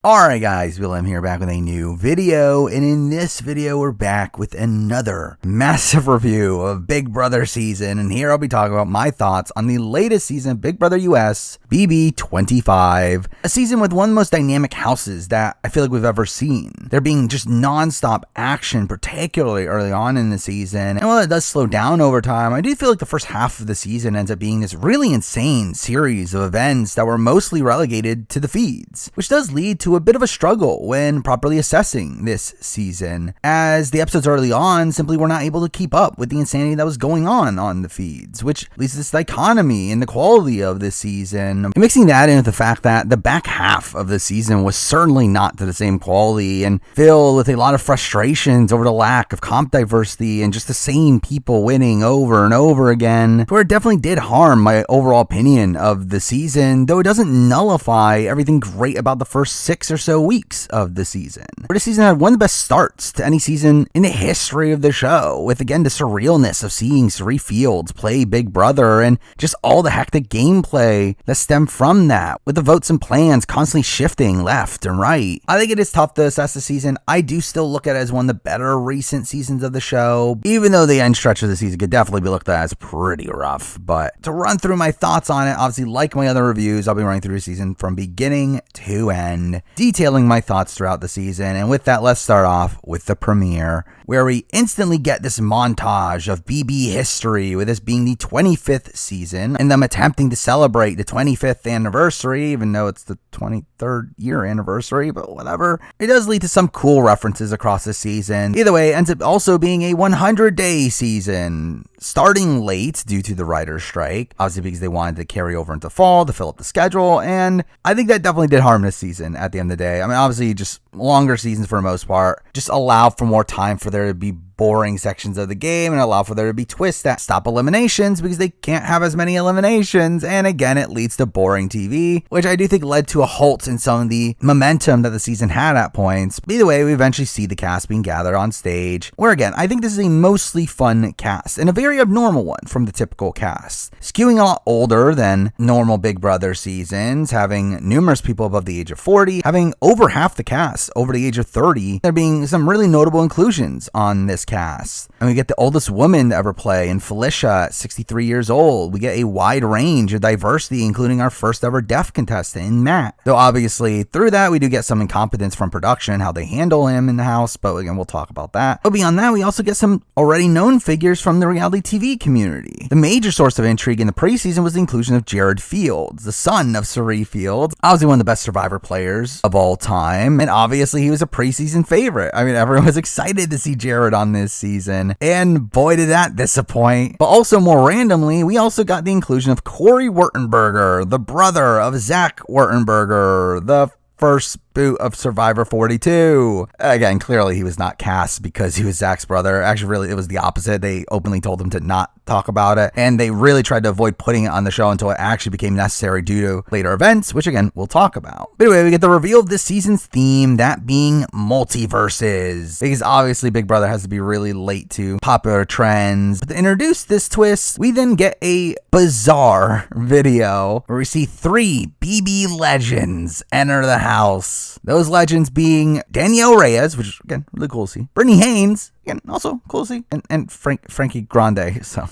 Alright guys, Willem here, back with a new video, and in this video we're back with another massive review of Big Brother season, and here I'll be talking about my thoughts on the latest season of Big Brother US, BB25, a season with one of the most dynamic houses that I feel like we've ever seen. There being just non-stop action, particularly early on in the season, and while it does slow down over time, I do feel like the first half of the season ends up being this really insane series of events that were mostly relegated to the feeds, which does lead to a bit of a struggle when properly assessing this season, as the episodes early on simply were not able to keep up with the insanity that was going on the feeds, which leads to this dichotomy in the quality of this season. And mixing that in with the fact that the back half of the season was certainly not to the same quality and filled with a lot of frustrations over the lack of comp diversity and just the same people winning over and over again, where it definitely did harm my overall opinion of the season, though it doesn't nullify everything great about the first 6 or so weeks of the season. Where the season had one of the best starts to any season in the history of the show, with again the surrealness of seeing Sari Fields play Big Brother and just all the hectic gameplay that stemmed from that, with the votes and plans constantly shifting left and right. I think it is tough to assess the season. I do still look at it as one of the better recent seasons of the show, even though the end stretch of the season could definitely be looked at as pretty rough. But to run through my thoughts on it, obviously like my other reviews, I'll be running through the season from beginning to end, detailing my thoughts throughout the season. And with that, let's start off with the premiere, where we instantly get this montage of BB history, with this being the 25th season and them attempting to celebrate the 25th anniversary, even though it's the 23rd year anniversary, but whatever. It does lead to some cool references across the season. Either way, it ends up also being a 100-day season, starting late due to the writer's strike, obviously because they wanted to carry over into fall to fill up the schedule, and I think that definitely did harm this season at the end of the day. I mean, obviously just longer seasons for the most part just allow for more time for there to be boring sections of the game and allow for there to be twists that stop eliminations because they can't have as many eliminations, and again it leads to boring TV, which I do think led to a halt in some of the momentum that the season had at points. But either way, we eventually see the cast being gathered on stage, where again I think this is a mostly fun cast and a very abnormal one from the typical cast, skewing a lot older than normal Big Brother seasons, having numerous people above the age of 40, having over half the cast over the age of 30, there being some really notable inclusions on this cast. And we get the oldest woman to ever play in Felicia at 63 years old. We get a wide range of diversity, including our first ever deaf contestant in Matt. Though obviously through that we do get some incompetence from production, how they handle him in the house, but again we'll talk about that. But beyond that, we also get some already known figures from the reality TV community. The major source of intrigue in the preseason was the inclusion of Jared Fields, the son of Sari Fields, obviously one of the best Survivor players of all time, and obviously he was a preseason favorite. I mean, everyone was excited to see Jared on this season, and boy did that disappoint. But also more randomly, we also got the inclusion of Corey Wurtenberger, the brother of Zach Wurtenberger, the first boot of Survivor 42. Again, clearly he was not cast because he was Zach's brother. Actually, really, it was the opposite. They openly told him to not talk about it, and they really tried to avoid putting it on the show until it actually became necessary due to later events, which again, we'll talk about. But anyway, we get the reveal of this season's theme, that being multiverses, because obviously Big Brother has to be really late to popular trends. But to introduce this twist, we then get a bizarre video where we see 3 BB legends enter the house. Those legends being Danielle Reyes, which is again really cool to see, Brittany Haynes, again also cool to see, and Frankie Grande. So,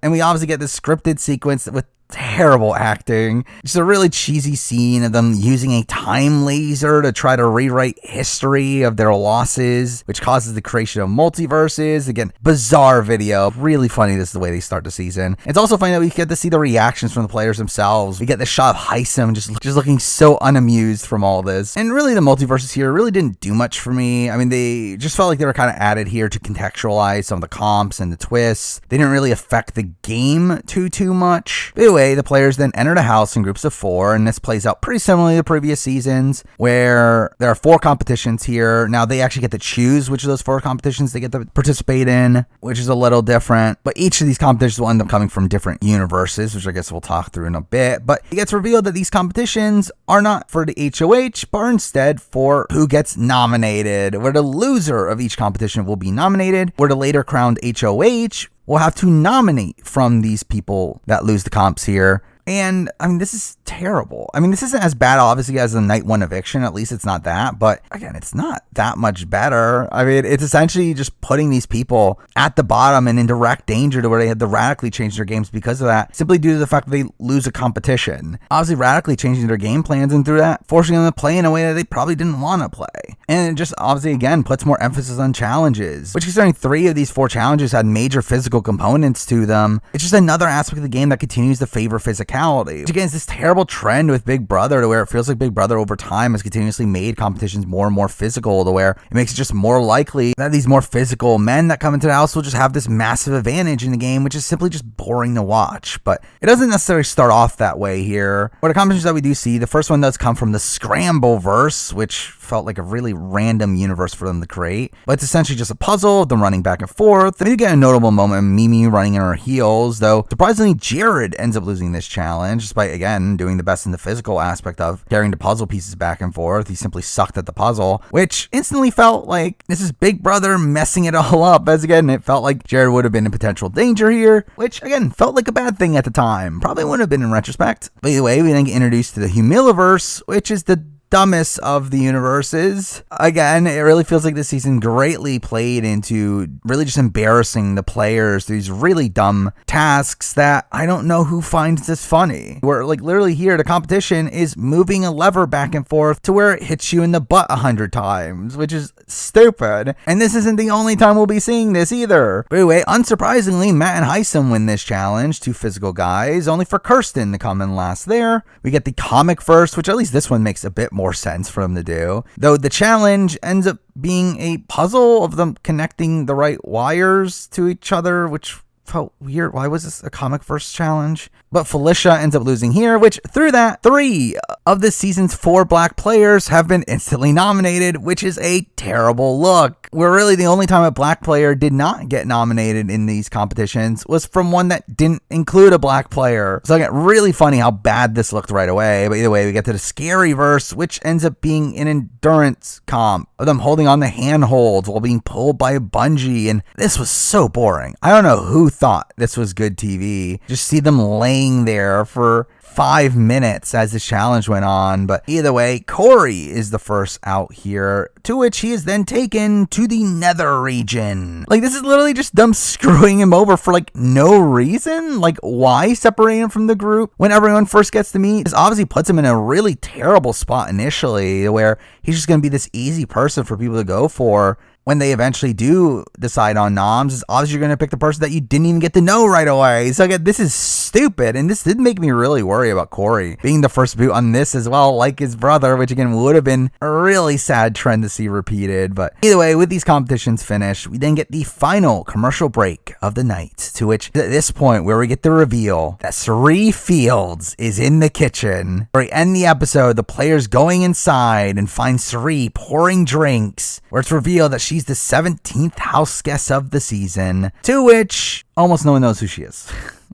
and we obviously get this scripted sequence with terrible acting. Just a really cheesy scene of them using a time laser to try to rewrite history of their losses, which causes the creation of multiverses. Again, bizarre video. Really funny. This is the way they start the season. It's also funny that we get to see the reactions from the players themselves. We get the shot of Heisem just looking so unamused from all this. And really the multiverses here really didn't do much for me. I mean, they just felt like they were kind of added here to contextualize some of the comps and the twists. They didn't really affect the game too much. But anyway, the players then enter the house in groups of 4, and this plays out pretty similarly to previous seasons, where there are 4 competitions here. Now they actually get to choose which of those 4 competitions they get to participate in, which is a little different, but each of these competitions will end up coming from different universes, which I guess we'll talk through in a bit. But it gets revealed that these competitions are not for the HOH, but are instead for who gets nominated, where the loser of each competition will be nominated, where the later crowned HOH will have to nominate from these people that lose the comps here And I mean, this is terrible. I mean, this isn't as bad, obviously, as the night one eviction. At least it's not that. But again, it's not that much better. I mean, it's essentially just putting these people at the bottom and in direct danger to where they had to radically change their games because of that, simply due to the fact that they lose a competition. Obviously, radically changing their game plans, and through that, forcing them to play in a way that they probably didn't want to play. And it just obviously, again, puts more emphasis on challenges, which considering 3 of these 4 challenges had major physical components to them, it's just another aspect of the game that continues to favor physicality. Which again is this terrible trend with Big Brother to where it feels like Big Brother over time has continuously made competitions more and more physical, to where it makes it just more likely that these more physical men that come into the house will just have this massive advantage in the game, which is simply just boring to watch. But it doesn't necessarily start off that way here. What the competitions that we do see, the first one does come from the Scramble-verse, which felt like a really random universe for them to create. But it's essentially just a puzzle of them running back and forth. And you get a notable moment of Mimi running in her heels, though surprisingly Jared ends up losing this challenge, despite again doing the best in the physical aspect of carrying the puzzle pieces back and forth. He simply sucked at the puzzle, which instantly felt like this is Big Brother messing it all up, as again it felt like Jared would have been in potential danger here, which again felt like a bad thing at the time. Probably wouldn't have been in retrospect. But either way, we then get introduced to the Humiliverse, which is the dumbest of the universes. Again, it really feels like this season greatly played into really just embarrassing the players through these really dumb tasks that I don't know who finds this funny. Where like literally here, the competition is moving a lever back and forth to where it hits you in the butt 100 times, which is stupid. And this isn't the only time we'll be seeing this either. But anyway, unsurprisingly, Matt and Heisem win this challenge, 2 physical guys, only for Kirsten to come in last there. We get the comic verse, which at least this one makes a bit more sense for them to do, though the challenge ends up being a puzzle of them connecting the right wires to each other, which felt weird. Why was this a comic verse challenge? But Felicia ends up losing here, which through that, 3 of this season's 4 black players have been instantly nominated, which is a terrible look. Where really the only time a black player did not get nominated in these competitions was from one that didn't include a black player. So again, really funny how bad this looked right away. But either way, we get to the scary verse, which ends up being an endurance comp of them holding on the handholds while being pulled by a bungee. And this was so boring. I don't know who thought this was good TV. Just see them laying there for 5 minutes as the challenge went on. But either way, Corey is the first out here, to which he is then taken to the nether region. Like, this is literally just them screwing him over for like no reason. Like, why separate him from the group when everyone first gets to meet? This obviously puts him in a really terrible spot initially, where he's just going to be this easy person for people to go for. When they eventually do decide on noms, is obviously you're going to pick the person that you didn't even get to know right away. So again, this is stupid, and this did make me really worry about Corey being the first boot on this as well, like his brother, which again would have been a really sad trend to see repeated. But either way, with these competitions finished, we then get the final commercial break of the night, to which at this point where we get the reveal that Sari Fields is in the kitchen. Where we end the episode, the players going inside and find Sari pouring drinks, where it's revealed that she's the 17th house guest of the season, to which almost no one knows who she is.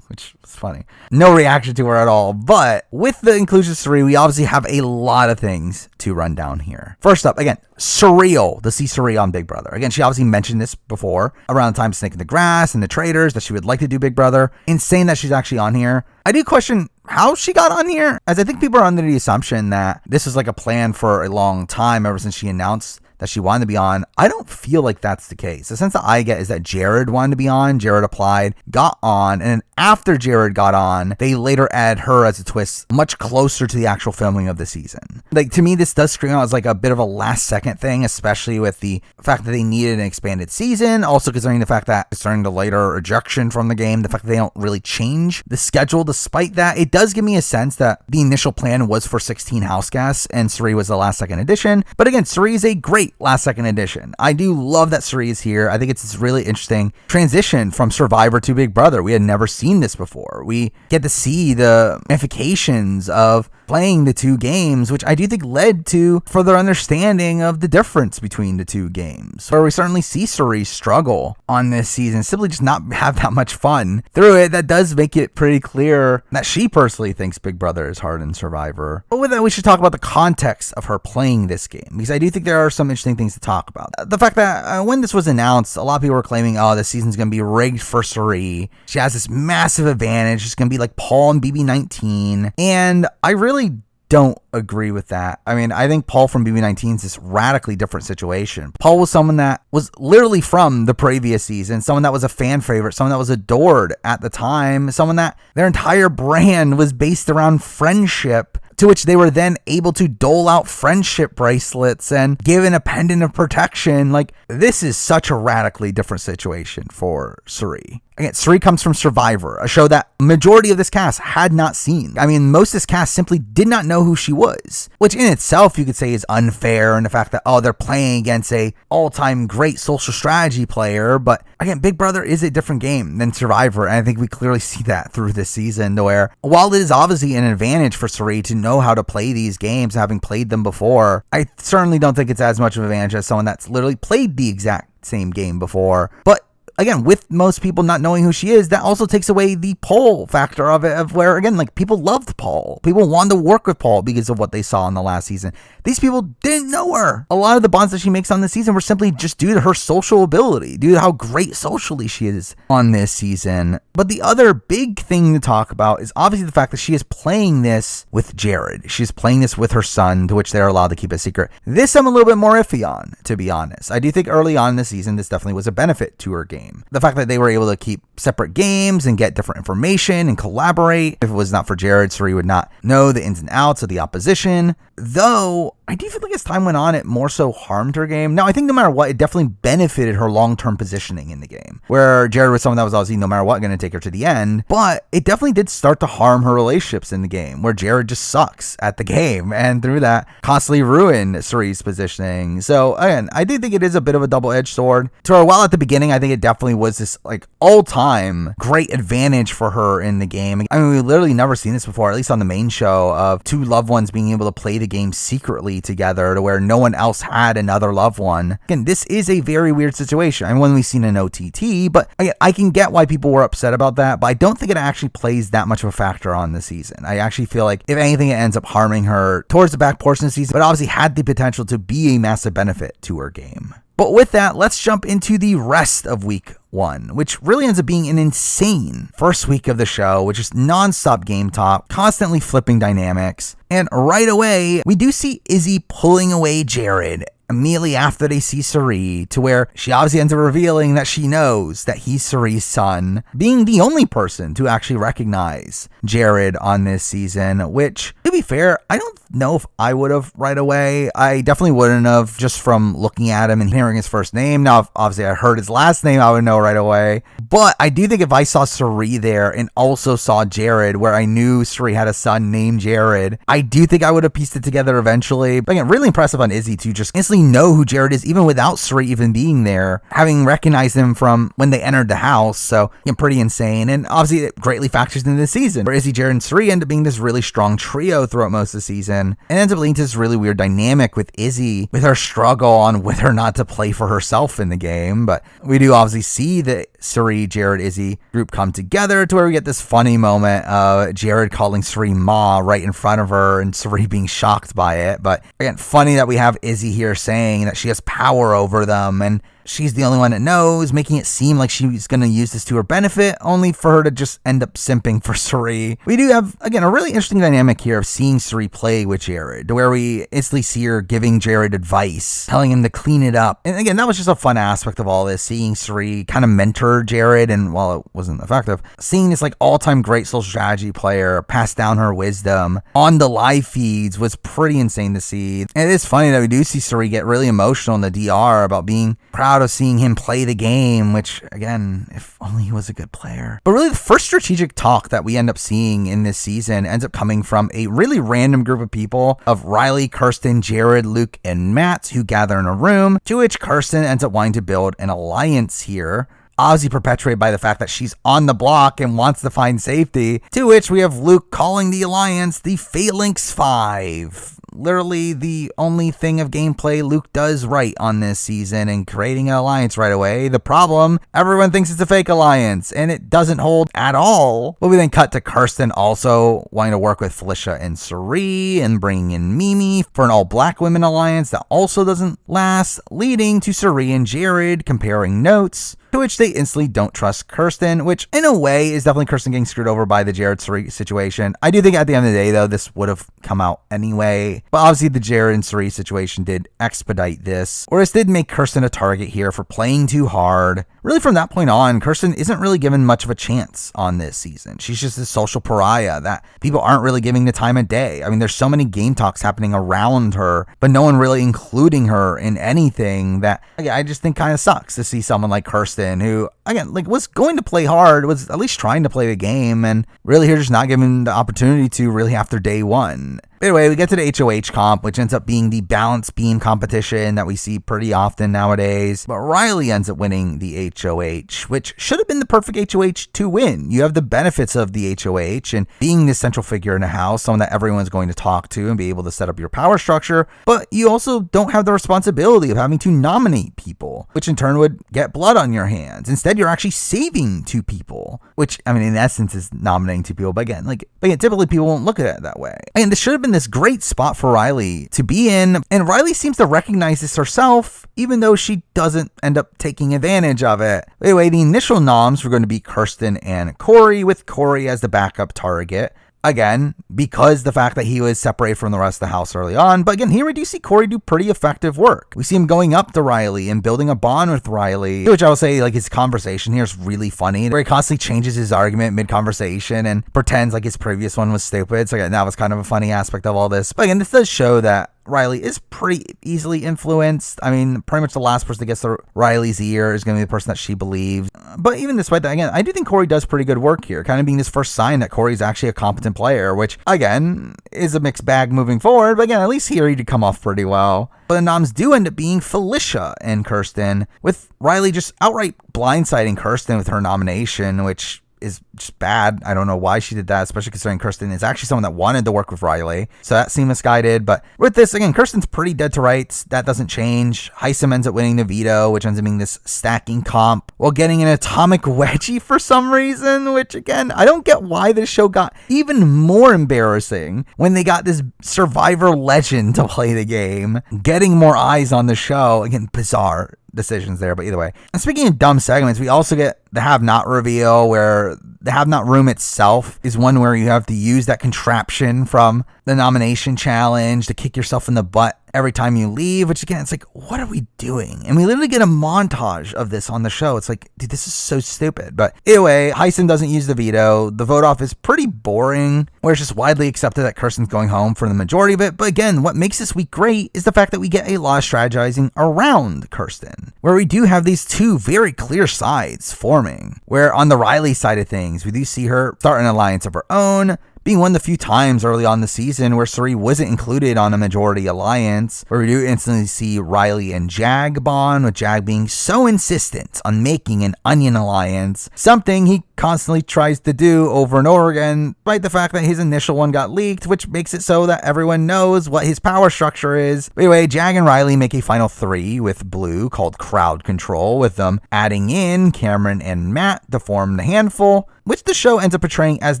Which was funny. No reaction to her at all. But with the inclusion of Sari, we obviously have a lot of things to run down here. First up, again, surreal to see Sari on Big Brother. Again, she obviously mentioned this before, around the time Snake in the Grass and the Traders, that she would like to do Big Brother. Insane that she's actually on here. I do question how she got on here, as I think people are under the assumption that this was like a plan for a long time, ever since she announced that she wanted to be on. I don't feel like that's the case. The sense that I get is that Jared wanted to be on, Jared applied, got on, and then after Jared got on, they later add her as a twist much closer to the actual filming of the season. Like, to me, this does scream out as like a bit of a last second thing, especially with the fact that they needed an expanded season. Also considering the fact that concerning the later ejection from the game, the fact that they don't really change the schedule despite that, it does give me a sense that the initial plan was for 16 house guests and Sari was the last second addition. But again, Sari is a great last second edition. I do love that Sari is here. I think it's this really interesting transition from Survivor to Big Brother. We had never seen this before. We get to see the ramifications of playing the 2 games, which I do think led to further understanding of the difference between the 2 games, where we certainly see Sari struggle on this season, simply just not have that much fun through it. That does make it pretty clear that she personally thinks Big Brother is harder than Survivor. But with that, we should talk about the context of her playing this game, because I do think there are some interesting things to talk about. The fact that when this was announced, a lot of people were claiming, oh, this season's going to be rigged for Sari. She has this massive advantage advantage is going to be like Paul and BB19. And I really don't agree with that. I mean, I think Paul from BB19 is this radically different situation. Paul was someone that was literally from the previous season, someone that was a fan favorite, someone that was adored at the time, someone that their entire brand was based around friendship, to which they were then able to dole out friendship bracelets and given a pendant of protection. Like, this is such a radically different situation for Cirie. Again, Cirie comes from Survivor, a show that majority of this cast had not seen. I mean, most of this cast simply did not know who she was, which in itself you could say is unfair, and the fact that, oh, they're playing against a all-time great social strategy player. But again, Big Brother is a different game than Survivor, and I think we clearly see that through this season, where while it is obviously an advantage for Cirie to know how to play these games, having played them before, I certainly don't think it's as much of an advantage as someone that's literally played the exact same game before. But again, with most people not knowing who she is, that also takes away the Paul factor of it, of where, again, like, people loved Paul. People wanted to work with Paul because of what they saw in the last season. These people didn't know her. A lot of the bonds that she makes on this season were simply just due to her social ability, due to how great socially she is on this season. But the other big thing to talk about is obviously the fact that she is playing this with Jared. She's playing this with her son, to which they're allowed to keep a secret. This I'm a little bit more iffy on, to be honest. I do think early on in the season, this definitely was a benefit to her game. The fact that they were able to keep separate games and get different information and collaborate. If it was not for Jared, Cirie would not know the ins and outs of the opposition. Though, I do feel like as time went on, it more so harmed her game. Now, I think no matter what, it definitely benefited her long-term positioning in the game, where Jared was someone that was obviously no matter what going to take her to the end. But it definitely did start to harm her relationships in the game, where Jared just sucks at the game, and through that, constantly ruined Cirie's positioning. So again, I do think it is a bit of a double-edged sword. To her, while at the beginning, I think it definitely was this like all-time great advantage for her in the game. I mean, we've literally never seen this before, at least on the main show, of two loved ones being able to play the game secretly together to where no one else had another loved one. Again, this is a very weird situation. I mean, when we've seen an OTT, but again, I can get why people were upset about that, but I don't think it actually plays that much of a factor on the season. I actually feel like, if anything, it ends up harming her towards the back portion of the season, but obviously had the potential to be a massive benefit to her game. But with that, let's jump into the rest of week 1, which really ends up being an insane first week of the show, which is non-stop game talk, constantly flipping dynamics. And right away, we do see Izzy pulling away Jared immediately after they see Cirie, to where she obviously ends up revealing that she knows that he's Cirie's son, being the only person to actually recognize Jared on this season, which, to be fair, I don't know if I would have right away. I definitely wouldn't have, just from looking at him and hearing his first name. Now, if obviously I heard his last name, I would know right away. But I do think if I saw Cirie there and also saw Jared, where I knew Cirie had a son named Jared, I do think I would have pieced it together eventually. But again, really impressive on Izzy to just instantly know who Jared is, even without Cirie even being there, having recognized him from when they entered the house. So, again, pretty insane. And obviously it greatly factors into the season, where Izzy, Jared, and Cirie end up being this really strong trio throughout most of the season. And ends up leading to this really weird dynamic with Izzy, with her struggle on whether or not to play for herself in the game. But we do obviously see the Cirie, Jared, Izzy group come together, to where we get this funny moment of Jared calling Cirie Ma right in front of her, and Cirie being shocked by it. But again, funny that we have Izzy here saying that she has power over them, and she's the only one that knows, making it seem like she's going to use this to her benefit, only for her to just end up simping for Cirie. We do have, again, a really interesting dynamic here of seeing Cirie play with Jared, where we instantly see her giving Jared advice, telling him to clean it up. And again, that was just a fun aspect of all this, seeing Cirie kind of mentor Jared, and while it wasn't effective, seeing this like all-time great social strategy player pass down her wisdom on the live feeds was pretty insane to see. And it is funny that we do see Cirie get really emotional in the DR about being proud of seeing him play the game, which, again, if only he was a good player. But really, the first strategic talk that we end up seeing in this season ends up coming from a really random group of people of Riley, Kirsten, Jared, Luke, and Matt, who gather in a room, to which Kirsten ends up wanting to build an alliance here, obviously perpetuated by the fact that she's on the block and wants to find safety, to which we have Luke calling the alliance the Phalanx 5. Literally the only thing of gameplay Luke does right on this season, and creating an alliance right away. The problem, everyone thinks it's a fake alliance, and it doesn't hold at all. But we then cut to Kirsten also wanting to work with Felicia and Cirie, and bringing in Mimi for an all-black women alliance that also doesn't last, leading to Cirie and Jared comparing notes, to which they instantly don't trust Kirsten, which in a way is definitely Kirsten getting screwed over by the Jared Sari situation. I do think at the end of the day, though, this would have come out anyway, but obviously the Jared and Sari situation did expedite this, or this did make Kirsten a target here for playing too hard. Really, from that point on, Kirsten isn't really given much of a chance on this season. She's just a social pariah that people aren't really giving the time of day. I mean, there's so many game talks happening around her, but no one really including her in anything that I just think kind of sucks to see someone like Kirsten, who, again, like was going to play hard, was at least trying to play the game, and really here just not given the opportunity to really after day one. Anyway, we get to the HOH comp, which ends up being the balance beam competition that we see pretty often nowadays. But Riley ends up winning the HOH, which should have been the perfect HOH to win. You have the benefits of the HOH and being the central figure in a house, someone that everyone's going to talk to and be able to set up your power structure. But you also don't have the responsibility of having to nominate people, which in turn would get blood on your hands. Instead, you're actually saving 2 people, which, I mean, in essence is nominating 2 people. But again, typically people won't look at it that way. And this should have been this great spot for Riley to be in, and Riley seems to recognize this herself, even though she doesn't end up taking advantage of it. Anyway, the initial noms were going to be Kirsten and Corey, with Corey as the backup target. Again, because the fact that he was separated from the rest of the house early on. But again, here we do see Corey do pretty effective work. We see him going up to Riley and building a bond with Riley, which I will say, like, his conversation here is really funny, where he constantly changes his argument mid-conversation and pretends like his previous one was stupid. So again, that was kind of a funny aspect of all this. But again, this does show that Riley is pretty easily influenced. I mean, pretty much the last person that gets to Riley's ear is going to be the person that she believes. But even despite that, again, I do think Corey does pretty good work here, kind of being this first sign that Corey's actually a competent player, which, again, is a mixed bag moving forward. But again, at least here he did come off pretty well. But the noms do end up being Felicia and Kirsten, with Riley just outright blindsiding Kirsten with her nomination, which is just bad. I don't know why she did that, especially considering Kirsten is actually someone that wanted to work with Riley. So that seemed misguided. But with this, again, Kirsten's pretty dead to rights. That doesn't change. Heisem ends up winning the veto, which ends up being this stacking comp, while getting an atomic wedgie for some reason, which, again, I don't get why this show got even more embarrassing when they got this Survivor legend to play the game, getting more eyes on the show. Again, bizarre decisions there, but either way. And speaking of dumb segments, we also get the have not reveal, where the have not room itself is one where you have to use that contraption from the nomination challenge to kick yourself in the butt every time you leave, which, again, it's like, what are we doing? And we literally get a montage of this on the show. It's like, dude, this is so stupid. But anyway, Heisem doesn't use the veto. The vote off is pretty boring, where it's just widely accepted that Kirsten's going home for the majority of it. But again, what makes this week great is the fact that we get a lot of strategizing around Kirsten, where we do have these 2 very clear sides forming, where on the Riley side of things, we do see her start an alliance of her own, being one of the few times early on the season where Sari wasn't included on a majority alliance, where we do instantly see Riley and Jag bond, with Jag being so insistent on making an onion alliance, something he constantly tries to do over and over again, despite the fact that his initial one got leaked, which makes it so that everyone knows what his power structure is. But anyway, Jag and Riley make a final 3 with Blue, called Crowd Control, with them adding in Cameron and Matt to form the Handful, which the show ends up portraying as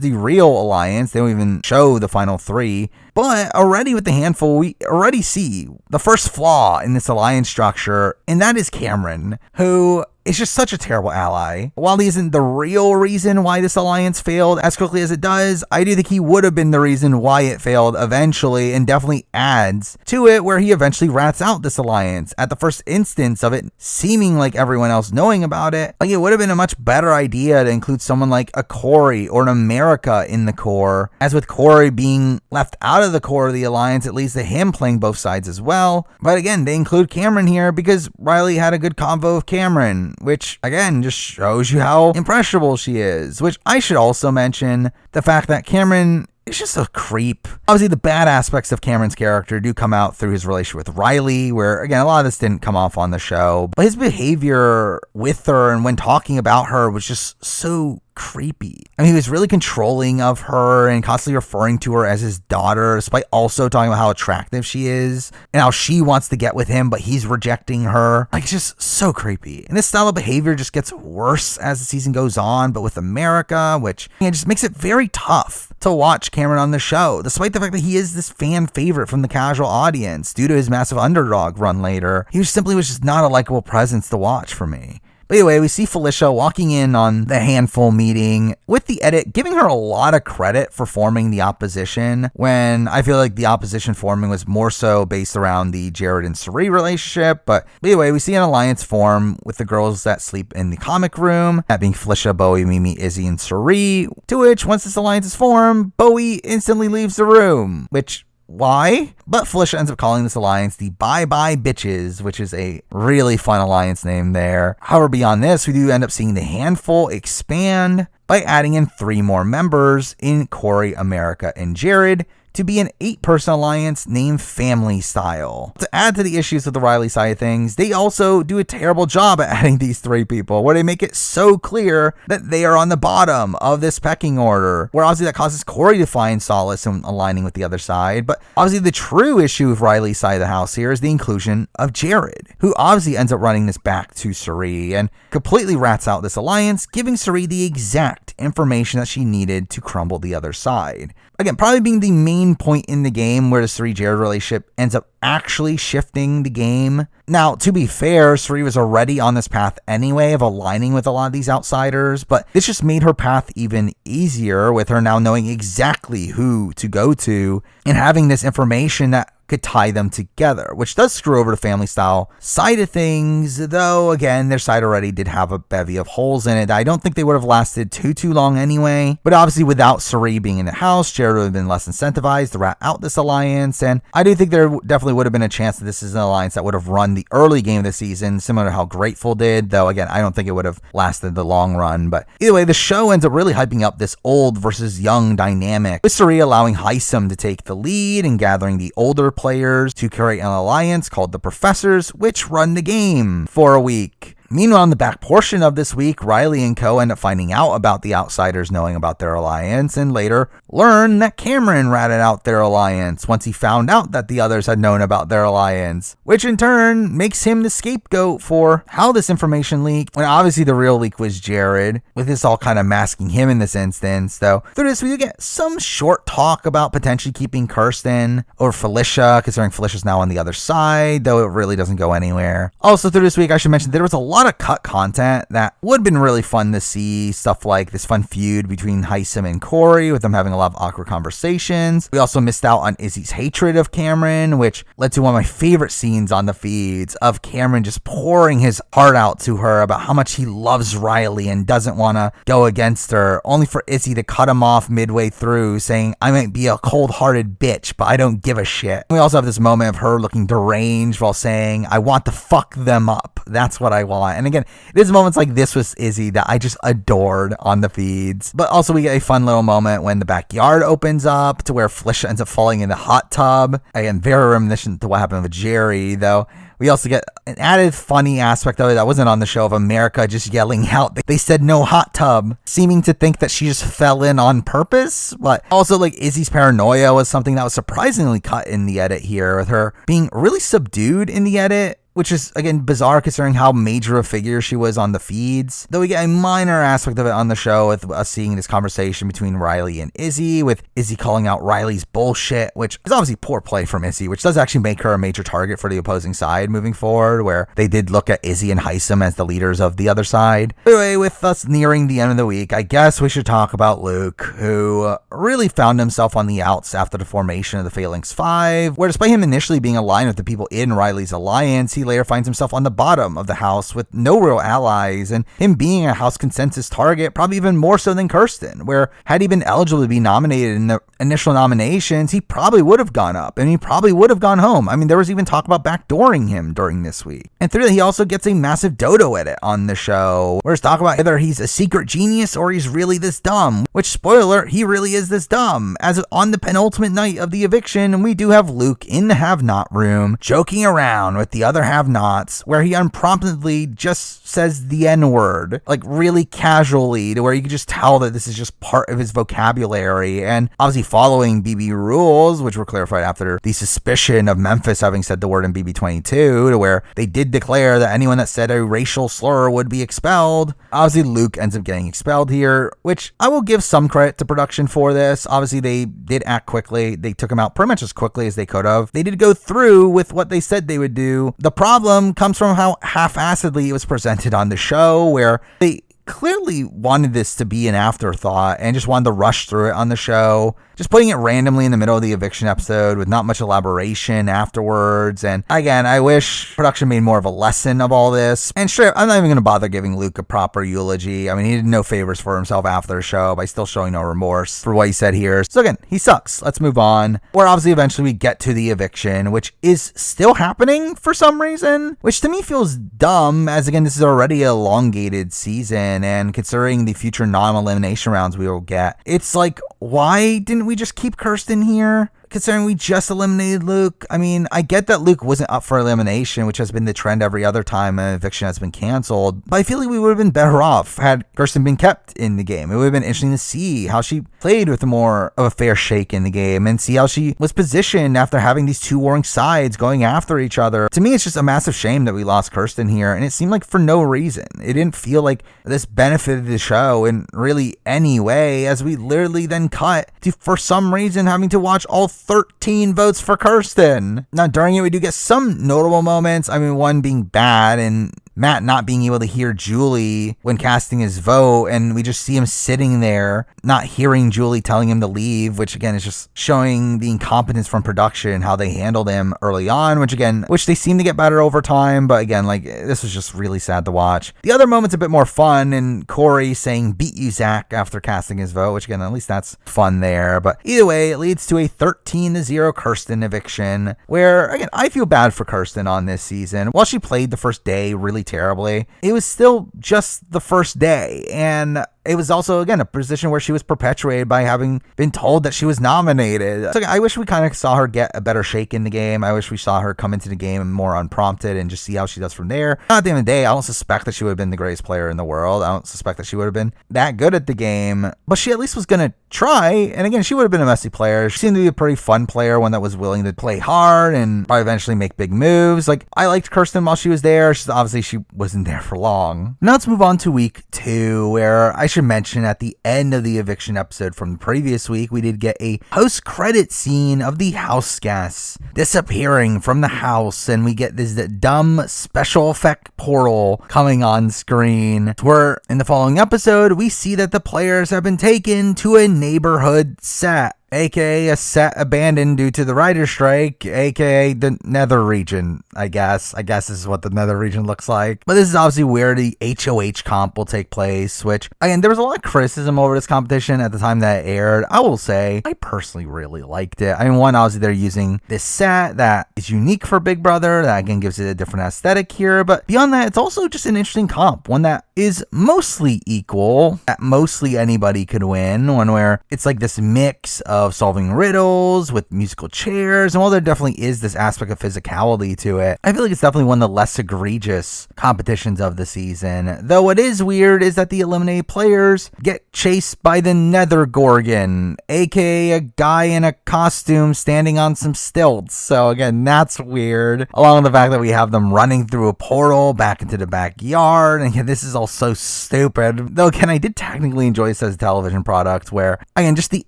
the real alliance. They don't even show the final 3. But already with the Handful, we already see the first flaw in this alliance structure, and that is Cameron, who is just such a terrible ally. While he isn't the real reason why this alliance failed as quickly as it does, I do think he would have been the reason why it failed eventually, and definitely adds to it, where he eventually rats out this alliance at the first instance of it seeming like everyone else knowing about it. Like, it would have been a much better idea to include someone like a Corey or an America in the core, as with Corey being left out of the core of the alliance, it leads to him playing both sides as well. But again, they include Cameron here because Riley had a good convo with Cameron, which, again, just shows you how impressionable she is. Which I should also mention the fact that Cameron is just a creep. Obviously, the bad aspects of Cameron's character do come out through his relationship with Riley, where, again, a lot of this didn't come off on the show. But his behavior with her and when talking about her was just so creepy. I mean, he was really controlling of her and constantly referring to her as his daughter, despite also talking about how attractive she is and how she wants to get with him, but he's rejecting her. Like, it's just so creepy. And this style of behavior just gets worse as the season goes on, but with America, which, it just makes it very tough to watch Cameron on the show, despite the fact that he is this fan favorite from the casual audience due to his massive underdog run later. He simply was just not a likable presence to watch for me. But anyway, we see Felicia walking in on the handful meeting with the edit, giving her a lot of credit for forming the opposition, when I feel like the opposition forming was more so based around the Jared and Suri relationship. But anyway, we see an alliance form with the girls that sleep in the comic room, that being Felicia, Bowie, Mimi, Izzy, and Suri, to which, once this alliance is formed, Bowie instantly leaves the room, which... why? But Felicia ends up calling this alliance the Bye Bye Bitches, which is a really fun alliance name there. However, beyond this, we do end up seeing the handful expand by adding in 3 more members in Corey, America, and Jared, to be an 8-person alliance named Family Style. To add to the issues with the Riley side of things, they also do a terrible job at adding these 3 people, where they make it so clear that they are on the bottom of this pecking order, where obviously that causes Corey to find solace in aligning with the other side. But obviously the true issue with Riley's side of the house here is the inclusion of Jared, who obviously ends up running this back to Suri and completely rats out this alliance, giving Suri the exact information that she needed to crumble the other side. Again, probably being the main point in the game where the Suri-Jared relationship ends up actually shifting the game. Now, to be fair, Suri was already on this path anyway of aligning with a lot of these outsiders, but this just made her path even easier, with her now knowing exactly who to go to and having this information that could tie them together, which does screw over the Family Style side of things, though again, their side already did have a bevy of holes in it. I don't think they would have lasted too long anyway, but obviously without Suri being in the house, Jared would have been less incentivized to rat out this alliance, and I do think there definitely would have been a chance that this is an alliance that would have run the early game of the season, similar to how Grateful did, though again, I don't think it would have lasted the long run. But either way, the show ends up really hyping up this old versus young dynamic, with Suri allowing Heisem to take the lead and gathering the older players to create an alliance called the Professors, which run the game for a week. Meanwhile, in the back portion of this week, Riley and co end up finding out about the outsiders knowing about their alliance, and later learn that Cameron ratted out their alliance once he found out that the others had known about their alliance, which in turn makes him the scapegoat for how this information leaked, when obviously the real leak was Jared, with this all kind of masking him in this instance. Though through this, we do get some short talk about potentially keeping Kirsten over Felicia, considering Felicia's now on the other side, though it really doesn't go anywhere. Also, through this week, I should mention there was a lot of cut content that would have been really fun to see. Stuff like this fun feud between Heisem and Corey, with them having a lot of awkward conversations. We also missed out on Izzy's hatred of Cameron, which led to one of my favorite scenes on the feeds of Cameron just pouring his heart out to her about how much he loves Riley and doesn't want to go against her, only for Izzy to cut him off midway through, saying, "I might be a cold-hearted bitch, but I don't give a shit." We also have this moment of her looking deranged while saying, "I want to fuck them up. That's what I want." And again, it is moments like this with Izzy that I just adored on the feeds. But also we get a fun little moment when the backyard opens up to where Felicia ends up falling in the hot tub. Again, very reminiscent to what happened with Jerry, though. We also get an added funny aspect of it that wasn't on the show, of America just yelling out, they said no hot tub, seeming to think that she just fell in on purpose. But also, like, Izzy's paranoia was something that was surprisingly cut in the edit here, with her being really subdued in the edit, which is, again, bizarre considering how major a figure she was on the feeds. Though we get a minor aspect of it on the show with us seeing this conversation between Riley and Izzy, with Izzy calling out Riley's bullshit, which is obviously poor play from Izzy, which does actually make her a major target for the opposing side moving forward, where they did look at Izzy and Heisem as the leaders of the other side. Anyway, with us nearing the end of the week, I guess we should talk about Luke, who really found himself on the outs after the formation of the Phalanx 5, where despite him initially being aligned with the people in Riley's alliance, he later finds himself on the bottom of the house with no real allies, and him being a house consensus target, probably even more so than Kirsten, where had he been eligible to be nominated in the initial nominations, he probably would have gone up, and he probably would have gone home. I mean, there was even talk about backdooring him during this week. And through that, he also gets a massive dodo edit on the show, where it's talk about either he's a secret genius or he's really this dumb, which, spoiler, he really is this dumb, as on the penultimate night of the eviction, we do have Luke in the have-not room, joking around with the other have-nots, where he unpromptedly just says the N-word, like really casually, to where you can just tell that this is just part of his vocabulary, and obviously following BB rules, which were clarified after the suspicion of Memphis having said the word in BB22, to where they did declare that anyone that said a racial slur would be expelled. Obviously, Luke ends up getting expelled here, which I will give some credit to production for this. Obviously, they did act quickly. They took him out pretty much as quickly as they could have. They did go through with what they said they would do. The problem comes from how half-assedly it was presented on the show, where they clearly wanted this to be an afterthought and just wanted to rush through it on the show, just putting it randomly in the middle of the eviction episode with not much elaboration afterwards. And again, I wish production made more of a lesson of all this. And sure, I'm not even going to bother giving Luke a proper eulogy. I mean, he did no favors for himself after the show by still showing no remorse for what he said here. So again, he sucks. Let's move on. Where obviously eventually we get to the eviction, which is still happening for some reason, which to me feels dumb, as again, this is already an elongated season. And considering the future non-elimination rounds we will get, it's like, why didn't we just keep Kirsten here? Considering we just eliminated Luke. I mean, I get that Luke wasn't up for elimination, which has been the trend every other time an eviction has been canceled, but I feel like we would have been better off had Kirsten been kept in the game. It would have been interesting to see how she played with more of a fair shake in the game and see how she was positioned after having these two warring sides going after each other. To me, it's just a massive shame that we lost Kirsten here, and it seemed like for no reason. It didn't feel like this benefited the show in really any way, as we literally then cut to, for some reason, having to watch all 13 votes for Kirsten. Now, during it, we do get some notable moments. I mean, one being bad and Matt not being able to hear Julie when casting his vote, and we just see him sitting there, not hearing Julie telling him to leave, which again is just showing the incompetence from production, how they handled him early on, which they seem to get better over time, but again, like, this was just really sad to watch. The other moment's a bit more fun, and Corey saying, "Beat you, Zach," after casting his vote, which again, at least that's fun there, but either way, it leads to a 13-0 Kirsten eviction, where, again, I feel bad for Kirsten on this season. While she played the first day really terribly, it was still just the first day, and it was also, again, a position where she was perpetuated by having been told that she was nominated. So I wish we kind of saw her get a better shake in the game. I wish we saw her come into the game more unprompted and just see how she does from there. At the end of the day, I don't suspect that she would have been the greatest player in the world. I don't suspect that she would have been that good at the game, but she at least was going to try. And again, she would have been a messy player. She seemed to be a pretty fun player, one that was willing to play hard and probably eventually make big moves. Like, I liked Kirsten while she was there. Obviously, she wasn't there for long. Now let's move on to week 2, where I should mention at the end of the eviction episode from the previous week, we did get a post-credit scene of the house guests disappearing from the house, and we get this dumb special effect portal coming on screen, where in the following episode, we see that the players have been taken to a neighborhood set, aka a set abandoned due to the writer's strike, aka the nether region, I guess. This is what the nether region looks like. But this is obviously where the HOH comp will take place, which, again, there was a lot of criticism over this competition at the time that it aired. I will say, I personally really liked it. I mean, one, obviously they're using this set that is unique for Big Brother, that again gives it a different aesthetic here, but beyond that, it's also just an interesting comp, one that is mostly equal, that mostly anybody could win, one where it's like this mix of solving riddles with musical chairs, and while there definitely is this aspect of physicality to it, I feel like it's definitely one of the less egregious competitions of the season. Though what is weird is that the eliminated players get chased by the Nether Gorgon, aka a guy in a costume standing on some stilts. So again, that's weird, along with the fact that we have them running through a portal back into the backyard, and again, this is all so stupid. Though again, I did technically enjoy this as a television product, where again, just the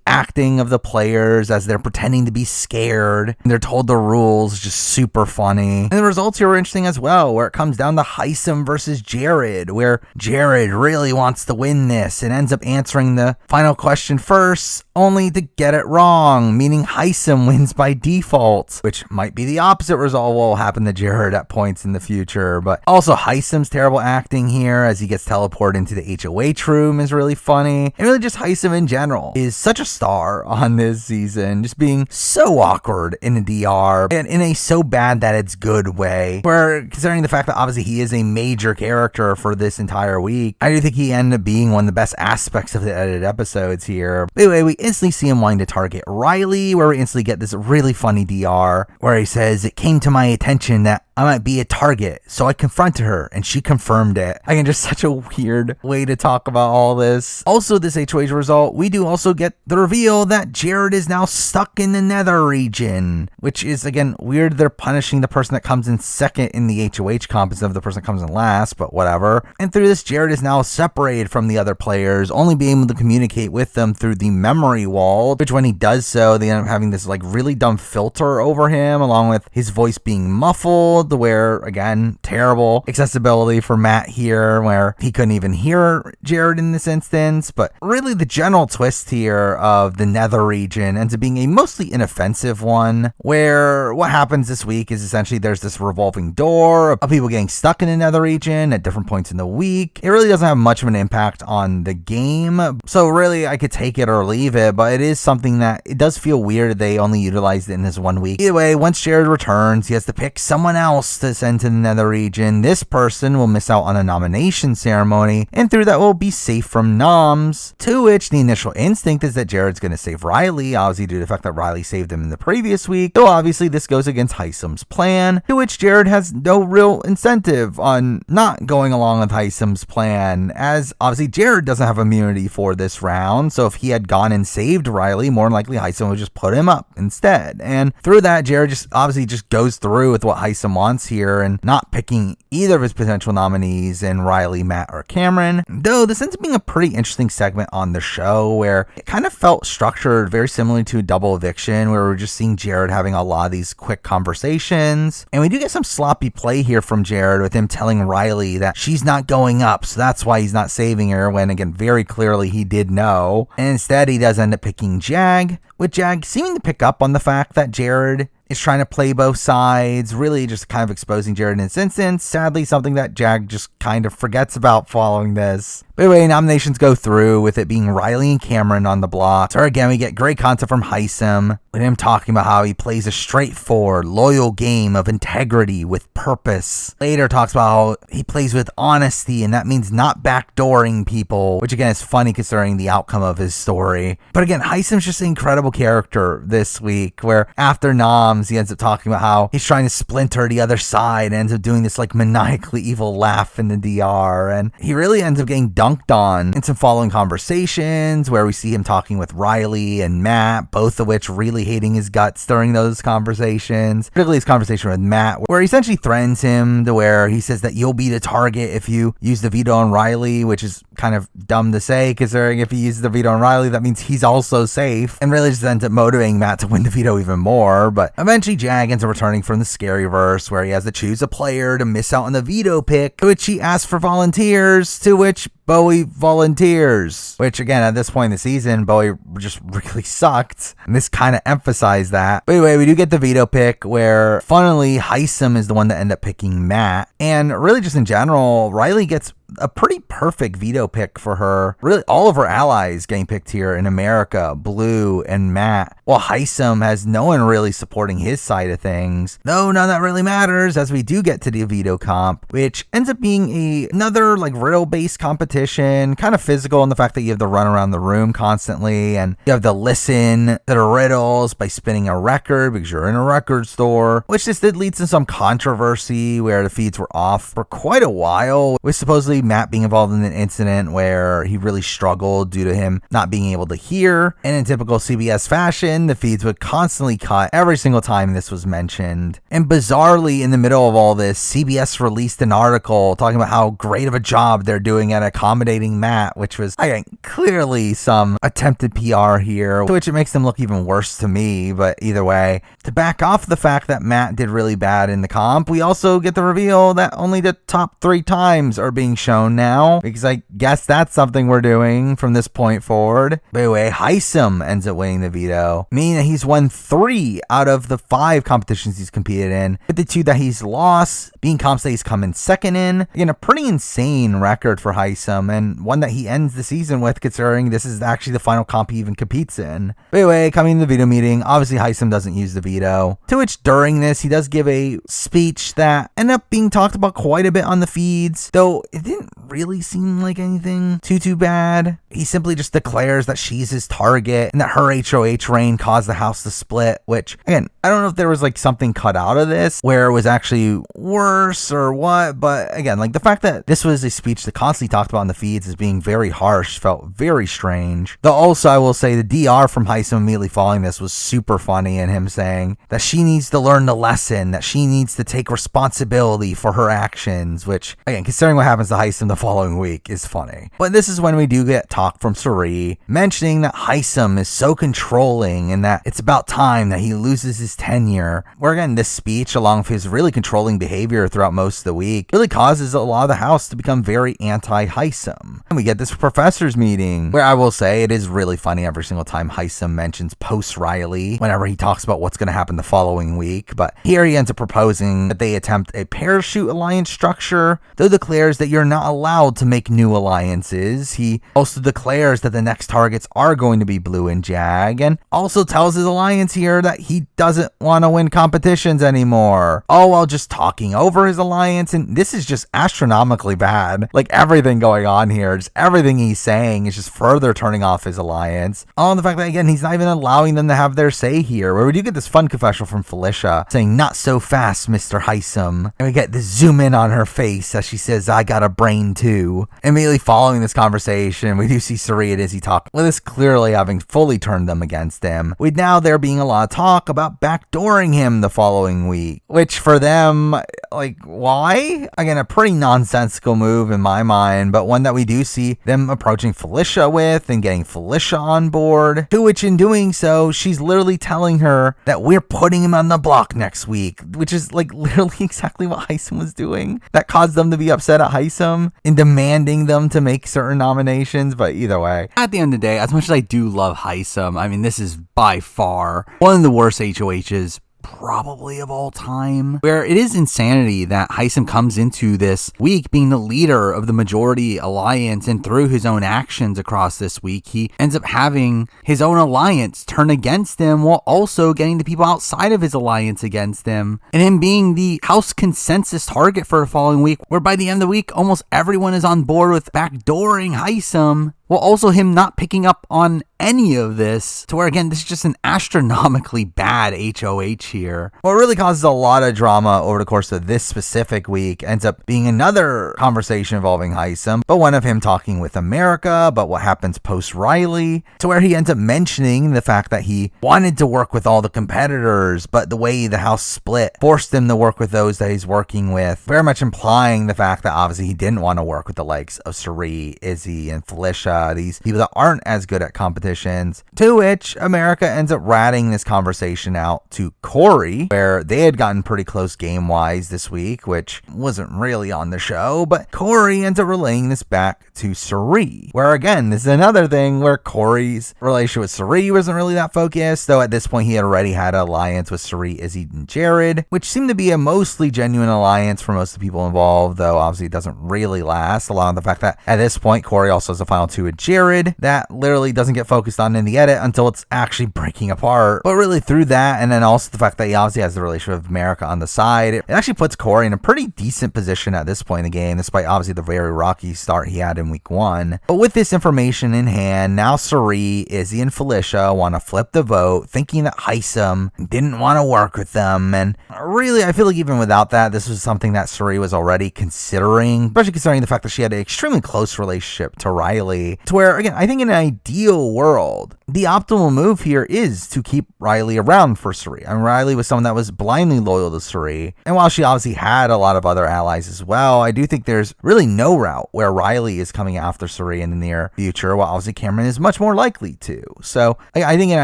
acting of the players as they're pretending to be scared and they're told the rules is just super funny. And the results here were interesting as well, where it comes down to Heisem versus Jared, where Jared really wants to win this and ends up answering the final question first, only to get it wrong, meaning Heisem wins by default, which might be the opposite result of what will happen to Jared at points in the future. But also Heisem's terrible acting here as he gets teleported into the HOH room is really funny, and really just Heisem in general is such a star on this season, just being so awkward in a DR, and in a so bad that it's good way, where considering the fact that obviously he is a major character for this entire week, I do think he ended up being one of the best aspects of the edited episodes here. But anyway, we instantly see him wanting to target Riley, where we instantly get this really funny DR where he says, "It came to my attention that I might be a target, so I confronted her, and she confirmed it." Again, just such a weird way to talk about all this. Also, this HOH result, we do also get the reveal that Jared is now stuck in the nether region, which is, again, weird. They're punishing the person that comes in second in the HOH comp instead of the person that comes in last, but whatever. And through this, Jared is now separated from the other players, only being able to communicate with them through the memory wall, which when he does so, they end up having this like really dumb filter over him, along with his voice being muffled. revealed, to where, again, terrible accessibility for Matt here, where he couldn't even hear Jared in this instance. But really the general twist here of the Nether region ends up being a mostly inoffensive one, where what happens this week is essentially there's this revolving door of people getting stuck in the Nether region at different points in the week. It really doesn't have much of an impact on the game, so really I could take it or leave it, but it is something that it does feel weird that they only utilized it in this 1 week. Either way, once Jared returns, he has to pick someone else to send to the Nether region. This person will miss out on a nomination ceremony, and through that will be safe from noms, to which the initial instinct is that Jared's going to save Riley, obviously due to the fact that Riley saved him in the previous week, though obviously this goes against Hysam's plan, to which Jared has no real incentive on not going along with Hysam's plan, as obviously Jared doesn't have immunity for this round, so if he had gone and saved Riley, more than likely Hysam would just put him up instead. And through that, Jared just obviously just goes through with what Hysam wants here and not picking either of his potential nominees in Riley, Matt, or Cameron. Though this ends up being a pretty interesting segment on the show, where it kind of felt structured very similarly to a double eviction, where we're just seeing Jared having a lot of these quick conversations. And we do get some sloppy play here from Jared with him telling Riley that she's not going up, so that's why he's not saving her, when again, very clearly he did know. And instead he does end up picking Jag, with Jag seeming to pick up on the fact that Jared is trying to play both sides, really just kind of exposing Jared in this instance. Sadly, something that Jag just kind of forgets about following this. But anyway, nominations go through, with it being Riley and Cameron on the block. So again, we get great content from Hysam, with him talking about how he plays a straightforward, loyal game of integrity with purpose. Later talks about how he plays with honesty, and that means not backdooring people, which again is funny considering the outcome of his story. But again, Hysam's just an incredible character this week, where after noms, he ends up talking about how he's trying to splinter the other side and ends up doing this like maniacally evil laugh in the DR. And he really ends up getting dunked on in some following conversations, where we see him talking with Riley and Matt, both of which really hating his guts during those conversations, particularly his conversation with Matt, where he essentially threatens him to where he says that you'll be the target if you use the veto on Riley, which is kind of dumb to say, considering if he uses the veto on Riley, that means he's also safe, and really just ends up motivating Matt to win the veto even more. But eventually Jag ends up returning from the scary verse, where he has to choose a player to miss out on the veto pick, to which he asks for volunteers, to which Bowie volunteers, which again, at this point in the season, Bowie just really sucked, and this kind of emphasized that. But anyway, we do get the veto pick, where funnily Hysam is the one that ended up picking Matt, and really just in general, Riley gets a pretty perfect veto pick for her. Really, all of her allies getting picked here in America, Blue and Matt, while Hysam has no one really supporting his side of things. Though none of that really matters, as we do get to the veto comp, which ends up being another like riddle-based competition, kind of physical in the fact that you have to run around the room constantly, and you have to listen to the riddles by spinning a record because you're in a record store, which this did lead to some controversy where the feeds were off for quite a while, with supposedly Matt being involved in an incident where he really struggled due to him not being able to hear. And in typical CBS fashion, the feeds would constantly cut every single time this was mentioned. And bizarrely, in the middle of all this, CBS released an article talking about how great of a job they're doing at accommodating Matt, which was, I think, clearly some attempted PR here, which it makes them look even worse to me. But either way, to back off the fact that Matt did really bad in the comp, we also get the reveal that only the top 3 times are being shown now, because I guess that's something we're doing from this point forward. But anyway, Hysam ends up winning the veto, meaning that he's won 3 out of the 5 competitions he's competed in, with the 2 that he's lost being comps that he's come in second in. Again, a pretty insane record for Hysam, and one that he ends the season with, considering this is actually the final comp he even competes in. But anyway, coming to the veto meeting, obviously Hysam doesn't use the veto, to which during this he does give a speech that ended up being talked about quite a bit on the feeds, though it didn't really seem like anything too bad. He simply just declares that she's his target and that her HOH reign caused the house to split, which again, I don't know if there was like something cut out of this where it was actually worse or what, but again, like the fact that this was a speech that constantly talked about in the feeds as being very harsh felt very strange. Though also I will say the DR from Hysam immediately following this was super funny, and him saying that she needs to learn the lesson, that she needs to take responsibility for her actions, which again, considering what happens to Hysam the the following week is funny. But this is when we do get talk from Suri mentioning that Hisam is so controlling and that it's about time that he loses his tenure. Where again, this speech, along with his really controlling behavior throughout most of the week, really causes a lot of the house to become very anti-Hisam. And we get this professors meeting where I will say it is really funny every single time Hisam mentions post-Riley whenever he talks about what's going to happen the following week. But here he ends up proposing that they attempt a parachute alliance structure, though declares that you're not allowed to make new alliances. He also declares that the next targets are going to be Blue and Jag, and also tells his alliance here that he doesn't want to win competitions anymore, all while just talking over his alliance. And this is just astronomically bad. Like, everything going on here, just everything he's saying is just further turning off his alliance. On the fact that, again, he's not even allowing them to have their say here, where we do get this fun confessional from Felicia saying, "Not so fast, Mr. Hisam." And we get this zoom in on her face as she says, "I got a brain too." Immediately following this conversation, we do see Suri and Izzy talk with this clearly having fully turned them against him, with now there being a lot of talk about backdooring him the following week, which for them, like, why? Again, a pretty nonsensical move in my mind, but one that we do see them approaching Felicia with and getting Felicia on board, to which in doing so, she's literally telling her that we're putting him on the block next week, which is like literally exactly what Hisam was doing. That caused them to be upset at Hisam and demanding them to make certain nominations. But either way, at the end of the day, as much as I do love Hisam, I mean, this is by far one of the worst HOHs probably of all time, where it is insanity that Hisam comes into this week being the leader of the majority alliance, and through his own actions across this week, he ends up having his own alliance turn against him, while also getting the people outside of his alliance against him, and him being the house consensus target for the following week, where by the end of the week, almost everyone is on board with backdooring Hisam, while also him not picking up on any of this, to where, again, this is just an astronomically bad HOH here. What really causes a lot of drama over the course of this specific week ends up being another conversation involving Hisam, but one of him talking with America about what happens post-Riley, to where he ends up mentioning the fact that he wanted to work with all the competitors, but the way the house split forced him to work with those that he's working with, very much implying the fact that obviously he didn't want to work with the likes of Suri, Izzy, and Felicia, these people that aren't as good at competitions, to which America ends up ratting this conversation out to Corey, where they had gotten pretty close game-wise this week, which wasn't really on the show, but Corey ends up relaying this back to Suri, where again, this is another thing where Corey's relationship with Suri wasn't really that focused, though at this point he had already had an alliance with Suri, Izzy, and Jared, which seemed to be a mostly genuine alliance for most of the people involved, though obviously it doesn't really last, along with the fact that at this point Corey also has a final two with Jared that literally doesn't get focused on in the edit until it's actually breaking apart. But really through that, and then also the fact that he obviously has the relationship with America on the side, it actually puts Corey in a pretty decent position at this point in the game, despite obviously the very rocky start he had in week one. But with this information in hand, now Suri, Izzy, and Felicia want to flip the vote, thinking that Hisam didn't want to work with them. And really, I feel like even without that, this was something that Suri was already considering, especially considering the fact that she had an extremely close relationship to Riley, to where, again, I think in an ideal world, the optimal move here is to keep Riley around for Suri. I mean, Riley was someone that was blindly loyal to Suri, and while she obviously had a lot of other allies as well, I do think there's really no route where Riley is coming after Suri in the near future, while obviously Cameron is much more likely to. So I think in an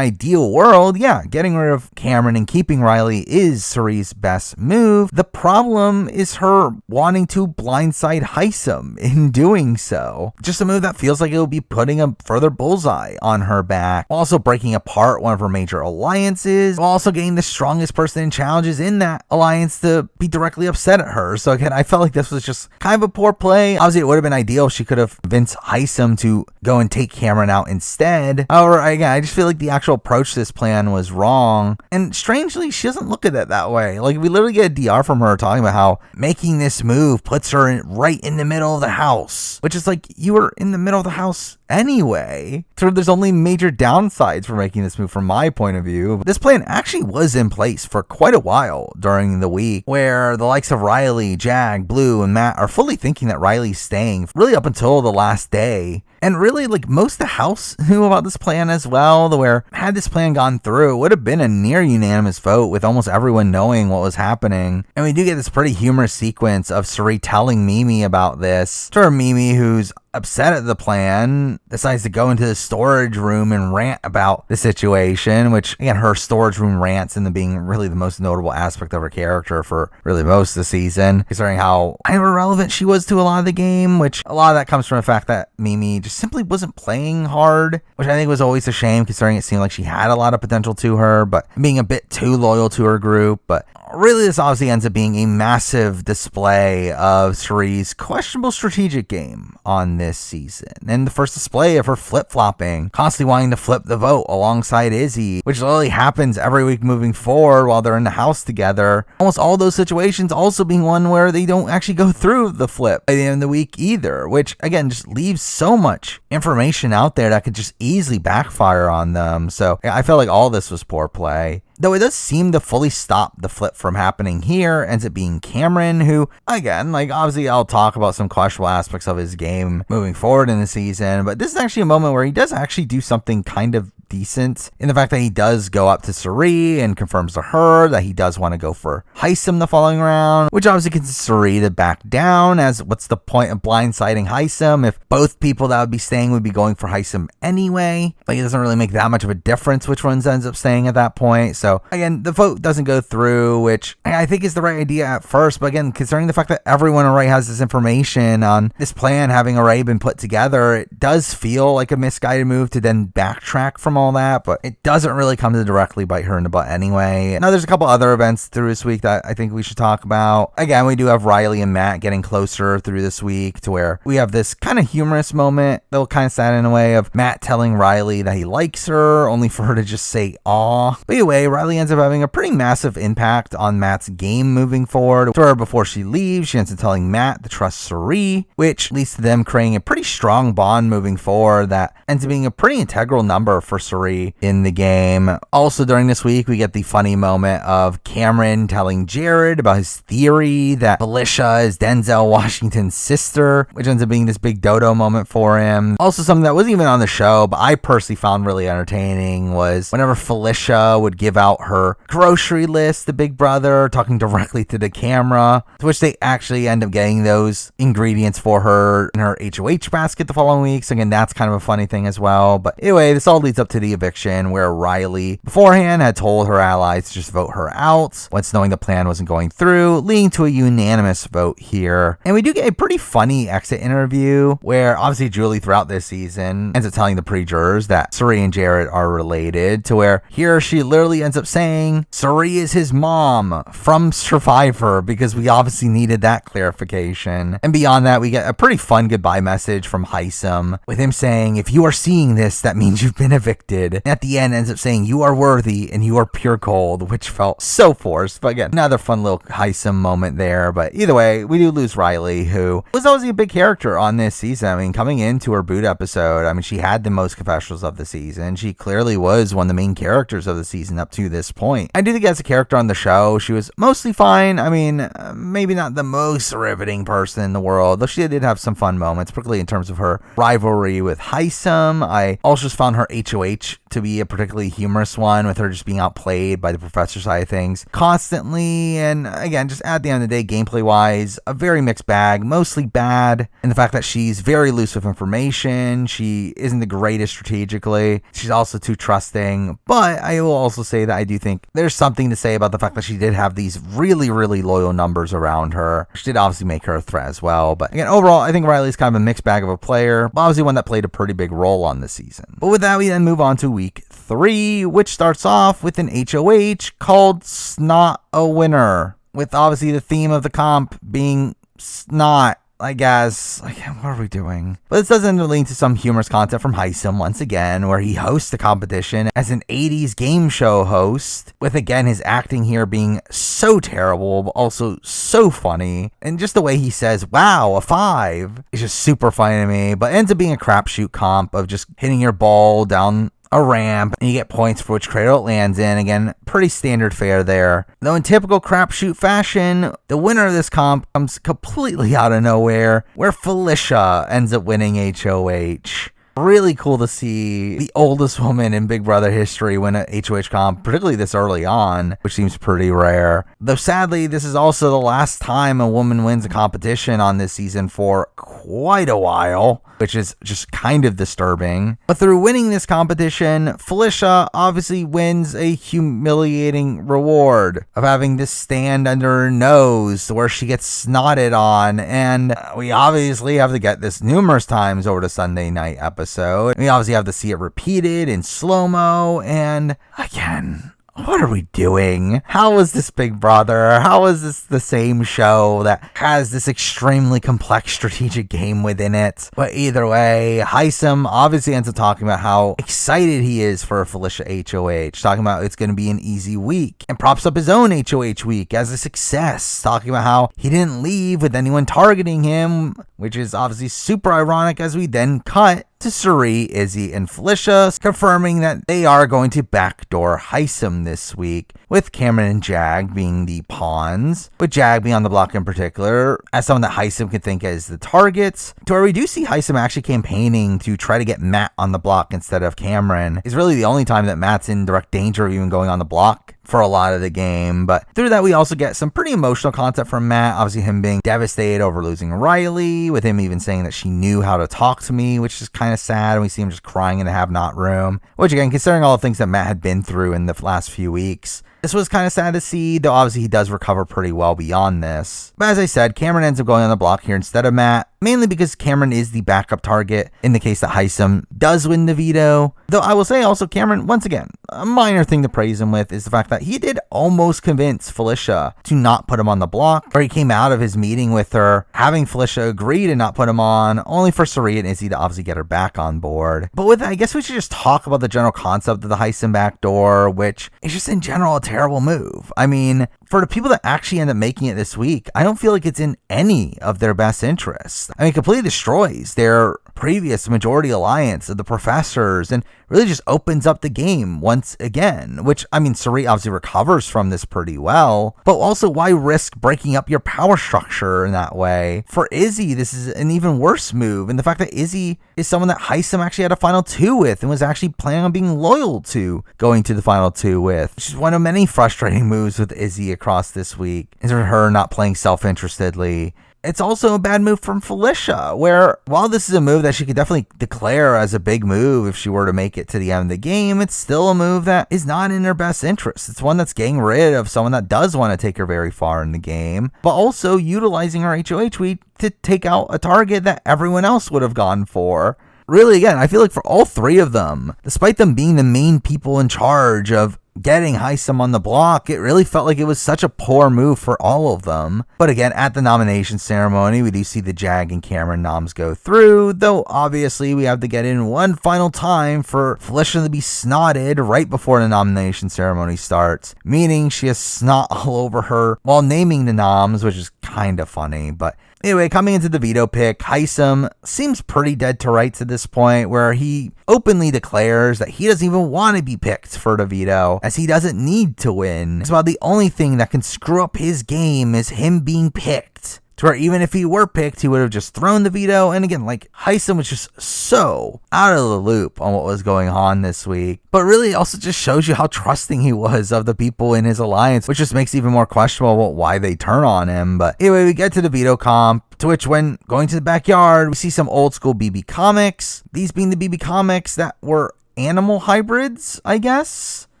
ideal world, yeah, getting rid of Cameron and keeping Riley is Suri's best move. The problem is her wanting to blindside Hisam in doing so. Just a move that feels like it will be putting a further bullseye on her back, while also breaking apart one of her major alliances, while also getting the strongest person in challenges in that alliance to be directly upset at her. So again, I felt like this was just kind of a poor play. Obviously, it would have been ideal if she could have convinced Hisam to go and take Cameron out instead. However, again, I just feel like the actual approach to this plan was wrong. And strangely, she doesn't look at it that way. Like, we literally get a DR from her talking about how making this move puts her right in the middle of the house, which is like, you were in the middle of the house house anyway. So there's only major downsides for making this move from my point of view. This plan actually was in place for quite a while during the week, where the likes of Riley, Jag, Blue, and Matt are fully thinking that Riley's staying really up until the last day. And really, like, most of the house knew about this plan as well, where had this plan gone through, it would have been a near unanimous vote with almost everyone knowing what was happening. And we do get this pretty humorous sequence of Cirie telling Mimi about this. To her, Mimi, who's upset at the plan, decides to go into the storage room and rant about the situation, which, again, her storage room rants into being really the most notable aspect of her character for really most of the season, considering how irrelevant she was to a lot of the game, which a lot of that comes from the fact that Mimi just simply wasn't playing hard, which I think was always a shame, considering it seemed like she had a lot of potential to her, but being a bit too loyal to her group. But really, this obviously ends up being a massive display of Cirie's questionable strategic game on this season, and the first display of her flip-flopping, constantly wanting to flip the vote alongside Izzy, which literally happens every week moving forward while they're in the house together. Almost all those situations also being one where they don't actually go through the flip by the end of the week either, which again just leaves so much information out there that could just easily backfire on them. So I felt like all this was poor play. Though it does seem to fully stop the flip from happening here, ends up being Cameron, who, again, like, obviously I'll talk about some questionable aspects of his game moving forward in the season, but this is actually a moment where he does actually do something kind of decent in the fact that he does go up to Cirie and confirms to her that he does want to go for Hisam the following round, which obviously gets Cirie to back down, as what's the point of blindsiding Hisam if both people that would be staying would be going for Hisam anyway? Like, it doesn't really make that much of a difference which one ends up staying at that point. So again, the vote doesn't go through, which I think is the right idea at first, but again, considering the fact that everyone already has this information on this plan having already been put together, it does feel like a misguided move to then backtrack from all that, but it doesn't really come to directly bite her in the butt anyway. Now, there's a couple other events through this week that I think we should talk about. Again, we do have Riley and Matt getting closer through this week, to where we have this kind of humorous moment, though kind of sad in a way, of Matt telling Riley that he likes her, only for her to just say aw. But anyway, Riley ends up having a pretty massive impact on Matt's game moving forward. To her, before she leaves, she ends up telling Matt to trust Cirie, which leads to them creating a pretty strong bond moving forward that ends up being a pretty integral number for Cirie in the game. Also, during this week, we get the funny moment of Cameron telling Jared about his theory that Felicia is Denzel Washington's sister, which ends up being this big dodo moment for him. Also, something that wasn't even on the show, but I personally found really entertaining, was whenever Felicia would give out her grocery list to Big Brother, talking directly to the camera, to which they actually end up getting those ingredients for her in her HOH basket the following week. So again, that's kind of a funny thing as well. But anyway, this all leads up to the eviction, where Riley beforehand had told her allies to just vote her out once knowing the plan wasn't going through, leading to a unanimous vote here. And we do get a pretty funny exit interview where obviously Julie throughout this season ends up telling the pre-jurors that Cirie and Jared are related, to where here she literally ends up saying Cirie is his mom from Survivor, because we obviously needed that clarification. And beyond that, we get a pretty fun goodbye message from Hisam, with him saying, if you are seeing this, that means you've been evicted. And at the end ends up saying, you are worthy and you are pure gold, which felt so forced. But again, another fun little Hisam moment there. But either way, we do lose Riley, who was always a big character on this season. I mean, coming into her boot episode, I mean, she had the most confessionals of the season. She clearly was one of the main characters of the season up to this point. I do think as a character on the show, she was mostly fine. I mean, maybe not the most riveting person in the world, though she did have some fun moments, particularly in terms of her rivalry with Hisam. I also just found her HOH to be a particularly humorous one, with her just being outplayed by the professor side of things constantly. And again, just at the end of the day, gameplay wise, a very mixed bag, mostly bad in the fact that she's very loose with information. She isn't the greatest strategically. She's also too trusting. But I will also say that I do think there's something to say about the fact that she did have these really, really loyal numbers around her, which did obviously make her a threat as well. But again, overall, I think Riley's kind of a mixed bag of a player, but obviously one that played a pretty big role on this season. But with that, we then move on to week 3, which starts off with an HOH called Snot a Winner, with obviously the theme of the comp being snot. I guess. Like, what are we doing? But this does end up leading to some humorous content from Hisam once again, where he hosts the competition as an 80s game show host, with again his acting here being so terrible, but also so funny. And just the way he says, wow, a 5, is just super funny to me, but ends up being a crapshoot comp of just hitting your ball down a ramp, and you get points for which cradle it lands in. Again, pretty standard fare there. Though in typical crapshoot fashion, the winner of this comp comes completely out of nowhere, where Felicia ends up winning HOH. Really cool to see the oldest woman in Big Brother history win a HOH comp, particularly this early on, which seems pretty rare. Though sadly, this is also the last time a woman wins a competition on this season for quite a while, which is just kind of disturbing. But through winning this competition, Felicia obviously wins a humiliating reward of having to stand under her nose where she gets snotted on, and we obviously have to get this numerous times over the Sunday night episode. We obviously have to see it repeated in slow-mo, and again, what are we doing? How is this Big Brother? How is this the same show that has this extremely complex strategic game within it? But either way, Hisam obviously ends up talking about how excited he is for Felicia HOH, talking about it's going to be an easy week, and props up his own HOH week as a success, talking about how he didn't leave with anyone targeting him, which is obviously super ironic as we then cut to Cirie, Izzy, and Felicia, confirming that they are going to backdoor Hisam this week, with Cameron and Jag being the pawns, with Jag being on the block in particular, as someone that Hisam can think as the targets, to where we do see Hisam actually campaigning to try to get Matt on the block instead of Cameron. It's really the only time that Matt's in direct danger of even going on the block for a lot of the game. But through that, we also get some pretty emotional content from Matt, obviously him being devastated over losing Riley, with him even saying that she knew how to talk to me, which is kind of sad, and we see him just crying in the have-not room, which again, considering all the things that Matt had been through in the last few weeks, this was kind of sad to see, though obviously he does recover pretty well beyond this. But as I said, Cameron ends up going on the block here instead of Matt, mainly because Cameron is the backup target in the case that Hisam does win the veto. Though I will say also, Cameron, once again, a minor thing to praise him with is the fact that he did almost convince Felicia to not put him on the block, where he came out of his meeting with her, having Felicia agree to not put him on, only for Cirie and Izzy to obviously get her back on board. But with that, I guess we should just talk about the general concept of the Hisam backdoor, which is just in general a terrible move. I mean, for the people that actually end up making it this week, I don't feel like it's in any of their best interests. I mean, it completely destroys their previous majority alliance of the professors and really just opens up the game once again, which, I mean, Cirie obviously recovers from this pretty well, but also why risk breaking up your power structure in that way? For Izzy, this is an even worse move, and the fact that Izzy is someone that Hisam actually had a final 2 with and was actually planning on being loyal to going to the final 2 with, which is one of many frustrating moves with Izzy across this week, is her not playing self-interestedly. It's also a bad move from Felicia, where while this is a move that she could definitely declare as a big move if she were to make it to the end of the game, it's still a move that is not in her best interest. It's one that's getting rid of someone that does want to take her very far in the game, but also utilizing her HOH week to take out a target that everyone else would have gone for. Really, again, I feel like for all 3 of them, despite them being the main people in charge of getting Hisam on the block, it really felt like it was such a poor move for all of them. But again, at the nomination ceremony, we do see the Jag and Cameron noms go through, though obviously we have to get in one final time for Felicia to be snotted right before the nomination ceremony starts, meaning she has snot all over her while naming the noms, which is kind of funny. But anyway, coming into the veto pick, Hisam seems pretty dead to rights at this point, where he openly declares that he doesn't even want to be picked for the veto, as he doesn't need to win. It's about the only thing that can screw up his game is him being picked. To where even if he were picked, he would have just thrown the veto. And again, like, Hisam was just so out of the loop on what was going on this week. But really, it also just shows you how trusting he was of the people in his alliance, which just makes it even more questionable why they turn on him. But anyway, we get to the veto comp, to which when going to the backyard, we see some old school BB comics. These being the BB comics that were animal hybrids, I guess.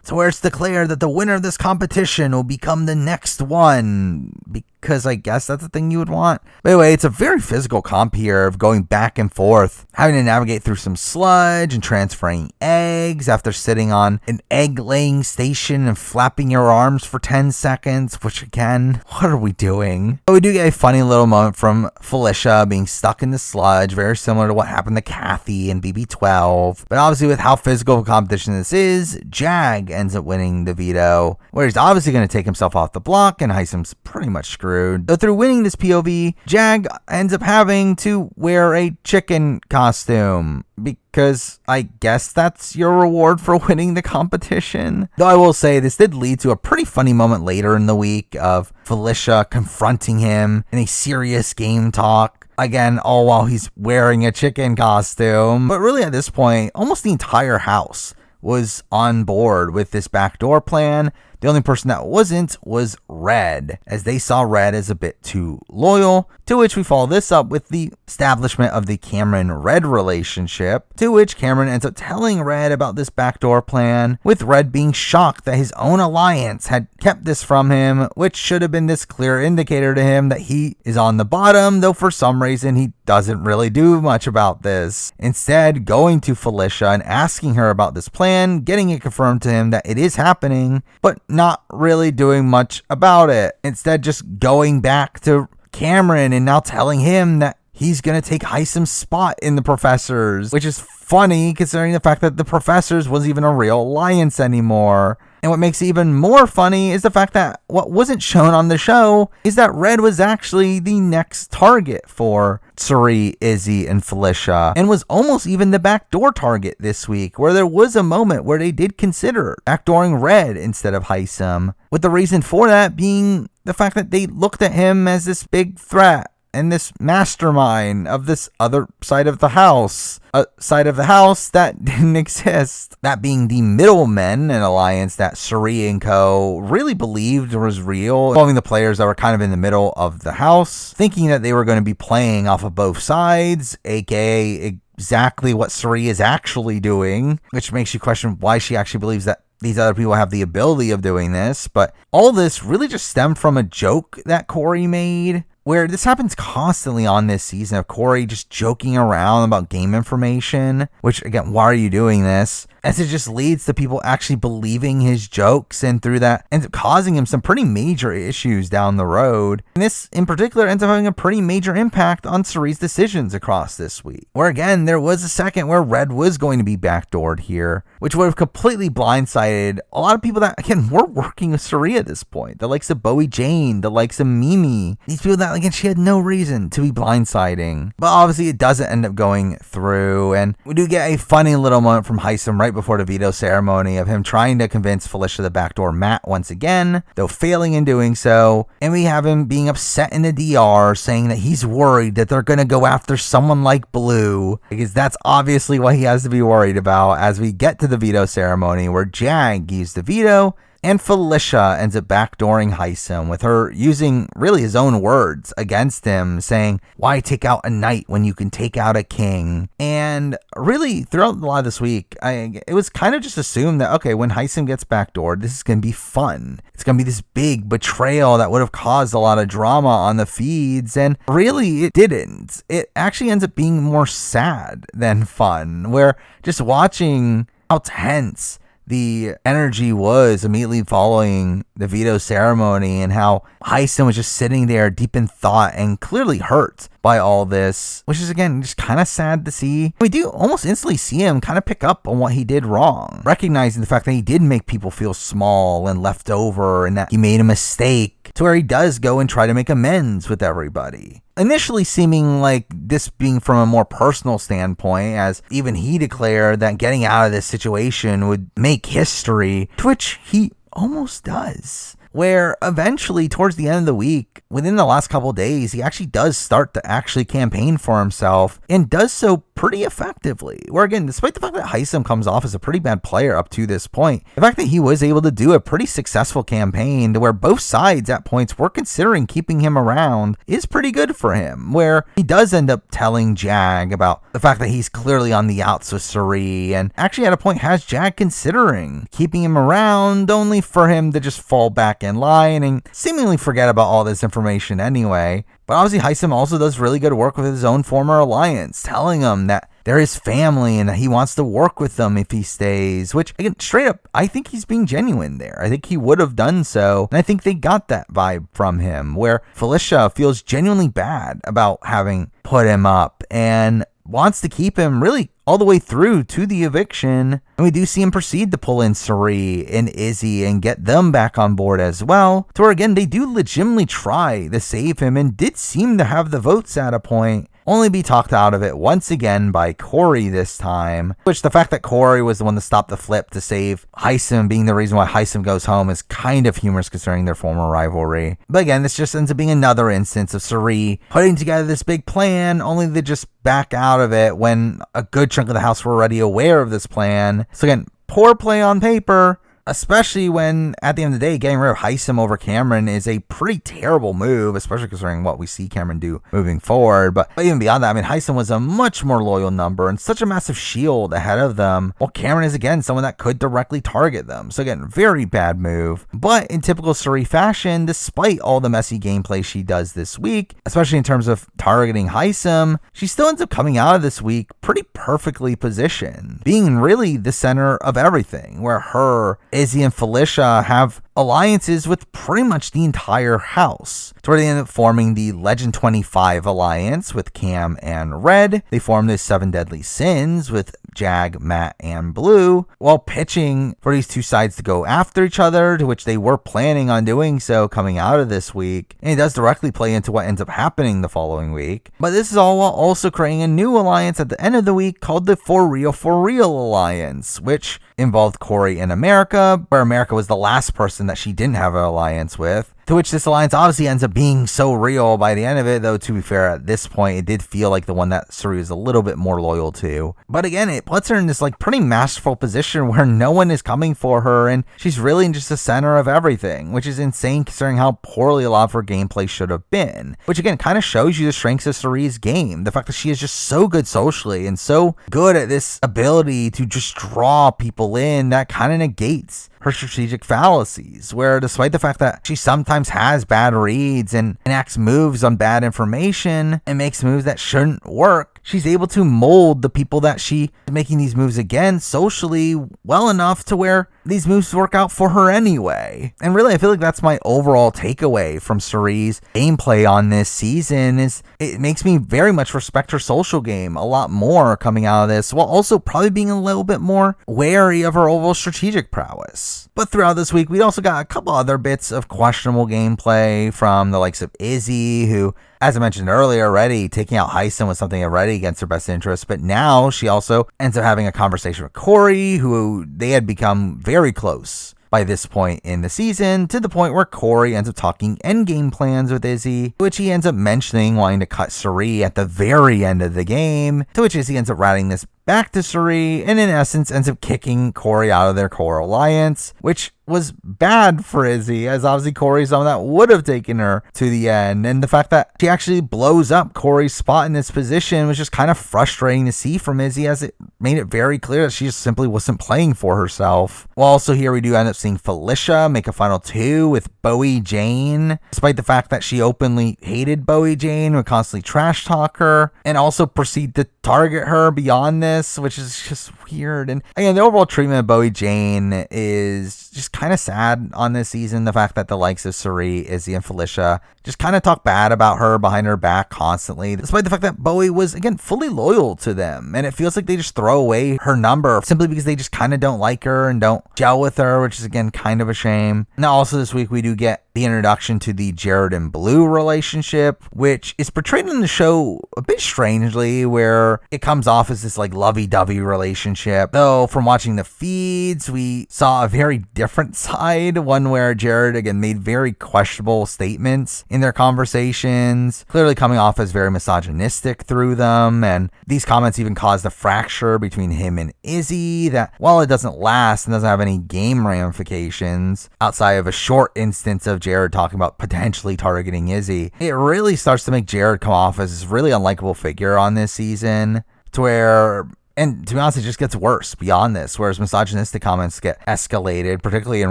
To where it's declared that the winner of this competition will become the next one, because I guess that's the thing you would want. But anyway, it's a very physical comp here of going back and forth, having to navigate through some sludge and transferring eggs after sitting on an egg laying station and flapping your arms for 10 seconds, which again, what are we doing? But we do get a funny little moment from Felicia being stuck in the sludge, very similar to what happened to Kathy in BB12. But obviously with how physical of a competition this is, Jag ends up winning the veto, where he's obviously going to take himself off the block and Hisam's pretty much screwed. Though through winning this POV, Jag ends up having to wear a chicken costume because I guess that's your reward for winning the competition. Though I will say this did lead to a pretty funny moment later in the week of Felicia confronting him in a serious game talk. Again, all while he's wearing a chicken costume. But really at this point, almost the entire house was on board with this backdoor plan. The only person that wasn't was Red, as they saw Red as a bit too loyal, to which we follow this up with the establishment of the Cameron-Red relationship, to which Cameron ends up telling Red about this backdoor plan, with Red being shocked that his own alliance had kept this from him, which should have been this clear indicator to him that he is on the bottom, though for some reason he doesn't really do much about this. Instead, going to Felicia and asking her about this plan, getting it confirmed to him that it is happening, but not really doing much about it. Instead, just going back to Cameron and now telling him that he's going to take Hisam's spot in the Professors, which is funny considering the fact that the Professors wasn't even a real alliance anymore. And what makes it even more funny is the fact that what wasn't shown on the show is that Red was actually the next target for Cirie, Izzy, and Felicia, and was almost even the backdoor target this week, where there was a moment where they did consider backdooring Red instead of Hisam, with the reason for that being the fact that they looked at him as this big threat and this mastermind of this other side of the house, a side of the house that didn't exist. That being the Middlemen, an alliance that Cirie and co. really believed was real, involving the players that were kind of in the middle of the house, thinking that they were going to be playing off of both sides, aka exactly what Cirie is actually doing, which makes you question why she actually believes that these other people have the ability of doing this. But all this really just stemmed from a joke that Corey made, where this happens constantly on this season of Corey just joking around about game information, which again, why are you doing this? As it just leads to people actually believing his jokes, and through that ends up causing him some pretty major issues down the road. And this in particular ends up having a pretty major impact on Cirie's decisions across this week, where again, there was a second where Red was going to be backdoored here, which would have completely blindsided a lot of people that, again, were working with Cirie at this point. The likes of Bowie Jane, the likes of Mimi, these people that, again, she had no reason to be blindsiding. But obviously it doesn't end up going through, and we do get a funny little moment from Hisam right before the veto ceremony of him trying to convince Felicia to backdoor Matt once again, though failing in doing so. And we have him being upset in the DR, saying that he's worried that they're going to go after someone like Blue, because that's obviously what he has to be worried about as we get to the veto ceremony, where Jag used the veto and Felicia ends up backdooring Hisam, with her using really his own words against him, saying, "Why take out a knight when you can take out a king?" And really, throughout a lot of this week, it was kind of just assumed that, okay, when Hisam gets backdoored, this is going to be fun. It's going to be this big betrayal that would have caused a lot of drama on the feeds, and really, it didn't. It actually ends up being more sad than fun, where just watching how tense the energy was immediately following the veto ceremony, and how Hisam was just sitting there deep in thought and clearly hurt by all this, which is again just kind of sad to see. We do almost instantly see him kind of pick up on what he did wrong, recognizing the fact that he did make people feel small and left over, and that he made a mistake, to where he does go and try to make amends with everybody. Initially seeming like this being from a more personal standpoint, as even he declared that getting out of this situation would make history, to which he almost does. Where eventually, towards the end of the week, within the last couple of days, he actually does start to actually campaign for himself, and does so pretty effectively. Where again, despite the fact that Hisam comes off as a pretty bad player up to this point, the fact that he was able to do a pretty successful campaign to where both sides at points were considering keeping him around is pretty good for him. Where he does end up telling Jag about the fact that he's clearly on the outs with Cirie, and actually at a point has Jag considering keeping him around, only for him to just fall back in line and seemingly forget about all this information anyway. But obviously Heisem also does really good work with his own former alliance, telling him that they're his family and that he wants to work with them if he stays, which, again, straight up, I think he's being genuine there. I think he would have done so, and I think they got that vibe from him, where Felicia feels genuinely bad about having put him up and wants to keep him really all the way through to the eviction. And we do see him proceed to pull in Suri and Izzy and get them back on board as well, to where, again, they do legitimately try to save him and did seem to have the votes at a point, only be talked out of it once again by Corey this time, which the fact that Corey was the one to stop the flip to save Heisem being the reason why Heisem goes home is kind of humorous considering their former rivalry. But again, this just ends up being another instance of Suri putting together this big plan, only to just back out of it when a good chunk of the house were already aware of this plan. So again, poor play on paper, especially when, at the end of the day, getting rid of Heisem over Cameron is a pretty terrible move, especially considering what we see Cameron do moving forward. But even beyond that, I mean, Heisem was a much more loyal number and such a massive shield ahead of them, while Cameron is, again, someone that could directly target them. So again, very bad move. But in typical Suri fashion, despite all the messy gameplay she does this week, especially in terms of targeting Heisem, she still ends up coming out of this week pretty perfectly positioned, being really the center of everything, where her, Izzy, and Felicia have alliances with pretty much the entire house, to where they end up forming the Legend 25 alliance with Cam and Red. They form the 7 Deadly Sins with Jag, Matt, and Blue, while pitching for these two sides to go after each other, to which they were planning on doing so coming out of this week. And it does directly play into what ends up happening the following week. But this is all while also creating a new alliance at the end of the week called the For Real Alliance, which involved Corey and America, where America was the last person that she didn't have an alliance with. To which this alliance obviously ends up being so real by the end of it, though to be fair, at this point, it did feel like the one that Suri was a little bit more loyal to. But again, it puts her in this like pretty masterful position where no one is coming for her, and she's really just the center of everything, which is insane considering how poorly a lot of her gameplay should have been. Which again, kind of shows you the strengths of Suri's game. The fact that she is just so good socially and so good at this ability to just draw people in, that kind of negates her strategic fallacies, where despite the fact that she sometimes has bad reads and enacts moves on bad information and makes moves that shouldn't work, she's able to mold the people that she is making these moves against socially well enough to where these moves work out for her anyway. And really, I feel like that's my overall takeaway from Suri's gameplay on this season, is it makes me very much respect her social game a lot more coming out of this, while also probably being a little bit more wary of her overall strategic prowess. But throughout this week, we also got a couple other bits of questionable gameplay from the likes of Izzy, who, as I mentioned earlier already, taking out Heisem was something already against her best interest, but now she also ends up having a conversation with Corey, who they had become very close by this point in the season, to the point where Corey ends up talking endgame plans with Izzy, which he ends up mentioning wanting to cut Suri at the very end of the game, to which Izzy ends up routing this back to Suri, and in essence ends up kicking Corey out of their core alliance, which was bad for Izzy, as obviously Corey's someone that would have taken her to the end. And the fact that she actually blows up Corey's spot in this position was just kind of frustrating to see from Izzy, as it made it very clear that she just simply wasn't playing for herself. Well, also here we do end up seeing Felicia make a final 2 with Bowie Jane, despite the fact that she openly hated Bowie Jane, would constantly trash talk her, and also proceed to target her beyond this, which is just weird. And again, the overall treatment of Bowie Jane is just kind of sad on this season. The fact that the likes of Suri, Izzy, and Felicia just kind of talk bad about her behind her back constantly, despite the fact that Bowie was, again, fully loyal to them. And it feels like they just throw away her number simply because they just kind of don't like her and don't gel with her, which is, again, kind of a shame. Now, also this week, we do get the introduction to the Jared and Blue relationship, which is portrayed in the show a bit strangely, where it comes off as this like lovey-dovey relationship. Though from watching the feeds, we saw a very different side, one where Jared again made very questionable statements in their conversations, clearly coming off as very misogynistic through them. And these comments even caused a fracture between him and Izzy that, while it doesn't last and doesn't have any game ramifications outside of a short instance of Jared talking about potentially targeting Izzy, it really starts to make Jared come off as this really unlikable figure on this season, to where And to be honest, it just gets worse beyond this, whereas misogynistic comments get escalated, particularly in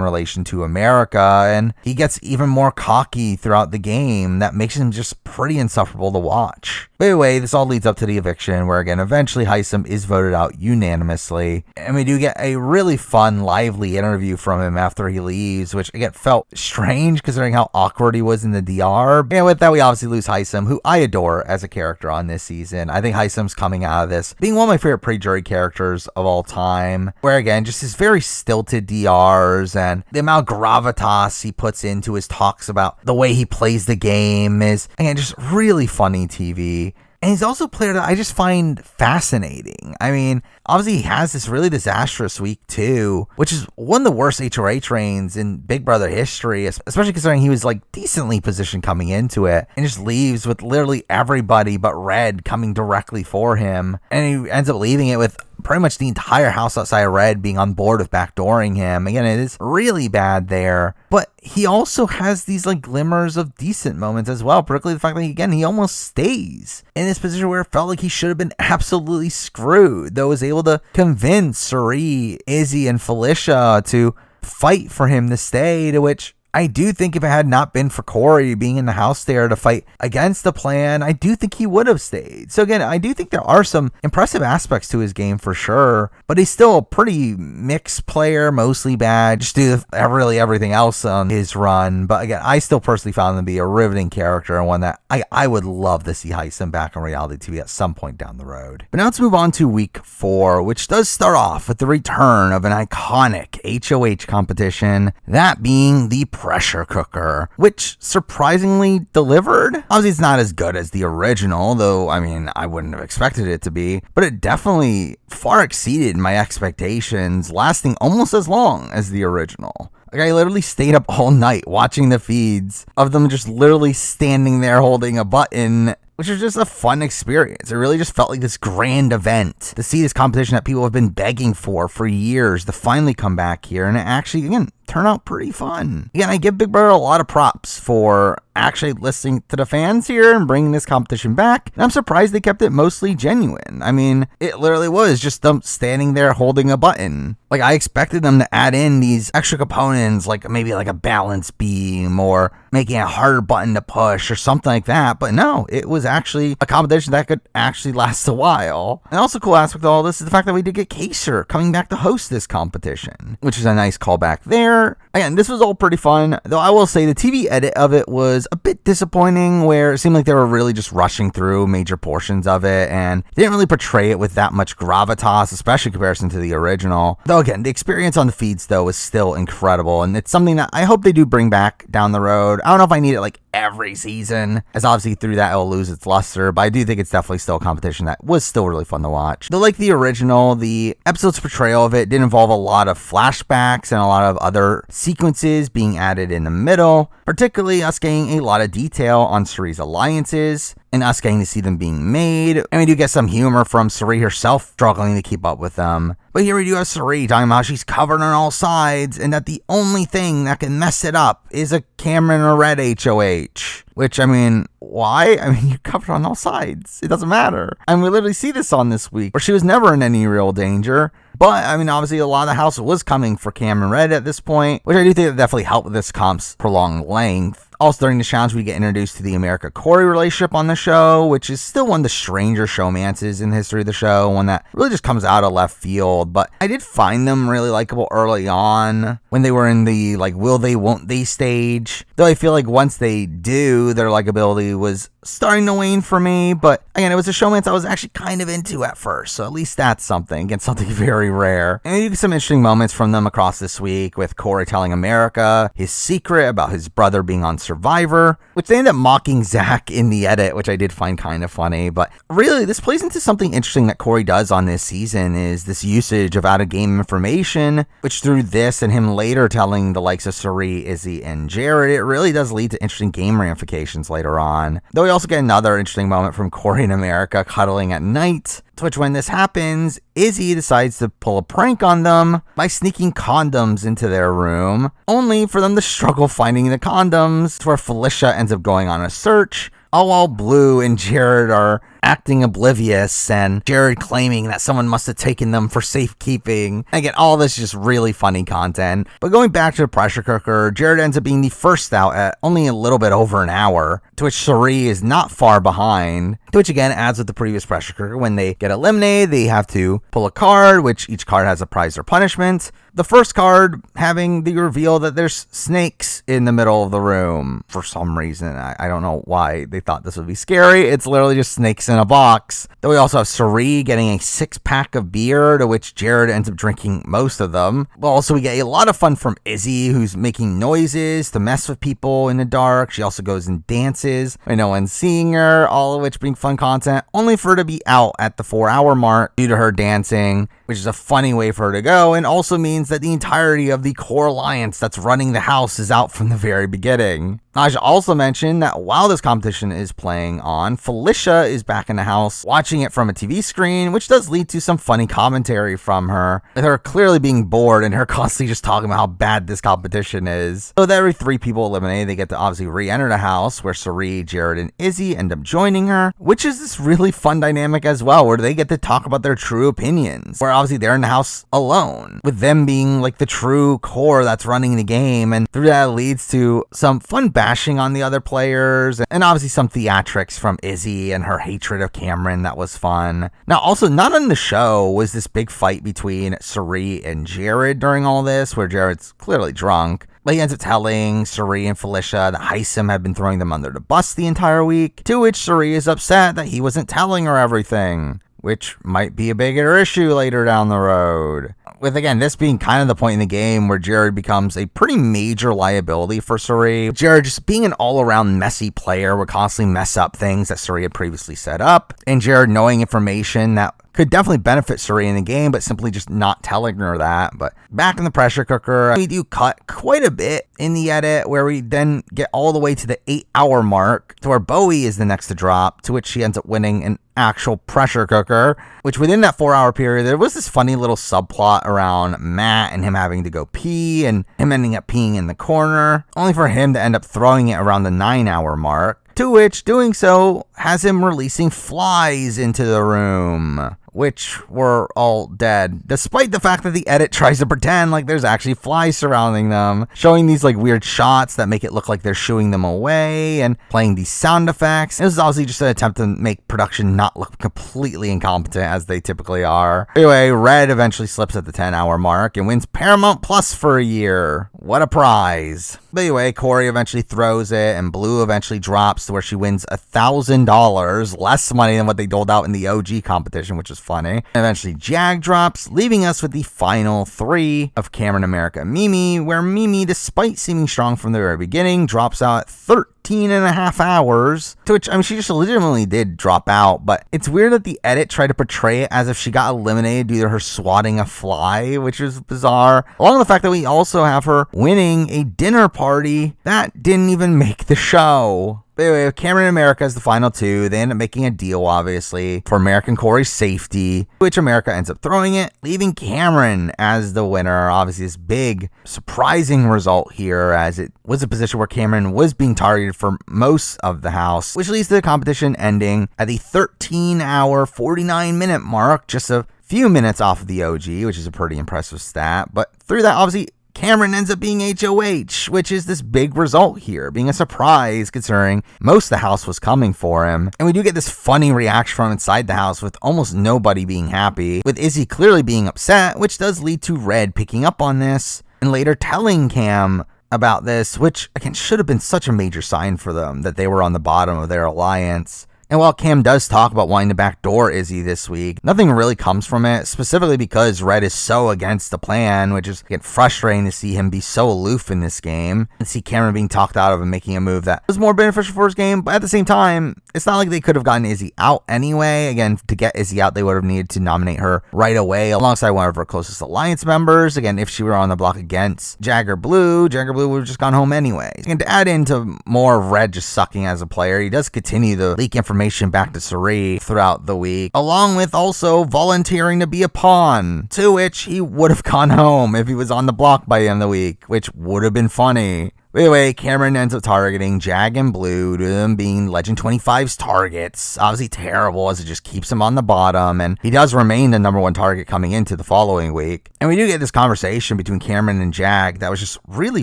relation to America, and he gets even more cocky throughout the game. That makes him just pretty insufferable to watch. But anyway, this all leads up to the eviction, where again, eventually Heisem is voted out unanimously. And we do get a really fun, lively interview from him after he leaves, which again felt strange considering how awkward he was in the DR. And with that, we obviously lose Heisem, who I adore as a character on this season. I think Heisem's coming out of this being one of my favorite pre-jury characters of all time, where again, just his very stilted DRs and the amount of gravitas he puts into his talks about the way he plays the game is, again, just really funny TV. And he's also a player that I just find fascinating. I mean, obviously he has this really disastrous week too, which is one of the worst HOH reigns in Big Brother history, especially considering he was like decently positioned coming into it, and just leaves with literally everybody but Red coming directly for him. And he ends up leaving it with pretty much the entire house outside of Red being on board with backdooring him. Again, it is really bad there, but he also has these like glimmers of decent moments as well, particularly the fact that he almost stays in this position where it felt like he should have been absolutely screwed, though was able to convince Cirie, Izzy, and Felicia to fight for him to stay, to which I do think if it had not been for Corey being in the house there to fight against the plan, I do think he would have stayed. So again, I do think there are some impressive aspects to his game for sure, but he's still a pretty mixed player, mostly bad, just due to really everything else on his run. But again, I still personally found him to be a riveting character and one that I would love to see Heisem back on reality TV at some point down the road. But now let's move on to week 4, which does start off with the return of an iconic HOH competition, that being the pressure cooker, which surprisingly delivered. Obviously, it's not as good as the original, though, I mean, I wouldn't have expected it to be, but it definitely far exceeded my expectations, lasting almost as long as the original. Like, I literally stayed up all night watching the feeds of them just literally standing there holding a button, which was just a fun experience. It really just felt like this grand event to see this competition that people have been begging for years to finally come back here, and it actually, again, turn out pretty fun. Again, I give Big Brother a lot of props for actually listening to the fans here and bringing this competition back. And I'm surprised they kept it mostly genuine. I mean, it literally was just them standing there holding a button. Like, I expected them to add in these extra components, like maybe like a balance beam or making a harder button to push or something like that. But no, it was actually a competition that could actually last a while. And also cool aspect of all this is the fact that we did get Kaser coming back to host this competition, which is a nice callback there. Again, this was all pretty fun, though I will say the TV edit of it was a bit disappointing, where it seemed like they were really just rushing through major portions of it, and they didn't really portray it with that much gravitas, especially in comparison to the original. Though again, the experience on the feeds, though, was still incredible, and it's something that I hope they do bring back down the road. I don't know if I need it like every season, as obviously through that it'll lose its luster, but I do think it's definitely still a competition that was still really fun to watch. Though like the original, the episode's portrayal of it did involve a lot of flashbacks and a lot of other sequences being added in the middle, particularly us getting a lot of detail on Cirie's alliances and us getting to see them being made. And we do get some humor from Cirie herself struggling to keep up with them. But here we do have Cirie talking about how she's covered on all sides and that the only thing that can mess it up is a Cameron or Red HOH. Which, I mean, why? I mean, you're covered on all sides. It doesn't matter. And we literally see this on this week, where she was never in any real danger. But, I mean, obviously, a lot of the house was coming for Cameron Red at this point, which I do think that definitely helped with this comp's prolonged length. Also, during the challenge, we get introduced to the America-Corey relationship on the show, which is still one of the stranger showmances in the history of the show, one that really just comes out of left field. But I did find them really likable early on when they were in the, like, will they, won't they stage. Though I feel like once they do, their likability was starting to wane for me. But again, it was a showmance I was actually kind of into at first, so at least that's something. Again, something very rare. And you get some interesting moments from them across this week, with Corey telling America his secret about his brother being on Survivor, which they end up mocking Zach in the edit, which I did find kind of funny. But really, this plays into something interesting that Corey does on this season, is this usage of out-of-game information, which through this and him later telling the likes of Cirie, Izzy, and Jared, it really does lead to interesting game ramifications later on. Though we also get another interesting moment from Corey and America cuddling at night, to which when this happens, Izzy decides to pull a prank on them by sneaking condoms into their room, only for them to struggle finding the condoms, to where Felicia ends up going on a search, all while Blue and Jared are acting oblivious, and Jared claiming that someone must have taken them for safekeeping. Again, all this is just really funny content. But going back to the pressure cooker, Jared ends up being the first out at only a little bit over an hour, to which Cherie is not far behind, to which again adds with the previous pressure cooker. When they get eliminated, they have to pull a card, which each card has a prize or punishment. The first card having the reveal that there's snakes in the middle of the room for some reason. I don't know why they thought this would be scary. It's literally just snakes in a box. Then we also have Cherie getting a 6-pack of beer, to which Jared ends up drinking most of them. Well, also we get a lot of fun from Izzy, who's making noises to mess with people in the dark. She also goes and dances when no one's seeing her, all of which being fun content, only for her to be out at the 4-hour mark due to her dancing, which is a funny way for her to go, and also means that the entirety of the core alliance that's running the house is out from the very beginning. I should also mention that while this competition is playing on, Felicia is back in the house watching it from a TV screen, which does lead to some funny commentary from her, with her clearly being bored and her constantly just talking about how bad this competition is. So that every 3 people eliminated, they get to obviously re-enter the house, where Cherie, Jared, and Izzy end up joining her, which is this really fun dynamic as well, where they get to talk about their true opinions, where obviously they're in the house alone, with them being like the true core that's running the game, and through that it leads to some fun bashing on the other players, and obviously some theatrics from Izzy and her hatred of Cameron. That was fun. Now, also not on the show was this big fight between Cherie and Jared during all this, where Jared's clearly drunk, but he ends up telling Cherie and Felicia that Heisem had been throwing them under the bus the entire week, to which Cherie is upset that he wasn't telling her everything, which might be a bigger issue later down the road. With, again, this being kind of the point in the game where Jared becomes a pretty major liability for Cherie. Jared just being an all-around messy player would constantly mess up things that Cherie had previously set up, and Jared knowing information that could definitely benefit Cherie in the game, but simply just not telling her that. But back in the pressure cooker, we do cut quite a bit in the edit, where we then get all the way to the 8-hour mark, to where Bowie is the next to drop, to which she ends up winning an actual pressure cooker, which within that 4-hour period, there was this funny little subplot around Matt and him having to go pee, and him ending up peeing in the corner, only for him to end up throwing it around the 9-hour mark, to which doing so has him releasing flies into the room, which were all dead, despite the fact that the edit tries to pretend like there's actually flies surrounding them, showing these like weird shots that make it look like they're shooing them away, and playing these sound effects. This is obviously just an attempt to make production not look completely incompetent, as they typically are. Anyway, Red eventually slips at the 10-hour mark and wins Paramount Plus for a year. What a prize. But anyway, Corey eventually throws it, and Blue eventually drops to where she wins $1,000, less money than what they doled out in the OG competition, which is funny. And eventually Jag drops, leaving us with the final 3 of Cameron, America, and Mimi, where Mimi, despite seeming strong from the very beginning, drops out at 13.5 hours, to which, I mean, she just legitimately did drop out, but it's weird that the edit tried to portray it as if she got eliminated due to her swatting a fly, which is bizarre, along with the fact that we also have her winning a dinner party that didn't even make the show. But anyway, Cameron and America is the final 2. They end up making a deal, obviously, for American Corey's safety, which America ends up throwing it, leaving Cameron as the winner. Obviously, this big, surprising result here, as it was a position where Cameron was being targeted for most of the house, which leads to the competition ending at the 13-hour, 49-minute mark, just a few minutes off of the OG, which is a pretty impressive stat. But through that, obviously, Cameron ends up being HOH, which is this big result here, being a surprise considering most of the house was coming for him. And we do get this funny reaction from inside the house with almost nobody being happy, with Izzy clearly being upset, which does lead to Red picking up on this and later telling Cam about this, which again should have been such a major sign for them that they were on the bottom of their alliance. And while Cam does talk about wanting to backdoor Izzy this week, nothing really comes from it, specifically because Red is so against the plan, which is again frustrating to see him be so aloof in this game, and see Cameron being talked out of and making a move that was more beneficial for his game. But at the same time, it's not like they could have gotten Izzy out anyway. Again, to get Izzy out, they would have needed to nominate her right away alongside one of her closest alliance members. Again, if she were on the block against Jagger Blue would have just gone home anyway. And to add into more of Red just sucking as a player, he does continue to leak information back to Cherie throughout the week, along with also volunteering to be a pawn, to which he would have gone home if he was on the block by the end of the week, which would have been funny. Anyway, Cameron ends up targeting Jag and Blue, to them being Legend 25's targets. Obviously terrible, as it just keeps him on the bottom, and he does remain the number one target coming into the following week. And we do get this conversation between Cameron and Jag that was just really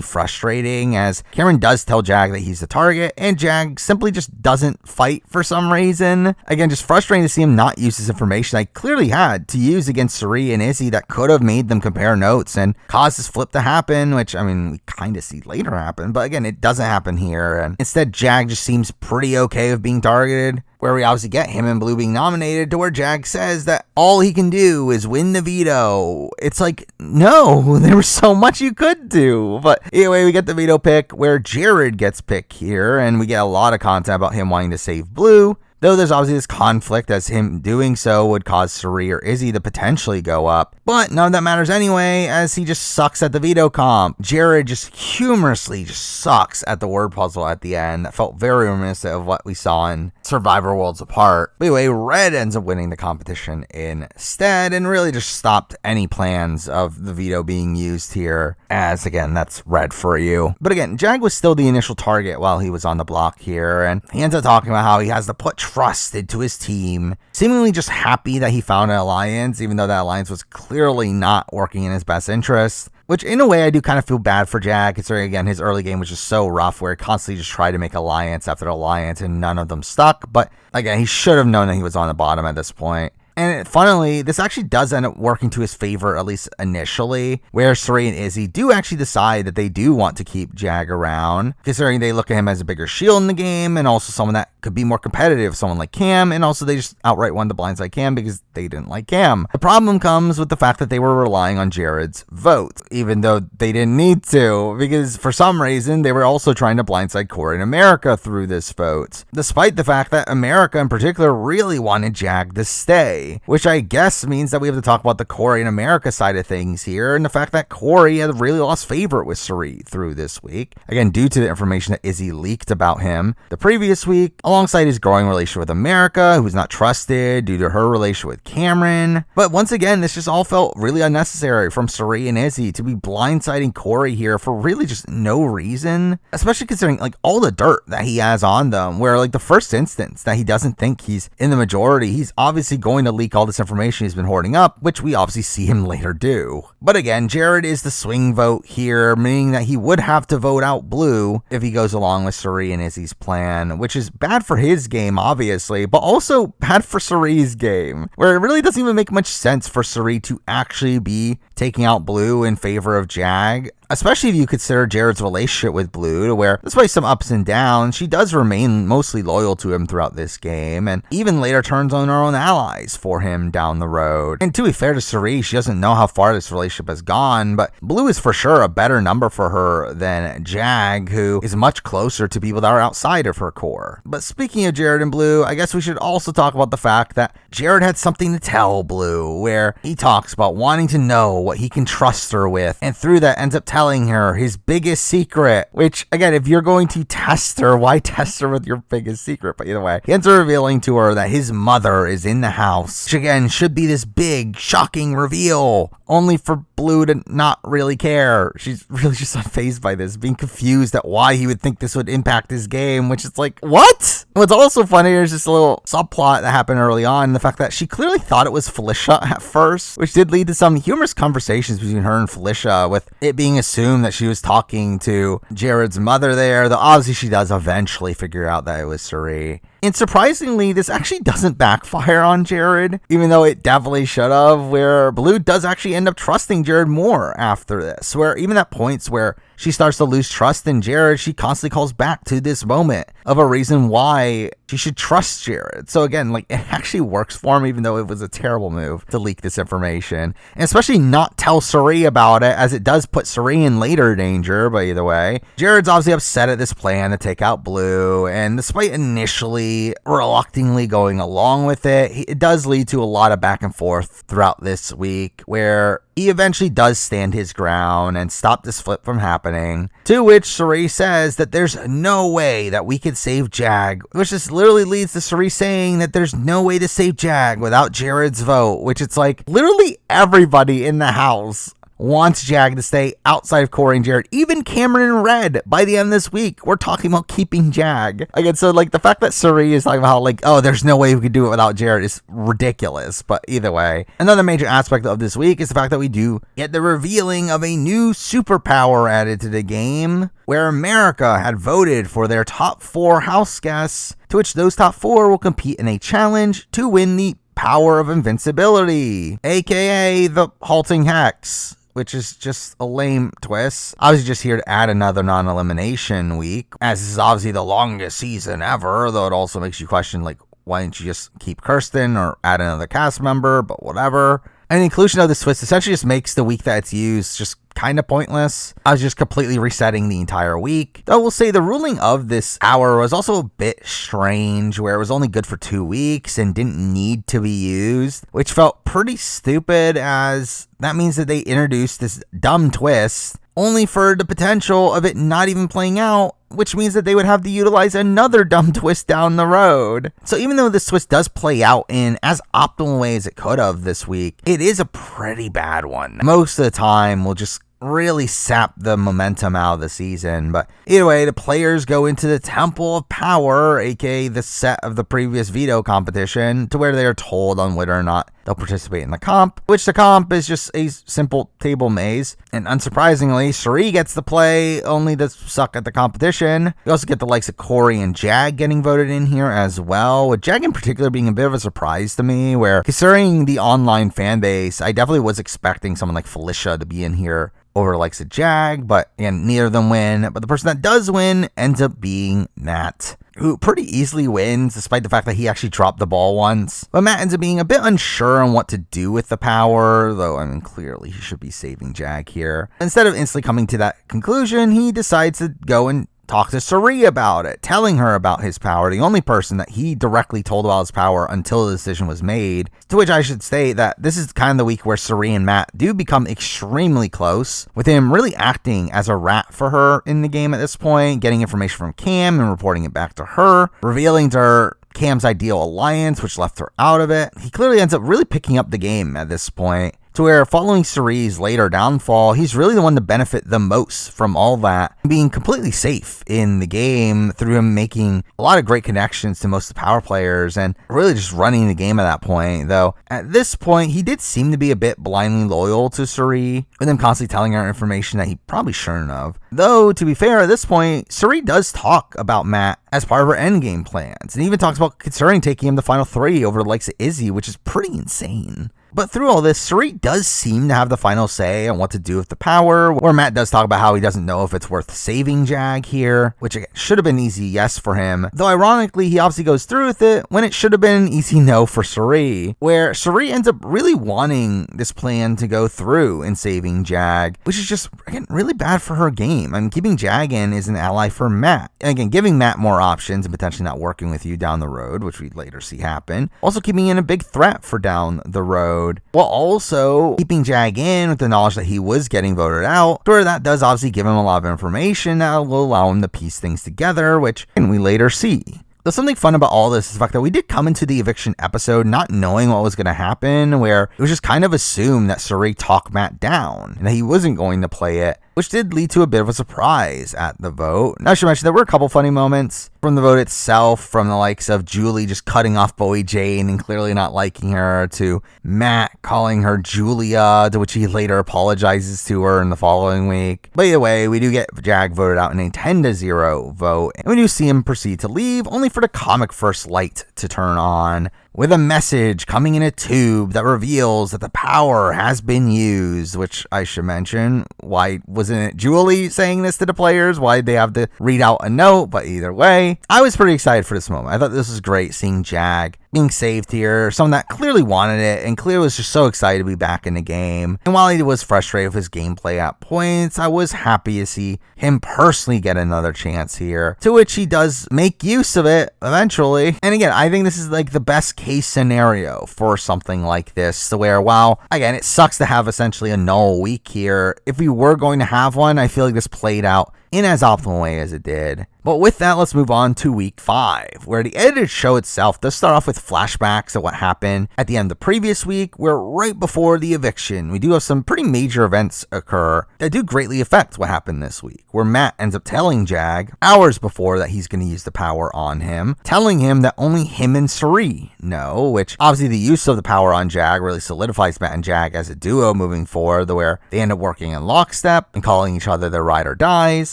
frustrating, as Cameron does tell Jag that he's the target, and Jag simply just doesn't fight for some reason. Again, just frustrating to see him not use this information I clearly had to use against Cirie and Izzy that could have made them compare notes and caused this flip to happen, which, I mean, we kind of see later happen, but again, it doesn't happen here. And instead, Jag just seems pretty okay with being targeted, where we obviously get him and Blue being nominated, to where Jag says that all he can do is win the veto. It's like, no, there was so much you could do. But anyway, we get the veto pick where Jared gets picked here, and we get a lot of content about him wanting to save Blue. Though there's obviously this conflict, as him doing so would cause Cirie or Izzy to potentially go up. But none of that matters anyway, as he just sucks at the veto comp. Jared just humorously just sucks at the word puzzle at the end. That felt very reminiscent of what we saw in Survivor Worlds Apart. But anyway, Red ends up winning the competition instead, and really just stopped any plans of the veto being used here, as again, that's Red for you. But again, Jag was still the initial target while he was on the block here, and he ends up talking about how he has to put trust into his team, seemingly just happy that he found an alliance, even though that alliance was clearly not working in his best interest. Which, in a way, I do kind of feel bad for Jag, considering, again, his early game was just so rough, where he constantly just tried to make alliance after alliance, and none of them stuck. But, again, he should have known that he was on the bottom at this point. And funnily, this actually does end up working to his favor, at least initially, where Cirie and Izzy do actually decide that they do want to keep Jag around, considering they look at him as a bigger shield in the game, and also someone that could be more competitive, someone like Cam, and also they just outright wanted to blindside Cam because they didn't like Cam. The problem comes with the fact that they were relying on Jared's vote, even though they didn't need to, because for some reason they were also trying to blindside Corey and America through this vote, despite the fact that America in particular really wanted Jag to stay, which I guess means that we have to talk about the Corey and America side of things here, and the fact that Corey had really lost favorite with Cirie through this week, again due to the information that Izzy leaked about him the previous week, alongside his growing relationship with America, who's not trusted due to her relationship with Cameron. But once again, this just all felt really unnecessary from Cirie and Izzy to be blindsiding Corey here for really just no reason, especially considering like all the dirt that he has on them, where like the first instance that he doesn't think he's in the majority, he's obviously going to leak all this information he's been hoarding up, which we obviously see him later do. But again, Jared is the swing vote here, meaning that he would have to vote out Blue if he goes along with Cirie and Izzy's plan, which is bad for his game, obviously, but also bad for Cirie's game, where it really doesn't even make much sense for Cirie to actually be taking out Blue in favor of Jag, especially if you consider Jared's relationship with Blue, to where, despite some ups and downs, she does remain mostly loyal to him throughout this game, and even later turns on her own allies for him down the road. And to be fair to Cirie, she doesn't know how far this relationship has gone, but Blue is for sure a better number for her than Jag, who is much closer to people that are outside of her core. But speaking of Jared and Blue, I guess we should also talk about the fact that Jared had something to tell Blue, where he talks about wanting to know what he can trust her with, and through that ends up telling her his biggest secret, which again, if you're going to test her, why test her with your biggest secret? But either way, he ends up revealing to her that his mother is in the house, which again should be this big shocking reveal, only for Blue to not really care. She's really just unfazed by this, being confused at why he would think this would impact his game, which is like, what? What's also funny is just a little subplot that happened early on, the fact that she clearly thought it was Felicia at first, which did lead to some humorous conversations between her and Felicia, with it being assumed that she was talking to Jared's mother there, though obviously she does eventually figure out that it was Cirie. And surprisingly, this actually doesn't backfire on Jared, even though it definitely should have, where Blue does actually end up trusting Jared more after this, where even at points where she starts to lose trust in Jared, she constantly calls back to this moment of a reason why she should trust Jared. So again, like, it actually works for him, even though it was a terrible move to leak this information, and especially not tell Cirie about it, as it does put Cirie in later danger. But either way, Jared's obviously upset at this plan to take out Blue, and despite initially reluctantly going along with it, it does lead to a lot of back and forth throughout this week, where he eventually does stand his ground and stop this flip from happening, to which Cirie says that there's no way that we could save Jag, which just literally leads to Cirie saying that there's no way to save Jag without Jared's vote, which it's like literally everybody in the house wants Jag to stay outside of Corey and Jared, even Cameron and Red. By the end of this week, we're talking about keeping Jag. Again, so like the fact that Suri is talking about how like, oh, there's no way we could do it without Jared is ridiculous. But either way, another major aspect of this week is the fact that we do get the revealing of a new superpower added to the game, where America had voted for their top 4 house guests, to which those top 4 will compete in a challenge to win the power of invincibility, aka the halting hex, which is just a lame twist. I was just here to add another non-elimination week, as this is obviously the longest season ever, though it also makes you question, like, why didn't you just keep Kirsten or add another cast member, but whatever. And the inclusion of this twist essentially just makes the week that it's used just kind of pointless. I was just completely resetting the entire week. Though I will say the ruling of this hour was also a bit strange, where it was only good for 2 weeks and didn't need to be used, which felt pretty stupid, as that means that they introduced this dumb twist only for the potential of it not even playing out, which means that they would have to utilize another dumb twist down the road. So even though this twist does play out in as optimal way as it could have this week, it is a pretty bad one. Most of the time, we'll just really sap the momentum out of the season. But either way, the players go into the Temple of Power, aka the set of the previous veto competition, to where they are told on whether or not they'll participate in the comp, which the comp is just a simple table maze. And unsurprisingly, Suri gets to play, only to suck at the competition. We also get the likes of Corey and Jag getting voted in here as well, with Jag in particular being a bit of a surprise to me, where considering the online fan base, I definitely was expecting someone like Felicia to be in here over the likes of Jag, but again, neither of them win. But the person that does win ends up being Matt, who pretty easily wins, despite the fact that he actually dropped the ball once. But Matt ends up being a bit unsure on what to do with the power, though, I mean, clearly he should be saving Jag here. Instead of instantly coming to that conclusion, he decides to go and talk to Suri about it, telling her about his power, the only person that he directly told about his power until the decision was made. To which I should say that this is kind of the week where Suri and Matt do become extremely close, with him really acting as a rat for her in the game at this point, getting information from Cam and reporting it back to her, revealing to her Cam's ideal alliance, which left her out of it. He clearly ends up really picking up the game at this point, to where following Suri's later downfall, he's really the one to benefit the most from all that, being completely safe in the game through him making a lot of great connections to most of the power players and really just running the game at that point. Though at this point, he did seem to be a bit blindly loyal to Suri, with him constantly telling her information that he probably shouldn't have. Though, to be fair, at this point, Suri does talk about Matt as part of her endgame plans, and even talks about considering taking him to Final 3 over the likes of Izzy, which is pretty insane. But through all this, Suri does seem to have the final say on what to do with the power, where Matt does talk about how he doesn't know if it's worth saving Jag here, which again, should have been an easy yes for him, though ironically he obviously goes through with it when it should have been an easy no for Suri, where Suri ends up really wanting this plan to go through in saving Jag, which is just, again, really bad for her game. I mean, keeping Jag in is an ally for Matt, and again, giving Matt more options and potentially not working with you down the road, which we later see happen, also keeping in a big threat for down the road, while also keeping Jag in with the knowledge that he was getting voted out. Sure, that does obviously give him a lot of information that will allow him to piece things together, which we later see. Though something fun about all this is the fact that we did come into the Eviction episode not knowing what was going to happen, where it was just kind of assumed that Suri talked Matt down and that he wasn't going to play it, which did lead to a bit of a surprise at the vote. Now, I should mention there were a couple funny moments from the vote itself, from the likes of Julie just cutting off Bowie Jane and clearly not liking her, to Matt calling her Julia, to which he later apologizes to her in the following week. But either way, we do get Jag voted out in a 10-0 vote, and we do see him proceed to leave, only for the comic first light to turn on, with a message coming in a tube that reveals that the power has been used, which I should mention, why wasn't it Julie saying this to the players? Why'd they have to read out a note? But either way, I was pretty excited for this moment. I thought this was great, seeing Jag being saved here, someone that clearly wanted it and clearly was just so excited to be back in the game. And while he was frustrated with his gameplay at points, I was happy to see him personally get another chance here, to which he does make use of it eventually. And again, I think this is like the best case scenario for something like this, to where, while again, it sucks to have essentially a null week here, if we were going to have one, I feel like this played out in as optimal way as it did. But with that, let's move on to week 5, where the edited show itself does start off with flashbacks of what happened at the end of the previous week, where right before the eviction, we do have some pretty major events occur that do greatly affect what happened this week, where Matt ends up telling Jag hours before that he's going to use the power on him, telling him that only him and Suri know, which obviously the use of the power on Jag really solidifies Matt and Jag as a duo moving forward, where they end up working in lockstep and calling each other their ride or dies.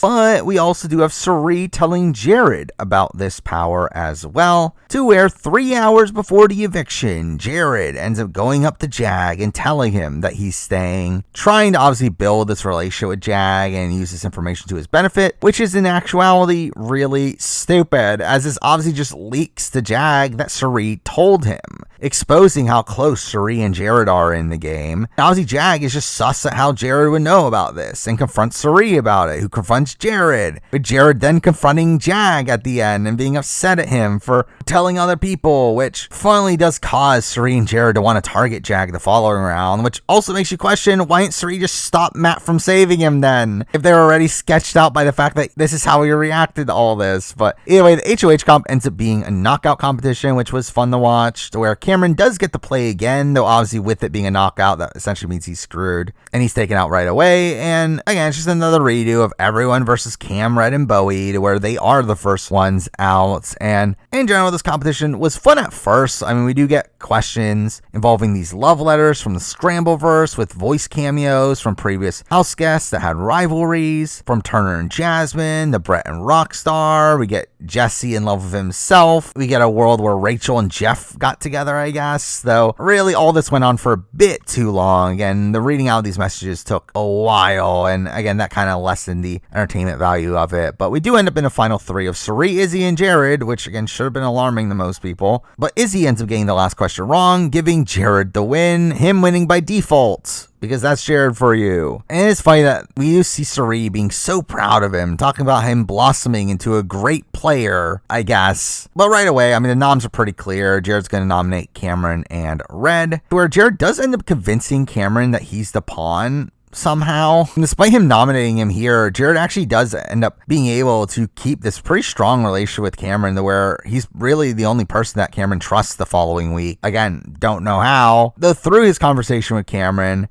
But we also do have Suri telling Jared about this power as well, to where 3 hours before the eviction, Jared ends up going up to Jag and telling him that he's staying, trying to obviously build this relationship with Jag and use this information to his benefit, which is in actuality really stupid, as this obviously just leaks to Jag that Suri told him, exposing how close Suri and Jared are in the game. Obviously Jag is just sus at how Jared would know about this and confronts Suri about it, who confronts Jared, with Jared then confronting Jag at the end and being upset at him for telling other people, which finally does cause Suri and Jared to want to target Jag the following round, which also makes you question, why didn't Suri just stop Matt from saving him then, if they were already sketched out by the fact that this is how he reacted to all this. But either way, the HOH comp ends up being a knockout competition, which was fun to watch, to where Cameron does get to play again, though obviously with it being a knockout, that essentially means he's screwed and he's taken out right away. And again, it's just another redo of everyone versus Cam, Red, and Bowie, to where they are the first ones out. And in general, this competition was fun at first. I mean, we do get questions involving these love letters from the Scrambleverse with voice cameos from previous house guests that had rivalries, from Turner and Jasmine, the Brett and Rockstar. We get Jesse in love with himself. We get a world where Rachel and Jeff got together, I guess, though really all this went on for a bit too long. Again, the reading out of these messages took a while, and again, that kind of lessened the entertainment value of it. But we do end up in a final 3 of Suri, Izzy, and Jared, which again should have been alarming to most people. But Izzy ends up getting the last question wrong, giving Jared the win, him winning by default, because that's Jared for you. And it's funny that we do see Suri being so proud of him, talking about him blossoming into a great player, I guess. But right away, I mean, the noms are pretty clear. Jared's going to nominate Cameron and Red, where Jared does end up convincing Cameron that he's the pawn somehow. And despite him nominating him here, Jared actually does end up being able to keep this pretty strong relationship with Cameron, to where he's really the only person that Cameron trusts the following week. Again, don't know how, though through his conversation with Cameron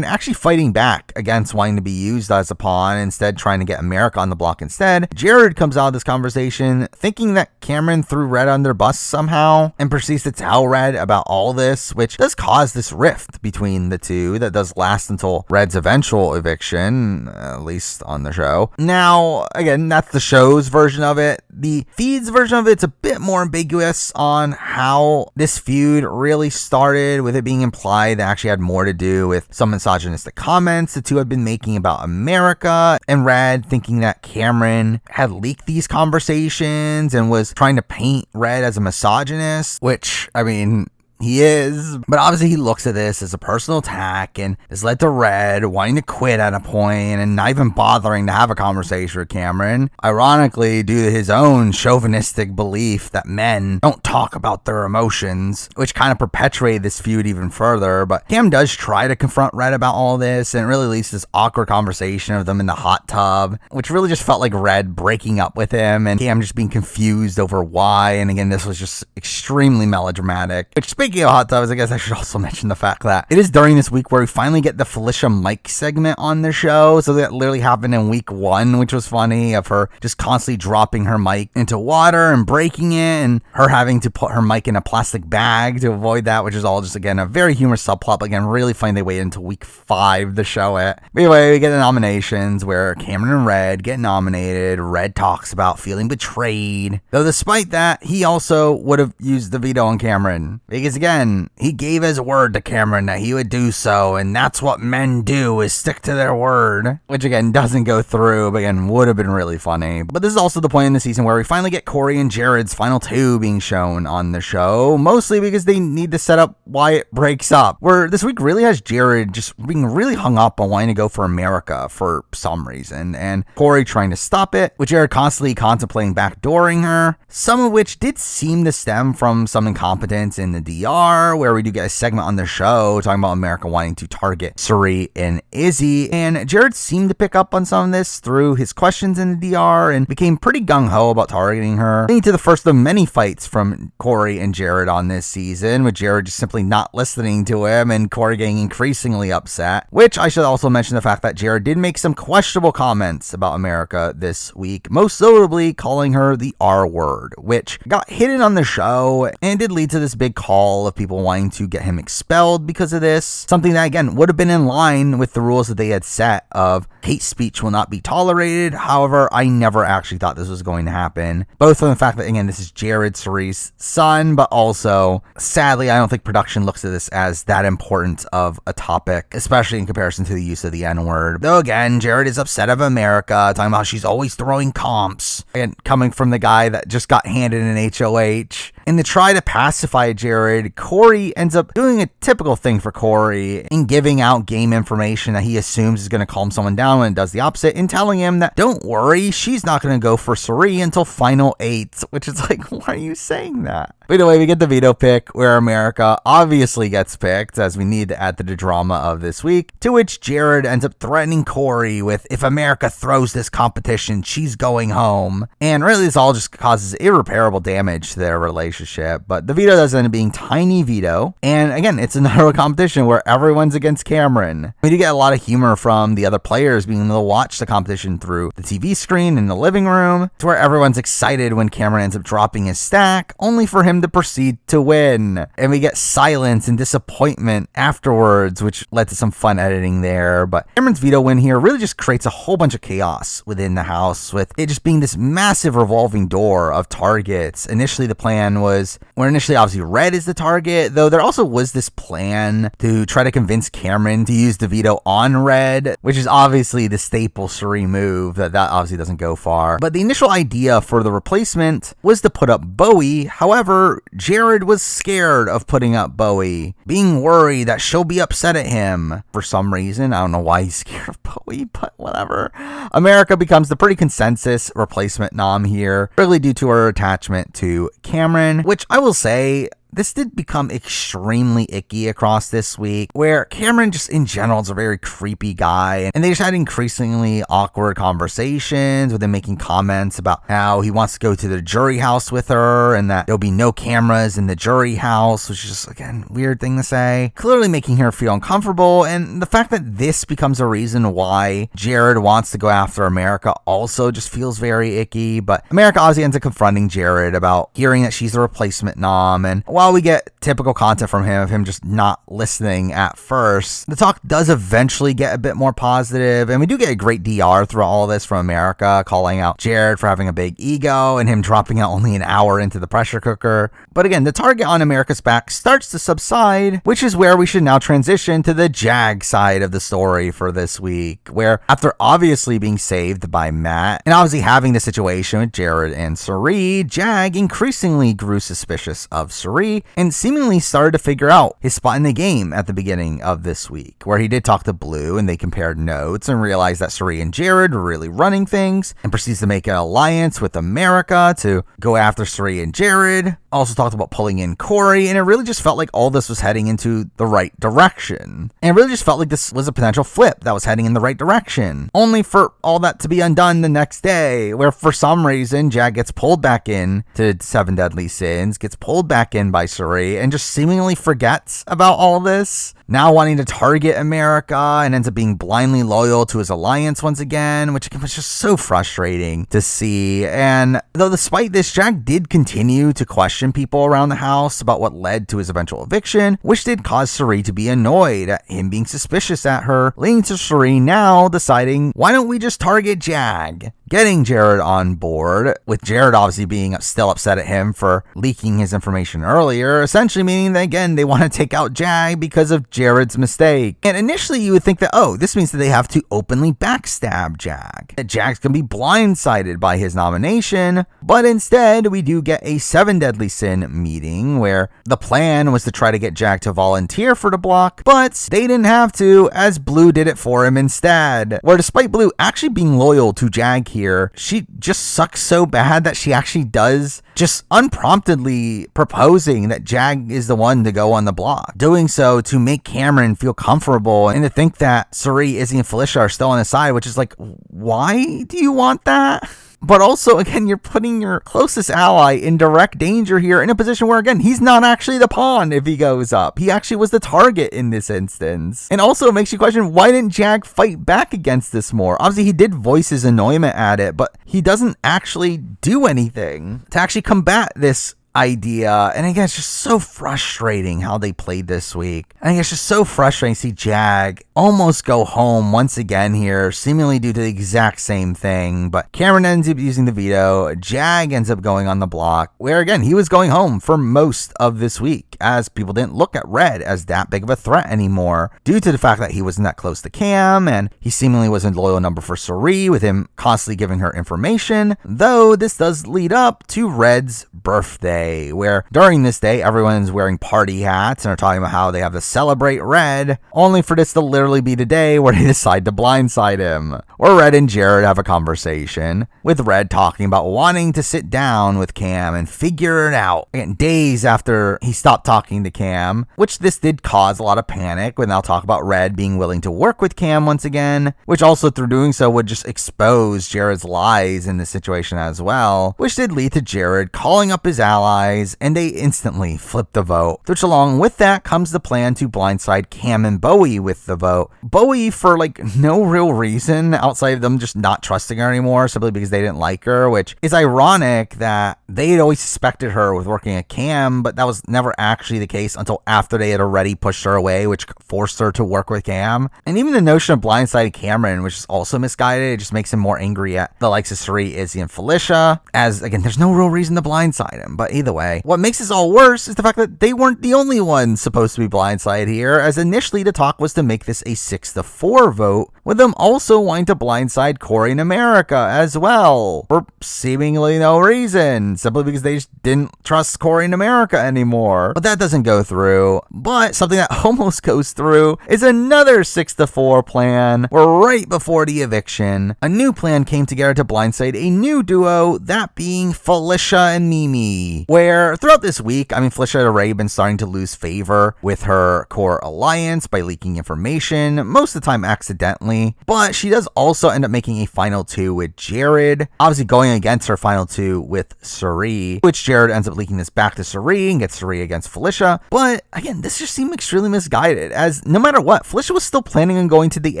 actually fighting back against wanting to be used as a pawn, instead trying to get America on the block instead. Jared comes out of this conversation thinking that Cameron threw Red under the bus somehow, and proceeds to tell Red about all this, which does cause this rift between the two that does last until Red's eventual eviction, at least on the show. Now, again, that's the show's version of it. The feed's version of it's a bit more ambiguous on how this feud really started, with it being implied that actually had more to do with some misogynistic comments the two had been making about America, and Red thinking that Cameron had leaked these conversations and was trying to paint Red as a misogynist, which, I mean, he is, but obviously he looks at this as a personal attack and has led to Red wanting to quit at a point and not even bothering to have a conversation with Cameron, ironically due to his own chauvinistic belief that men don't talk about their emotions, which kind of perpetuated this feud even further. But Cam does try to confront Red about all this, and it really leads to this awkward conversation of them in the hot tub, which really just felt like Red breaking up with him and Cam just being confused over why. And again, this was just extremely melodramatic, which, speaking of hot tubs, I guess I should also mention the fact that it is during this week where we finally get the Felicia Mike segment on the show. So that literally happened in week 1, which was funny, of her just constantly dropping her mic into water and breaking it, and her having to put her mic in a plastic bag to avoid that, which is all just, again, a very humorous subplot. But again, really funny they waited until week 5 to show it. But anyway, we get the nominations where Cameron and Red get nominated. Red talks about feeling betrayed, though despite that, he also would have used the veto on Cameron, because again, he gave his word to Cameron that he would do so, and that's what men do, is stick to their word, which again doesn't go through, but again would have been really funny. But this is also the point in the season where we finally get Corey and Jared's final 2 being shown on the show, mostly because they need to set up why it breaks up, where this week really has Jared just being really hung up on wanting to go for America for some reason, and Corey trying to stop it, with Jared constantly contemplating backdooring her, some of which did seem to stem from some incompetence in the DR, where we do get a segment on the show talking about America wanting to target Cirie and Izzy. And Jared seemed to pick up on some of this through his questions in the DR and became pretty gung-ho about targeting her, leading to the first of many fights from Corey and Jared on this season, with Jared just simply not listening to him and Corey getting increasingly upset. Which I should also mention the fact that Jared did make some questionable comments about America this week, most notably calling her the R word, which got hidden on the show and did lead to this big call of people wanting to get him expelled because of this. Something that, again, would have been in line with the rules that they had set of hate speech will not be tolerated. However, I never actually thought this was going to happen, both from the fact that, again, this is Jared Cirie's son, but also, sadly, I don't think production looks at this as that important of a topic, especially in comparison to the use of the N-word. Though, again, Jared is upset of America, talking about she's always throwing comps, and coming from the guy that just got handed an HOH. And to try to pacify Jared, Corey ends up doing a typical thing for Corey in giving out game information that he assumes is going to calm someone down when it does the opposite, and telling him that, don't worry, she's not going to go for Cirie until Final 8, which is like, why are you saying that? But anyway, we get the veto pick where America obviously gets picked, as we need to add to the drama of this week, to which Jared ends up threatening Corey with, if America throws this competition, she's going home. And really, this all just causes irreparable damage to their relationship. But the veto does end up being tiny veto. And again, it's another competition where everyone's against Cameron. We do get a lot of humor from the other players being able to watch the competition through the TV screen in the living room, to where everyone's excited when Cameron ends up dropping his stack, only for him to proceed to win. And we get silence and disappointment afterwards, which led to some fun editing there. But Cameron's veto win here really just creates a whole bunch of chaos within the house, with it just being this massive revolving door of targets. Initially, the plan was, where initially obviously Red is the target, though there also was this plan to try to convince Cameron to use the veto on Red, which is obviously the staple Cirie move, that obviously doesn't go far. But the initial idea for the replacement was to put up Bowie. However, Jared was scared of putting up Bowie, being worried that she'll be upset at him for some reason. I don't know why he's scared of Bowie, but whatever. America becomes the pretty consensus replacement nom here, really due to her attachment to Cameron, which I will say, this did become extremely icky across this week, where Cameron just in general is a very creepy guy, and they just had increasingly awkward conversations with him making comments about how he wants to go to the jury house with her and that there'll be no cameras in the jury house, which is just, again, weird thing to say, clearly making her feel uncomfortable. And the fact that this becomes a reason why Jared wants to go after America also just feels very icky. But America obviously ends up confronting Jared about hearing that she's the replacement nom, and while we get typical content from him of him just not listening at first, the talk does eventually get a bit more positive, and we do get a great DR throughout all this from America, calling out Jared for having a big ego and him dropping out only an hour into the pressure cooker. But again, the target on America's back starts to subside, which is where we should now transition to the Jag side of the story for this week, where after obviously being saved by Matt and obviously having the situation with Jared and Cirie, Jag increasingly grew suspicious of Cirie and seemingly started to figure out his spot in the game at the beginning of this week, where he did talk to Blue and they compared notes and realized that Cirie and Jared were really running things, and proceeds to make an alliance with America to go after Cirie and Jared. Also talked about pulling in Corey, and it really just felt like all this was heading into the right direction. And it really just felt like this was a potential flip that was heading in the right direction, only for all that to be undone the next day, where for some reason Jag gets pulled back in to 7 Deadly Sins, gets pulled back in by Cirie, and just seemingly forgets about all this, now wanting to target America, and ends up being blindly loyal to his alliance once again, which was just so frustrating to see. And though despite this, Jag did continue to question people around the house about what led to his eventual eviction, which did cause Cirie to be annoyed at him being suspicious at her, leading to Cirie now deciding, why don't we just target Jag? Getting Jared on board, with Jared obviously being still upset at him for leaking his information earlier, essentially meaning that, again, they want to take out Jag because of Jared's mistake. And initially you would think that, oh, this means that they have to openly backstab Jag, that Jag's gonna be blindsided by his nomination, but instead we do get a 7 Deadly Sin meeting where the plan was to try to get Jag to volunteer for the block, but they didn't have to, as Blue did it for him instead, where despite Blue actually being loyal to Jag here, she just sucks so bad that she actually does just unpromptedly proposing that Jag is the one to go on the block, doing so to make Cameron feel comfortable and to think that Cirie, Izzy, and Felicia are still on his side, which is like, why do you want that? But also, again, you're putting your closest ally in direct danger here in a position where, again, he's not actually the pawn if he goes up. He actually was the target in this instance. And also, it makes you question, why didn't Jag fight back against this more? Obviously, he did voice his annoyment at it, but he doesn't actually do anything to actually combat this idea. And again, it's just so frustrating how they played this week. I think it's just so frustrating to see Jag almost go home once again here, seemingly due to the exact same thing. But Cameron ends up using the veto. Jag ends up going on the block, where again, he was going home for most of this week, as people didn't look at Red as that big of a threat anymore, due to the fact that he wasn't that close to Cam, and he seemingly was a loyal number for Cirie, with him constantly giving her information. Though this does lead up to Red's birthday, where during this day everyone's wearing party hats and are talking about how they have to celebrate Red, only for this to literally be the day where they decide to blindside him, where Red and Jared have a conversation, with Red talking about wanting to sit down with Cam and figure it out. Again, days after he stopped talking to Cam, which this did cause a lot of panic, when they'll talk about Red being willing to work with Cam once again, which also through doing so would just expose Jared's lies in this situation as well, which did lead to Jared calling up his allies, and they instantly flipped the vote, which along with that comes the plan to blindside Cam and Bowie with the vote. Bowie for like no real reason outside of them just not trusting her anymore, simply because they didn't like her, which is ironic that they had always suspected her with working at Cam, but that was never actually the case until after they had already pushed her away, which forced her to work with Cam. And even the notion of blindsiding Cameron, which is also misguided, it just makes him more angry at the likes of Cirie, Izzy, and Felicia, as again, there's no real reason to blindside him. But either way, what makes this all worse is the fact that they weren't the only ones supposed to be blindsided here, as initially the talk was to make this a 6-4 vote, with them also wanting to blindside Corey in America as well, for seemingly no reason, simply because they just didn't trust Corey in America anymore. But that doesn't go through. But something that almost goes through is another 6-4 plan, where right before the eviction, a new plan came together to blindside a new duo, that being Felicia and Mimi, where throughout this week, Felicia had already been starting to lose favor with her core alliance by leaking information, most of the time accidentally, but she does also end up making a final two with Jared, obviously going against her final two with Cirie, which Jared ends up leaking this back to Cirie and gets Cirie against Felicia. But again, this just seemed extremely misguided, as no matter what, Felicia was still planning on going to the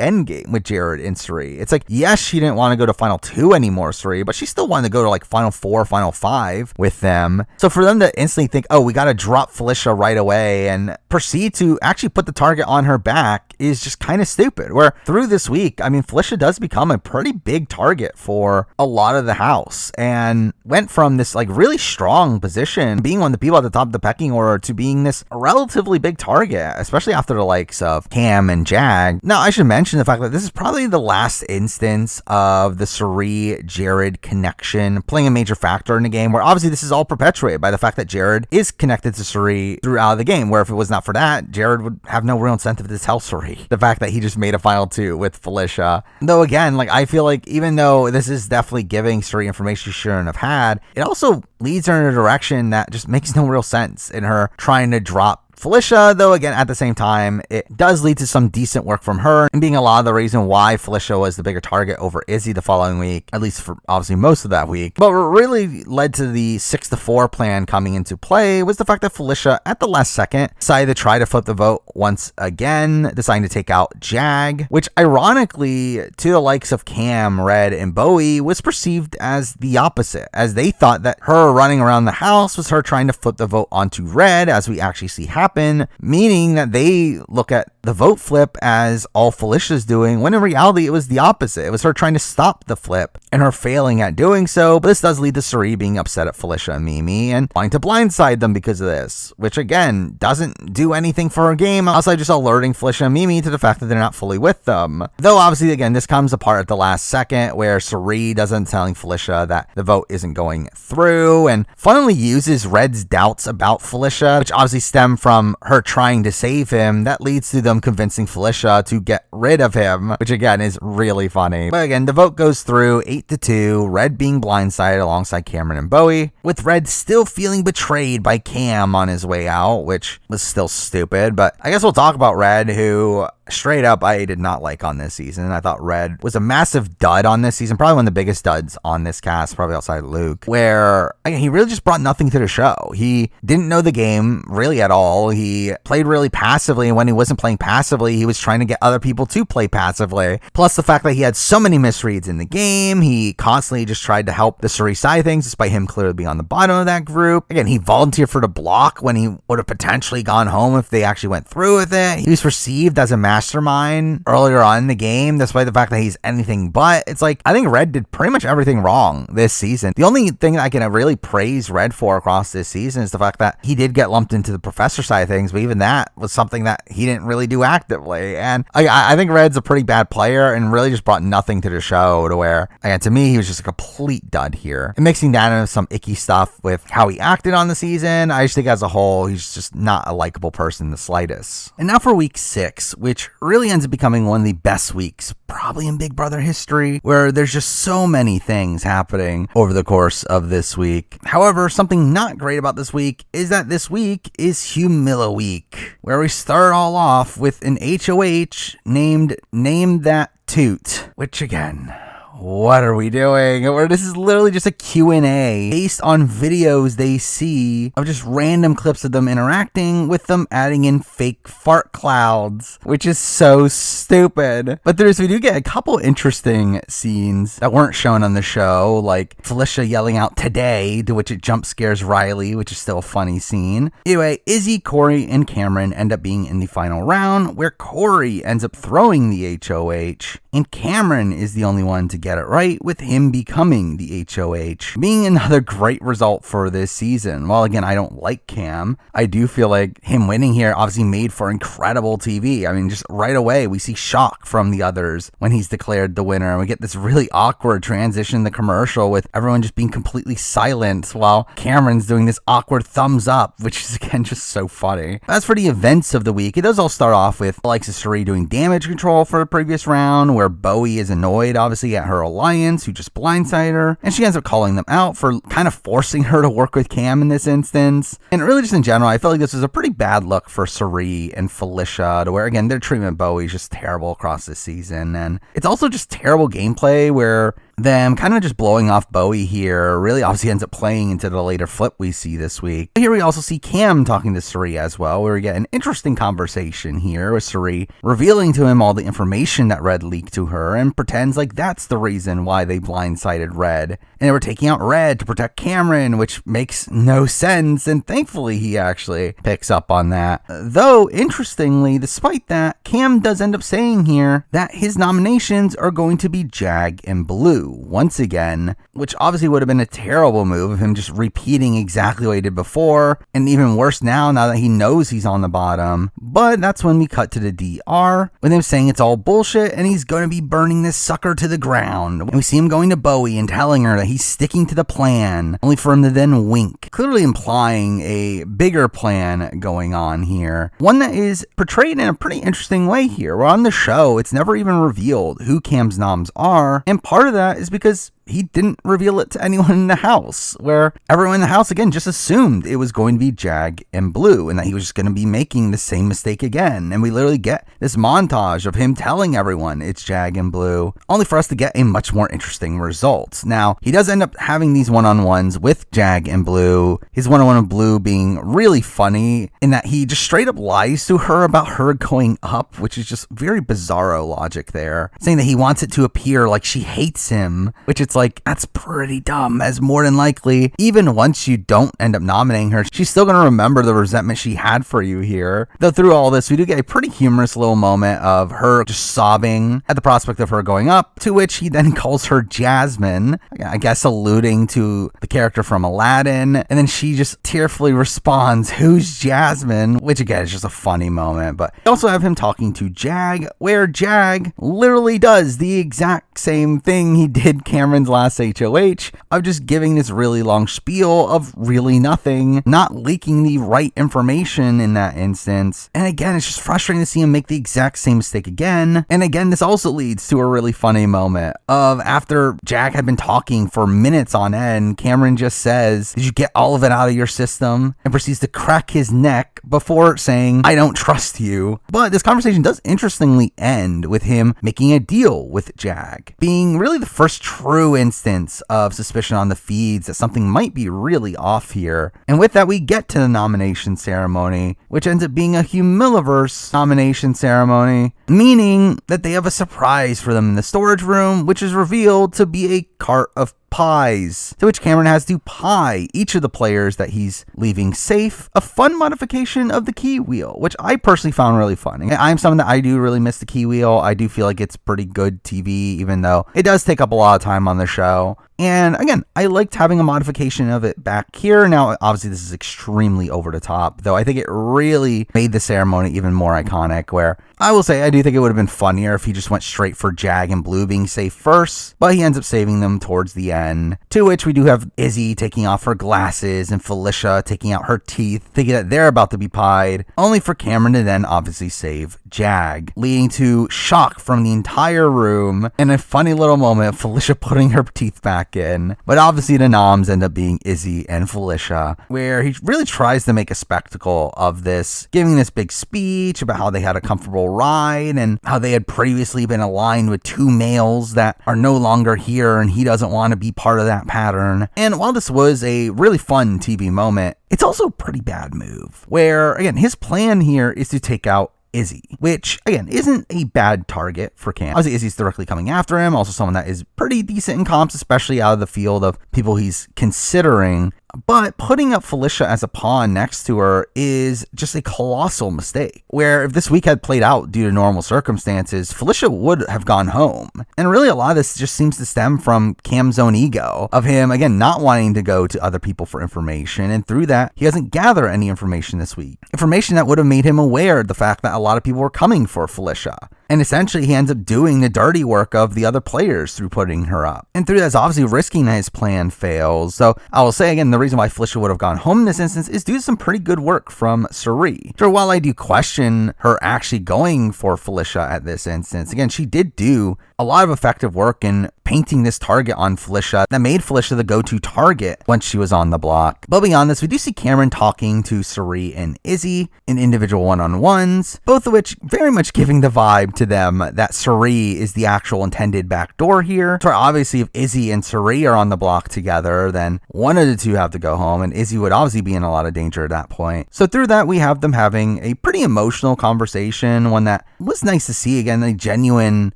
end game with Jared and Cirie. It's like, yes, she didn't want to go to final two anymore, Cirie, but she still wanted to go to like final four, final five with them. So for them to instantly think, oh, we got to drop Felicia right away and proceed to actually put the target on her back is just kind of stupid. Where through this week, Felicia does become a pretty big target for a lot of the house, and went from this like really strong position, being one of the people at the top of the pecking order, to being this relatively big target, especially after the likes of Cam and Jag. Now, I should mention the fact that this is probably the last instance of the Cirie Jared connection playing a major factor in the game, where obviously this is all perpetuated by the fact that Jared is connected to Cirie throughout the game, where if it was not for that, Jared would have no real incentive to tell Cirie the fact that he just made a final two with Felicia. Though again, like, I feel like even though this is definitely giving Cirie information she shouldn't have had, it also leads her in a direction that just makes no real sense in her trying to drop Felicia, though again, at the same time, it does lead to some decent work from her, and being a lot of the reason why Felicia was the bigger target over Izzy the following week, at least for obviously most of that week. But what really led to the 6-4 plan coming into play was the fact that Felicia, at the last second, decided to try to flip the vote once again, deciding to take out Jag, which ironically, to the likes of Cam, Red, and Bowie, was perceived as the opposite, as they thought that her running around the house was her trying to flip the vote onto Red, as we actually see happen, meaning that they look at the vote flip as all Felicia's doing, when in reality it was the opposite. It was her trying to stop the flip and her failing at doing so. But this does lead to Cirie being upset at Felicia and Mimi and wanting to blindside them because of this, which again doesn't do anything for her game outside just alerting Felicia and Mimi to the fact that they're not fully with them. Though obviously again, this comes apart at the last second, where Cirie doesn't telling Felicia that the vote isn't going through, and funnily uses Red's doubts about Felicia, which obviously stem from from her trying to save him, that leads to them convincing Felicia to get rid of him, which again is really funny. But again, the vote goes through 8-2, Red being blindsided alongside Cameron and Bowie, with Red still feeling betrayed by Cam on his way out, which was still stupid. But I guess we'll talk about Red, who straight up I did not like on this season. I thought Red was a massive dud on this season, probably one of the biggest duds on this cast, probably outside Luke, where again, he really just brought nothing to the show. He didn't know the game really at all. He played really passively, and when he wasn't playing passively, he was trying to get other people to play passively. Plus the fact that he had so many misreads in the game, he constantly just tried to help the Suri side of things, despite him clearly being on the bottom of that group. Again, he volunteered for the block when he would have potentially gone home if they actually went through with it. He was perceived as a mastermind earlier on in the game, despite the fact that he's anything but. It's like, I think Red did pretty much everything wrong this season. The only thing that I can really praise Red for across this season is the fact that he did get lumped into the professor side of things, but even that was something that he didn't really do actively. And I think Red's a pretty bad player and really just brought nothing to the show, to where, again, to me, he was just a complete dud here. And mixing that into some icky stuff with how he acted on the season, I just think as a whole, he's just not a likable person in the slightest. And now for week 6, which really ends up becoming one of the best weeks probably in Big Brother history, where there's just so many things happening over the course of this week. However, something not great about this week is that this week is Humilla Week, where we start all off with an HOH named Name That Toot, which again, what are we doing? Or this is literally just a Q&A based on videos they see of just random clips of them interacting with them, adding in fake fart clouds, which is so stupid. But we do get a couple interesting scenes that weren't shown on the show, like Felicia yelling out "today," to which it jump scares Riley, which is still a funny scene. Anyway, Izzy, Corey, and Cameron end up being in the final round, where Corey ends up throwing the HOH, and Cameron is the only one to get it right, with him becoming the HOH, being another great result for this season. While again, I don't like Cam, I do feel like him winning here obviously made for incredible TV. I mean, just right away, we see shock from the others when he's declared the winner, and we get this really awkward transition in the commercial with everyone just being completely silent while Cameron's doing this awkward thumbs up, which is again just so funny. As for the events of the week, it does all start off with Alexis Suri doing damage control for the previous round, where Bowie is annoyed obviously at her alliance who just blindsided her, and she ends up calling them out for kind of forcing her to work with Cam in this instance. And really just in general, I felt like this was a pretty bad look for Suri and Felicia, to where again, their treatment of Bowie is just terrible across this season. And it's also just terrible gameplay where them kind of just blowing off Bowie here really obviously ends up playing into the later flip we see this week. Here we also see Cam talking to Suri as well, where we get an interesting conversation here with Suri revealing to him all the information that Red leaked to her, and pretends like that's the reason why they blindsided Red, and they were taking out Red to protect Cameron, which makes no sense, and thankfully he actually picks up on that. Though, interestingly, despite that, Cam does end up saying here that his nominations are going to be Jag and Blue once again, which obviously would have been a terrible move of him just repeating exactly what he did before, and even worse now that he knows he's on the bottom. But that's when we cut to the DR, with him saying it's all bullshit and he's going to be burning this sucker to the ground. And we see him going to Bowie and telling her that he's sticking to the plan, only for him to then wink, clearly implying a bigger plan going on here. One that is portrayed in a pretty interesting way here, where on the show it's never even revealed who Cam's noms are, and part of that is because he didn't reveal it to anyone in the house, where everyone in the house, again, just assumed it was going to be Jag and Blue, and that he was just going to be making the same mistake again. And we literally get this montage of him telling everyone it's Jag and Blue, only for us to get a much more interesting result. Now, he does end up having these one-on-ones with Jag and Blue, his one-on-one with Blue being really funny, in that he just straight up lies to her about her going up, which is just very bizarro logic there, saying that he wants it to appear like she hates him, which it's like, that's pretty dumb, as more than likely, even once you don't end up nominating her, she's still going to remember the resentment she had for you here. Though through all this, we do get a pretty humorous little moment of her just sobbing at the prospect of her going up, to which he then calls her Jasmine, I guess alluding to the character from Aladdin, and then she just tearfully responds, "Who's Jasmine?" Which again is just a funny moment. But we also have him talking to Jag, where Jag literally does the exact same thing he did Cameron's Cameron's last HOH of just giving this really long spiel of really nothing, not leaking the right information in that instance. And again, it's just frustrating to see him make the exact same mistake again. And again, this also leads to a really funny moment of after Jack had been talking for minutes on end, Cameron just says, "Did you get all of it out of your system?" and proceeds to crack his neck before saying, "I don't trust you." But this conversation does interestingly end with him making a deal with Jack, being really the first true instance of suspicion on the feeds that something might be really off here. And with that, we get to the nomination ceremony, which ends up being a Humiliverse nomination ceremony, meaning that they have a surprise for them in the storage room, which is revealed to be a cart of pies, to which Cameron has to pie each of the players that he's leaving safe, a fun modification of the key wheel, which I personally found really fun. I'm someone that I do really miss the key wheel. I do feel like it's pretty good TV, even though it does take up a lot of time on the show. And again, I liked having a modification of it back here. Now, obviously, this is extremely over the top, though I think it really made the ceremony even more iconic, where I will say I do think it would have been funnier if he just went straight for Jag and Blue being safe first, but he ends up saving them towards the end, to which we do have Izzy taking off her glasses and Felicia taking out her teeth, thinking that they're about to be pied, only for Cameron to then obviously save Jag, leading to shock from the entire room and a funny little moment of Felicia putting her teeth back in. But obviously the noms end up being Izzy and Felicia, where he really tries to make a spectacle of this, giving this big speech about how they had a comfortable ride and how they had previously been aligned with two males that are no longer here, and he doesn't want to be part of that pattern. And while this was a really fun TV moment, it's also a pretty bad move, where again, his plan here is to take out Izzy, which again isn't a bad target for Cam. Obviously, Izzy's directly coming after him, also someone that is pretty decent in comps, especially out of the field of people he's considering. But putting up Felicia as a pawn next to her is just a colossal mistake, where if this week had played out due to normal circumstances, Felicia would have gone home. And really a lot of this just seems to stem from Cam's own ego, of him, again, not wanting to go to other people for information, and through that, he doesn't gather any information this week. Information that would have made him aware of the fact that a lot of people were coming for Felicia. And essentially, he ends up doing the dirty work of the other players through putting her up. And through that, obviously risking that his plan fails. So I will say again, the reason why Felicia would have gone home in this instance is due to some pretty good work from Suri. So while I do question her actually going for Felicia at this instance, again, she did do a lot of effective work in painting this target on Felicia that made Felicia the go-to target once she was on the block. But beyond this, we do see Cameron talking to Suri and Izzy in individual one-on-ones, both of which very much giving the vibe to them that Suri is the actual intended backdoor here. So obviously, if Izzy and Suri are on the block together, then one of the two have to go home, and Izzy would obviously be in a lot of danger at that point. So through that, we have them having a pretty emotional conversation, one that was nice to see. Again, a genuine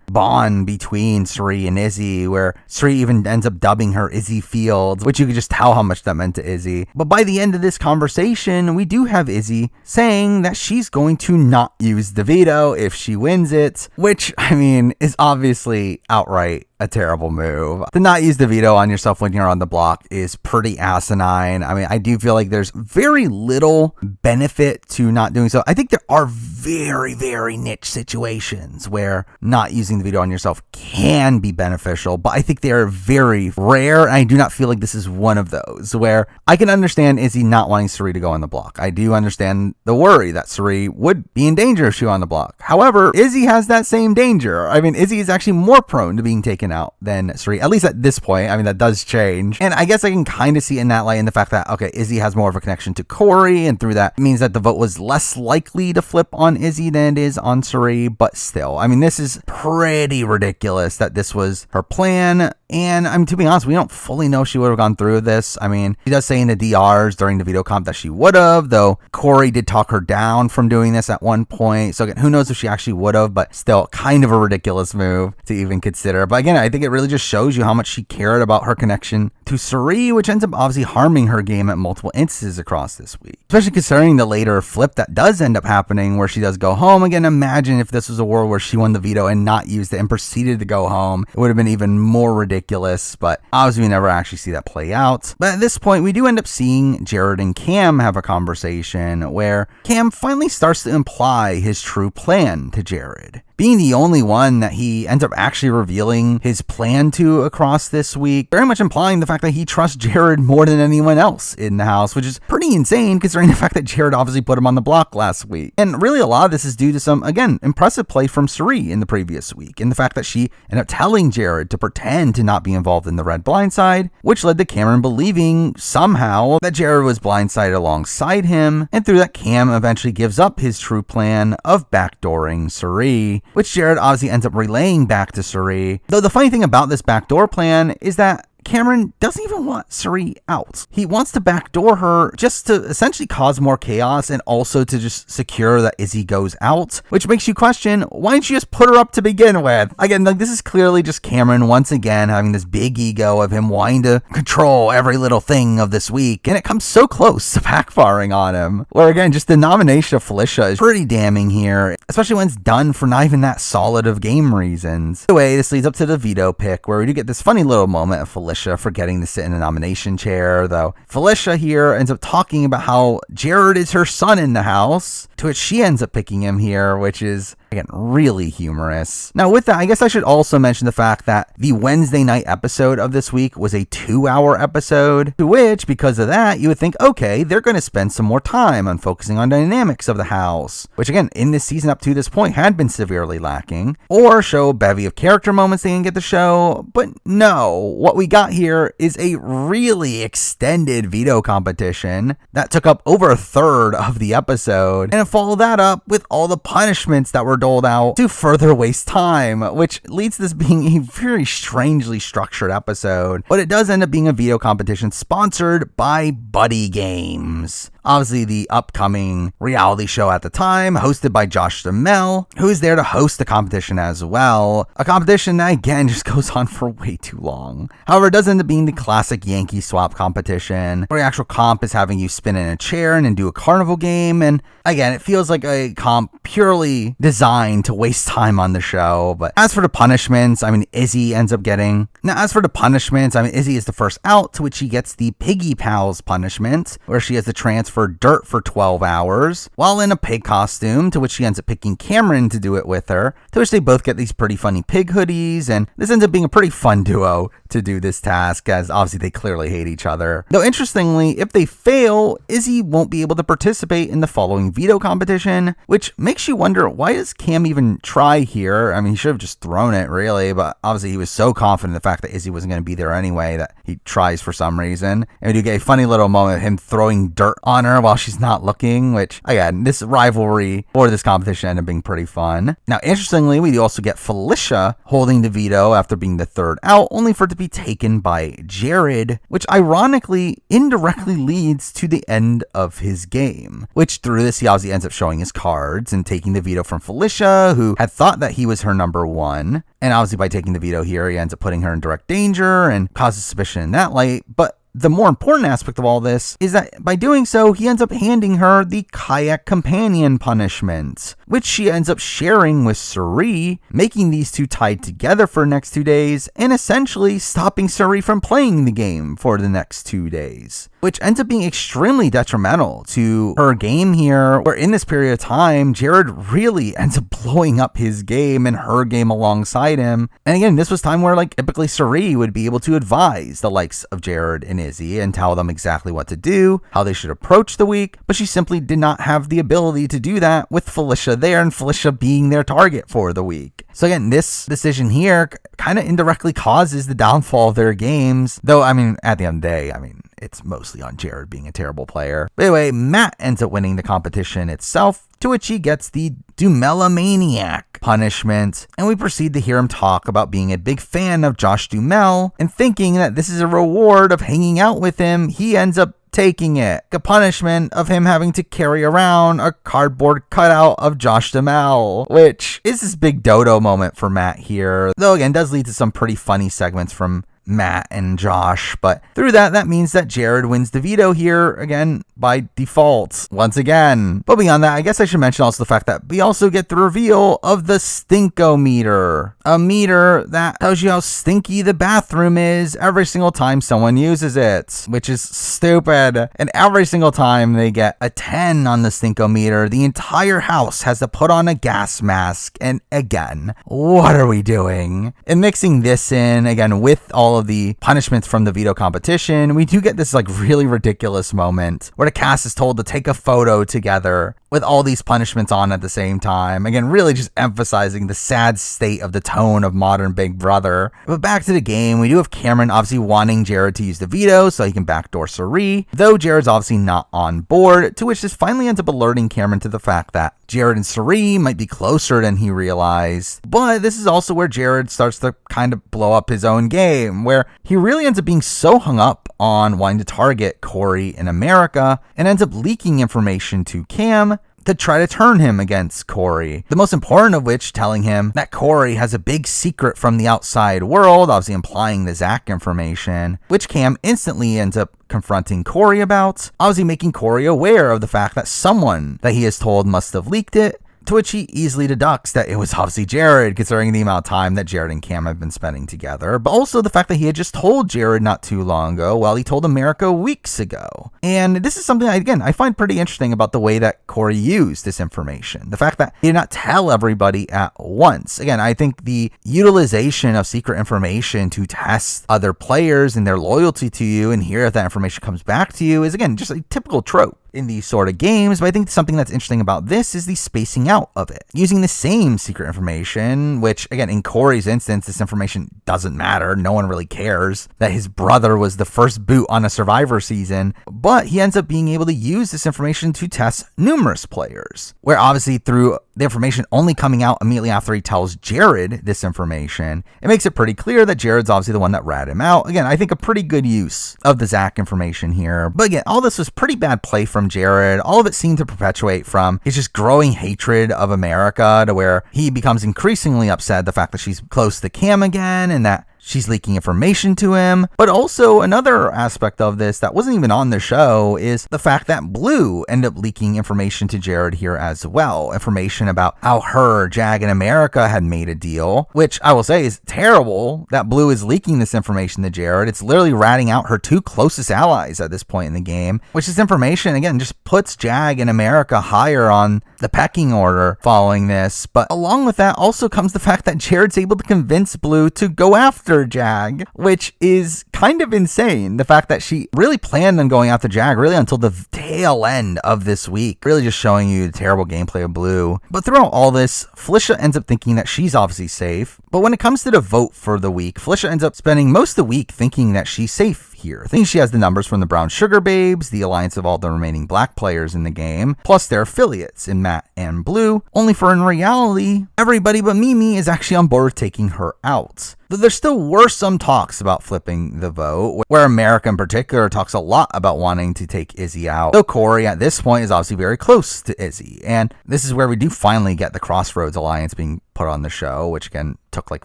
bond between Suri and Izzy, where Suri even ends up dubbing her Izzy Fields, which you could just tell how much that meant to Izzy. But by the end of this conversation, we do have Izzy saying that she's going to not use the veto if she wins it, which, I mean, is obviously outright a terrible move. To not use the veto on yourself when you're on the block is pretty asinine. I mean, I do feel like there's very little benefit to not doing so. I think there are very, very niche situations where not using the veto on yourself can be beneficial, but I think they are very rare, and I do not feel like this is one of those, where I can understand Izzy not wanting Suri to go on the block. I do understand the worry that Suri would be in danger if she were on the block. However, Izzy has that same danger. I mean, Izzy is actually more prone to being taken out than Suri, at least at this point. I mean, that does change. And I guess I can kind of see in that light in the fact that, okay, Izzy has more of a connection to Corey, and through that means that the vote was less likely to flip on Izzy than it is on Suri, but still, I mean, this is pretty ridiculous that this was her plan. And I mean, to be honest, we don't fully know if she would have gone through with this. I mean, she does say in the DRs during the veto comp that she would have, though Corey did talk her down from doing this at one point. So again, who knows if she actually would have, but still kind of a ridiculous move to even consider. But again, I think it really just shows you how much she cared about her connection to Suri, which ends up obviously harming her game at multiple instances across this week. Especially considering the later flip that does end up happening where she does go home. Again, imagine if this was a world where she won the veto and not used it and proceeded to go home. It would have been even more ridiculous, but obviously we never actually see that play out. But at this point, we do end up seeing Jared and Cam have a conversation where Cam finally starts to imply his true plan to Jared, being the only one that he ends up actually revealing his plan to across this week, very much implying the fact that he trusts Jared more than anyone else in the house, which is pretty insane considering the fact that Jared obviously put him on the block last week. And really a lot of this is due to some, again, impressive play from Cirie in the previous week, and the fact that she ended up telling Jared to pretend to not be involved in the red blindside, which led to Cameron believing somehow that Jared was blindsided alongside him, and through that Cam eventually gives up his true plan of backdooring Cirie, which Jared obviously ends up relaying back to Cirie. Though the funny thing about this backdoor plan is that Cameron doesn't even want Cirie out. He wants to backdoor her just to essentially cause more chaos and also to just secure that Izzy goes out, which makes you question, why didn't you just put her up to begin with? Again, like, this is clearly just Cameron once again having this big ego of him wanting to control every little thing of this week, and it comes so close to backfiring on him. Where again, just the nomination of Felicia is pretty damning here, especially when it's done for not even that solid of game reasons. Anyway, this leads up to the veto pick, where we do get this funny little moment of Felicia forgetting to sit in the nomination chair, though Felicia here ends up talking about how Jared is her son in the house, to which she ends up picking him here, which is, again, really humorous. Now with that, I guess I should also mention the fact that the Wednesday night episode of this week was a 2-hour episode, to which, because of that, you would think, okay, they're going to spend some more time on focusing on dynamics of the house, which again, in this season up to this point had been severely lacking, or show a bevy of character moments they didn't get to show. But no, what we got here is a really extended veto competition that took up over a third of the episode, and follow that up with all the punishments that were doled out to further waste time, which leads to this being a very strangely structured episode. But it does end up being a veto competition sponsored by Buddy Games, obviously the upcoming reality show at the time, hosted by Josh Duhamel, who is there to host the competition as well. A competition that again just goes on for way too long. However, it does end up being the classic Yankee swap competition, where the actual comp is having you spin in a chair and then do a carnival game, and again, it feels like a comp purely designed to waste time on the show. But as for the punishments, Izzy ends up getting... Izzy is the first out, to which she gets the Piggy Pals punishment, where she has to transfer dirt for 12 hours, while in a pig costume, to which she ends up picking Cameron to do it with her, to which they both get these pretty funny pig hoodies, and this ends up being a pretty fun duo to do this task, as obviously they clearly hate each other. Though interestingly, if they fail, Izzy won't be able to participate in the following veto competition, which makes you wonder, why does Cam even try here? He should have just thrown it, really, but obviously he was so confident in the fact that Izzy wasn't going to be there anyway that he tries for some reason. And we do get a funny little moment of him throwing dirt on her while she's not looking, which, again, this rivalry for this competition ended up being pretty fun. Now, interestingly, we also get Felicia holding the veto after being the third out, only for it to be taken by Jared, which ironically indirectly leads to the end of his game, which through this he obviously ends up showing his cards and taking the veto from Felicia, who had thought that he was her number one. And obviously by taking the veto here, he ends up putting her in direct danger and causes suspicion in that light. But the more important aspect of all this is that by doing so, he ends up handing her the kayak companion punishment, which she ends up sharing with Cirie, making these two tied together for the next 2 days, and essentially stopping Cirie from playing the game for the next 2 days, which ends up being extremely detrimental to her game here, where in this period of time, Jared really ends up blowing up his game and her game alongside him. And again, this was time where typically Cirie would be able to advise the likes of Jared and Izzy and tell them exactly what to do, how they should approach the week, but she simply did not have the ability to do that with Felicia there, and Felicia being their target for the week. So again, this decision here kind of indirectly causes the downfall of their games, though at the end of the day, it's mostly on Jared being a terrible player. But anyway, Matt ends up winning the competition itself, to which he gets the Dumelamaniac punishment, and we proceed to hear him talk about being a big fan of Josh Duhamel, and thinking that this is a reward of hanging out with him, he ends up taking it. A punishment of him having to carry around a cardboard cutout of Josh Duhamel, which is this big dodo moment for Matt here, though again does lead to some pretty funny segments from Matt and Josh, but through that means that Jared wins the veto here, again, by default, once again. But beyond that, I guess I should mention also the fact that we also get the reveal of the Stinkometer, a meter that tells you how stinky the bathroom is every single time someone uses it, which is stupid. And every single time they get a 10 on the Stinkometer, the entire house has to put on a gas mask. And again, what are we doing? And mixing this in, again, with all of the punishments from the veto competition, we do get this like really ridiculous moment where the cast is told to take a photo together with all these punishments on at the same time. Again, really just emphasizing the sad state of the tone of modern Big Brother. But back to the game, we do have Cameron obviously wanting Jared to use the veto so he can backdoor Cirie, though Jared's obviously not on board, to which this finally ends up alerting Cameron to the fact that Jared and Cirie might be closer than he realized. But this is also where Jared starts to kind of blow up his own game, where he really ends up being so hung up on wanting to target Corey in America and ends up leaking information to Cam to try to turn him against Corey. The most important of which telling him that Corey has a big secret from the outside world, obviously implying the Zach information, which Cam instantly ends up confronting Corey about, obviously making Corey aware of the fact that someone that he is told must have leaked it, to which he easily deducts that it was obviously Jared, considering the amount of time that Jared and Cam have been spending together, but also the fact that he had just told Jared not too long ago, while he told America weeks ago. And this is something, again, I find pretty interesting about the way that Corey used this information. The fact that he did not tell everybody at once. Again, I think the utilization of secret information to test other players and their loyalty to you and hear if that information comes back to you is, again, just a typical trope in these sort of games. But I think something that's interesting about this is the spacing out of it. Using the same secret information, which again, in Corey's instance, this information doesn't matter. No one really cares that his brother was the first boot on a Survivor season, but he ends up being able to use this information to test numerous players, where obviously through the information only coming out immediately after he tells Jared this information, it makes it pretty clear that Jared's obviously the one that ratted him out. Again, I think a pretty good use of the Zach information here. But again, all this was pretty bad play from Jared. All of it seemed to perpetuate from his just growing hatred of America, to where he becomes increasingly upset the fact that she's close to Cam again and that she's leaking information to him. But also another aspect of this that wasn't even on the show is the fact that Blue ended up leaking information to Jared here as well. Information about how her, Jag, and America had made a deal, which I will say is terrible that Blue is leaking this information to Jared. It's literally ratting out her two closest allies at this point in the game, which is information, again, just puts Jag and America higher on the pecking order following this. But along with that also comes the fact that Jared's able to convince Blue to go after Jag, which is kind of insane. The fact that she really planned on going after Jag really until the tail end of this week, really just showing you the terrible gameplay of Blue. But throughout all this, Felicia ends up thinking that she's obviously safe. But when it comes to the vote for the week, Felicia ends up spending most of the week thinking that she's safe here. Thinking she has the numbers from the Brown Sugar Babes, the alliance of all the remaining black players in the game, plus their affiliates in Matt and Blue, only for in reality, everybody but Mimi is actually on board with taking her out. Though there still were some talks about flipping the vote, where America in particular talks a lot about wanting to take Izzy out, though Corey at this point is obviously very close to Izzy. And this is where we do finally get the Crossroads Alliance being put on the show, which again took like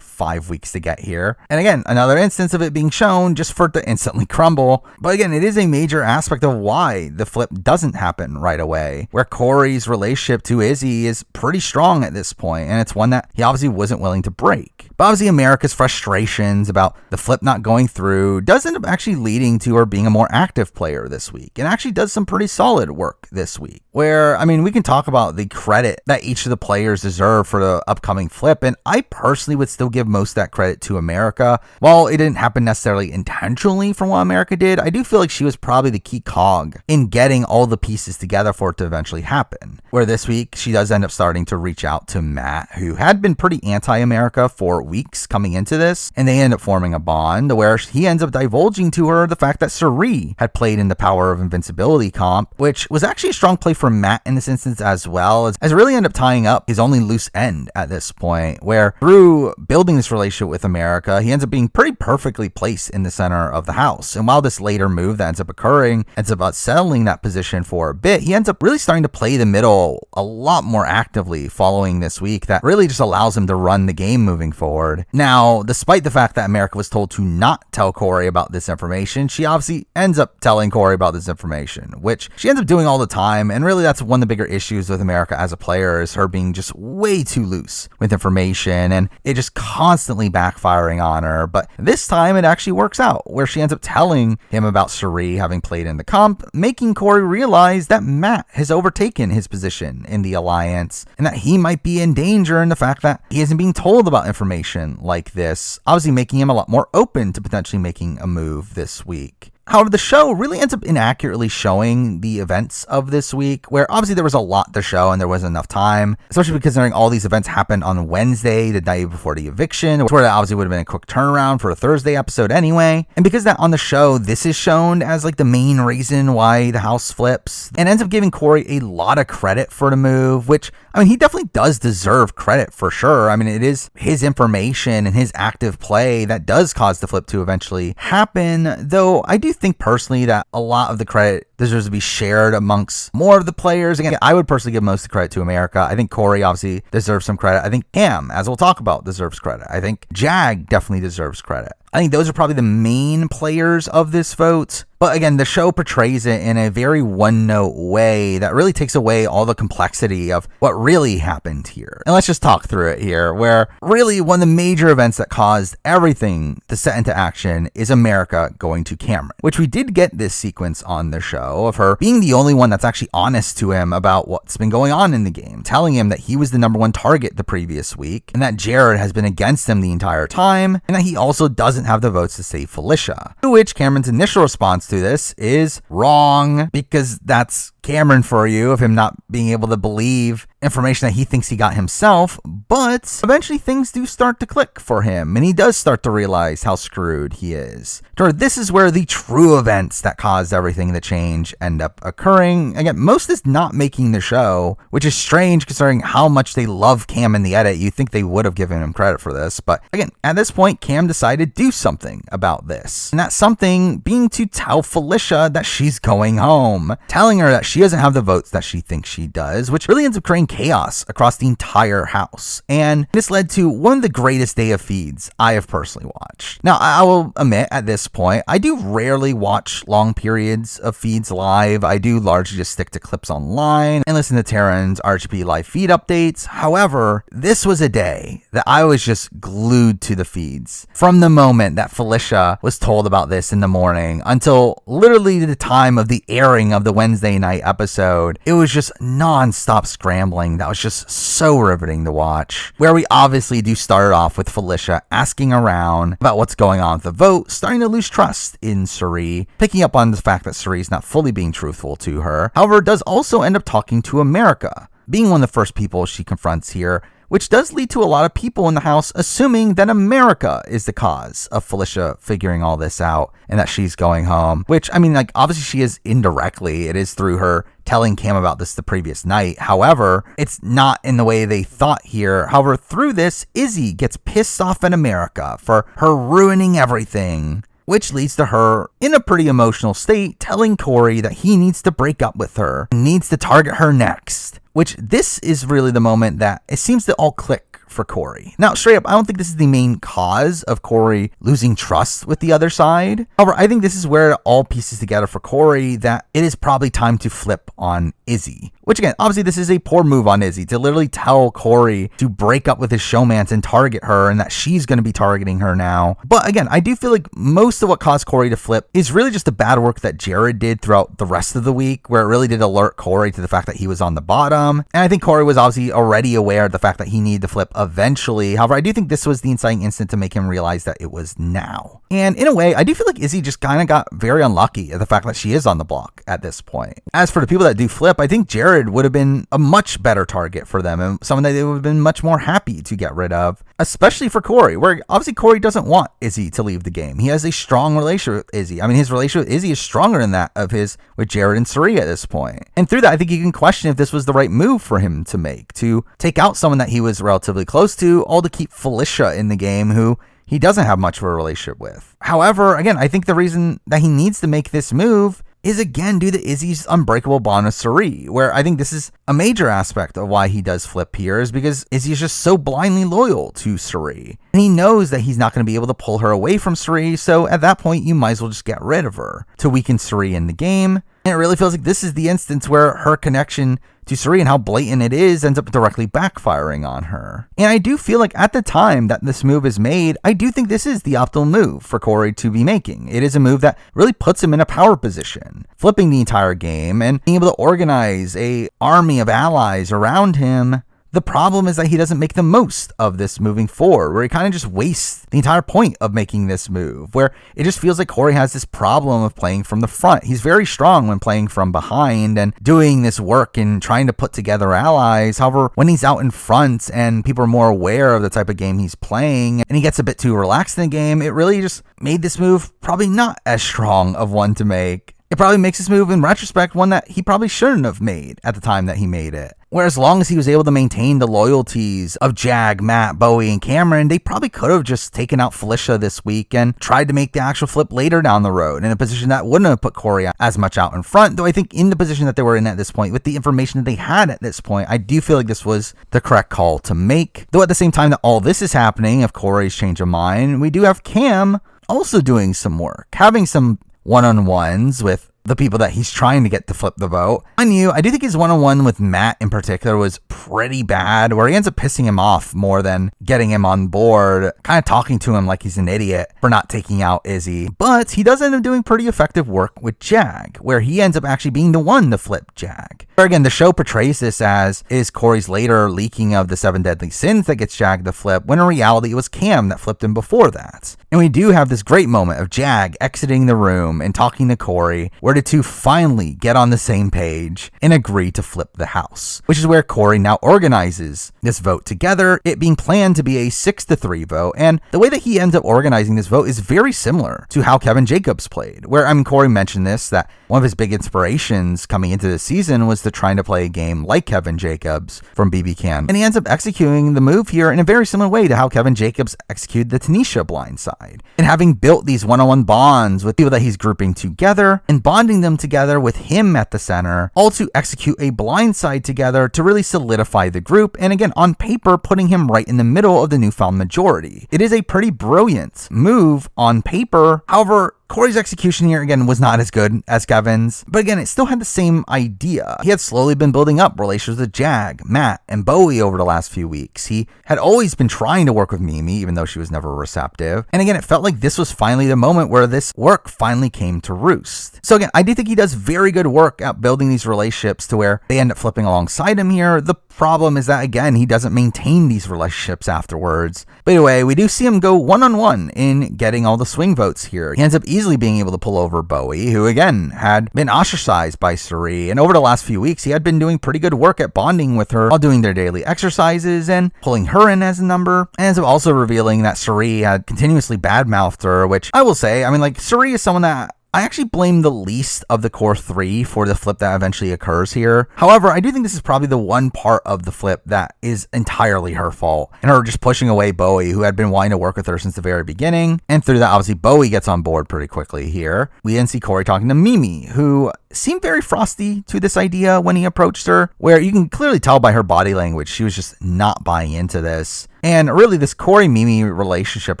5 weeks to get here. And again, another instance of it being shown just for it to instantly crumble. But again, it is a major aspect of why the flip doesn't happen right away, where Corey's relationship to Izzy is pretty strong at this point, and it's one that he obviously wasn't willing to break. But obviously America's frustrations about the flip not going through does end up actually leading to her being a more active player this week, and actually does some pretty solid work this week. Where, I mean, we can talk about the credit that each of the players deserve for the upcoming flip, and I personally would still give most of that credit to America. While it didn't happen necessarily intentionally from what America did, I do feel like she was probably the key cog in getting all the pieces together for it to eventually happen. Where this week, she does end up starting to reach out to Matt, who had been pretty anti-America for weeks coming into this, and they end up forming a bond where he ends up divulging to her the fact that Cirie had played in the Power of Invincibility comp, which was actually a strong play for Matt in this instance as well, as really ended up tying up his only loose end at this point, where through building this relationship with America, he ends up being pretty perfectly placed in the center of the house. And while this later move that ends up occurring ends up settling that position for a bit, he ends up really starting to play the middle a lot more actively following this week. That really just allows him to run the game moving forward. Now, the despite the fact that America was told to not tell Corey about this information, she obviously ends up telling Corey about this information, which she ends up doing all the time. And really, that's one of the bigger issues with America as a player, is her being just way too loose with information and it just constantly backfiring on her. But this time it actually works out, where she ends up telling him about Suri having played in the comp, making Corey realize that Matt has overtaken his position in the Alliance and that he might be in danger, in the fact that he isn't being told about information like this, obviously making him a lot more open to potentially making a move this week. However, the show really ends up inaccurately showing the events of this week, where obviously there was a lot to show and there wasn't enough time, especially considering all these events happened on Wednesday, the night before the eviction, where that obviously would have been a quick turnaround for a Thursday episode anyway. And because that on the show, this is shown as like the main reason why the house flips, and ends up giving Corey a lot of credit for the move, which, I mean, he definitely does deserve credit for sure. I mean, it is his information and his active play that does cause the flip to eventually happen, though I do think personally that a lot of the credit deserves to be shared amongst more of the players. Again, I would personally give most of the credit to America. I think Corey obviously deserves some credit. I think Cam, as we'll talk about, deserves credit. I think Jag definitely deserves credit. I think those are probably the main players of this vote. But again, the show portrays it in a very one-note way that really takes away all the complexity of what really happened here. And let's just talk through it here, where really one of the major events that caused everything to set into action is America going to Cameron, which we did get this sequence on the show of her being the only one that's actually honest to him about what's been going on in the game, telling him that he was the number one target the previous week, and that Jared has been against him the entire time, and that he also doesn't have the votes to save Felicia. To which Cameron's initial response to this is wrong, because that's Cameron for you, of him not being able to believe information that he thinks he got himself. But eventually things do start to click for him, and he does start to realize how screwed he is. This is where the true events that caused everything to change end up occurring. Again, most is not making the show, which is strange considering how much they love Cam in the edit. You'd think they would have given him credit for this, but again, at this point, Cam decided to do something about this, and that something being to tell Felicia that she's going home, telling her that she doesn't have the votes that she thinks she does, which really ends up creating chaos across the entire house. And this led to one of the greatest day of feeds I have personally watched. Now, I will admit at this point, I do rarely watch long periods of feeds live. I do largely just stick to clips online and listen to Terran's RGP live feed updates. However, this was a day that I was just glued to the feeds. From the moment that Felicia was told about this in the morning until literally the time of the airing of the Wednesday night episode, it was just non-stop scrambling that was just so riveting to watch, where we obviously do start off with Felicia asking around about what's going on with the vote, starting to lose trust in Suri, picking up on the fact that Suri's not fully being truthful to her. However, does also end up talking to America, being one of the first people she confronts here, which does lead to a lot of people in the house assuming that America is the cause of Felicia figuring all this out and that she's going home, which, I mean, like, obviously she is indirectly. It is through her telling Cam about this the previous night. However, it's not in the way they thought here. However, through this, Izzy gets pissed off at America for her ruining everything, which leads to her in a pretty emotional state telling Corey that he needs to break up with her, needs to target her next. Which this is really the moment that it seems to all click for Corey. Now, straight up, I don't think this is the main cause of Corey losing trust with the other side. However, I think this is where it all pieces together for Corey that it is probably time to flip on Izzy. Which again, obviously this is a poor move on Izzy to literally tell Corey to break up with his showmance and target her, and that she's going to be targeting her now. But again, I do feel like most of what caused Corey to flip is really just the bad work that Jared did throughout the rest of the week, where it really did alert Corey to the fact that he was on the bottom. And I think Corey was obviously already aware of the fact that he needed to flip eventually. However, I do think this was the inciting incident to make him realize that it was now. And in a way, I do feel like Izzy just kind of got very unlucky at the fact that she is on the block at this point. As for the people that do flip, I think Jared would have been a much better target for them and someone that they would have been much more happy to get rid of, especially for Corey, where obviously Corey doesn't want Izzy to leave the game. He has a strong relationship with Izzy. I mean, his relationship with Izzy is stronger than that of his with Jared and Suri at this point. And through that, I think you can question if this was the right move for him to make, to take out someone that he was relatively close to, all to keep Felicia in the game, who he doesn't have much of a relationship with. However, again, I think the reason that he needs to make this move is again due to Izzy's unbreakable bond with Suri, where I think this is a major aspect of why he does flip here, is because Izzy is just so blindly loyal to Suri. And he knows that he's not going to be able to pull her away from Suri, so at that point you might as well just get rid of her to weaken Suri in the game. And it really feels like this is the instance where her connection to Suri and how blatant it is ends up directly backfiring on her. And I do feel like at the time that this move is made, I do think this is the optimal move for Corey to be making. It is a move that really puts him in a power position, flipping the entire game and being able to organize a army of allies around him. The problem is that he doesn't make the most of this moving forward, where he kind of just wastes the entire point of making this move, where it just feels like Corey has this problem of playing from the front. He's very strong when playing from behind and doing this work and trying to put together allies. However, when he's out in front and people are more aware of the type of game he's playing and he gets a bit too relaxed in the game, it really just made this move probably not as strong of one to make. It probably makes this move, in retrospect, one that he probably shouldn't have made at the time that he made it. Whereas as long as he was able to maintain the loyalties of Jag, Matt, Bowie, and Cameron, they probably could have just taken out Felicia this week and tried to make the actual flip later down the road in a position that wouldn't have put Corey as much out in front. Though I think in the position that they were in at this point, with the information that they had at this point, I do feel like this was the correct call to make. Though at the same time that all this is happening, of Corey's change of mind, we do have Cam also doing some work, having some one-on-ones with the people that he's trying to get to flip the vote. I do think his one-on-one with Matt in particular was pretty bad, where he ends up pissing him off more than getting him on board, kind of talking to him like he's an idiot for not taking out Izzy. But he does end up doing pretty effective work with Jag, where he ends up actually being the one to flip Jag. Where again, the show portrays this as is Corey's later leaking of the 7 deadly sins that gets Jag to flip, when in reality it was Cam that flipped him before that. And we do have this great moment of Jag exiting the room and talking to Corey, where the two finally get on the same page and agree to flip the house, which is where Corey now organizes this vote together, it being planned to be a 6-3 vote. And the way that he ends up organizing this vote is very similar to how Kevin Jacobs played, where Corey mentioned this, that one of his big inspirations coming into this season was to trying to play a game like Kevin Jacobs from BB Can. And he ends up executing the move here in a very similar way to how Kevin Jacobs executed the Tanisha blindside. And having built these one-on-one bonds with people that he's grouping together and bonding them together with him at the center, all to execute a blindside together to really solidify the group, and again, on paper, putting him right in the middle of the newfound majority. It is a pretty brilliant move on paper. However, Corey's execution here, again, was not as good as Kevin's, but again, it still had the same idea. He had slowly been building up relations with Jag, Matt, and Bowie over the last few weeks. He had always been trying to work with Mimi, even though she was never receptive. And again, it felt like this was finally the moment where this work finally came to roost. So again, I do think he does very good work at building these relationships to where they end up flipping alongside him here. The problem is that, again, he doesn't maintain these relationships afterwards. But anyway, we do see him go one-on-one in getting all the swing votes here. He ends up easily being able to pull over Bowie, who again had been ostracized by Suri, and over the last few weeks he had been doing pretty good work at bonding with her while doing their daily exercises and pulling her in as a number, and ends up also revealing that Suri had continuously badmouthed her, which I will say, Suri is someone that I actually blame the least of the core 3 for the flip that eventually occurs here. However, I do think this is probably the one part of the flip that is entirely her fault, and her just pushing away Bowie, who had been wanting to work with her since the very beginning. And through that, obviously, Bowie gets on board pretty quickly here. We then see Corey talking to Mimi, who seemed very frosty to this idea when he approached her, where you can clearly tell by her body language she was just not buying into this. And really, this Corey-Mimi relationship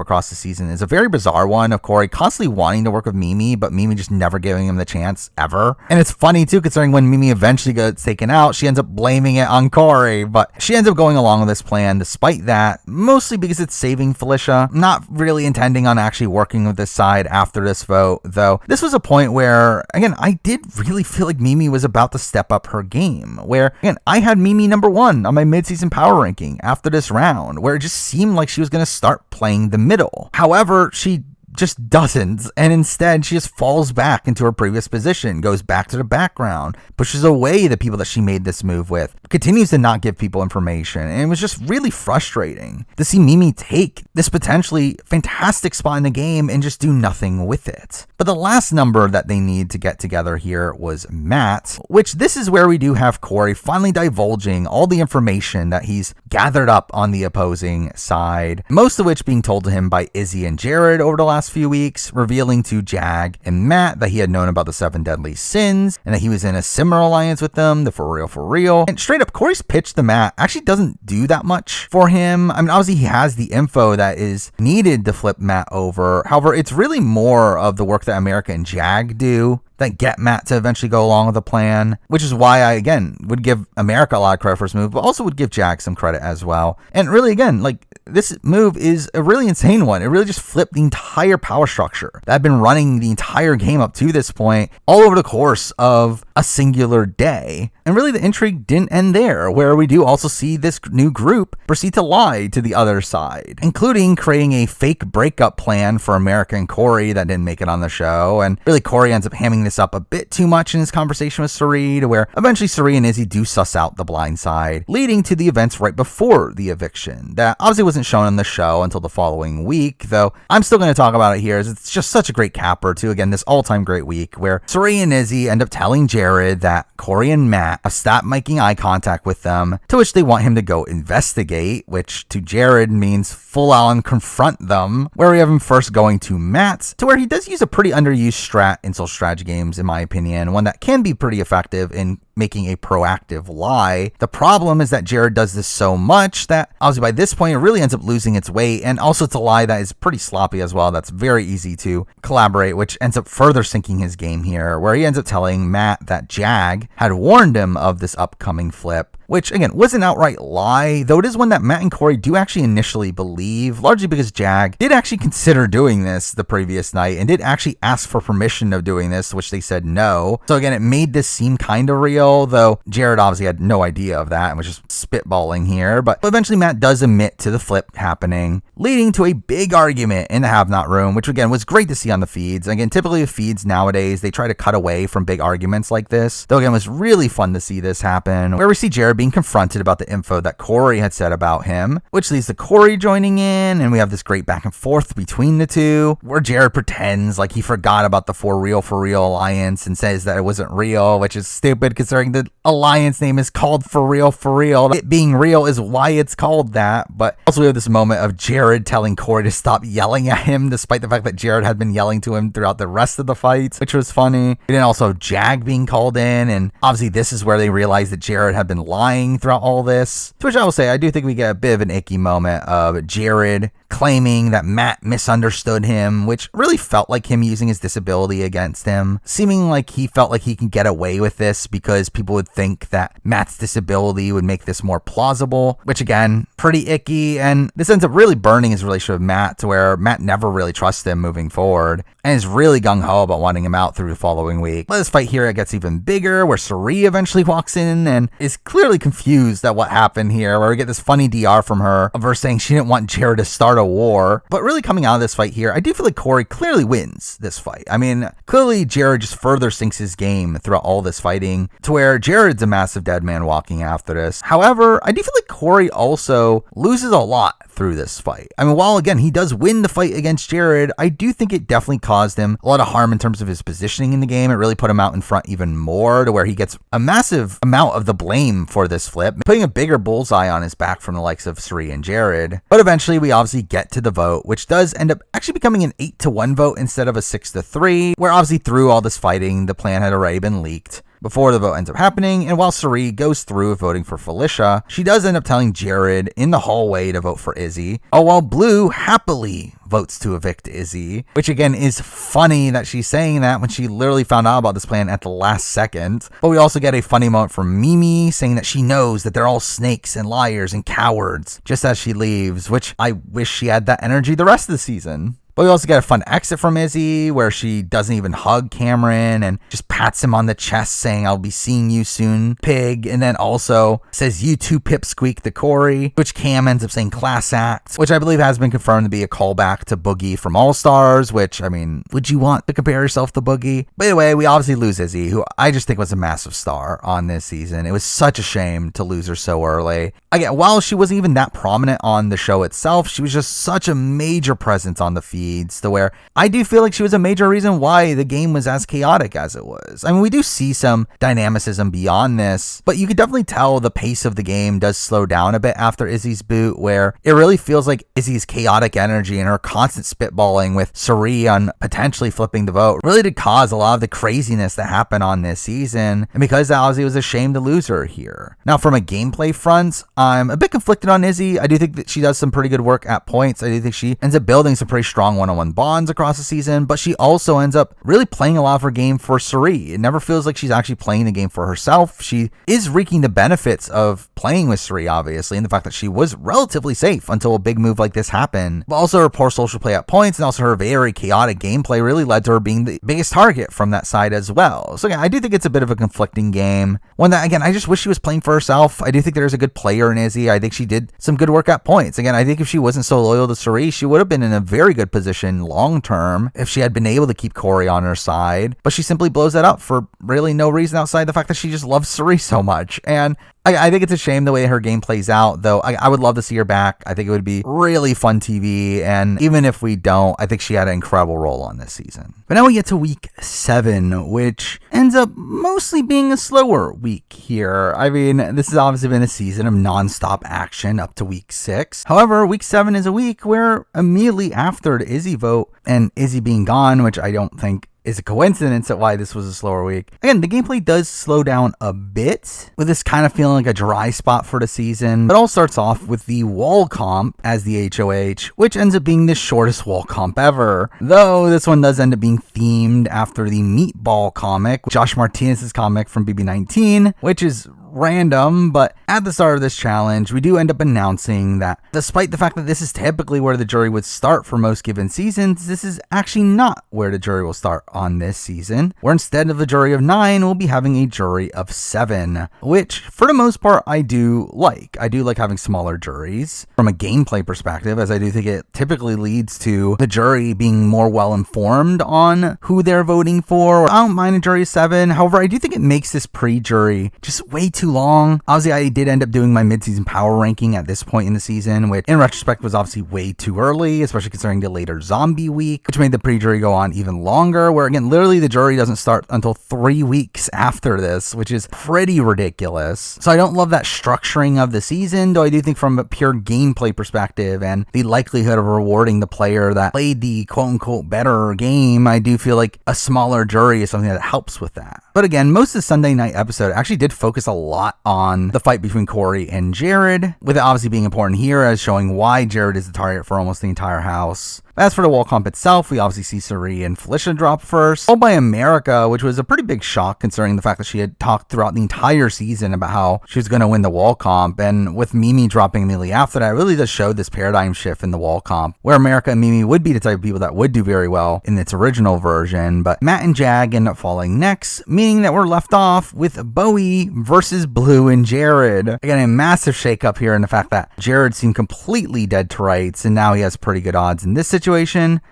across the season is a very bizarre one, of Corey constantly wanting to work with Mimi, but Mimi just never giving him the chance, ever. And it's funny, too, considering when Mimi eventually gets taken out, she ends up blaming it on Corey, but she ends up going along with this plan despite that, mostly because it's saving Felicia, not really intending on actually working with this side after this vote, though this was a point where, again, I did really feel like Mimi was about to step up her game, where, again, I had Mimi number 1 on my mid-season power ranking after this round, where it just seemed like she was going to start playing the middle. However, she just doesn't, and instead she just falls back into her previous position, goes back to the background, pushes away the people that she made this move with, continues to not give people information, and it was just really frustrating to see Mimi take this potentially fantastic spot in the game and just do nothing with it. But the last number that they need to get together here was Matt, which this is where we do have Corey finally divulging all the information that he's gathered up on the opposing side, most of which being told to him by Izzy and Jared over the last past few weeks, revealing to Jag and Matt that he had known about the 7 deadly sins and that he was in a similar alliance with them, the For Real. And straight up, Corey's pitch to Matt actually doesn't do that much for him. I mean, obviously he has the info that is needed to flip Matt over. However, it's really more of the work that America and Jag do that get Matt to eventually go along with the plan, which is why I, again, would give America a lot of credit for this move, but also would give Jag some credit as well. And really, again, like, this move is a really insane one. It really just flipped the entire power structure that had been running the entire game up to this point, all over the course of a singular day. And really, the intrigue didn't end there, where we do also see this new group proceed to lie to the other side, including creating a fake breakup plan for America and Corey that didn't make it on the show. And really, Corey ends up hamming this up a bit too much in his conversation with Cirie, to where eventually Cirie and Izzy do suss out the blind side, leading to the events right before the eviction that obviously wasn't shown on the show until the following week, though I'm still going to talk about it here, as it's just such a great capper to, again, this all-time great week where Cirie and Izzy end up telling Jared that Corey and Matt have stopped making eye contact with them, to which they want him to go investigate, which to Jared means full-on confront them, where we have him first going to Matt's, to where he does use a pretty underused strat in social strategy games, in my opinion, one that can be pretty effective in making a proactive lie. The problem is that Jared does this so much that obviously by this point it really ends up losing its weight, and also it's a lie that is pretty sloppy as well, that's very easy to collaborate, which ends up further sinking his game here, where he ends up telling Matt that Jag had warned him of this upcoming flip, which again was an outright lie, though it is one that Matt and Corey do actually initially believe, largely because Jag did actually consider doing this the previous night and did actually ask for permission of doing this, which they said no. So again, it made this seem kind of real, though Jared obviously had no idea of that and was just spitballing here. But eventually Matt does admit to the flip happening, leading to a big argument in the have-not room, which again was great to see on the feeds. Again, typically the feeds nowadays, they try to cut away from big arguments like this, though again, it was really fun to see this happen, where we see Jared being confronted about the info that Corey had said about him, which leads to Corey joining in, and we have this great back and forth between the two, where Jared pretends like he forgot about the For Real alliance and says that it wasn't real, which is stupid considering the alliance name is called For Real. It being real is why it's called that. But also we have this moment of Jared telling Corey to stop yelling at him, despite the fact that Jared had been yelling to him throughout the rest of the fight, which was funny. And then also Jag being called in, and obviously this is where they realize that Jared had been lying throughout all this, to which I will say I do think we get a bit of an icky moment of Jared claiming that Matt misunderstood him, which really felt like him using his disability against him, seeming like he felt like he can get away with this because people would think that Matt's disability would make this more plausible, which again, pretty icky. And this ends up really burning his relationship with Matt, to where Matt never really trusts him moving forward and is really gung-ho about wanting him out through the following week. But this fight here, it gets even bigger, where Cirie eventually walks in and is clearly confused at what happened here, where we get this funny DR from her of her saying she didn't want Jared to start a war. But really coming out of this fight here, I do feel like Corey clearly wins this fight. I mean, clearly Jared just further sinks his game throughout all this fighting, to where Jared's a massive dead man walking after this. However, I do feel like Corey also loses a lot through this fight. I mean, while again, he does win the fight against Jared, I do think it definitely caused him a lot of harm in terms of his positioning in the game. It really put him out in front even more, to where he gets a massive amount of the blame for this flip, putting a bigger bullseye on his back from the likes of Cirie and Jared. But eventually we obviously get to the vote, which does end up actually becoming an 8-1 vote instead of a 6-3, where obviously through all this fighting, the plan had already been leaked before the vote ends up happening. And while Cirie goes through voting for Felicia, she does end up telling Jared in the hallway to vote for Izzy, while Blue happily votes to evict Izzy, which again is funny that she's saying that when she literally found out about this plan at the last second. But we also get a funny moment from Mimi saying that she knows that they're all snakes and liars and cowards just as she leaves, which I wish she had that energy the rest of the season. But we also get a fun exit from Izzy, where she doesn't even hug Cameron and just pats him on the chest saying, "I'll be seeing you soon, pig." And then also says, "You too, pipsqueak," to Corey, which Cam ends up saying class act, which I believe has been confirmed to be a callback to Boogie from All Stars, which, I mean, would you want to compare yourself to Boogie? But anyway, we obviously lose Izzy, who I just think was a massive star on this season. It was such a shame to lose her so early. Again, while she wasn't even that prominent on the show itself, she was just such a major presence on the feed feeds, to where I do feel like she was a major reason why the game was as chaotic as it was. I mean, we do see some dynamicism beyond this, but you could definitely tell the pace of the game does slow down a bit after Izzy's boot, where it really feels like Izzy's chaotic energy and her constant spitballing with Suri on potentially flipping the vote really did cause a lot of the craziness that happened on this season, and because Ozzy was ashamed to lose her here. Now, from a gameplay front, I'm a bit conflicted on Izzy. I do think that she does some pretty good work at points. I do think she ends up building some pretty strong one-on-one bonds across the season, but she also ends up really playing a lot of her game for Suri. It never feels like she's actually playing the game for herself. She is reaping the benefits of playing with Suri, obviously, and the fact that she was relatively safe until a big move like this happened. But also her poor social play at points and also her very chaotic gameplay really led to her being the biggest target from that side as well. So yeah, I do think it's a bit of a conflicting game. One that, again, I just wish she was playing for herself. I do think there's a good player in Izzy. I think she did some good work at points. Again, I think if she wasn't so loyal to Suri, she would have been in a very good position long term if she had been able to keep Corey on her side. But she simply blows that up for really no reason outside the fact that she just loves Suri so much. And I think it's a shame the way her game plays out, though. I would love to see her back. I think it would be really fun TV, and even if we don't, I think she had an incredible role on this season. But now we get to week 7, which ends up mostly being a slower week here. I mean, this has obviously been a season of nonstop action up to week 6. However, week 7 is a week where immediately after the Izzy vote and Izzy being gone, which I don't think is a coincidence at why this was a slower week. Again, the gameplay does slow down a bit, with this kind of feeling like a dry spot for the season. It all starts off with the wall comp as the HOH, which ends up being the shortest wall comp ever. Though this one does end up being themed after the Meatball comic, Josh Martinez's comic from BB19, which is random, but at the start of this challenge, we do end up announcing that despite the fact that this is typically where the jury would start for most given seasons, this is actually not where the jury will start on this season, where instead of a jury of 9, we'll be having a jury of 7, which for the most part I do like. I do like having smaller juries from a gameplay perspective, as I do think it typically leads to the jury being more well informed on who they're voting for. I don't mind a jury of 7, however, I do think it makes this pre-jury just way too long. Obviously, I did end up doing my mid-season power ranking at this point in the season, which in retrospect was obviously way too early, especially considering the later zombie week, which made the pre-jury go on even longer, where again, literally the jury doesn't start until 3 weeks after this, which is pretty ridiculous. So I don't love that structuring of the season, though I do think from a pure gameplay perspective and the likelihood of rewarding the player that played the quote-unquote better game, I do feel like a smaller jury is something that helps with that. But again, most of the Sunday night episode actually did focus a lot on the fight between Corey and Jared, with it obviously being important here as showing why Jared is the target for almost the entire house. As for the wall comp itself, we obviously see Suri and Felicia drop first, followed by America, which was a pretty big shock considering the fact that she had talked throughout the entire season about how she was going to win the wall comp, and with Mimi dropping immediately after that, it really does show this paradigm shift in the wall comp, where America and Mimi would be the type of people that would do very well in its original version, but Matt and Jag end up falling next, meaning that we're left off with Bowie versus Blue and Jared. Again, a massive shakeup here in the fact that Jared seemed completely dead to rights, and now he has pretty good odds in this situation.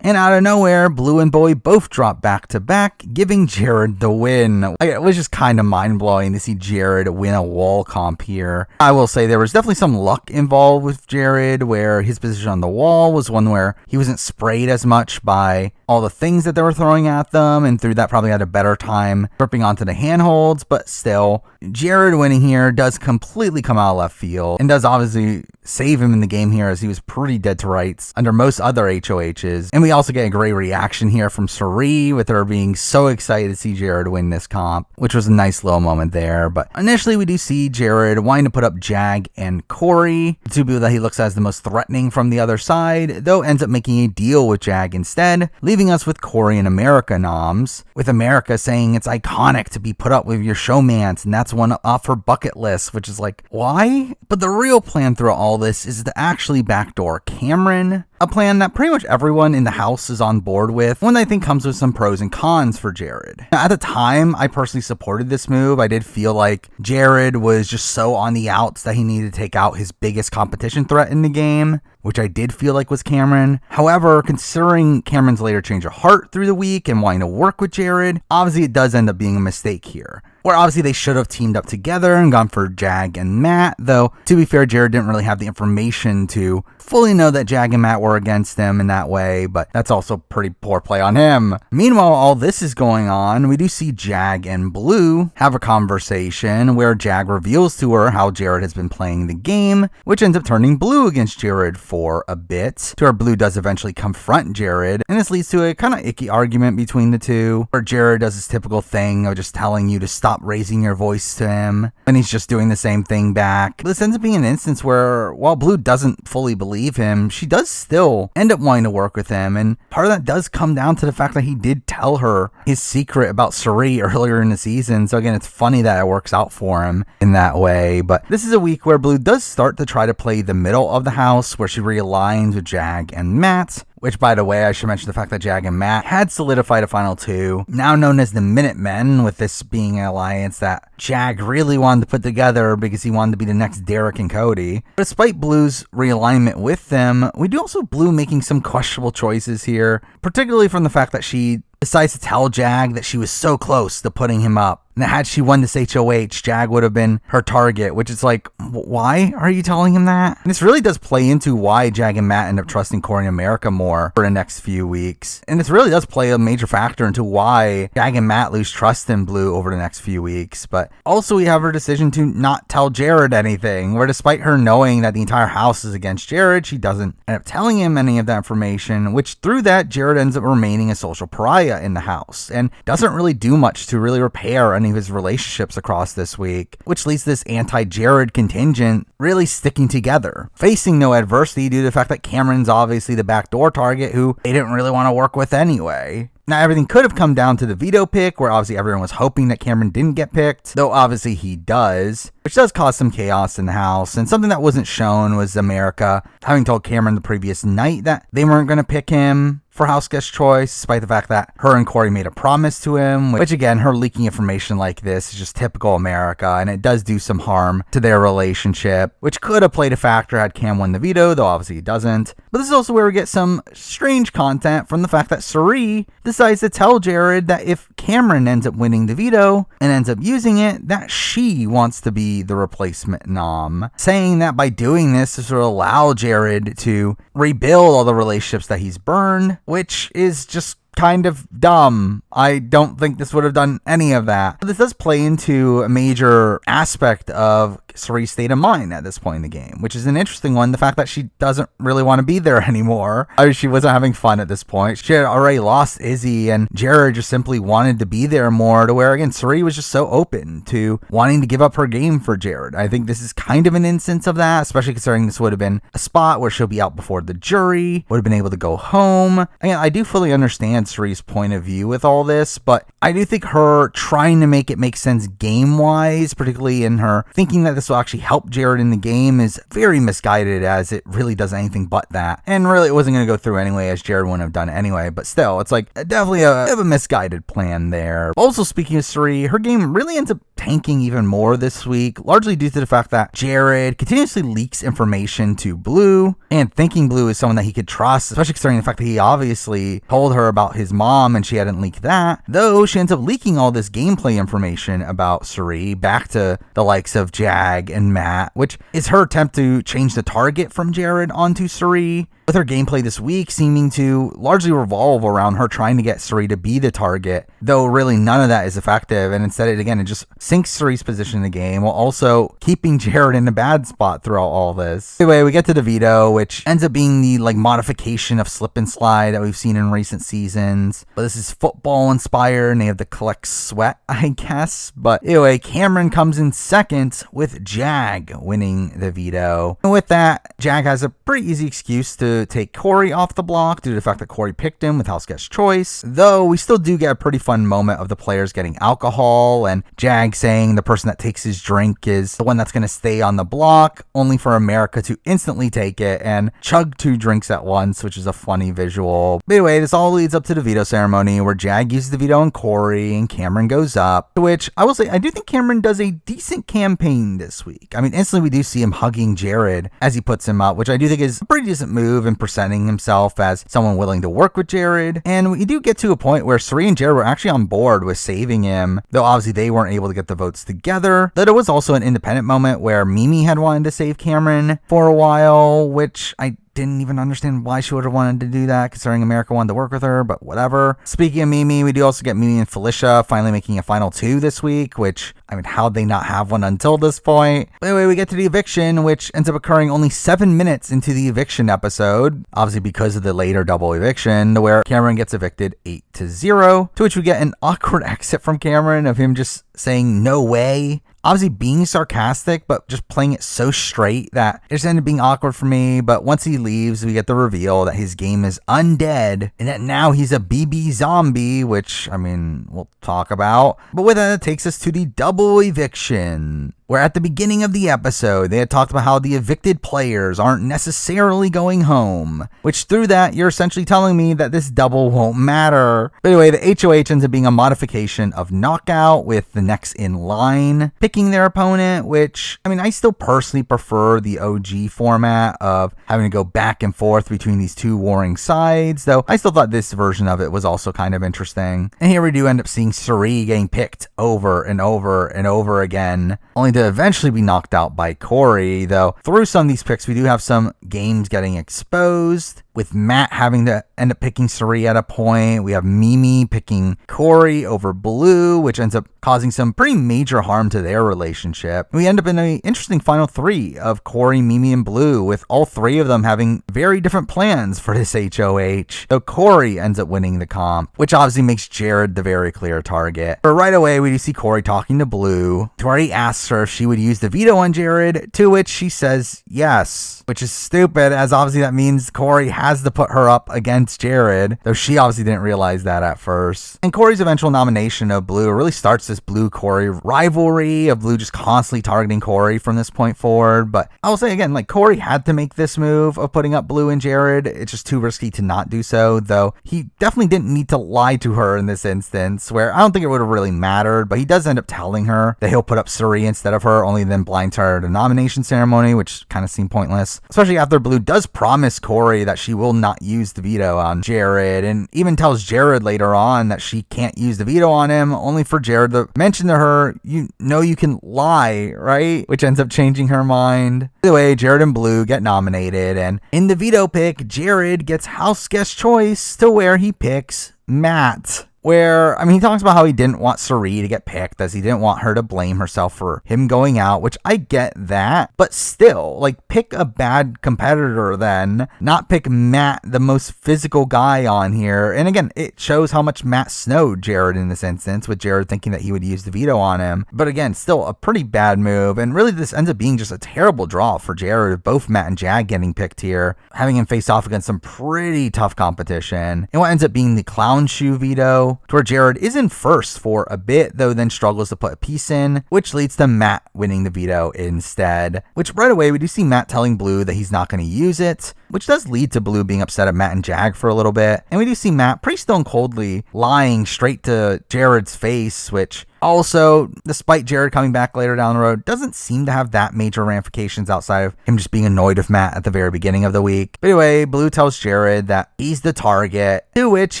And out of nowhere, Blue and Bowie both drop back to back, giving Jared the win. It was just kind of mind-blowing to see Jared win a wall comp here. I will say there was definitely some luck involved with Jared, where his position on the wall was one where he wasn't sprayed as much by all the things that they were throwing at them, and through that probably had a better time gripping onto the handholds. But still, Jared winning here does completely come out of left field, and does obviously save him in the game here, as he was pretty dead to rights under most other HOHs. And we also get a great reaction here from Suri, with her being so excited to see Jared win this comp, which was a nice little moment there. But initially we do see Jared wanting to put up Jag and Corey, the two people that he looks at as the most threatening from the other side, though ends up making a deal with Jag instead, leaving us with Corey and America noms, with America saying it's iconic to be put up with your showmance, and that's one off her bucket list, which is like, why? But the real plan through all this is to actually backdoor Cameron, a plan that pretty much everyone in the house is on board with, one that I think comes with some pros and cons for Jared. Now, at the time, I personally supported this move. I did feel like Jared was just so on the outs that he needed to take out his biggest competition threat in the game. which I did feel like was Cameron. However, considering Cameron's later change of heart through the week and wanting to work with Jared, obviously it does end up being a mistake here. Where obviously they should have teamed up together and gone for Jag and Matt, though to be fair, Jared didn't really have the information to fully know that Jag and Matt were against him in that way, but that's also pretty poor play on him. Meanwhile, all this is going on, we do see Jag and Blue have a conversation where Jag reveals to her how Jared has been playing the game, which ends up turning Blue against Jared for a bit, to where Blue does eventually confront Jared, and this leads to a kind of icky argument between the two, where Jared does his typical thing of just telling you to stop raising your voice to him, and he's just doing the same thing back. This ends up being an instance where, while Blue doesn't fully believe him, she does still end up wanting to work with him, and part of that does come down to the fact that he did tell her his secret about Suri earlier in the season, so again, it's funny that it works out for him in that way. But this is a week where Blue does start to try to play the middle of the house, where she realigns with Jag and Matt, which, by the way, I should mention the fact that Jag and Matt had solidified a final two, now known as the Minutemen, with this being an alliance that Jag really wanted to put together because he wanted to be the next Derek and Cody. But despite Blue's realignment with them, we do also Blue making some questionable choices here, particularly from the fact that she decides to tell Jag that she was so close to putting him up, and that had she won this HOH, Jag would have been her target, which is like, why are you telling him that? And this really does play into why Jag and Matt end up trusting Corey and America more for the next few weeks. And this really does play a major factor into why Jag and Matt lose trust in Blue over the next few weeks. But also we have her decision to not tell Jared anything, where despite her knowing that the entire house is against Jared, she doesn't end up telling him any of that information, which through that, Jared ends up remaining a social pariah in the house and doesn't really do much to really repair any of his relationships across this week, which leads this anti-Jared contingent really sticking together, facing no adversity due to the fact that Cameron's obviously the backdoor target who they didn't really want to work with anyway. Now, everything could have come down to the veto pick, where obviously everyone was hoping that Cameron didn't get picked, though obviously he does, which does cause some chaos in the house. And something that wasn't shown was America having told Cameron the previous night that they weren't going to pick him for house guest choice, despite the fact that her and Corey made a promise to him, which again, her leaking information like this is just typical America, and it does do some harm to their relationship, which could have played a factor had Cam won the veto, though obviously he doesn't. But this is also where we get some strange content from the fact that Suri decides to tell Jared that if Cameron ends up winning the veto and ends up using it, that she wants to be the replacement nom, saying that by doing this will allow Jared to rebuild all the relationships that he's burned, which is just kind of dumb. I don't think this would have done any of that. But this does play into a major aspect of Suri's state of mind at this point in the game, which is an interesting one. The fact that she doesn't really want to be there anymore. I mean, she wasn't having fun at this point. She had already lost Izzy, and Jared just simply wanted to be there more, to where, again, Suri was just so open to wanting to give up her game for Jared. I think this is kind of an instance of that, especially considering this would have been a spot where she'll be out before the jury, would have been able to go home. Again, I do fully understand Suri's point of view with all this, but I do think her trying to make it make sense game-wise, particularly in her thinking that this will actually help Jared in the game, is very misguided, as it really does anything but that. And really, it wasn't going to go through anyway, as Jared wouldn't have done it anyway, but still, it's like definitely a bit of a misguided plan there. Also, speaking of Suri, her game really ends up tanking even more this week, largely due to the fact that Jared continuously leaks information to Blue, and thinking Blue is someone that he could trust, especially considering the fact that he obviously told her about his mom and she hadn't leaked that, though she ends up leaking all this gameplay information about Suri back to the likes of Jag and Matt, which is her attempt to change the target from Jared onto Suri, with her gameplay this week seeming to largely revolve around her trying to get Suri to be the target, though really none of that is effective, and instead it just sinks Suri's position in the game while also keeping Jared in a bad spot throughout all this. Anyway, we get to the veto, which ends up being the modification of slip and slide that we've seen in recent seasons, but this is football inspired and they have to collect sweat, I guess. But anyway, Cameron comes in second with Jag winning the veto, and with that, Jag has a pretty easy excuse to take Corey off the block due to the fact that Corey picked him with house guest choice, though we still do get a pretty fun moment of the players getting alcohol and Jag saying the person that takes his drink is the one that's going to stay on the block, only for America to instantly take it and chug 2 drinks at once, which is a funny visual. But anyway, this all leads up to the veto ceremony where Jag uses the veto on Corey and Cameron goes up, to which I will say I do think Cameron does a decent campaign this week. I mean, instantly we do see him hugging Jared as he puts him up, which I do think is a pretty decent move in presenting himself as someone willing to work with Jared. And we do get to a point where Cirie and Jared were actually on board with saving him, though obviously they weren't able to get the votes together. But it was also an independent moment where Mimi had wanted to save Cameron for a while, which I didn't even understand why she would have wanted to do that, considering America wanted to work with her, but whatever. Speaking of Mimi, we do also get Mimi and Felicia finally making a final 2 this week, which, I mean, how'd they not have one until this point? But anyway, we get to the eviction, which ends up occurring only 7 minutes into the eviction episode, obviously because of the later double eviction, where Cameron gets evicted 8-0, to which we get an awkward exit from Cameron of him just saying, "No way." Obviously being sarcastic, but just playing it so straight that it just ended up being awkward for me. But once he leaves, we get the reveal that his game is undead and that now he's a BB zombie, which, I mean, we'll talk about. But with that, it takes us to the double eviction, where at the beginning of the episode, they had talked about how the evicted players aren't necessarily going home, which through that, you're essentially telling me that this double won't matter. But anyway, the HOH ends up being a modification of knockout with the next in line picking their opponent, which, I mean, I still personally prefer the OG format of having to go back and forth between these 2 warring sides, though I still thought this version of it was also kind of interesting. And here we do end up seeing Cirie getting picked over and over and over again, only to eventually be knocked out by Corey, though through some of these picks, we do have some games getting exposed, with Matt having to end up picking Cirie at a point. We have Mimi picking Corey over Blue, which ends up causing some pretty major harm to their relationship. We end up in an interesting final 3 of Corey, Mimi, and Blue, with all 3 of them having very different plans for this HOH, though Corey ends up winning the comp, which obviously makes Jared the very clear target. But right away, we do see Corey talking to Blue, who already asks her if she would use the veto on Jared, to which she says yes, which is stupid, as obviously that means Corey has to put her up against Jared, though she obviously didn't realize that at first. And Corey's eventual nomination of Blue really starts this Blue-Corey rivalry of Blue just constantly targeting Corey from this point forward. But I will say again, like, Corey had to make this move of putting up Blue and Jared. It's just too risky to not do so, though he definitely didn't need to lie to her in this instance, where I don't think it would have really mattered, but he does end up telling her that he'll put up Cirie instead of her, only then blinds her at a nomination ceremony, which kind of seemed pointless, especially after Blue does promise Corey that she will not use the veto on Jared, and even tells Jared later on that she can't use the veto on him, only for Jared to mention to her, "You know you can lie, right?" Which ends up changing her mind. Either way, Jared and Blue get nominated, and in the veto pick, Jared gets house guest choice to where he picks Matt. Where, I mean, he talks about how he didn't want Cirie to get picked, as he didn't want her to blame herself for him going out, which I get that, but still, like, pick a bad competitor then, not pick Matt, the most physical guy on here. And again, it shows how much Matt snowed Jared in this instance, with Jared thinking that he would use the veto on him. But again, still a pretty bad move, and really this ends up being just a terrible draw for Jared, both Matt and Jag getting picked here, having him face off against some pretty tough competition. And what ends up being the clown shoe veto, to where Jared is in first for a bit, though then struggles to put a piece in, which leads to Matt winning the veto instead. Which right away, we do see Matt telling Blue that he's not going to use it, which does lead to Blue being upset at Matt and Jag for a little bit. And we do see Matt pretty stone coldly lying straight to Jared's face, which also, despite Jared coming back later down the road, doesn't seem to have that major ramifications outside of him just being annoyed with Matt at the very beginning of the week. But anyway, Blue tells Jared that he's the target, to which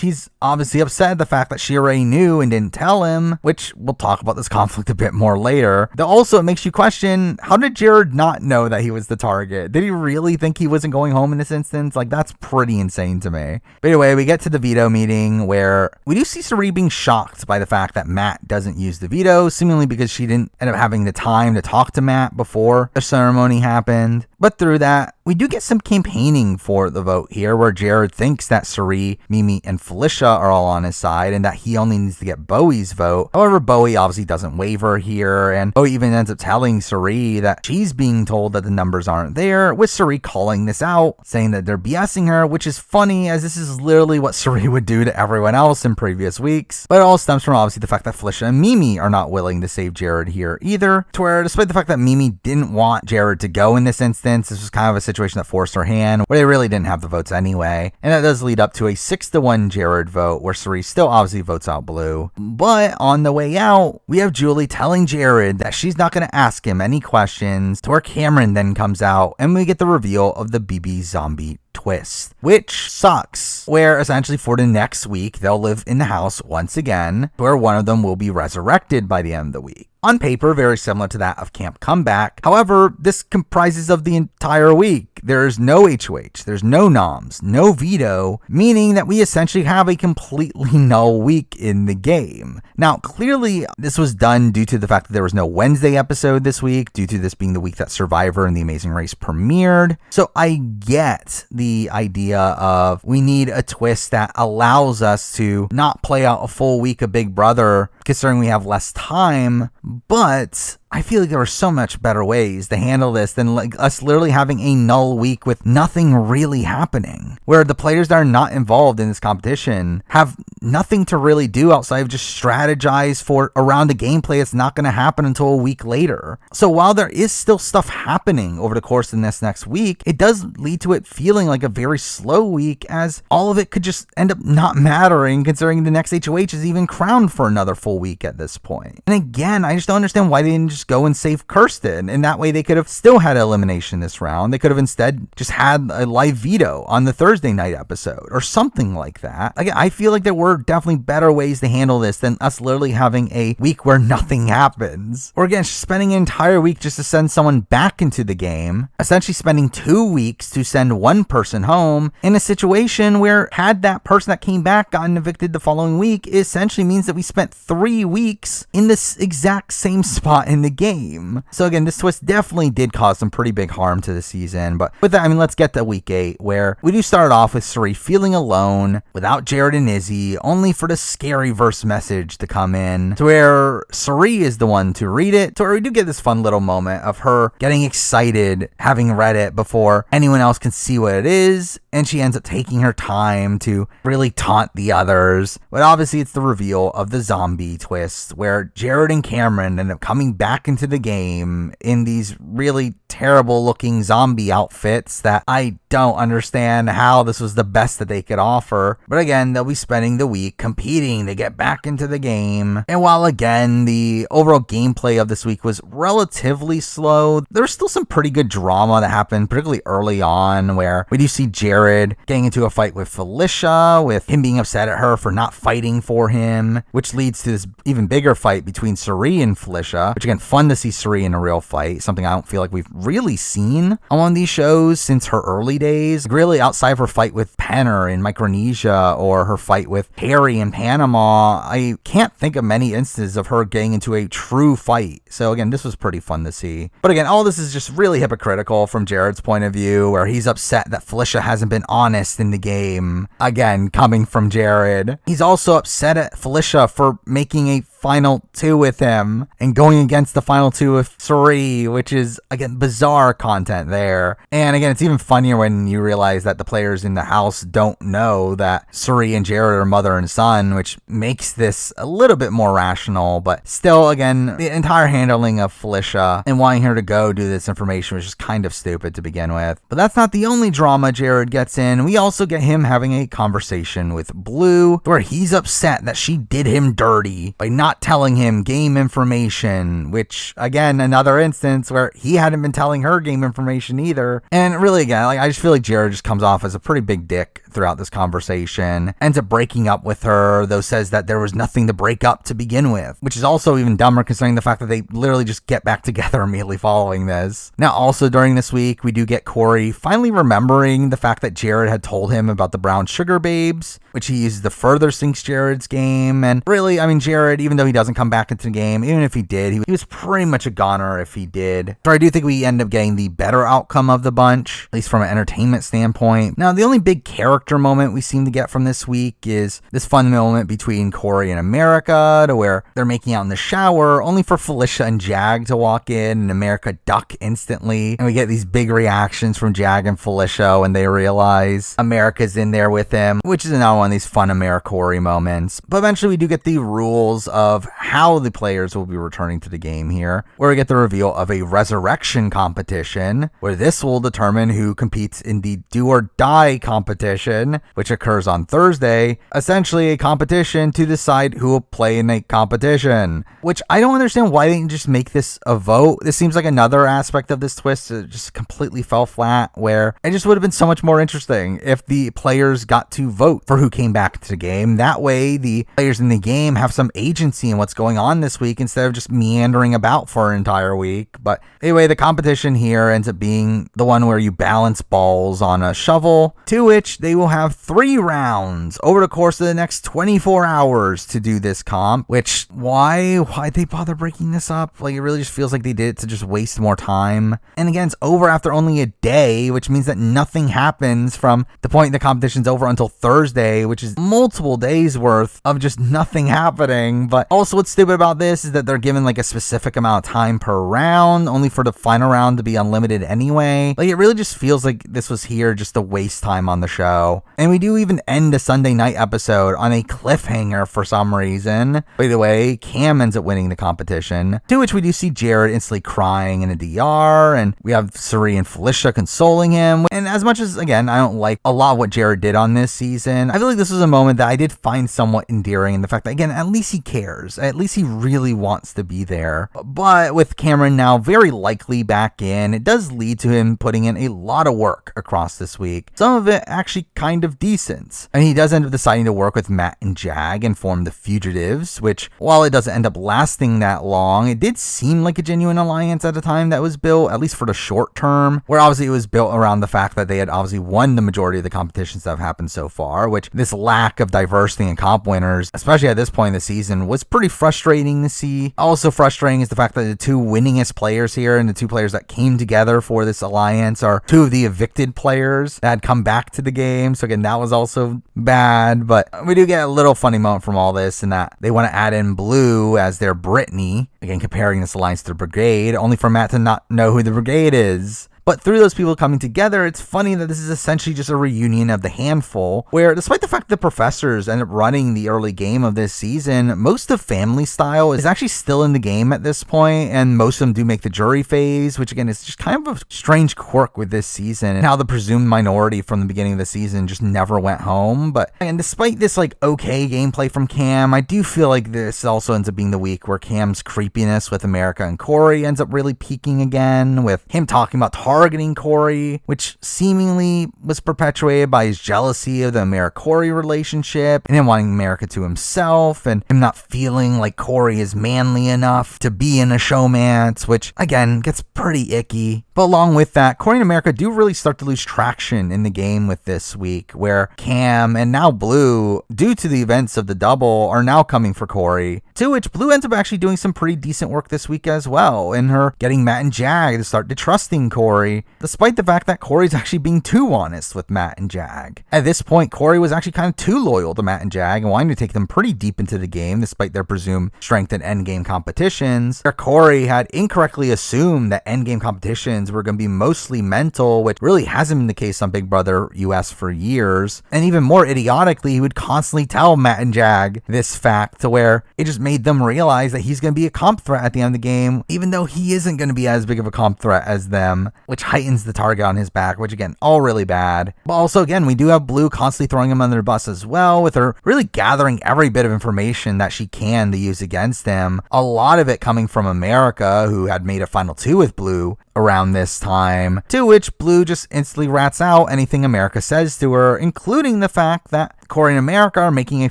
he's obviously upset at the fact that she already knew and didn't tell him, which we'll talk about this conflict a bit more later. Though also it makes you question, how did Jared not know that he was the target? Did he really think he wasn't going home in this instance? Like, that's pretty insane to me. But anyway, we get to the veto meeting where we do see Cirie being shocked by the fact that Matt doesn't use the veto, seemingly because she didn't end up having the time to talk to Matt before the ceremony happened. But through that, we do get some campaigning for the vote here, where Jared thinks that Cirie, Mimi, and Felicia are all on his side and that he only needs to get Bowie's vote. However, Bowie obviously doesn't waver here, and Bowie even ends up telling Cirie that she's being told that the numbers aren't there, with Cirie calling this out, saying that they're BSing her, which is funny as this is literally what Cirie would do to everyone else in previous weeks. But it all stems from obviously the fact that Felicia and Mimi are not willing to save Jared here either, to where despite the fact that Mimi didn't want Jared to go in this instance, this was kind of a situation that forced her hand, where they really didn't have the votes anyway. And that does lead up to a 6-1 Jared vote, where Cirie still obviously votes out Blue. But on the way out, we have Julie telling Jared that she's not going to ask him any questions, to where Cameron then comes out and we get the reveal of the BB zombie twist, which sucks, where essentially for the next week they'll live in the house once again, where one of them will be resurrected by the end of the week. On paper, very similar to that of Camp Comeback. However, this comprises of the entire week. There's no HOH, there's no noms, no veto, meaning that we essentially have a completely null week in the game. Now, clearly, this was done due to the fact that there was no Wednesday episode this week, due to this being the week that Survivor and The Amazing Race premiered. So I get the idea of we need a twist that allows us to not play out a full week of Big Brother, considering we have less time, but I feel like there are so much better ways to handle this than like us literally having a null week with nothing really happening, where the players that are not involved in this competition have nothing to really do outside of just strategize for around a gameplay that's not going to happen until a week later. So while there is still stuff happening over the course of this next week, it does lead to it feeling like a very slow week, as all of it could just end up not mattering, considering the next HOH is even crowned for another full week at this point. And again, I just don't understand why they didn't just go and save Kirsten, and that way they could have still had elimination this round. They could have instead just had a live veto on the Thursday night episode or something like that. Again, I feel like there were definitely better ways to handle this than us literally having a week where nothing happens, or again spending an entire week just to send someone back into the game, essentially spending 2 weeks to send one person home in a situation where, had that person that came back gotten evicted the following week, it essentially means that we spent 3 weeks in this exact same spot in the game. So again, this twist definitely did cause some pretty big harm to the season. But with that, I mean, let's get to week 8, where we do start off with Cirie feeling alone without Jared and Izzy, only for the scary verse message to come in, to where Cirie is the one to read it, to where we do get this fun little moment of her getting excited having read it before anyone else can see what it is, and she ends up taking her time to really taunt the others. But obviously it's the reveal of the zombie twist, where Jared and Cameron end up coming back into the game in these really terrible looking zombie outfits that I don't understand how this was the best that they could offer. But again, they'll be spending the week competing to get back into the game. And while again, the overall gameplay of this week was relatively slow, there's still some pretty good drama that happened, particularly early on, where we do see Jared getting into a fight with Felicia, with him being upset at her for not fighting for him, which leads to this even bigger fight between Cirie and Felicia, which again, fun to see Cirie in a real fight, something I don't feel like we've really seen on one of these shows since her early days. Really, outside of her fight with Penner in Micronesia or her fight with Harry in Panama, I can't think of many instances of her getting into a true fight. So again, this was pretty fun to see. But again, all this is just really hypocritical from Jared's point of view, where he's upset that Felicia hasn't been honest in the game. Again, coming from Jared. He's also upset at Felicia for making a final 2 with him and going against the final 2 with Cirie, which is again bizarre content there. And again, it's even funnier when you realize that the players in the house don't know that Cirie and Jared are mother and son, which makes this a little bit more rational. But still, again, the entire handling of Felicia and wanting her to go do this information was just kind of stupid to begin with. But that's not the only drama Jared gets in. We also get him having a conversation with Blue, where he's upset that she did him dirty by not telling him game information, which again, another instance where he hadn't been telling her game information either. And really, again, I just feel like Jared just comes off as a pretty big dick throughout this conversation, ends up breaking up with her, though says that there was nothing to break up to begin with, which is also even dumber considering the fact that they literally just get back together immediately following this. Now, also during this week, we do get Corey finally remembering the fact that Jared had told him about the brown sugar babes, which he uses to further sinks Jared's game. And really, I mean, Jared, even though though he doesn't come back into the game, even if he did, he was pretty much a goner if he did. So I do think we end up getting the better outcome of the bunch, at least from an entertainment standpoint. Now, the only big character moment we seem to get from this week is this fun moment between Corey and America, to where they're making out in the shower, only for Felicia and Jag to walk in, and America duck instantly. And we get these big reactions from Jag and Felicia when they realize America's in there with him, which is another one of these fun AmeriCorey moments. But eventually we do get the rules of how the players will be returning to the game here, where we get the reveal of a resurrection competition, where this will determine who competes in the do or die competition, which occurs on Thursday. Essentially a competition to decide who will play in a competition, which I don't understand why they didn't just make this a vote. This seems like another aspect of this twist that just completely fell flat, where it just would have been so much more interesting if the players got to vote for who came back to the game. That way the players in the game have some agency in what's going on this week instead of just meandering about for an entire week. But anyway, the competition here ends up being the one where you balance balls on a shovel, to which they will have 3 rounds over the course of the next 24 hours to do this comp, which why'd they bother breaking this up? Like, it really just feels like they did it to just waste more time. And again, it's over after only a day, which means that nothing happens from the point the competition's over until Thursday, which is multiple days worth of just nothing happening. But also what's stupid about this is that they're given like a specific amount of time per round, only for the final round to be unlimited anyway. Like, it really just feels like this was here just to waste time on the show. And we do even end a Sunday night episode on a cliffhanger for some reason. By the way, Cam ends up winning the competition, to which we do see Jared instantly crying in a DR, and we have Suri and Felicia consoling him. And as much as, again, I don't like a lot of what Jared did on this season, I feel like this was a moment that I did find somewhat endearing in the fact that, again, at least he cares. At least he really wants to be there. But with Cameron now very likely back in, it does lead to him putting in a lot of work across this week. Some of it actually kind of decent. And he does end up deciding to work with Matt and Jag and form the Fugitives, which, while it doesn't end up lasting that long, it did seem like a genuine alliance at the time that was built, at least for the short term, where obviously it was built around the fact that they had obviously won the majority of the competitions that have happened so far, which this lack of diversity in comp winners, especially at this point in the season, was pretty frustrating to see. Also frustrating is the fact that the 2 winningest players here and the 2 players that came together for this alliance are 2 of the evicted players that had come back to the game. So again, that was also bad, but we do get a little funny moment from all this in that they want to add in Blue as their Brittany, again comparing this alliance to the Brigade, only for Matt to not know who the Brigade is. But through those people coming together, it's funny that this is essentially just a reunion of the handful, where despite the fact that the professors end up running the early game of this season, most of Family Style is actually still in the game at this point, and most of them do make the jury phase, which again is just kind of a strange quirk with this season, and how the presumed minority from the beginning of the season just never went home. But again, despite this like okay gameplay from Cam, I do feel like this also ends up being the week where Cam's creepiness with America and Corey ends up really peaking again, with him talking about targeting Corey, which seemingly was perpetuated by his jealousy of the AmeriCorey relationship and him wanting America to himself, and him not feeling like Corey is manly enough to be in a showmance, which again gets pretty icky. But along with that, Corey and America do really start to lose traction in the game with this week, where Cam and now Blue, due to the events of the double, are now coming for Corey, to which Blue ends up actually doing some pretty decent work this week as well, in her getting Matt and Jag to start distrusting Corey, despite the fact that Corey's actually being too honest with Matt and Jag. At this point, Corey was actually kind of too loyal to Matt and Jag and wanting to take them pretty deep into the game, despite their presumed strength in endgame competitions, where Corey had incorrectly assumed that endgame competitions were going to be mostly mental, which really hasn't been the case on Big Brother US for years. And even more idiotically, he would constantly tell Matt and Jag this fact, to where it just made them realize that he's going to be a comp threat at the end of the game, even though he isn't going to be as big of a comp threat as them, which heightens the target on his back, which again, all really bad. But also again, we do have Blue constantly throwing him under the bus as well, with her really gathering every bit of information that she can to use against him. A lot of it coming from America, who had made a final 2 with Blue around this time, to which Blue just instantly rats out anything America says to her, including the fact that Corey and America are making a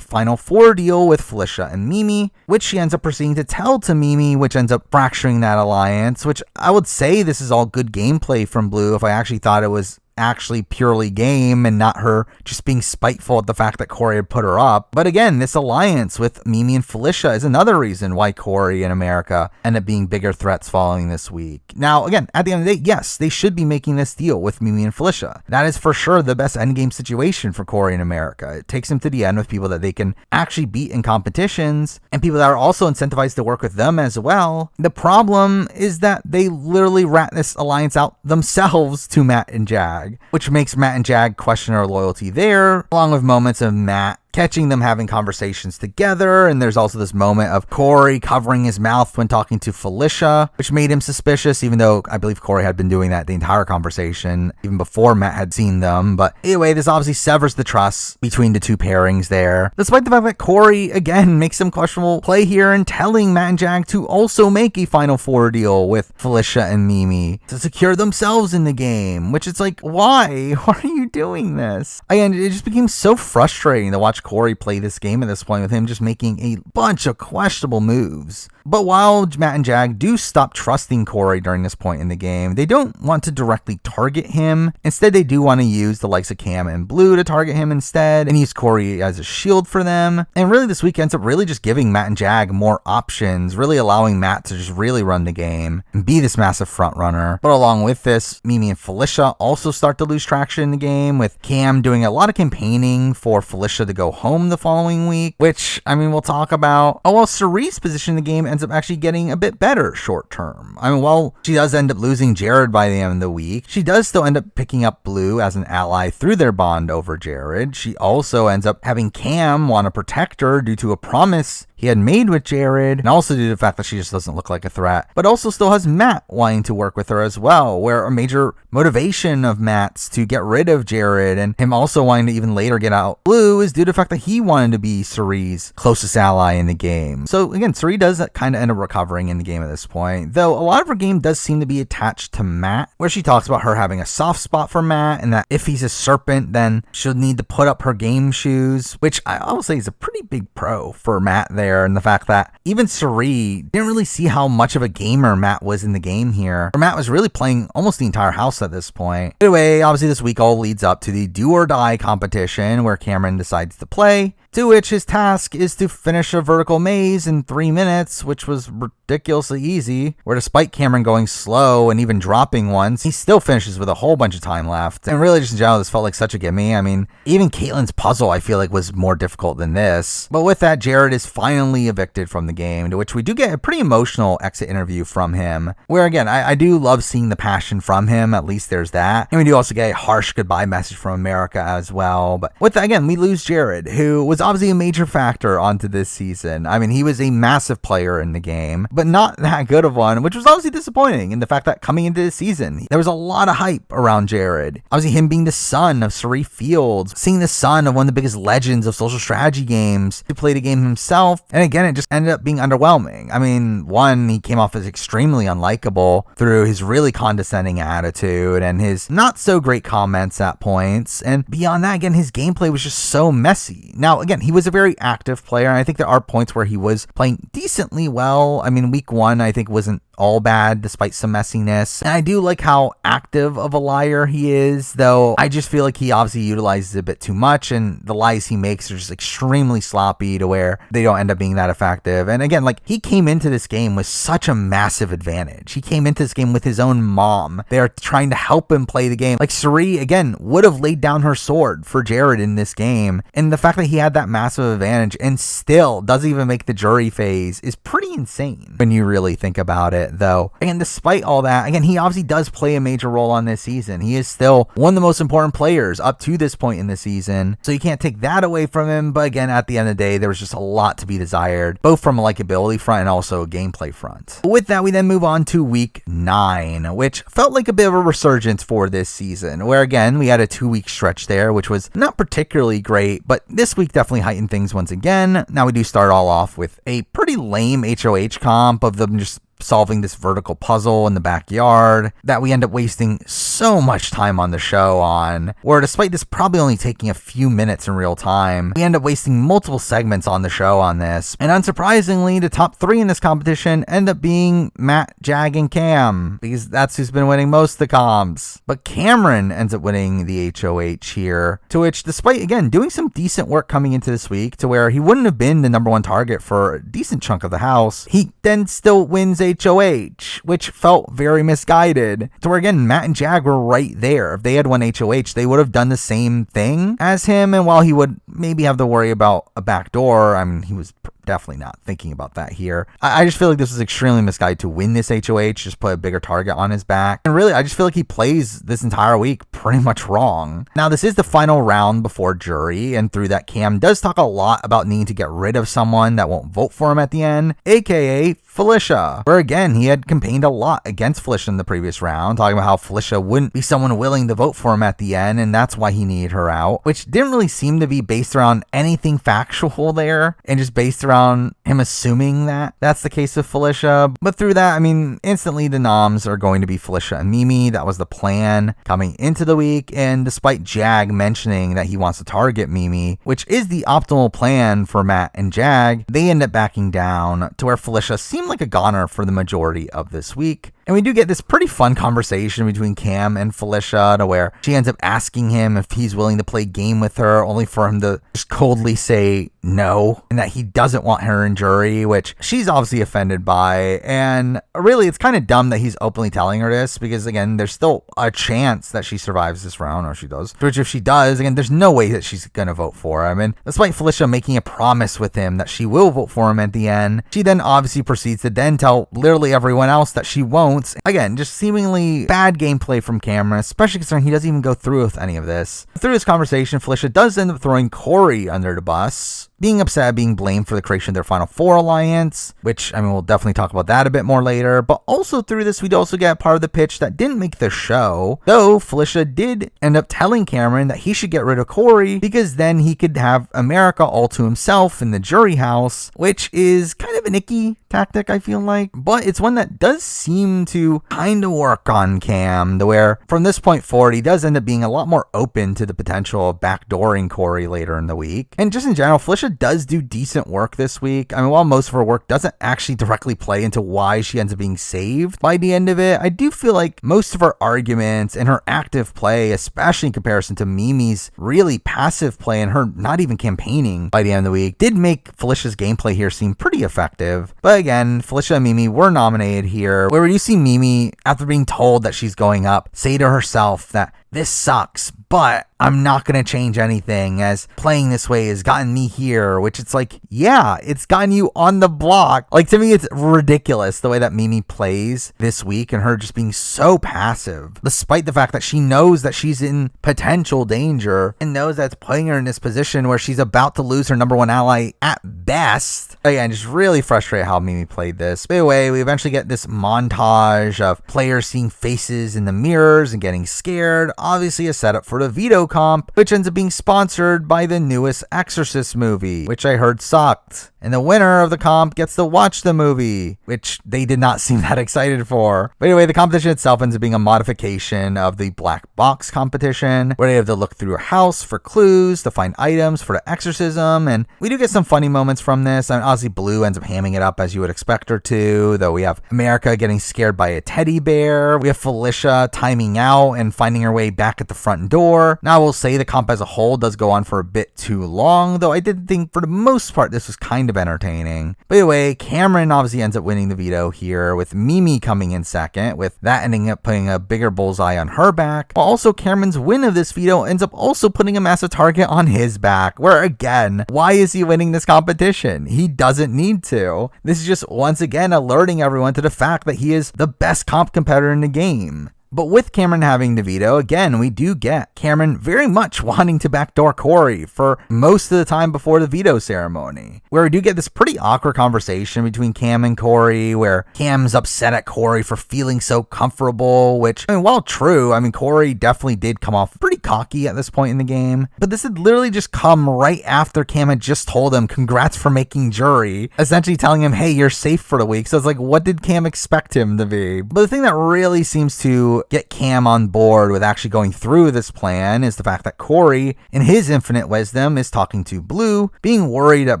final 4 deal with Felicia and Mimi, which she ends up proceeding to tell to Mimi, which ends up fracturing that alliance, which I would say this is all good gameplay from Blue if I actually thought it was actually purely game and not her just being spiteful at the fact that Corey had put her up. But again, this alliance with Mimi and Felicia is another reason why Corey and America end up being bigger threats following this week. Now, again, at the end of the day, yes, they should be making this deal with Mimi and Felicia. That is for sure the best endgame situation for Corey and America. It takes them to the end with people that they can actually beat in competitions and people that are also incentivized to work with them as well. The problem is that they literally rat this alliance out themselves to Matt and Jag, which makes Matt and Jag question our loyalty there, along with moments of Matt catching them having conversations together. And there's also this moment of Corey covering his mouth when talking to Felicia, which made him suspicious, even though I believe Corey had been doing that the entire conversation, even before Matt had seen them. But anyway, this obviously severs the trust between the two pairings there, despite the fact that Corey, again, makes some questionable play here in telling Matt and Jag to also make a Final Four deal with Felicia and Mimi to secure themselves in the game, which it's like, why? Why are you doing this? Again, it just became so frustrating to watch Corey play this game at this point, with him just making a bunch of questionable moves. But while Matt and Jag do stop trusting Corey during this point in the game, they don't want to directly target him. Instead, they do want to use the likes of Cam and Blue to target him instead and use Corey as a shield for them. And really, this week ends up really just giving Matt and Jag more options, really allowing Matt to just really run the game and be this massive front runner. But along with this, Mimi and Felicia also start to lose traction in the game, with Cam doing a lot of campaigning for Felicia to go home the following week, which, I mean, we'll talk about. Oh, well, Cerie's position in the game ends up actually getting a bit better short term. I mean, while she does end up losing Jared by the end of the week, she does still end up picking up Blue as an ally through their bond over Jared. She also ends up having Cam want to protect her due to a promise he had made with Jared, and also due to the fact that she just doesn't look like a threat, but also still has Matt wanting to work with her as well, where a major motivation of Matt's to get rid of Jared and him also wanting to even later get out Blue is due to the fact that he wanted to be Cerie's closest ally in the game. So again, Cerie does kind of end up recovering in the game at this point, though a lot of her game does seem to be attached to Matt, where she talks about her having a soft spot for Matt and that if he's a serpent, then she'll need to put up her game shoes, which I will say is a pretty big pro for Matt there. And the fact that even Cerie didn't really see how much of a gamer Matt was in the game here. Matt was really playing almost the entire house at this point. Anyway, obviously this week all leads up to the do or die competition where Cameron decides to play, to which his task is to finish a vertical maze in 3 minutes, which was ridiculously easy, where despite Cameron going slow and even dropping once, he still finishes with a whole bunch of time left. And really, just in general, this felt like such a gimme. I mean, even Caitlin's puzzle, I feel like, was more difficult than this. But with that, Jared is finally evicted from the game, to which we do get a pretty emotional exit interview from him, where again, I do love seeing the passion from him, at least there's that. And we do also get a harsh goodbye message from America as well. But with that, again, we lose Jared, who was obviously a major factor onto this season. I mean, he was a massive player in the game, but not that good of one, which was obviously disappointing in the fact that coming into this season, there was a lot of hype around Jared. Obviously, him being the son of Cerie Fields, seeing the son of one of the biggest legends of social strategy games to play the game himself. And again, it just ended up being underwhelming. I mean, one, he came off as extremely unlikable through his really condescending attitude and his not so great comments at points. And beyond that, again, his gameplay was just so messy. Now, again, he was a very active player, and I think there are points where he was playing decently well. I mean, week one, I think, wasn't all bad despite some messiness. And I do like how active of a liar he is, though I just feel like he obviously utilizes it a bit too much, and the lies he makes are just extremely sloppy to where they don't end up being that effective. And again, like, he came into this game with such a massive advantage. He came into this game with his own mom. They're trying to help him play the game. Like, Cerie, again, would have laid down her sword for Jared in this game. And the fact that he had that massive advantage and still doesn't even make the jury phase is pretty insane when you really think about it, though. Again, despite all that, again, he obviously does play a major role on this season. He is still one of the most important players up to this point in the season, so you can't take that away from him. But again, at the end of the day, there was just a lot to be desired, both from a likability front and also a gameplay front. With that, we then move on to week 9, which felt like a bit of a resurgence for this season, where again, we had a 2-week stretch there, which was not particularly great, but this week definitely heightened things once again. Now we do start all off with a pretty lame HOH comp of them just solving this vertical puzzle in the backyard that we end up wasting so much time on the show on, where despite this probably only taking a few minutes in real time, we end up wasting multiple segments on the show on this. And unsurprisingly, the top 3 in this competition end up being Matt, Jag, and Cam, because that's who's been winning most of the comps. But Cameron ends up winning the HOH here, to which, despite again doing some decent work coming into this week to where he wouldn't have been the number 1 target for a decent chunk of the house, he then still wins HOH, which felt very misguided, to where again Matt and Jag were right there. If they had won HOH, they would have done the same thing as him, and while he would maybe have to worry about a backdoor, I mean, he was definitely not thinking about that here. I just feel like this was extremely misguided to win this HOH, just put a bigger target on his back. And really, I just feel like he plays this entire week pretty much wrong. Now, this is the final round before jury, and through that, Cam does talk a lot about needing to get rid of someone that won't vote for him at the end, aka Felicia, where again, he had campaigned a lot against Felicia in the previous round, talking about how Felicia wouldn't be someone willing to vote for him at the end, and that's why he needed her out, which didn't really seem to be based around anything factual there, and just based around him assuming that that's the case with Felicia. But through that, I mean, instantly the noms are going to be Felicia and Mimi. That was the plan coming into the week, and despite Jag mentioning that he wants to target Mimi, which is the optimal plan for Matt and Jag, they end up backing down to where Felicia seemed like a goner for the majority of this week. And we do get this pretty fun conversation between Cam and Felicia, to where she ends up asking him if he's willing to play a game with her, only for him to just coldly say no, and that he doesn't want her in jury, which she's obviously offended by. And really, it's kind of dumb that he's openly telling her this, because again, there's still a chance that she survives this round, or she does. Which if she does, again, there's no way that she's gonna vote for him. And despite Felicia making a promise with him that she will vote for him at the end, she then obviously proceeds to then tell literally everyone else that she won't. Again, just seemingly bad gameplay from Cameron, especially considering he doesn't even go through with any of this. Through this conversation, Felicia does end up throwing Corey under the bus, being upset at being blamed for the creation of their Final Four alliance, which, I mean, we'll definitely talk about that a bit more later. But also through this, we'd also get part of the pitch that didn't make the show, though Felicia did end up telling Cameron that he should get rid of Corey, because then he could have America all to himself in the jury house, which is kind of an icky tactic, I feel like. But it's one that does seem to kind of work on Cam, to where from this point forward, he does end up being a lot more open to the potential of backdooring Corey later in the week. And just in general, Felicia does do decent work this week. I mean, while most of her work doesn't actually directly play into why she ends up being saved by the end of it, I do feel like most of her arguments and her active play, especially in comparison to Mimi's really passive play and her not even campaigning by the end of the week, did make Felicia's gameplay here seem pretty effective. But again, Felicia and Mimi were nominated here, where you see Mimi, after being told that she's going up, say to herself that this sucks, but I'm not going to change anything, as playing this way has gotten me here, which it's like, yeah, it's gotten you on the block. Like, to me, it's ridiculous the way that Mimi plays this week, and her just being so passive, despite the fact that she knows that she's in potential danger and knows that's putting her in this position where she's about to lose her number 1 ally at best. Again, just really frustrated how Mimi played this. But anyway, we eventually get this montage of players seeing faces in the mirrors and getting scared. Obviously a setup for the veto comp, which ends up being sponsored by the newest Exorcist movie, which I heard sucked. And the winner of the comp gets to watch the movie, which they did not seem that excited for. But anyway, the competition itself ends up being a modification of the black box competition, where they have to look through a house for clues to find items for the exorcism. And we do get some funny moments from this. I mean, obviously Blue ends up hamming it up as you would expect her to, though we have America getting scared by a teddy bear. We have Felicia timing out and finding her way back at the front door. Now I will say the comp as a whole does go on for a bit too long, though I did think for the most part this was kind of entertaining. But anyway, Cameron obviously ends up winning the veto here, with Mimi coming in second, with that ending up putting a bigger bullseye on her back. But also Cameron's win of this veto ends up also putting a massive target on his back, where again, why is he winning this competition? He doesn't need to. This is just once again alerting everyone to the fact that he is the best comp competitor in the game. But with Cameron having the veto, again, we do get Cameron very much wanting to backdoor Corey for most of the time before the veto ceremony, where we do get this pretty awkward conversation between Cam and Corey, where Cam's upset at Corey for feeling so comfortable, which, I mean, while true, I mean, Corey definitely did come off pretty cocky at this point in the game, but this had literally just come right after Cam had just told him, congrats for making jury, essentially telling him, hey, you're safe for the week. So it's like, what did Cam expect him to be? But the thing that really seems to get Cam on board with actually going through this plan is the fact that Corey, in his infinite wisdom, is talking to Blue, being worried that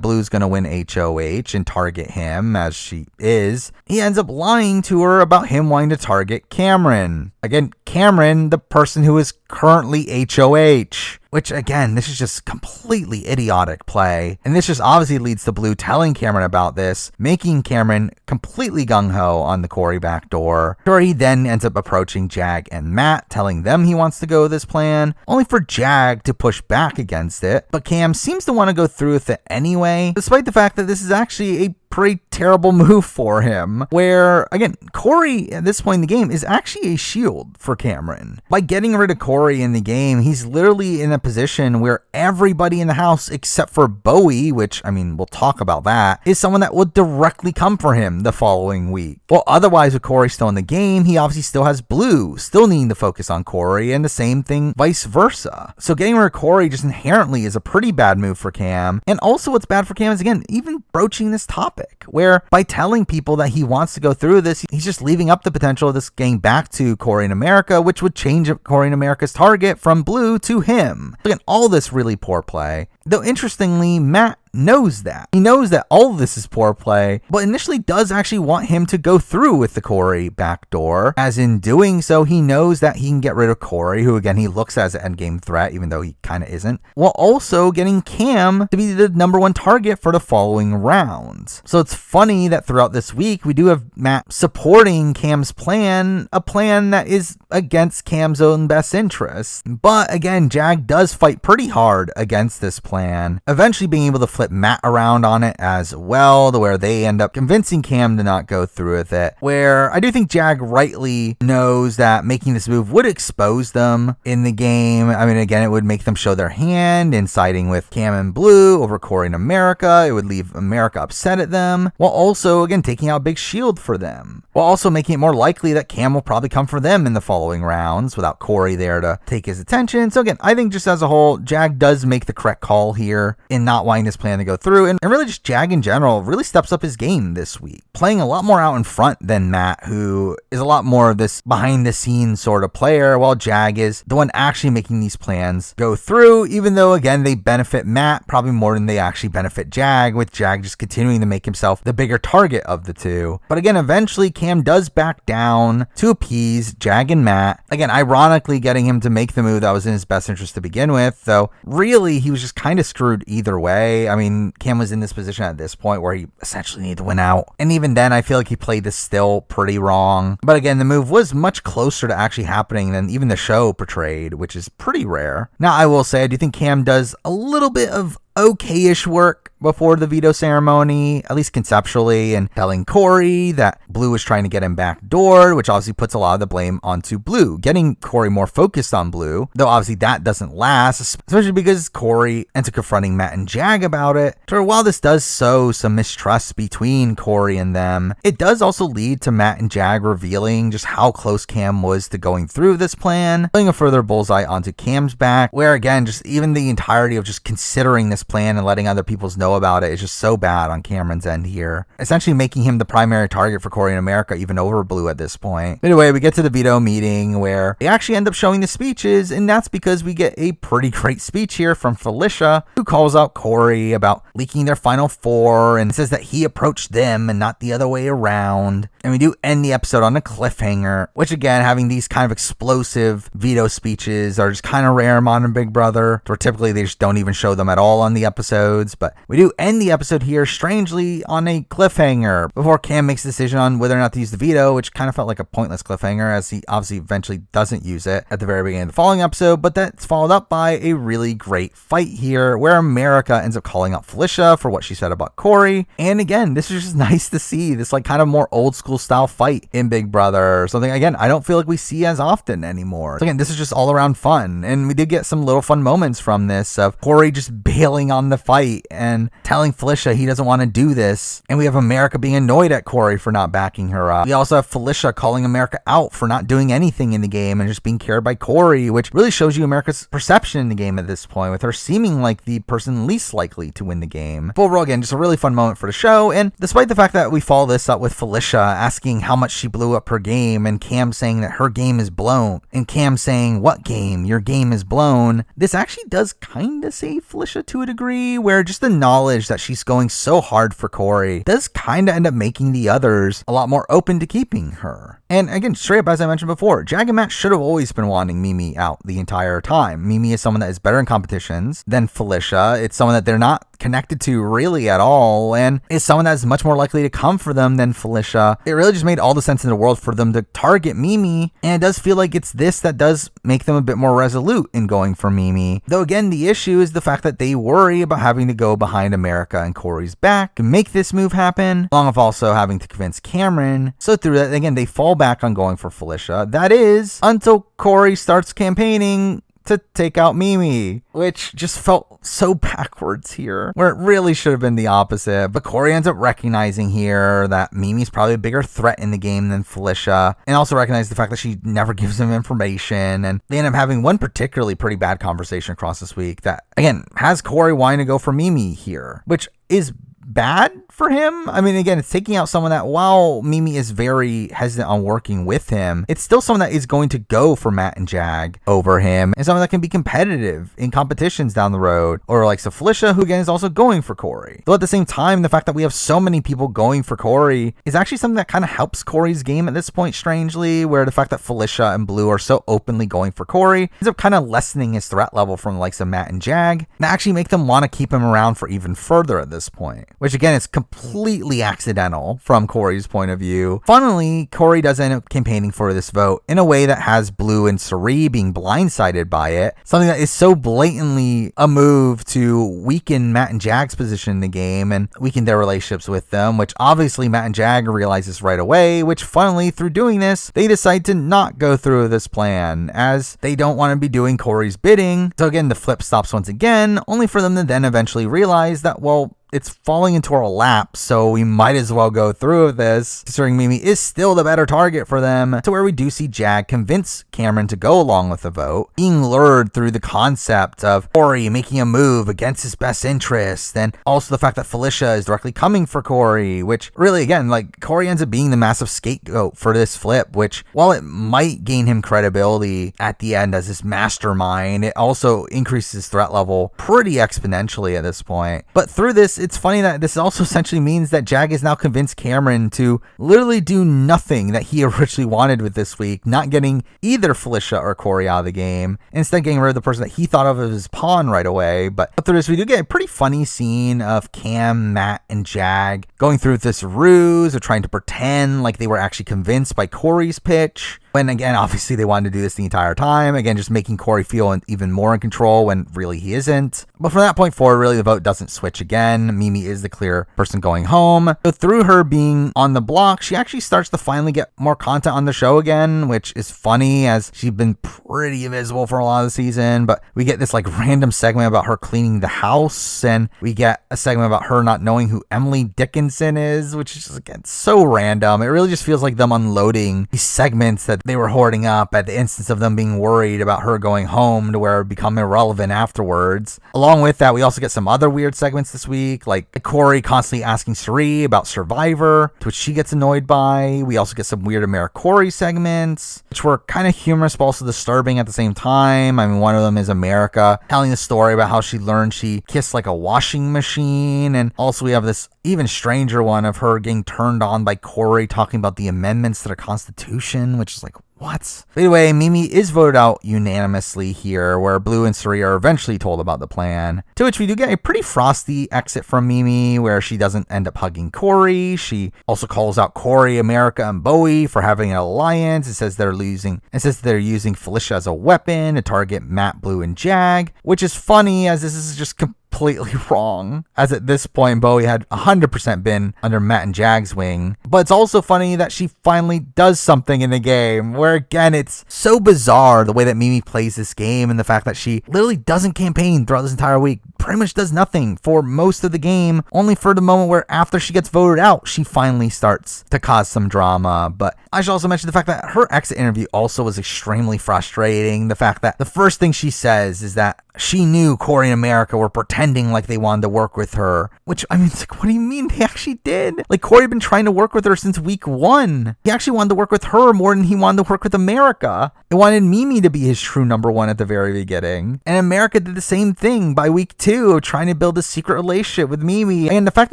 Blue's going to win HOH and target him, as she is. He ends up lying to her about him wanting to target Cameron. Again, Cameron, the person who is currently HOH. Which, again, this is just completely idiotic play. And this just obviously leads to Blue telling Cameron about this, making Cameron completely gung-ho on the Corey backdoor. Sure, he then ends up approaching Jag and Matt, telling them he wants to go with this plan, only for Jag to push back against it. But Cam seems to want to go through with it anyway, despite the fact that this is actually a pretty terrible move for him, where, again, Corey at this point in the game is actually a shield for Cameron. By getting rid of Corey in the game, he's literally in a position where everybody in the house except for Bowie, which, I mean, we'll talk about that, is someone that would directly come for him the following week. Well, otherwise, with Corey still in the game, he obviously still has Blue, still needing to focus on Corey, and the same thing vice versa. So getting rid of Corey just inherently is a pretty bad move for Cam. And also what's bad for Cam is, again, even broaching this topic, where by telling people that he wants to go through this, he's just leaving up the potential of this getting back to Corey in America, which would change Corey in America's target from Blue to him. Again, all this really poor play. Though interestingly, Matt knows that. He knows that all of this is poor play, but initially does actually want him to go through with the Corey backdoor, as in doing so, he knows that he can get rid of Corey, who again, he looks as an endgame threat, even though he kind of isn't, while also getting Cam to be the number one target for the following rounds. So it's funny that throughout this week, we do have Matt supporting Cam's plan, a plan that is against Cam's own best interests. But again, Jag does fight pretty hard against this plan, eventually being able to flip Matt around on it as well, to where they end up convincing Cam to not go through with it, where I do think Jag rightly knows that making this move would expose them in the game. I mean, again, it would make them show their hand in siding with Cam and Blue over Corey in America. It would leave America upset at them, while also, again, taking out a big shield for them, while also making it more likely that Cam will probably come for them in the following rounds without Corey there to take his attention. So again, I think just as a whole, Jag does make the correct call here in not wanting this plan to go through, and really just Jag in general really steps up his game this week, playing a lot more out in front than Matt, who is a lot more of this behind the scenes sort of player, while Jag is the one actually making these plans go through, even though again they benefit Matt probably more than they actually benefit Jag, with Jag just continuing to make himself the bigger target of the two. But again, eventually Cam does back down to appease Jag and Matt, again ironically getting him to make the move that was in his best interest to begin with, though really he was just kind of screwed either way. I mean, Cam was in this position at this point where he essentially needed to win out, and even then I feel like he played this still pretty wrong. But again, the move was much closer to actually happening than even the show portrayed, which is pretty rare. Now I will say I do think Cam does a little bit of okay-ish work before the veto ceremony, at least conceptually, and telling Corey that Blue was trying to get him backdoored, which obviously puts a lot of the blame onto Blue, getting Corey more focused on Blue, though obviously that doesn't last, especially because Corey ends up confronting Matt and Jag about it. So while this does sow some mistrust between Corey and them, it does also lead to Matt and Jag revealing just how close Cam was to going through this plan, putting a further bullseye onto Cam's back, where again, just even the entirety of just considering this plan and letting other people know about it is just so bad on Cameron's end here, essentially making him the primary target for Corey in America, even over Blue at this point. Anyway, we get to the veto meeting where they actually end up showing the speeches, and that's because we get a pretty great speech here from Felicia, who calls out Corey about leaking their final four and says that he approached them and not the other way around. And we do end the episode on a cliffhanger, which again, having these kind of explosive veto speeches are just kind of rare in modern Big Brother, where typically they just don't even show them at all on the episodes. But we do end the episode here, strangely, on a cliffhanger before Cam makes a decision on whether or not to use the veto, which kind of felt like a pointless cliffhanger, as he obviously eventually doesn't use it at the very beginning of the following episode. But that's followed up by a really great fight here, where America ends up calling out Felicia for what she said about Corey. And again, this is just nice to see this like kind of more old school style fight in Big Brother, something again I don't feel like we see as often anymore. So again, this is just all around fun, and we did get some little fun moments from this of Corey just bailing on the fight and telling Felicia he doesn't want to do this, and we have America being annoyed at Corey for not backing her up. We also have Felicia calling America out for not doing anything in the game and just being carried by Corey, which really shows you America's perception in the game at this point, with her seeming like the person least likely to win the game. But overall, again, just a really fun moment for the show. And despite the fact that we follow this up with Felicia asking how much she blew up her game, and Cam saying that her game is blown, and Cam saying, "What game? Your game is blown," this actually does kind of save Felicia to a degree, where just the knowledge that she's going so hard for Corey does kind of end up making the others a lot more open to keeping her. And again, straight up, as I mentioned before, Jag and Matt should have always been wanting Mimi out the entire time. Mimi is someone that is better in competitions than Felicia. It's someone that they're not connected to really at all, and is someone that is much more likely to come for them than Felicia. It really just made all the sense in the world for them to target Mimi, and it does feel like it's this that does make them a bit more resolute in going for Mimi. Though again, the issue is the fact that they worry about having to go behind America and Corey's back to make this move happen, along with also having to convince Cameron. So through that, again, they fall back on going for Felicia. That is, until Corey starts campaigning to take out Mimi, which just felt so backwards here, where it really should have been the opposite. But Corey ends up recognizing here that Mimi's probably a bigger threat in the game than Felicia, and also recognize the fact that she never gives him information. And they end up having one particularly pretty bad conversation across this week that, again, has Corey wanting to go for Mimi here, which is bad for him. I mean, again, it's taking out someone that, while Mimi is very hesitant on working with him, it's still someone that is going to go for Matt and Jag over him, and someone that can be competitive in competitions down the road, or like Felicia, who again is also going for Corey. Though at the same time, the fact that we have so many people going for Corey is actually something that kind of helps Corey's game at this point, strangely, where the fact that Felicia and Blue are so openly going for Corey ends up kind of lessening his threat level from the likes of Matt and Jag, and actually make them want to keep him around for even further at this point, which again is completely accidental from Corey's point of view. Funnily, Corey does end up campaigning for this vote in a way that has Blue and Sari being blindsided by it, something that is so blatantly a move to weaken Matt and Jag's position in the game and weaken their relationships with them, which obviously Matt and Jag realize this right away, which funnily, through doing this, they decide to not go through with this plan, as they don't want to be doing Corey's bidding. So again, the flip stops once again, only for them to then eventually realize that, well, it's falling into our lap, so we might as well go through with this, considering Mimi is still the better target for them, to where we do see Jag convince Cameron to go along with the vote, being lured through the concept of Corey making a move against his best interest, and also the fact that Felicia is directly coming for Corey, which really, again, like, Corey ends up being the massive scapegoat for this flip, which, while it might gain him credibility at the end as this mastermind, it also increases his threat level pretty exponentially at this point. But through this, it's funny that this also essentially means that Jag has now convinced Cameron to literally do nothing that he originally wanted with this week, not getting either Felicia or Corey out of the game, instead getting rid of the person that he thought of as his pawn right away. But through this, we do get a pretty funny scene of Cam, Matt, and Jag going through this ruse of trying to pretend like they were actually convinced by Corey's pitch, when again, obviously they wanted to do this the entire time, again, just making Corey feel even more in control when really he isn't. But from that point forward, really the vote doesn't switch again. Mimi is the clear person going home. So through her being on the block, she actually starts to finally get more content on the show again, which is funny, as she's been pretty invisible for a lot of the season. But we get this like random segment about her cleaning the house, and we get a segment about her not knowing who Emily Dickinson is, which is just, again, so random. It really just feels like them unloading these segments that they were hoarding up at the instance of them being worried about her going home, to where it would become irrelevant afterwards. Along with that, we also get some other weird segments this week, like Corey constantly asking Sari about Survivor, to which she gets annoyed by. We also get some weird AmeriCorey segments, which were kind of humorous but also disturbing at the same time. I mean, one of them is America telling the story about how she learned she kissed like a washing machine, and also we have this even stranger one of her getting turned on by Corey talking about the amendments to the Constitution, which is like, What? But anyway, Mimi is voted out unanimously here, where Blue and Suri are eventually told about the plan. To which we do get a pretty frosty exit from Mimi, where she doesn't end up hugging Corey. She also calls out Corey, America, and Bowie for having an alliance. It says they're using Felicia as a weapon to target Matt, Blue, and Jag, which is funny as this is just completely wrong, as at this point Bowie had 100% been under Matt and Jag's wing. But it's also funny that she finally does something in the game, where again it's so bizarre the way that Mimi plays this game, and the fact that she literally doesn't campaign throughout this entire week, pretty much does nothing for most of the game, only for the moment where after she gets voted out she finally starts to cause some drama. But I should also mention the fact that her exit interview also was extremely frustrating. The fact that the first thing she says is that she knew Corey and America were pretending like they wanted to work with her, which, I mean, it's like, what do you mean they actually did? Like, Corey had been trying to work with her since week 1. He actually wanted to work with her more than he wanted to work with America. He wanted Mimi to be his true number 1 at the very beginning. And America did the same thing by week 2, trying to build a secret relationship with Mimi. And the fact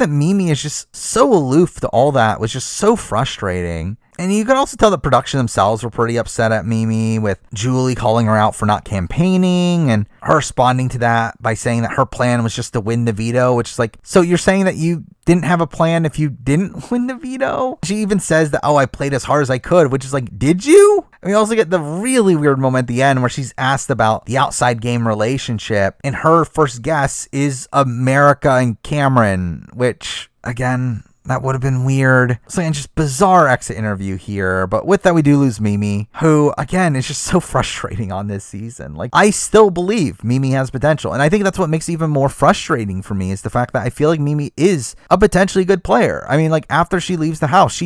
that Mimi is just so aloof to all that was just so frustrating. And you could also tell the production themselves were pretty upset at Mimi, with Julie calling her out for not campaigning and her responding to that by saying that her plan was just to win the veto, which is like, so you're saying that you didn't have a plan if you didn't win the veto? She even says that, oh, I played as hard as I could, which is like, did you? And we also get the really weird moment at the end where she's asked about the outside game relationship, and her first guess is America and Cameron, which, again, that would have been weird. So again, just bizarre exit interview here. But with that, we do lose Mimi, who, again, is just so frustrating on this season. Like, I still believe Mimi has potential. And I think that's what makes it even more frustrating for me, is the fact that I feel like Mimi is a potentially good player. I mean, like, after she leaves the house,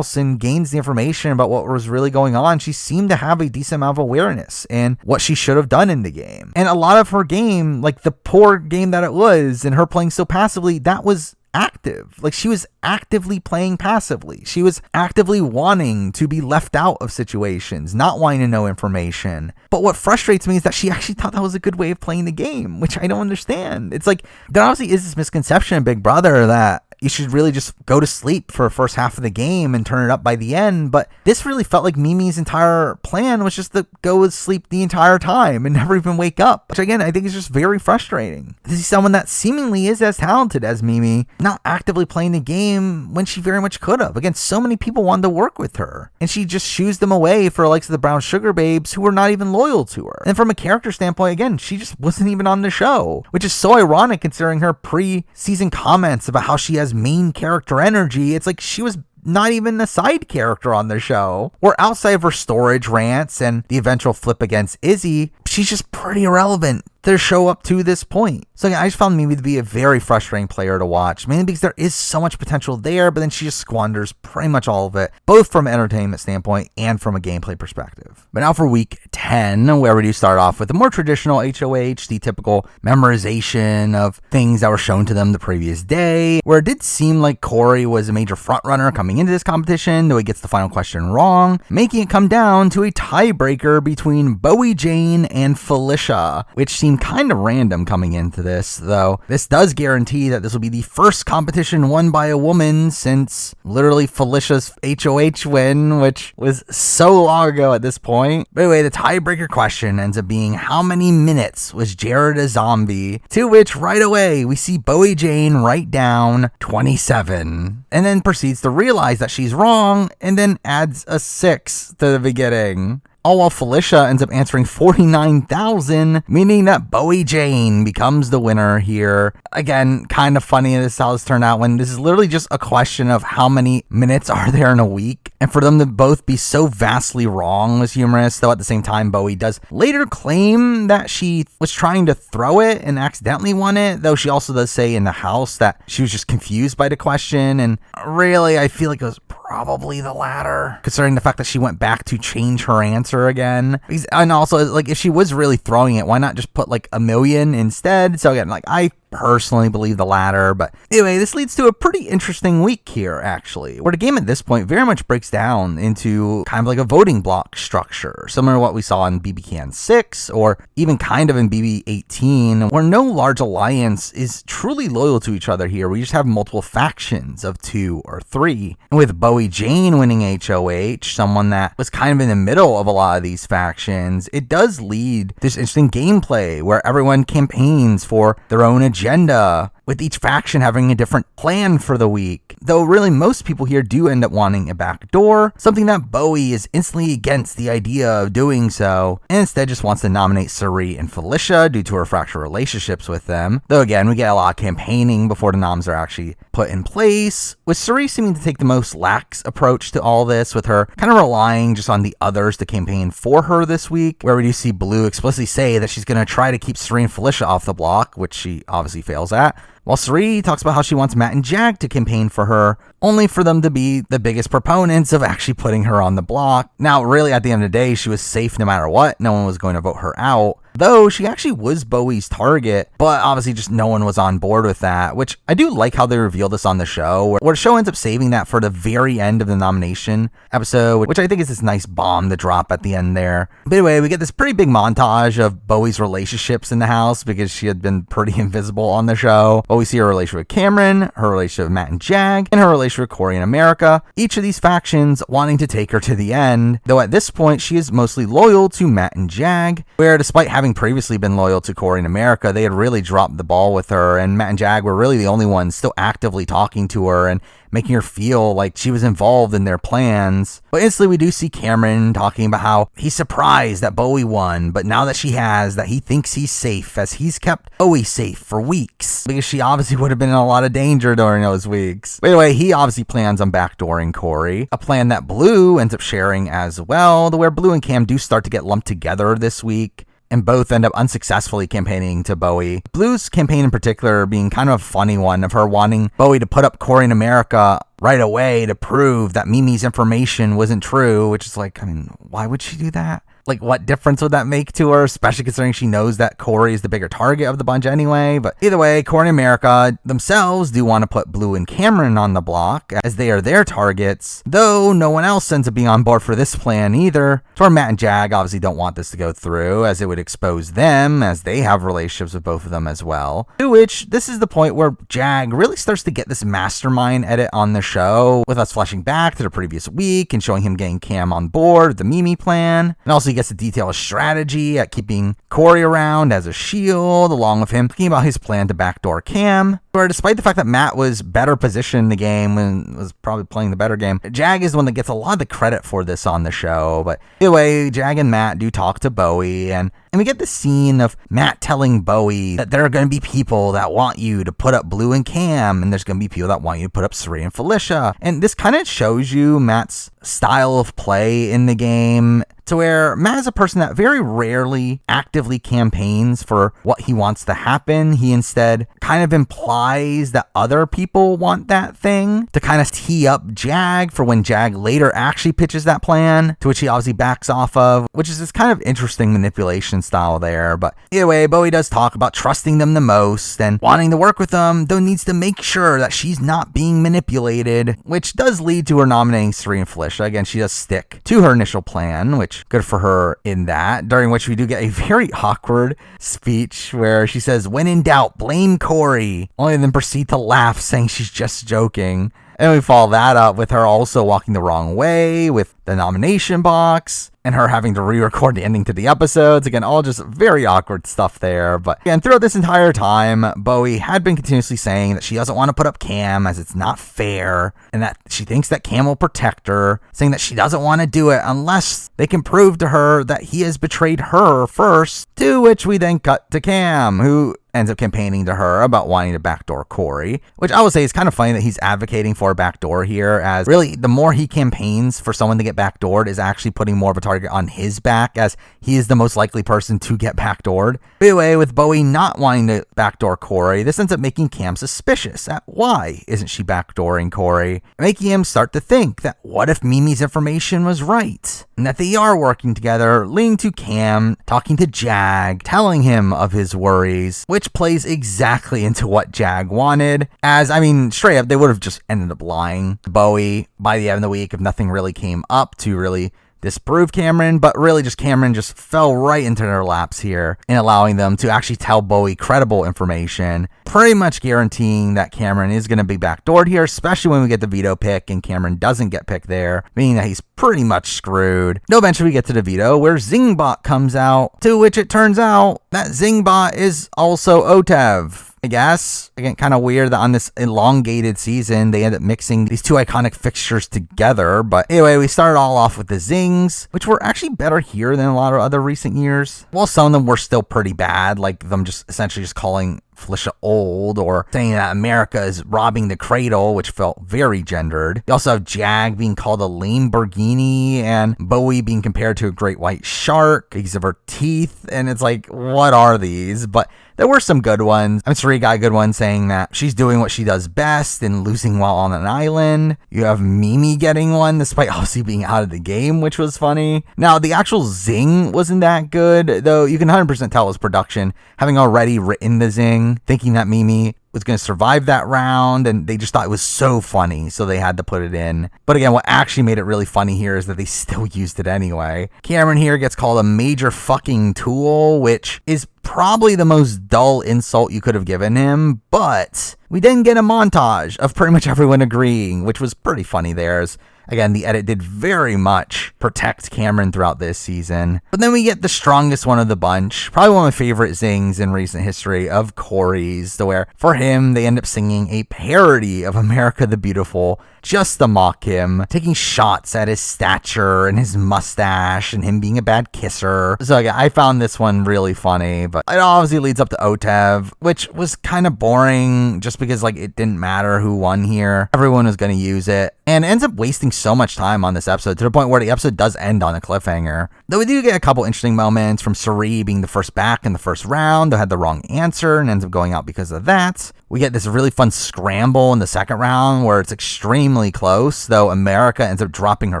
and gains the information about what was really going on, she seemed to have a decent amount of awareness and what she should have done in the game. And a lot of her game, like the poor game that it was, and her playing so passively, that was active. Like, she was actively playing passively. She was actively wanting to be left out of situations, not wanting to know information. But what frustrates me is that she actually thought that was a good way of playing the game, which I don't understand. It's like, there obviously is this misconception in Big Brother that you should really just go to sleep for the first half of the game and turn it up by the end. But this really felt like Mimi's entire plan was just to go to sleep the entire time and never even wake up, which again, I think is just very frustrating. To see someone that seemingly is as talented as Mimi not actively playing the game when she very much could have. Again, so many people wanted to work with her, and she just shoos them away for likes of the Brown Sugar Babes, who were not even loyal to her. And from a character standpoint, again, she just wasn't even on the show, which is so ironic considering her pre-season comments about how she has main character energy. It's like she was not even a side character on the show, or outside of her storage rants and the eventual flip against Izzy, she's just pretty irrelevant to show up to this point. So yeah, I just found Mimi to be a very frustrating player to watch, mainly because there is so much potential there, but then she just squanders pretty much all of it, both from an entertainment standpoint and from a gameplay perspective. But now for week 10, where we do start off with the more traditional HOH, the typical memorization of things that were shown to them the previous day, where it did seem like Corey was a major frontrunner coming into this competition, though he gets the final question wrong, making it come down to a tiebreaker between Bowie Jane and Felicia, which seemed kind of random coming into this, though this does guarantee that this will be the first competition won by a woman since literally Felicia's HOH win, which was so long ago at this point. But anyway, the tiebreaker question ends up being, how many minutes was Jared a zombie? To which right away we see Bowie Jane write down 27, and then proceeds to realize that she's wrong, and then adds a 6 to the beginning. All while Felicia ends up answering 49,000, meaning that Bowie Jane becomes the winner here. Again, kind of funny this how this turned out, when this is literally just a question of how many minutes are there in a week. And for them to both be so vastly wrong was humorous, though at the same time, Bowie does later claim that she was trying to throw it and accidentally won it, though she also does say in the house that she was just confused by the question. And really, I feel like it was probably the latter, considering the fact that she went back to change her answer again. And also, like, if she was really throwing it, why not just put like 1 million instead? So again, like, I personally believe the latter, but anyway, this leads to a pretty interesting week here, actually, where the game at this point very much breaks down into kind of like a voting block structure, similar to what we saw in BB Can 6, or even kind of in BB 18, where no large alliance is truly loyal to each other here. We just have multiple factions of 2 or 3. And with Bowie Jane winning HOH, someone that was kind of in the middle of a lot of these factions, it does lead to this interesting gameplay where everyone campaigns for their own agenda, with each faction having a different plan for the week. Though really most people here do end up wanting a backdoor, something that Bowie is instantly against the idea of doing so, and instead just wants to nominate Suri and Felicia due to her fractured relationships with them. Though again, we get a lot of campaigning before the noms are actually put in place, with Suri seeming to take the most lax approach to all this, with her kind of relying just on the others to campaign for her this week, where we do see Blue explicitly say that she's going to try to keep Suri and Felicia off the block, which she obviously fails at. While Suri talks about how she wants Matt and Jag to campaign for her, only for them to be the biggest proponents of actually putting her on the block. Now, really, at the end of the day, she was safe no matter what. No one was going to vote her out. Though she actually was Bowie's target, but obviously just no one was on board with that, which I do like how they reveal this on the show, where the show ends up saving that for the very end of the nomination episode, which I think is this nice bomb to drop at the end there. But anyway, we get this pretty big montage of Bowie's relationships in the house because she had been pretty invisible on the show. But we see her relationship with Cameron, her relationship with Matt and Jag, and her relationship with Corey and America, each of these factions wanting to take her to the end, though at this point she is mostly loyal to Matt and Jag, where despite having previously been loyal to Corey and America, they had really dropped the ball with her, and Matt and Jag were really the only ones still actively talking to her and making her feel like she was involved in their plans. But instantly we do see Cameron talking about how he's surprised that Bowie won, but now that she has, that he thinks he's safe, as he's kept Bowie safe for weeks, because she obviously would have been in a lot of danger during those weeks. But anyway, he obviously plans on backdooring Corey, a plan that Blue ends up sharing as well, to where Blue and Cam do start to get lumped together this week, and both end up unsuccessfully campaigning to Bowie. Blue's campaign in particular being kind of a funny one, of her wanting Bowie to put up Corey in America right away to prove that Mimi's information wasn't true, which is like, I mean, why would she do that? Like, what difference would that make to her, especially considering she knows that Corey is the bigger target of the bunch anyway? But either way, Corey and America themselves do want to put Blue and Cameron on the block, as they are their targets, though no one else ends up being on board for this plan either. So Matt and Jag obviously don't want this to go through, as it would expose them, as they have relationships with both of them as well. To which, this is the point where Jag really starts to get this mastermind edit on the show, with us flashing back to the previous week and showing him getting Cam on board the Mimi plan, and also he gets to detail a strategy at keeping Corey around as a shield, along with him thinking about his plan to backdoor Cam, where despite the fact that Matt was better positioned in the game and was probably playing the better game, Jag is the one that gets a lot of the credit for this on the show. But either way, Jag and Matt do talk to Bowie, and we get the scene of Matt telling Bowie that there are going to be people that want you to put up Blue and Cam, and there's going to be people that want you to put up Suri and Felicia. And this kind of shows you Matt's style of play in the game, to where Matt is a person that very rarely actively campaigns for what he wants to happen. He instead kind of implies that other people want that thing to kind of tee up Jag for when Jag later actually pitches that plan, to which he obviously backs off of, which is this kind of interesting manipulation style there. But either way, Bowie does talk about trusting them the most and wanting to work with them, though needs to make sure that she's not being manipulated, which does lead to her nominating Suri and Felicia. Again, she does stick to her initial plan, which good for her in that, during which we do get a very awkward speech where she says, "When in doubt, blame Corey," only then proceed to laugh, saying she's just joking. And we follow that up with her also walking the wrong way with the nomination box, and her having to re-record the ending to the episodes. Again, all just very awkward stuff there. But again, throughout this entire time, Bowie had been continuously saying that she doesn't want to put up Cam, as it's not fair, and that she thinks that Cam will protect her, saying that she doesn't want to do it unless they can prove to her that he has betrayed her first, to which we then cut to Cam, who ends up campaigning to her about wanting to backdoor Corey, which I would say is kind of funny that he's advocating for a backdoor here, as really the more he campaigns for someone to get backdoored is actually putting more of a target on his back, as he is the most likely person to get backdoored. Anyway, with Bowie not wanting to backdoor Corey, this ends up making Cam suspicious at why isn't she backdooring Corey, making him start to think that what if Mimi's information was right, and that they are working together, leading to Cam talking to Jag, telling him of his worries, which which plays exactly into what Jag wanted. As, I mean, straight up, they would have just ended up lying to Bowie by the end of the week if nothing really came up to really disprove Cameron, but really just Cameron just fell right into their laps here in allowing them to actually tell Bowie credible information, pretty much guaranteeing that Cameron is going to be backdoored here, especially when we get the veto pick and Cameron doesn't get picked there, meaning that he's pretty much screwed. No, eventually we get to the veto where Zingbot comes out, to which it turns out that Zingbot is also Otev. I guess. Again, kind of weird that on this elongated season, they end up mixing these two iconic fixtures together. But anyway, we started all off with the Zings, which were actually better here than a lot of other recent years. While some of them were still pretty bad, like them just essentially just calling Felicia old, or saying that America is robbing the cradle, which felt very gendered. You also have Jag being called a Lamborghini, and Bowie being compared to a great white shark because of her teeth, and it's like, what are these? But there were some good ones. I'm sure you got a good one saying that she's doing what she does best and losing while on an island. You have Mimi getting one despite obviously being out of the game, which was funny. Now, the actual zing wasn't that good, though you can 100% tell it was production, having already written the zing, thinking that Mimi was going to survive that round, and they just thought it was so funny, so they had to put it in. But again, what actually made it really funny here is that they still used it anyway. Cameron here gets called a major fucking tool, which is probably the most dull insult you could have given him, but we then get a montage of pretty much everyone agreeing, which was pretty funny there. Again, the edit did very much protect Cameron throughout this season. But then we get the strongest one of the bunch, probably one of my favorite zings in recent history, of Corey's, to where for him, they end up singing a parody of America the Beautiful, just to mock him, taking shots at his stature and his mustache and him being a bad kisser. So again, I found this one really funny, but it obviously leads up to Otev, which was kind of boring just because like it didn't matter who won here. Everyone was going to use it, and ends up wasting so much time on this episode to the point where the episode does end on a cliffhanger. Though we do get a couple interesting moments from Suri being the first back in the first round, who had the wrong answer and ends up going out because of that. We get this really fun scramble in the second round where it's extremely close, though America ends up dropping her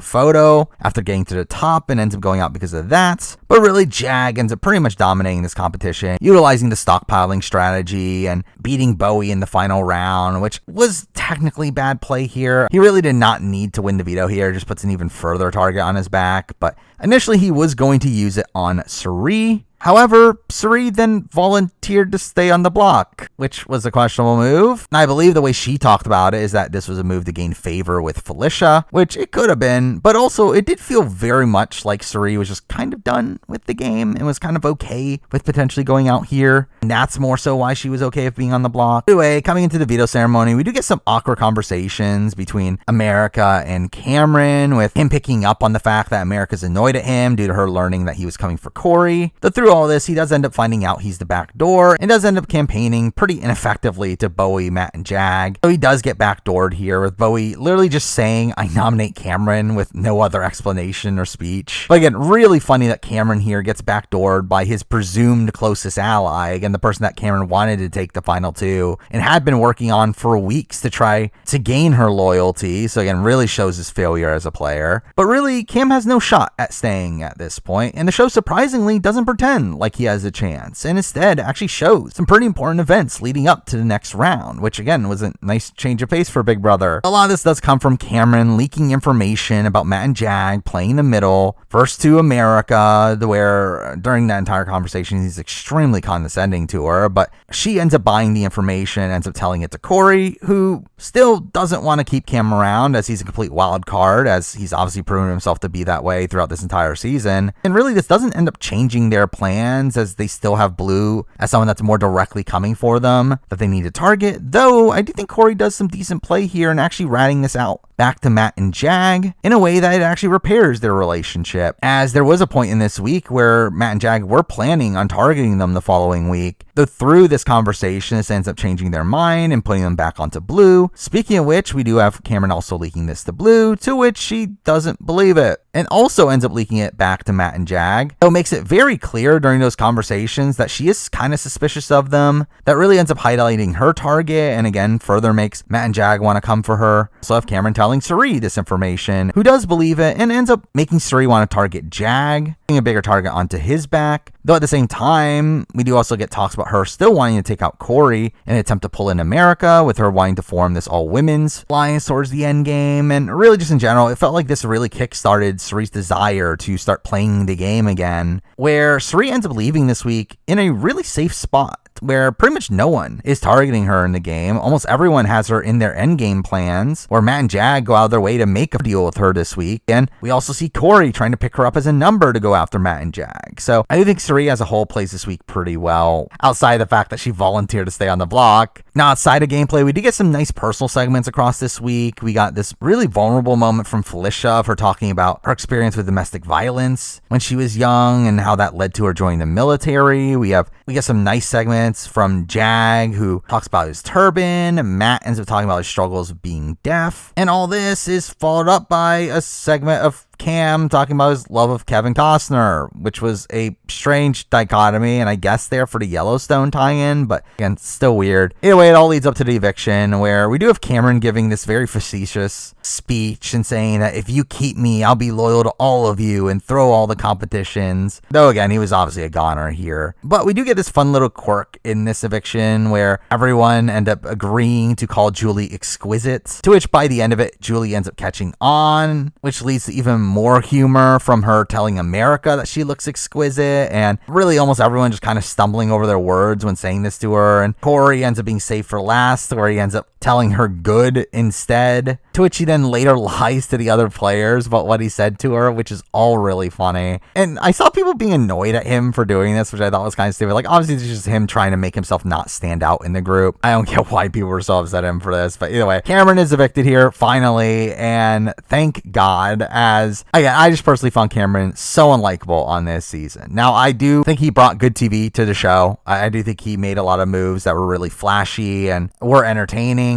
photo after getting to the top and ends up going out because of that. But really, Jag ends up pretty much dominating this competition, utilizing the stockpiling strategy and beating Bowie in the final round, which was technically bad play here. He really did not need to win the veto here, just puts an even further target on his back, but initially he was going to use it on Suri. However, Suri then volunteered to stay on the block, which was a questionable move. And I believe the way she talked about it is that this was a move to gain favor with Felicia, which it could have been, but also it did feel very much like Suri was just kind of done with the game and was kind of okay with potentially going out here. And that's more so why she was okay with being on the block. Anyway, coming into the veto ceremony, we do get some awkward conversations between America and Cameron, with him picking up on the fact that America's annoyed at him due to her learning that he was coming for Corey. Though through all this, he does end up finding out he's the back door and does end up campaigning pretty ineffectively to Bowie, Matt, and Jag. So he does get backdoored here, with Bowie literally just saying, "I nominate Cameron," with no other explanation or speech. But again, really funny that Cameron here gets backdoored by his presumed closest ally, again, the person that Cameron wanted to take the final two and had been working on for weeks to try to gain her loyalty. So again, really shows his failure as a player. But really, Cam has no shot at staying at this point, and the show surprisingly doesn't pretend like he has a chance, and instead actually shows some pretty important events leading up to the next round, which again was a nice change of pace for Big Brother. A lot of this does come from Cameron leaking information about Matt and Jag playing the middle, first to America, where during that entire conversation he's extremely condescending to her, but she ends up buying the information, ends up telling it to Corey, who still doesn't want to keep Cam around as he's a complete wild card, as he's obviously proven himself to be that way throughout this entire season. And really, this doesn't end up changing their plans, as they still have Blue as someone that's more directly coming for them that they need to target. Though I do think Corey does some decent play here and actually ratting this out back to Matt and Jag in a way that it actually repairs their relationship, as there was a point in this week where Matt and Jag were planning on targeting them the following week. Though through this conversation, this ends up changing their mind and putting them back onto Blue. Speaking of which, we do have Cameron also leaking this to Blue, to which she doesn't believe it, and also ends up leaking it back to Matt and Jag. Though it makes it very clear during those conversations that she is kind of suspicious of them. That really ends up highlighting her target, and again further makes Matt and Jag want to come for her. So have Cameron telling Suri this information, who does believe it and ends up making Suri want to target Jag. putting a bigger target onto his back. Though at the same time, we do also get talks about her still wanting to take out Corey in an attempt to pull in America, with her wanting to form this all-women's alliance towards the end game. And really just in general, it felt like this really kick-started Cirí's desire to start playing the game again, where Cirí ends up leaving this week in a really safe spot, where pretty much no one is targeting her in the game. Almost everyone has her in their endgame plans, where Matt and Jag go out of their way to make a deal with her this week. And we also see Corey trying to pick her up as a number to go after Matt and Jag. So I do think Cirí as a whole plays this week pretty well, outside of the fact that she volunteered to stay on the block. Now, outside of gameplay, we did get some nice personal segments across this week. We got this really vulnerable moment from Felicia of her talking about her experience with domestic violence when she was young and how that led to her joining the military. We get some nice segments from Jag, who talks about his turban. Matt ends up talking about his struggles of being deaf. And all this is followed up by a segment of Cam talking about his love of Kevin Costner, which was a strange dichotomy, and I guess there for the Yellowstone tie-in, but again, still weird. Either way, it all leads up to the eviction, where we do have Cameron giving this very facetious speech and saying that if you keep me, I'll be loyal to all of you and throw all the competitions. Though again, he was obviously a goner here. But we do get this fun little quirk in this eviction where everyone end up agreeing to call Julie exquisite, to which by the end of it, Julie ends up catching on, which leads to even more humor from her telling America that she looks exquisite, and really almost everyone just kind of stumbling over their words when saying this to her. And Corey ends up being saved for last, where he ends up telling her good instead, to which he then later lies to the other players about what he said to her, which is all really funny. And I saw people being annoyed at him for doing this, which I thought was kind of stupid. Like, obviously it's just him trying to make himself not stand out in the group. I don't get why people were so upset at him for this, but either way, Cameron is evicted here finally, and thank God, as again, I just personally found Cameron so unlikable on this season. Now, I do think he brought good TV to the show. I do think he made a lot of moves that were really flashy and were entertaining.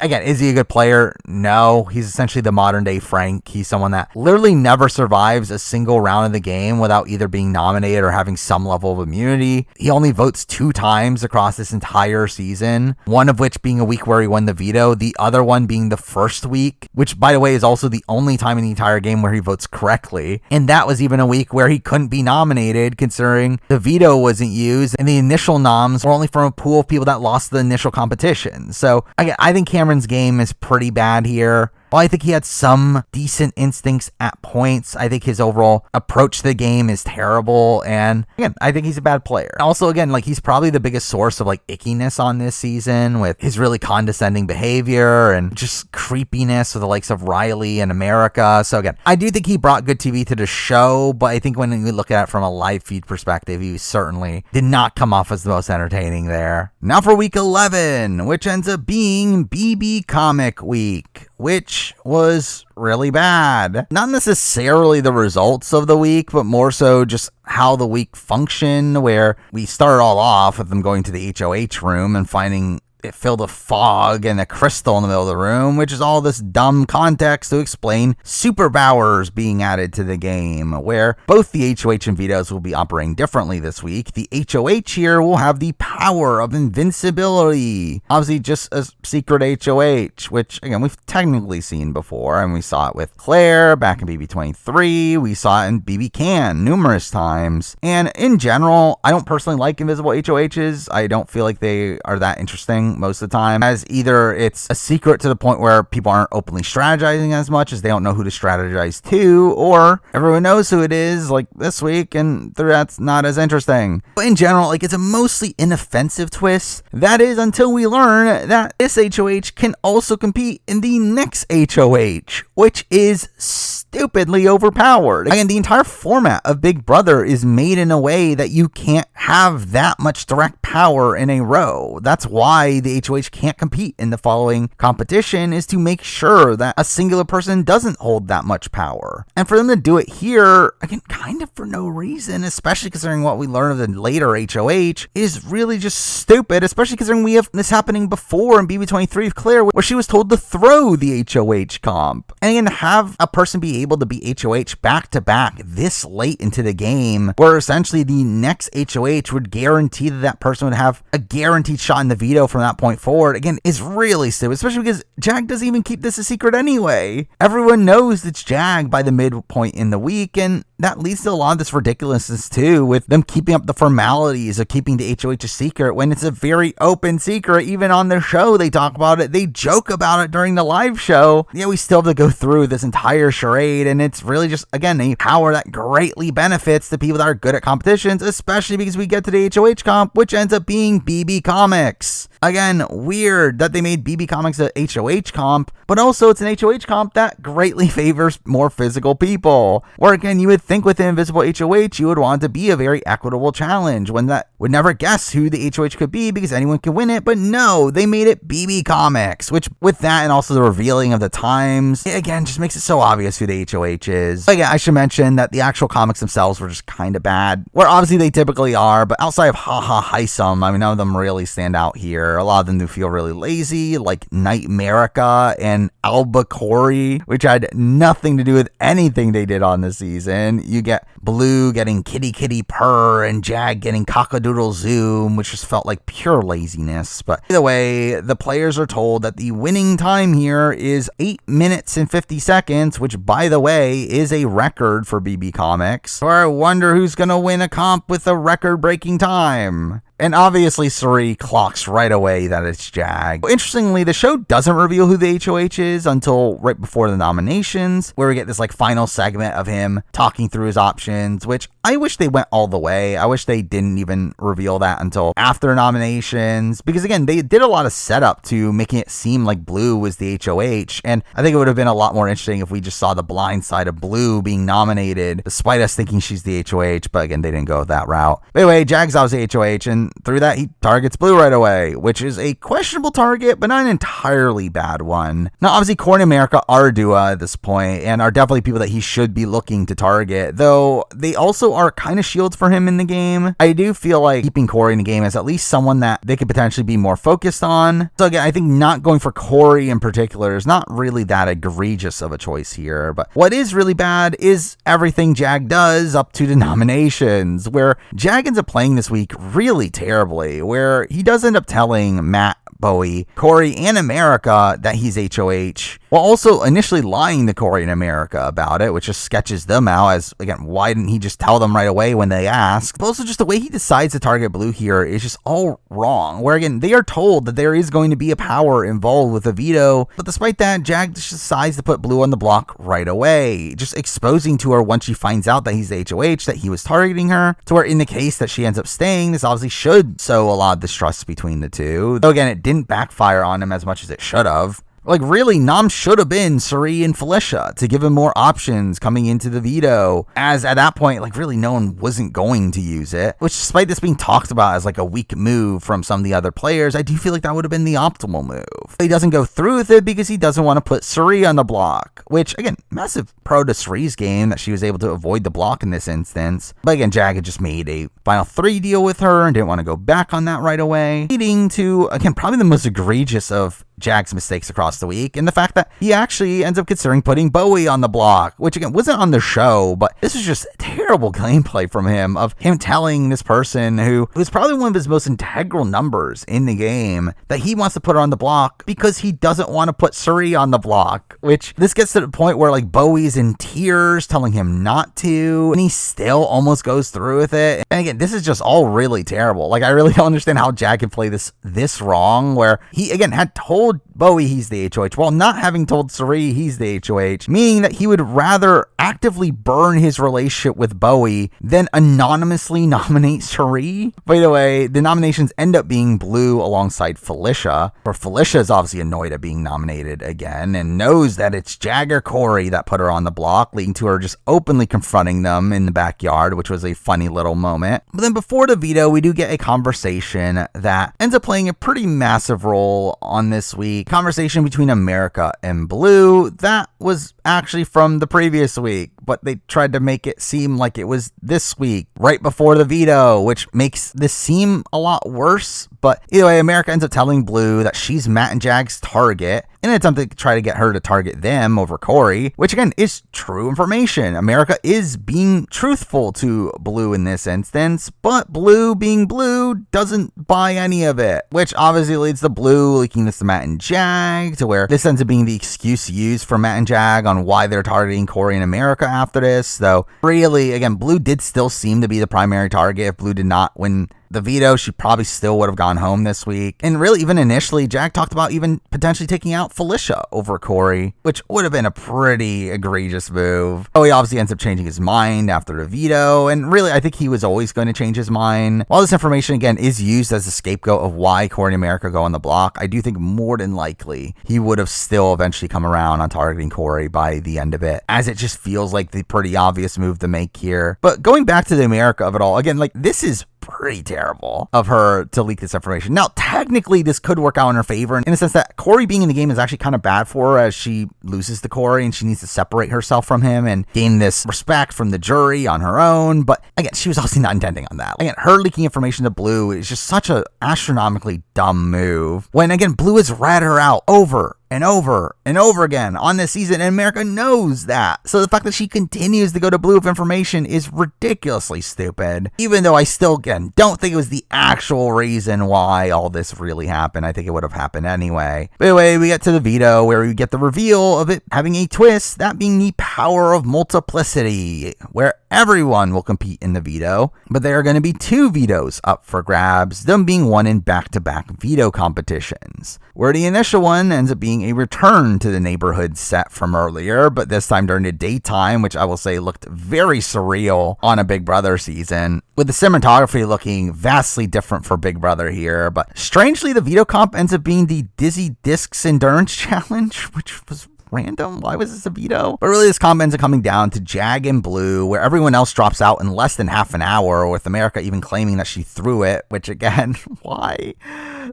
Again, is he a good player? No. He's essentially the modern day Frank. He's someone that literally never survives a single round of the game without either being nominated or having some level of immunity. He only votes 2 times across this entire season, one of which being a week where he won the veto, the other one being the first week, which by the way is also the only time in the entire game where he votes correctly. And that was even a week where he couldn't be nominated, considering the veto wasn't used and the initial noms were only from a pool of people that lost the initial competition. So again, I think Cameron's game is pretty bad here. While I think he had some decent instincts at points, I think his overall approach to the game is terrible. And again, I think he's a bad player. Also, again, like he's probably the biggest source of like ickiness on this season with his really condescending behavior and just creepiness with the likes of Riley and America. So again, I do think he brought good TV to the show, but I think when we look at it from a live feed perspective, he certainly did not come off as the most entertaining there. Now for week 11, which ends up being BB Comic Week, which was really bad. Not necessarily the results of the week, but more so just how the week functioned, where we started all off with them going to the HOH room and finding it filled with fog and a crystal in the middle of the room, which is all this dumb context to explain superpowers being added to the game, where both the HOH and Vetoes will be operating differently this week. The HOH here will have the power of invincibility. Obviously just a secret HOH, which again, we've technically seen before, and we saw it with Claire back in BB23. We saw it in BB Can numerous times. And in general, I don't personally like invisible HOHs. I don't feel like they are that interesting most of the time, as either it's a secret to the point where people aren't openly strategizing as much as they don't know who to strategize to, or everyone knows who it is, like this week, and that's not as interesting. But in general, like, it's a mostly inoffensive twist. That is until we learn that this HOH can also compete in the next HOH, which is stupidly overpowered. Again, the entire format of Big Brother is made in a way that you can't have that much direct power in a row. That's why the HOH can't compete in the following competition, is to make sure that a singular person doesn't hold that much power. And for them to do it here, again, kind of for no reason, especially considering what we learned of the later HOH, is really just stupid, especially considering we have this happening before in BB23 of Claire, where she was told to throw the HOH comp. And again, to have a person be able to be HOH back to back this late into the game, where essentially the next HOH would guarantee that that person would have a guaranteed shot in the veto from that point forward, again, is really stupid, especially because Jag doesn't even keep this a secret anyway. Everyone knows it's Jag by the midpoint in the week, and that leads to a lot of this ridiculousness too, with them keeping up the formalities of keeping the HOH a secret when it's a very open secret. Even on their show, they talk about it. They joke about it during the live show. Yeah, we still have to go through this entire charade, and it's really just, again, a power that greatly benefits the people that are good at competitions, especially because we get to the HOH comp, which ends up being BB Comics. Again, weird that they made BB Comics a HOH comp, but also it's an HOH comp that greatly favors more physical people. Where again, you would think with the Invisible HOH, you would want it to be a very equitable challenge, when that would never guess who the HOH could be because anyone can win it. But no, they made it BB Comics, which with that and also the revealing of the times, it again just makes it so obvious who the HOH is. But again, I should mention that the actual comics themselves were just kind of bad, where obviously they typically are, but outside of Haha Heisum, I mean, none of them really stand out here. A lot of them do feel really lazy, like Nightmerica and Albacore, which had nothing to do with anything they did on the season. You get Blue getting Kitty Kitty Purr and Jag getting Cockadoodle Zoom, which just felt like pure laziness. But either way, the players are told that the winning time here is 8 minutes and 50 seconds, which by the way is a record for BB Comics. So I wonder who's going to win a comp with a record-breaking time. And obviously, Suri clocks right away that it's Jag. Interestingly, the show doesn't reveal who the HOH is until right before the nominations, where we get this like final segment of him talking through his options, which I wish they went all the way. I wish they didn't even reveal that until after nominations, because again, they did a lot of setup to making it seem like Blue was the HOH, and I think it would have been a lot more interesting if we just saw the blind side of Blue being nominated, despite us thinking she's the HOH, but again, they didn't go that route. But anyway, Jag's obviously HOH, and through that, he targets Blue right away, which is a questionable target, but not an entirely bad one. Now, obviously, Corey and America are a duo at this point, and are definitely people that he should be looking to target, though they also are kind of shields for him in the game. I do feel like keeping Corey in the game is at least someone that they could potentially be more focused on. So again, I think not going for Corey in particular is not really that egregious of a choice here, but what is really bad is everything Jag does up to the nominations, where Jag ends up playing this week really terribly, where he does end up telling Matt, Bowie, Corey, and America that he's HOH, while also initially lying to Corey and America about it, which just sketches them out as, again, why didn't he just tell them right away when they ask? But also just the way he decides to target Blue here is just all wrong, where again, they are told that there is going to be a power involved with a veto, but despite that, Jag just decides to put Blue on the block right away, just exposing to her once she finds out that he's the HOH that he was targeting her, to where in the case that she ends up staying, this obviously should sow a lot of distrust between the two, though again, it didn't backfire on him as much as it should have. Like, really, Nom should have been Suri and Felicia to give him more options coming into the veto, as at that point, like, really no one wasn't going to use it, which despite this being talked about as like a weak move from some of the other players, I do feel like that would have been the optimal move. He doesn't go through with it because he doesn't want to put Suri on the block, which again, massive pro to Suri's game that she was able to avoid the block in this instance. But again, Jag had just made a final 3 deal with her and didn't want to go back on that right away, leading to, again, probably the most egregious of Jag's mistakes across the week, and the fact that he actually ends up considering putting Bowie on the block, which again wasn't on the show, but this was just terrible gameplay from him, of him telling this person who was probably one of his most integral numbers in the game that he wants to put her on the block because he doesn't want to put Suri on the block, which this gets to the point where like Bowie's in tears telling him not to, and he still almost goes through with it. And again, this is just all really terrible. Like, I really don't understand how Jag could play this wrong, where he again had told Bowie he's the HOH while not having told Suri he's the HOH, meaning that he would rather actively burn his relationship with Bowie than anonymously nominate Suri. By the way, the nominations end up being Blue alongside Felicia, where Felicia is obviously annoyed at being nominated again and knows that it's Jag or Corey that put her on the block, leading to her just openly confronting them in the backyard, which was a funny little moment. But then before the veto, we do get a conversation that ends up playing a pretty massive role on this week. Conversation between America and Blue that was actually from the previous week, but they tried to make it seem like it was this week, right before the veto, which makes this seem a lot worse. But either way, America ends up telling Blue that she's Matt and Jag's target, in an attempt to try to get her to target them over Corey, which again is true information. America is being truthful to Blue in this instance, but Blue being Blue doesn't buy any of it, which obviously leads to Blue leaking this to Matt and Jag, to where this ends up being the excuse used for Matt and Jag on why they're targeting Corey and America after this. Though really, again, Blue did still seem to be the primary target. If Blue did not win the veto, she probably still would have gone home this week. And really, even initially, Jag talked about even potentially taking out Felicia over Corey, which would have been a pretty egregious move. Oh, he obviously ends up changing his mind after the veto, and really, I think he was always going to change his mind. While this information, again, is used as a scapegoat of why Corey and America go on the block, I do think more than likely he would have still eventually come around on targeting Corey by the end of it, as it just feels like the pretty obvious move to make here. But going back to the America of it all, again, like, this is pretty terrible of her to leak this information. Now, technically, this could work out in her favor in the sense that Corey being in the game is actually kind of bad for her, as she loses to Corey and she needs to separate herself from him and gain this respect from the jury on her own. But again, she was obviously not intending on that. Again, her leaking information to Blue is just such a astronomically dumb move, when again, Blue has ratted her out over and over and over again on this season, and America knows that. So the fact that she continues to go to Blue with information is ridiculously stupid, even though I still, again, don't think it was the actual reason why all this really happened. I think it would have happened anyway. But anyway, we get to the veto, where we get the reveal of it having a twist, that being the power of multiplicity, where everyone will compete in the veto, but there are going to be 2 vetoes up for grabs, them being won in back-to-back veto competitions, where the initial one ends up being a return to the neighborhood set from earlier, but this time during the daytime, which I will say looked very surreal on a Big Brother season, with the cinematography looking vastly different for Big Brother here. But strangely, the veto comp ends up being the Dizzy Discs Endurance Challenge, which was random. Why was this a veto? But really, this comp ends up coming down to Jag and Blue, where everyone else drops out in less than half an hour, with America even claiming that she threw it, which again, why?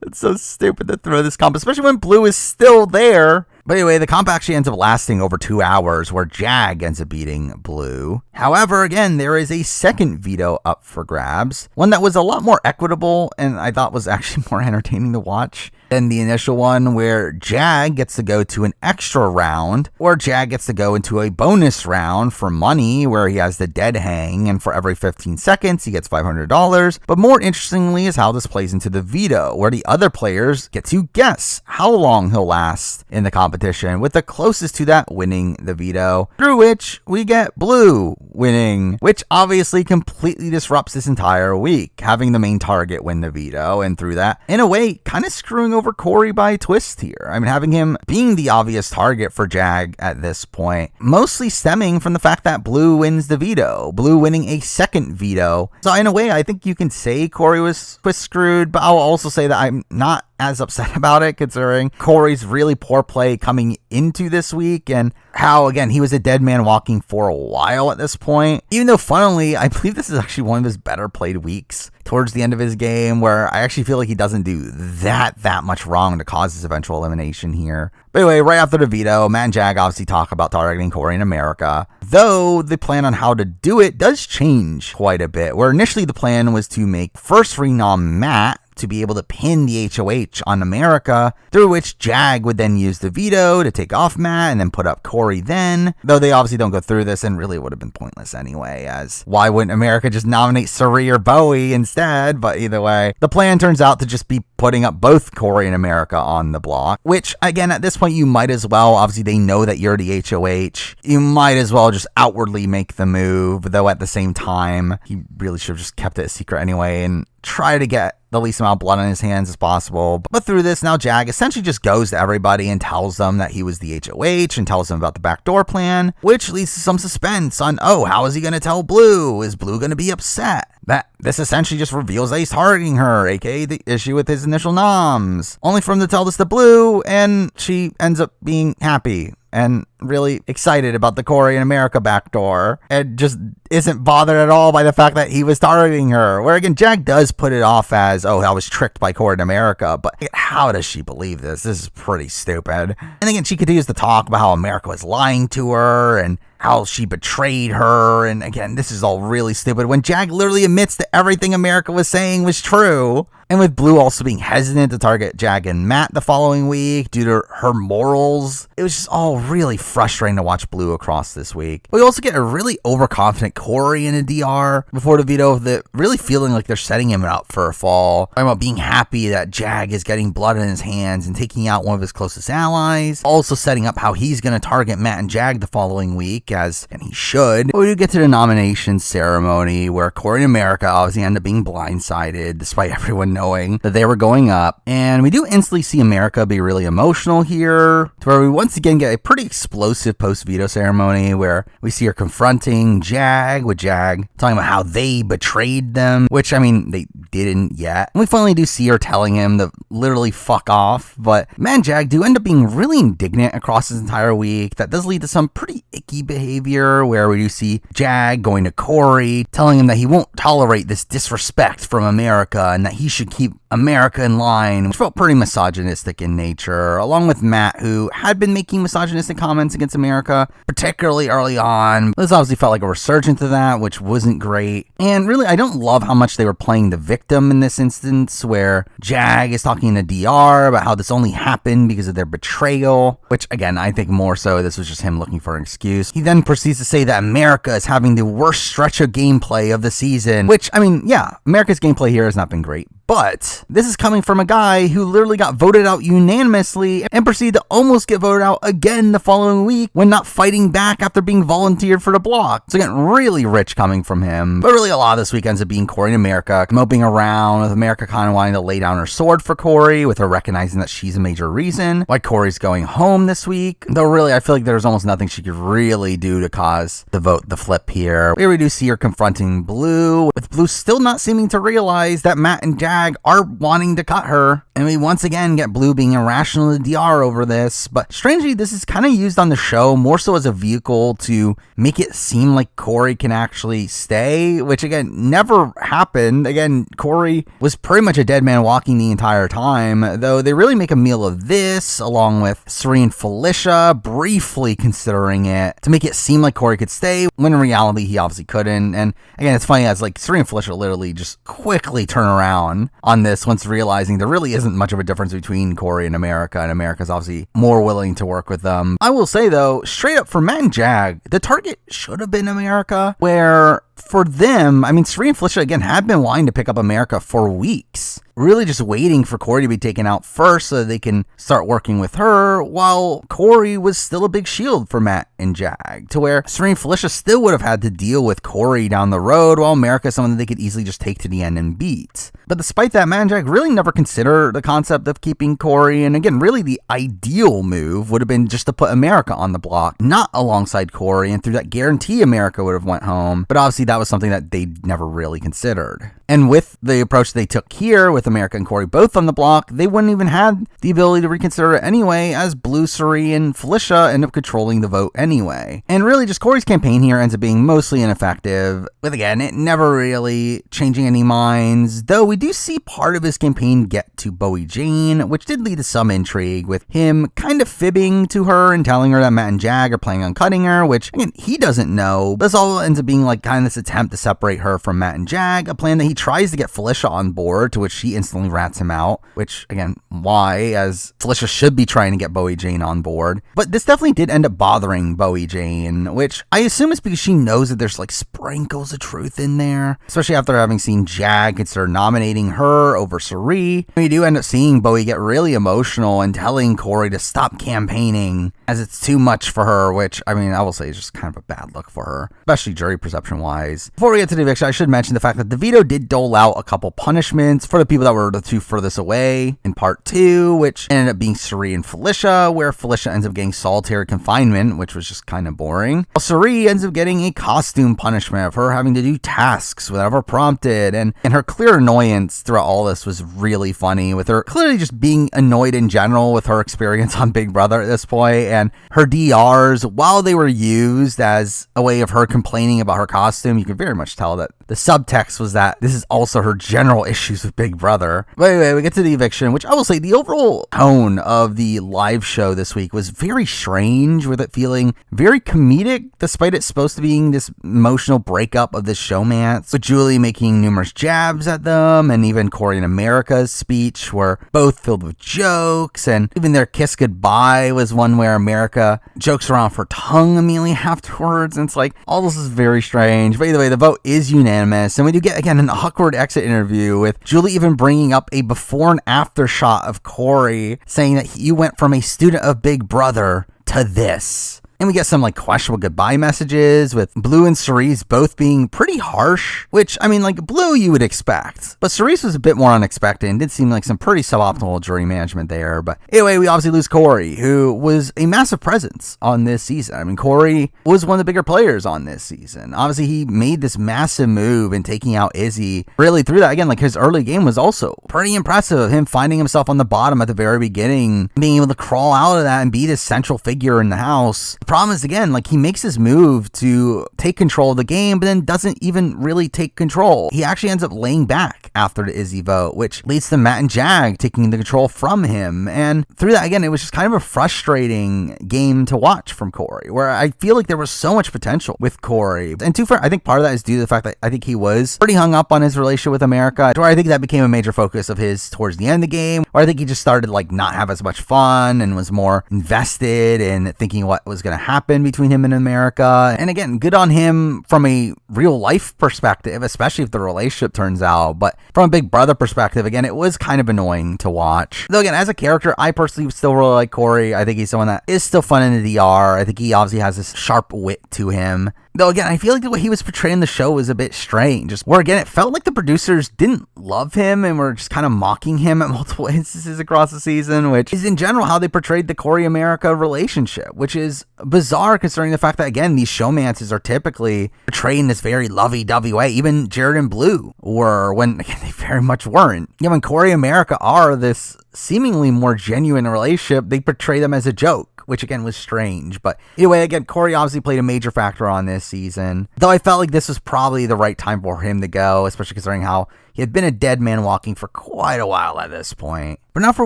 It's so stupid to throw this comp, especially when Blue is still there. But anyway, the comp actually ends up lasting over 2 hours, where Jag ends up beating Blue. However, again, there is a second veto up for grabs, one that was a lot more equitable and I thought was actually more entertaining to watch than the initial one, where Jag gets to go to an extra round, or Jag gets to go into a bonus round for money, where he has the dead hang, and for every 15 seconds he gets $500. But more interestingly is how this plays into the veto, where the other players get to guess how long he'll last in the competition, with the closest to that winning the veto, through which we get Blue winning, which obviously completely disrupts this entire week, having the main target win the veto, and through that, in a way, kind of screwing over Corey by a twist here. I mean, having him being the obvious target for Jag at this point, mostly stemming from the fact that Blue wins the veto, Blue winning a second veto. So in a way, I think you can say Corey was twist screwed, but I'll also say that I'm not as upset about it, considering Corey's really poor play coming into this week, and how, again, he was a dead man walking for a while at this point. Even though, funnily, I believe this is actually one of his better played weeks towards the end of his game, where I actually feel like he doesn't do that much wrong to cause his eventual elimination here. But anyway, right after the veto, Matt and Jag obviously talk about targeting Corey in America, though the plan on how to do it does change quite a bit, where initially the plan was to make first renom Matt to be able to pin the HOH on America, through which Jag would then use the veto to take off Matt and then put up Corey then, though they obviously don't go through this, and really would have been pointless anyway, as why wouldn't America just nominate Suri or Bowie instead? But either way, the plan turns out to just be putting up both Corey and America on the block, which again, at this point, you might as well, obviously they know that you're the HOH, you might as well just outwardly make the move, though at the same time, he really should have just kept it a secret anyway and try to get the least amount of blood on his hands as possible. But through this, now Jag essentially just goes to everybody and tells them that he was the HOH, and tells them about the backdoor plan, which leads to some suspense on, oh, how is he going to tell Blue? Is Blue going to be upset? That this essentially just reveals that he's targeting her, aka the issue with his initial noms, only for him to tell this to Blue, and she ends up being happy and really excited about the Corey in America backdoor, and just isn't bothered at all by the fact that he was targeting her. Where again, Jag does put it off as, oh, I was tricked by Corey in America, but how does she believe this? This is pretty stupid. And again, she continues to talk about how America was lying to her, and how she betrayed her. And again, this is all really stupid when Jag literally admits that everything America was saying was true. And with Blue also being hesitant to target Jag and Matt the following week due to her morals, it was just all really frustrating to watch Blue across this week. We also get a really overconfident Corey in a DR before the veto of the really feeling like they're setting him up for a fall. Talking about being happy that Jag is getting blood in his hands and taking out one of his closest allies. Also setting up how he's going to target Matt and Jag the following week, and he should. But we do get to the nomination ceremony where Corey and America obviously end up being blindsided despite everyone knowing that they were going up. And we do instantly see America be really emotional here, to where we once again get a pretty explosive post-veto ceremony where we see her confronting Jag, with Jag talking about how they betrayed them, which, I mean, they didn't yet. And we finally do see her telling him to literally fuck off. But Matt and Jag do end up being really indignant across this entire week. That does lead to some pretty icky behavior where we do see Jag going to Corey, telling him that he won't tolerate this disrespect from America and that he should keep America in line, which felt pretty misogynistic in nature, along with Matt, who had been making misogynistic comments against America, particularly early on. This obviously felt like a resurgence of that, which wasn't great. And really, I don't love how much they were playing the victim in this instance, where Jag is talking to DR about how this only happened because of their betrayal, which again, I think more so this was just him looking for an excuse. He then proceeds to say that America is having the worst stretch of gameplay of the season, which, I mean, yeah, America's gameplay here has not been great. But this is coming from a guy who literally got voted out unanimously and proceeded to almost get voted out again the following week when not fighting back after being volunteered for the block. So again, really rich coming from him. But really a lot of this week ends up being Corey and America moping around, with America kind of wanting to lay down her sword for Corey, with her recognizing that she's a major reason why Corey's going home this week. Though really, I feel like there's almost nothing she could really do to cause the vote the flip here. Here we do see her confronting Blue, with Blue still not seeming to realize that Matt and Jag are wanting to cut her. And we once again get Blue being irrational in the DR over this, but strangely this is kind of used on the show more so as a vehicle to make it seem like Corey can actually stay, which again never happened. Again, Corey was pretty much a dead man walking the entire time, though they really make a meal of this, along with Suri and Felicia briefly considering it to make it seem like Corey could stay, when in reality he obviously couldn't. And again, it's funny as like Suri and Felicia literally just quickly turn around on this once realizing there really isn't much of a difference between Corey and America's obviously more willing to work with them. I will say though, straight up for Matt and Jag, the target should have been America, where for them, I mean, Suri and Felicia again had been wanting to pick up America for weeks, really just waiting for Corey to be taken out first so that they can start working with her, while Corey was still a big shield for Matt and Jag, to where Suri and Felicia still would have had to deal with Corey down the road, while America is someone that they could easily just take to the end and beat. But despite that, Matt and Jag really never considered the concept of keeping Corey, and again, really the ideal move would have been just to put America on the block, not alongside Corey, and through that guarantee America would have went home. But obviously that was something that they never really considered. And with the approach they took here, with America and Corey both on the block, they wouldn't even have the ability to reconsider it anyway, as Blue, Suri, and Felicia end up controlling the vote anyway. And really, just Corey's campaign here ends up being mostly ineffective, with again, it never really changing any minds, though we do see part of his campaign get to Bowie Jane, which did lead to some intrigue, with him kind of fibbing to her and telling her that Matt and Jag are planning on cutting her, which again, he doesn't know. This all ends up being like kind of this attempt to separate her from Matt and Jag, a plan that he tries to get Felicia on board, to which she instantly rats him out, which again, why, as Felicia should be trying to get Bowie Jane on board. But this definitely did end up bothering Bowie Jane, which I assume is because she knows that there's like sprinkles of truth in there, especially after having seen Jag consider nominating her over Suri. We do end up seeing Bowie get really emotional and telling Corey to stop campaigning, as it's too much for her, which I mean, I will say is just kind of a bad look for her, especially jury perception wise. Before we get to the eviction, I should mention the fact that the veto did dole out a couple punishments for the people that were the two furthest away in part 2, which ended up being Suri and Felicia, where Felicia ends up getting solitary confinement, which was just kind of boring, while Suri ends up getting a costume punishment of her having to do tasks whenever prompted. And her clear annoyance throughout all this was really funny, with her clearly just being annoyed in general with her experience on Big Brother at this point, and her DRs, while they were used as a way of her complaining about her costume, costume, you can very much tell that the subtext was that this is also her general issues with Big Brother. But anyway, we get to the eviction, which I will say the overall tone of the live show this week was very strange, with it feeling very comedic, despite it supposed to being this emotional breakup of this showmance, with Julie making numerous jabs at them, and even Corey and America's speech were both filled with jokes, and even their kiss goodbye was one where America jokes around her tongue immediately afterwards, and it's like, all this is very strange. But either way, the vote is unanimous, and we do get, again, an awkward exit interview with Julie even bringing up a before and after shot of Corey, saying that you went from a student of Big Brother to this. And we get some like questionable goodbye messages, with Blue and Cerise both being pretty harsh, which, I mean, like Blue you would expect, but Cerise was a bit more unexpected and did seem like some pretty suboptimal jury management there. But anyway, we obviously lose Corey, who was a massive presence on this season. I mean, Corey was one of the bigger players on this season. Obviously, he made this massive move in taking out Izzy. Really, through that, again, like his early game was also pretty impressive. Him finding himself on the bottom at the very beginning, being able to crawl out of that and be this central figure in the house. The problem is, again, like he makes his move to take control of the game, but then doesn't even really take control. He actually ends up laying back after the Izzy vote, which leads to Matt and Jag taking the control from him. And through that, again, it was just kind of a frustrating game to watch from Corey, where I feel like there was so much potential with Corey. And to fair, I think part of that is due to the fact that I think he was pretty hung up on his relationship with America, where I think that became a major focus of his towards the end of the game, or I think he just started like not have as much fun and was more invested in thinking what was going to happen between him and America. And again, good on him from a real life perspective, especially if the relationship turns out. But from a Big Brother perspective, again, it was kind of annoying to watch. Though again, as a character, I personally still really like Corey. I think he's someone that is still fun in the DR. I think he obviously has this sharp wit to him. Though again, I feel like the way he was portrayed in the show was a bit strange. Just where again, it felt like the producers didn't love him and were just kind of mocking him at multiple instances across the season, which is in general how they portrayed the Corey America relationship, which is bizarre considering the fact that, again, these showmances are typically portrayed in this very lovey-dovey way. Even Jared and Blue were, when again, they very much weren't. Yeah, when Corey America are this seemingly more genuine relationship, they portray them as a joke, which again was strange. But anyway, again, Corey obviously played a major factor on this season, though I felt like this was probably the right time for him to go, especially considering how he had been a dead man walking for quite a while at this point. But now for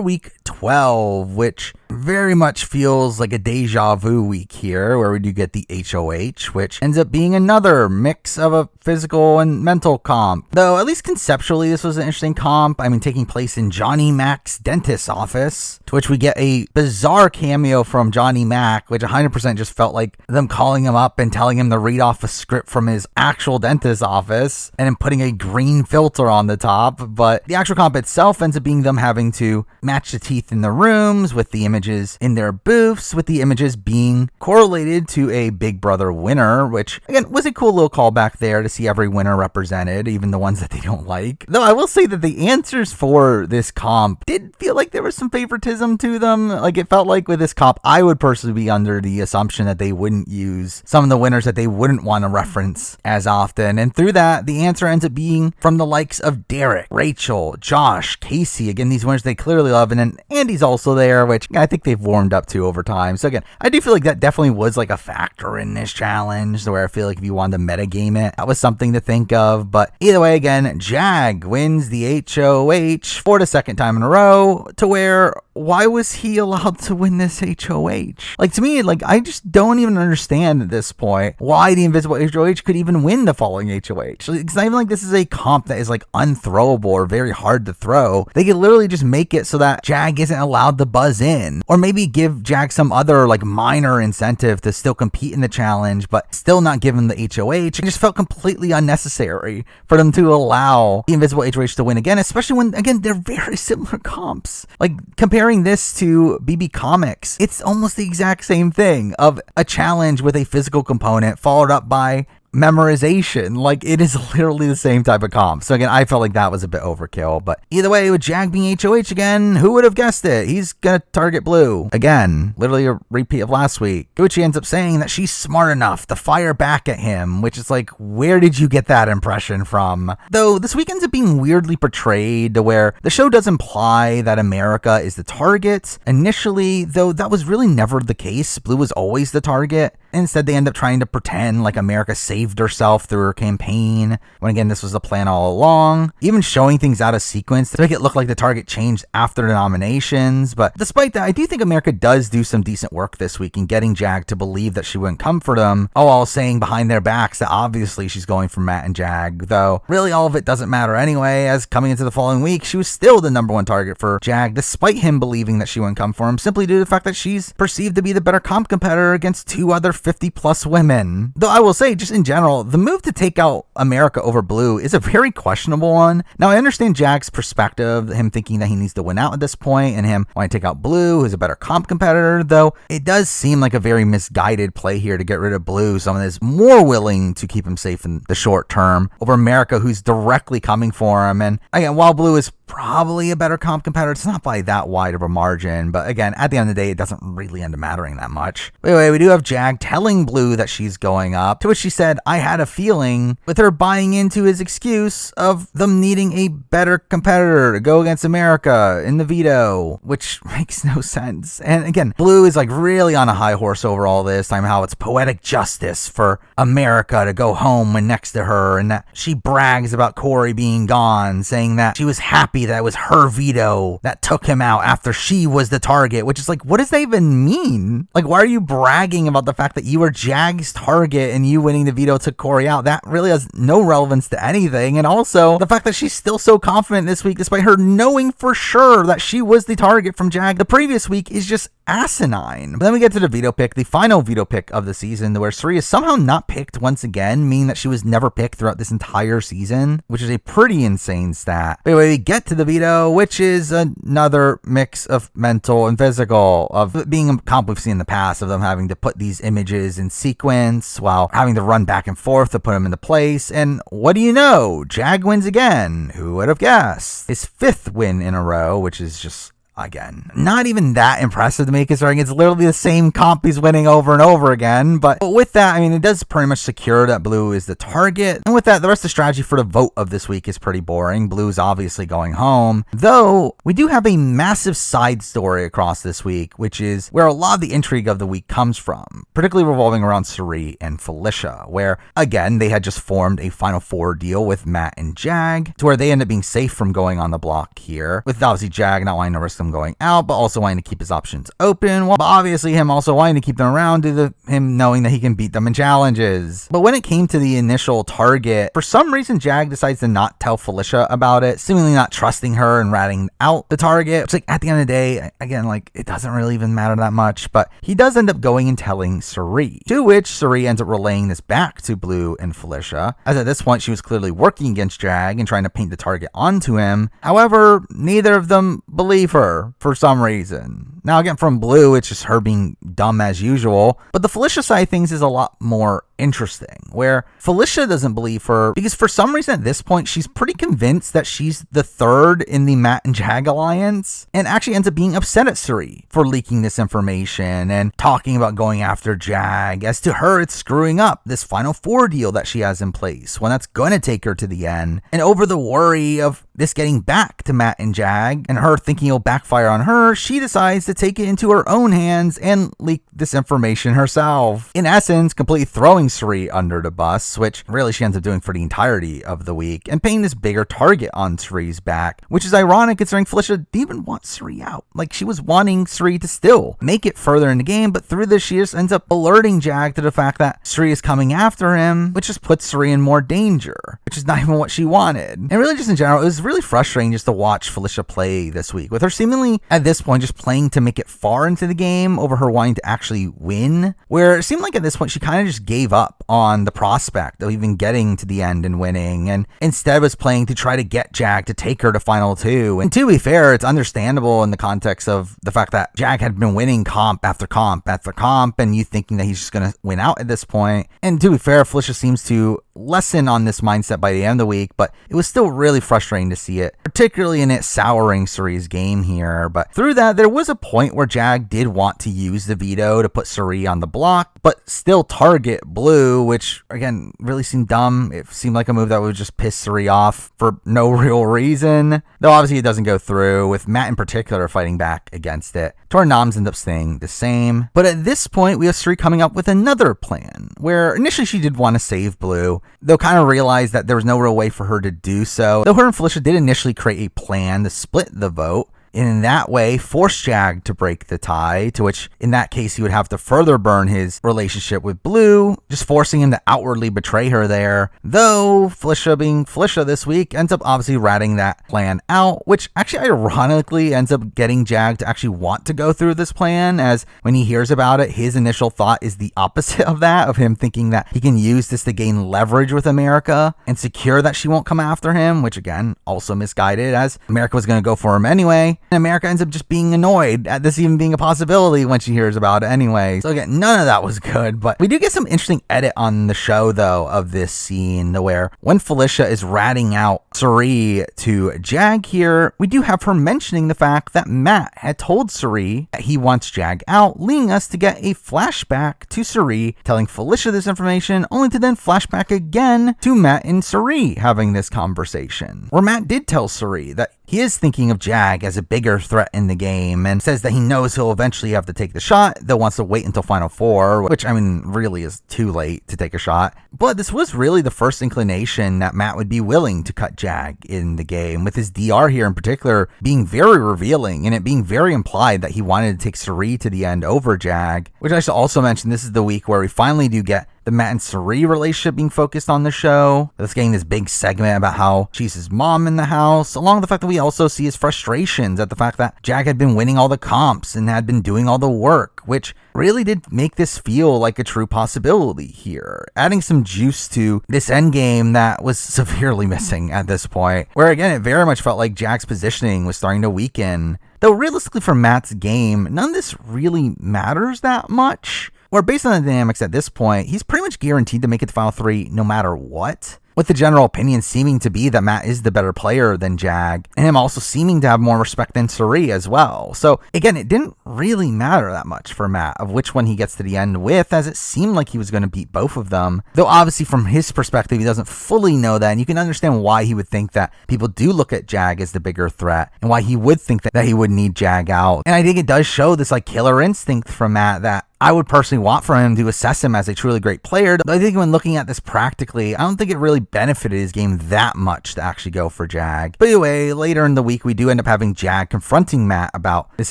week 12, which very much feels like a deja vu week here, where we do get the HOH, which ends up being another mix of a physical and mental comp. Though, at least conceptually, this was an interesting comp. I mean, taking place in Johnny Mac's dentist's office, to which we get a bizarre cameo from Johnny Mac, which 100% just felt like them calling him up and telling him to read off a script from his actual dentist's office, and then putting a green filter on the top. But the actual comp itself ends up being them having to match the teeth in the rooms with the images in their booths, with the images being correlated to a Big Brother winner, which again was a cool little callback there to see every winner represented, even the ones that they don't like. Though I will say that the answers for this comp did feel like there was some favoritism to them. Like it felt like with this comp, I would personally be under the assumption that they wouldn't use some of the winners that they wouldn't want to reference as often. And through that, the answer ends up being from the likes of Derek, Rachel, Josh, Casey. Again, these winners they clearly love. And then Andy's also there, which I think they've warmed up to over time. So again, I do feel like that definitely was like a factor in this challenge, where I feel like if you wanted to metagame it, that was something to think of. But either way, again, Jag wins the HOH for the second time in a row, to where, why was he allowed to win this HOH? Like, to me, like, I just don't even understand at this point why the Invisible HOH could even win the following HOH. It's not even like this is a comp that is like unthrowable or very hard to throw. They could literally just make it so that Jag isn't allowed to buzz in, or maybe give Jag some other like minor incentive to still compete in the challenge, but still not give him the HOH. It just felt completely unnecessary for them to allow the Invisible HOH to win again, especially when, again, they're very similar comps. Like, comparing this to BB Comics, it's almost the exact same thing of a challenge with a physical component followed up by memorization. Like, it is literally the same type of comp. So again, I felt like that was a bit overkill. But either way, with Jag being HOH again, who would have guessed it? He's gonna target Blue again, literally a repeat of last week, which he ends up saying that she's smart enough to fire back at him, which is like, where did you get that impression from? Though this week ends up being weirdly portrayed to where the show does imply that America is the target initially, though that was really never the case. Blue was always the target. Instead, they end up trying to pretend like America saved herself through her campaign, when again, this was the plan all along. Even showing things out of sequence to make it look like the target changed after the nominations. But despite that, I do think America does do some decent work this week in getting Jag to believe that she wouldn't come for them, all while saying behind their backs that obviously she's going for Matt and Jag, though really all of it doesn't matter anyway, as coming into the following week, she was still the number one target for Jag, despite him believing that she wouldn't come for him, simply due to the fact that she's perceived to be the better comp competitor against two other 50-plus women. Though I will say, just in general, the move to take out America over Blue is a very questionable one. Now, I understand Jag's perspective, him thinking that he needs to win out at this point, and him wanting to take out Blue, who's a better comp competitor, though it does seem like a very misguided play here to get rid of Blue, someone that is more willing to keep him safe in the short term, over America, who's directly coming for him. And again, while Blue is probably a better comp competitor, it's not by that wide of a margin, but again, at the end of the day, it doesn't really end up mattering that much. But anyway, we do have Jag telling Blue that she's going up, to which she said, "I had a feeling," with her buying into his excuse of them needing a better competitor to go against America in the veto, which makes no sense. And again, Blue is like really on a high horse over all this time, how it's poetic justice for America to go home when next to her, and that she brags about Corey being gone, saying that she was happy that it was her veto that took him out after she was the target, which is like, what does that even mean? Like, why are you bragging about the fact that you were Jag's target and you winning the veto took Corey out? That really has no relevance to anything. And also, the fact that she's still so confident this week, despite her knowing for sure that she was the target from Jag the previous week, is just asinine. But then we get to the veto pick, the final veto pick of the season, where Suri is somehow not picked once again, meaning that she was never picked throughout this entire season, which is a pretty insane stat. But anyway, we get to the veto, which is another mix of mental and physical, of being a comp we've seen in the past, of them having to put these images in sequence while having to run back and forth to put them into place. And what do you know? Jag wins again. Who would have guessed? His 5th win in a row, which is just, again, not even that impressive to me, considering it's literally the same comp he's winning over and over again. But with that, I mean, it does pretty much secure that Blue is the target. And with that, the rest of the strategy for the vote of this week is pretty boring. Blue's obviously going home, though we do have a massive side story across this week, which is where a lot of the intrigue of the week comes from, particularly revolving around Suri and Felicia, where, again, they had just formed a Final Four deal with Matt and Jag, to where they end up being safe from going on the block here, with obviously Jag not wanting to risk them going out, but also wanting to keep his options open, while obviously him also wanting to keep them around due to him knowing that he can beat them in challenges. But when it came to the initial target, for some reason Jag decides to not tell Felicia about it, seemingly not trusting her and ratting out the target, which, like, at the end of the day, again, like, it doesn't really even matter that much, but he does end up going and telling Suri, to which Suri ends up relaying this back to Blue and Felicia, as at this point she was clearly working against Jag and trying to paint the target onto him. However, neither of them believe her for some reason. Now, again, from Blue, it's just her being dumb as usual, but the Felicia side of things is a lot more interesting, where Felicia doesn't believe her because for some reason at this point she's pretty convinced that she's the third in the Matt and Jag alliance, and actually ends up being upset at Suri for leaking this information and talking about going after Jag. As to her, it's screwing up this Final Four deal that she has in place, one that's going to take her to the end, and over the worry of this getting back to Matt and Jag and her thinking it'll backfire on her, she decides to take it into her own hands and leak this information herself, in essence completely throwing Suri under the bus, which really she ends up doing for the entirety of the week, and paying this bigger target on Suri's back, which is ironic considering Felicia didn't even want Suri out. Like, she was wanting Suri to still make it further in the game, but through this she just ends up alerting Jag to the fact that Suri is coming after him, which just puts Suri in more danger, which is not even what she wanted. And really, just in general, it was really frustrating just to watch Felicia play this week, with her seemingly at this point just playing to make it far into the game over her wanting to actually win, where it seemed like at this point she kind of just gave up on the prospect of even getting to the end and winning, and instead was playing to try to get Jag to take her to Final 2. And to be fair, it's understandable in the context of the fact that Jag had been winning comp after comp after comp, and you thinking that he's just going to win out at this point. And to be fair, Felicia seems to lessen on this mindset by the end of the week, but it was still really frustrating to see it, particularly in it souring Suri's game here. But through that, there was a point where Jag did want to use the veto to put Suri on the block, but still target Blue Blue, which again really seemed dumb. It seemed like a move that would just piss Cirie off for no real reason. Though obviously it doesn't go through, with Matt in particular fighting back against it. To our noms end up staying the same. But at this point, we have Cirie coming up with another plan, where initially she did want to save Blue, though kind of realized that there was no real way for her to do so. Though her and Felicia did initially create a plan to split the vote, and in that way force Jag to break the tie, to which in that case he would have to further burn his relationship with Blue, just forcing him to outwardly betray her there. Though Felicia, being Felicia this week, ends up obviously ratting that plan out, which actually ironically ends up getting Jag to actually want to go through this plan, as when he hears about it, his initial thought is the opposite of that, of him thinking that he can use this to gain leverage with America and secure that she won't come after him, which again, also misguided, as America was going to go for him anyway. And America ends up just being annoyed at this even being a possibility when she hears about it anyway. So again, none of that was good, but we do get some interesting edit on the show though of this scene, where when Felicia is ratting out Cirie to Jag here, we do have her mentioning the fact that Matt had told Cirie that he wants Jag out, leading us to get a flashback to Cirie telling Felicia this information, only to then flashback again to Matt and Cirie having this conversation, where Matt did tell Cirie that he is thinking of Jag as a bigger threat in the game, and says that he knows he'll eventually have to take the shot, though wants to wait until Final Four, which I mean really is too late to take a shot. But this was really the first inclination that Matt would be willing to cut Jag in the game, with his DR here in particular being very revealing, and it being very implied that he wanted to take Cirie to the end over Jag, which I should also mention this is the week where we finally do get the Matt and Cirie relationship being focused on the show. That's getting this big segment about how she's his mom in the house, along with the fact that we also see his frustrations at the fact that Jag had been winning all the comps and had been doing all the work, which really did make this feel like a true possibility here, adding some juice to this endgame that was severely missing at this point, where again it very much felt like Jag's positioning was starting to weaken. Though realistically for Matt's game, none of this really matters that much, where based on the dynamics at this point, he's pretty much guaranteed to make it to Final 3 no matter what, with the general opinion seeming to be that Matt is the better player than Jag, and him also seeming to have more respect than Cirie as well. So again, it didn't really matter that much for Matt of which one he gets to the end with, as it seemed like he was going to beat both of them. Though obviously from his perspective, he doesn't fully know that, and you can understand why he would think that people do look at Jag as the bigger threat, and why he would think that he would need Jag out. And I think it does show this like killer instinct from Matt that I would personally want for him to assess him as a truly great player. But I think when looking at this practically, I don't think it really benefited his game that much to actually go for Jag. But anyway, later in the week, we do end up having Jag confronting Matt about this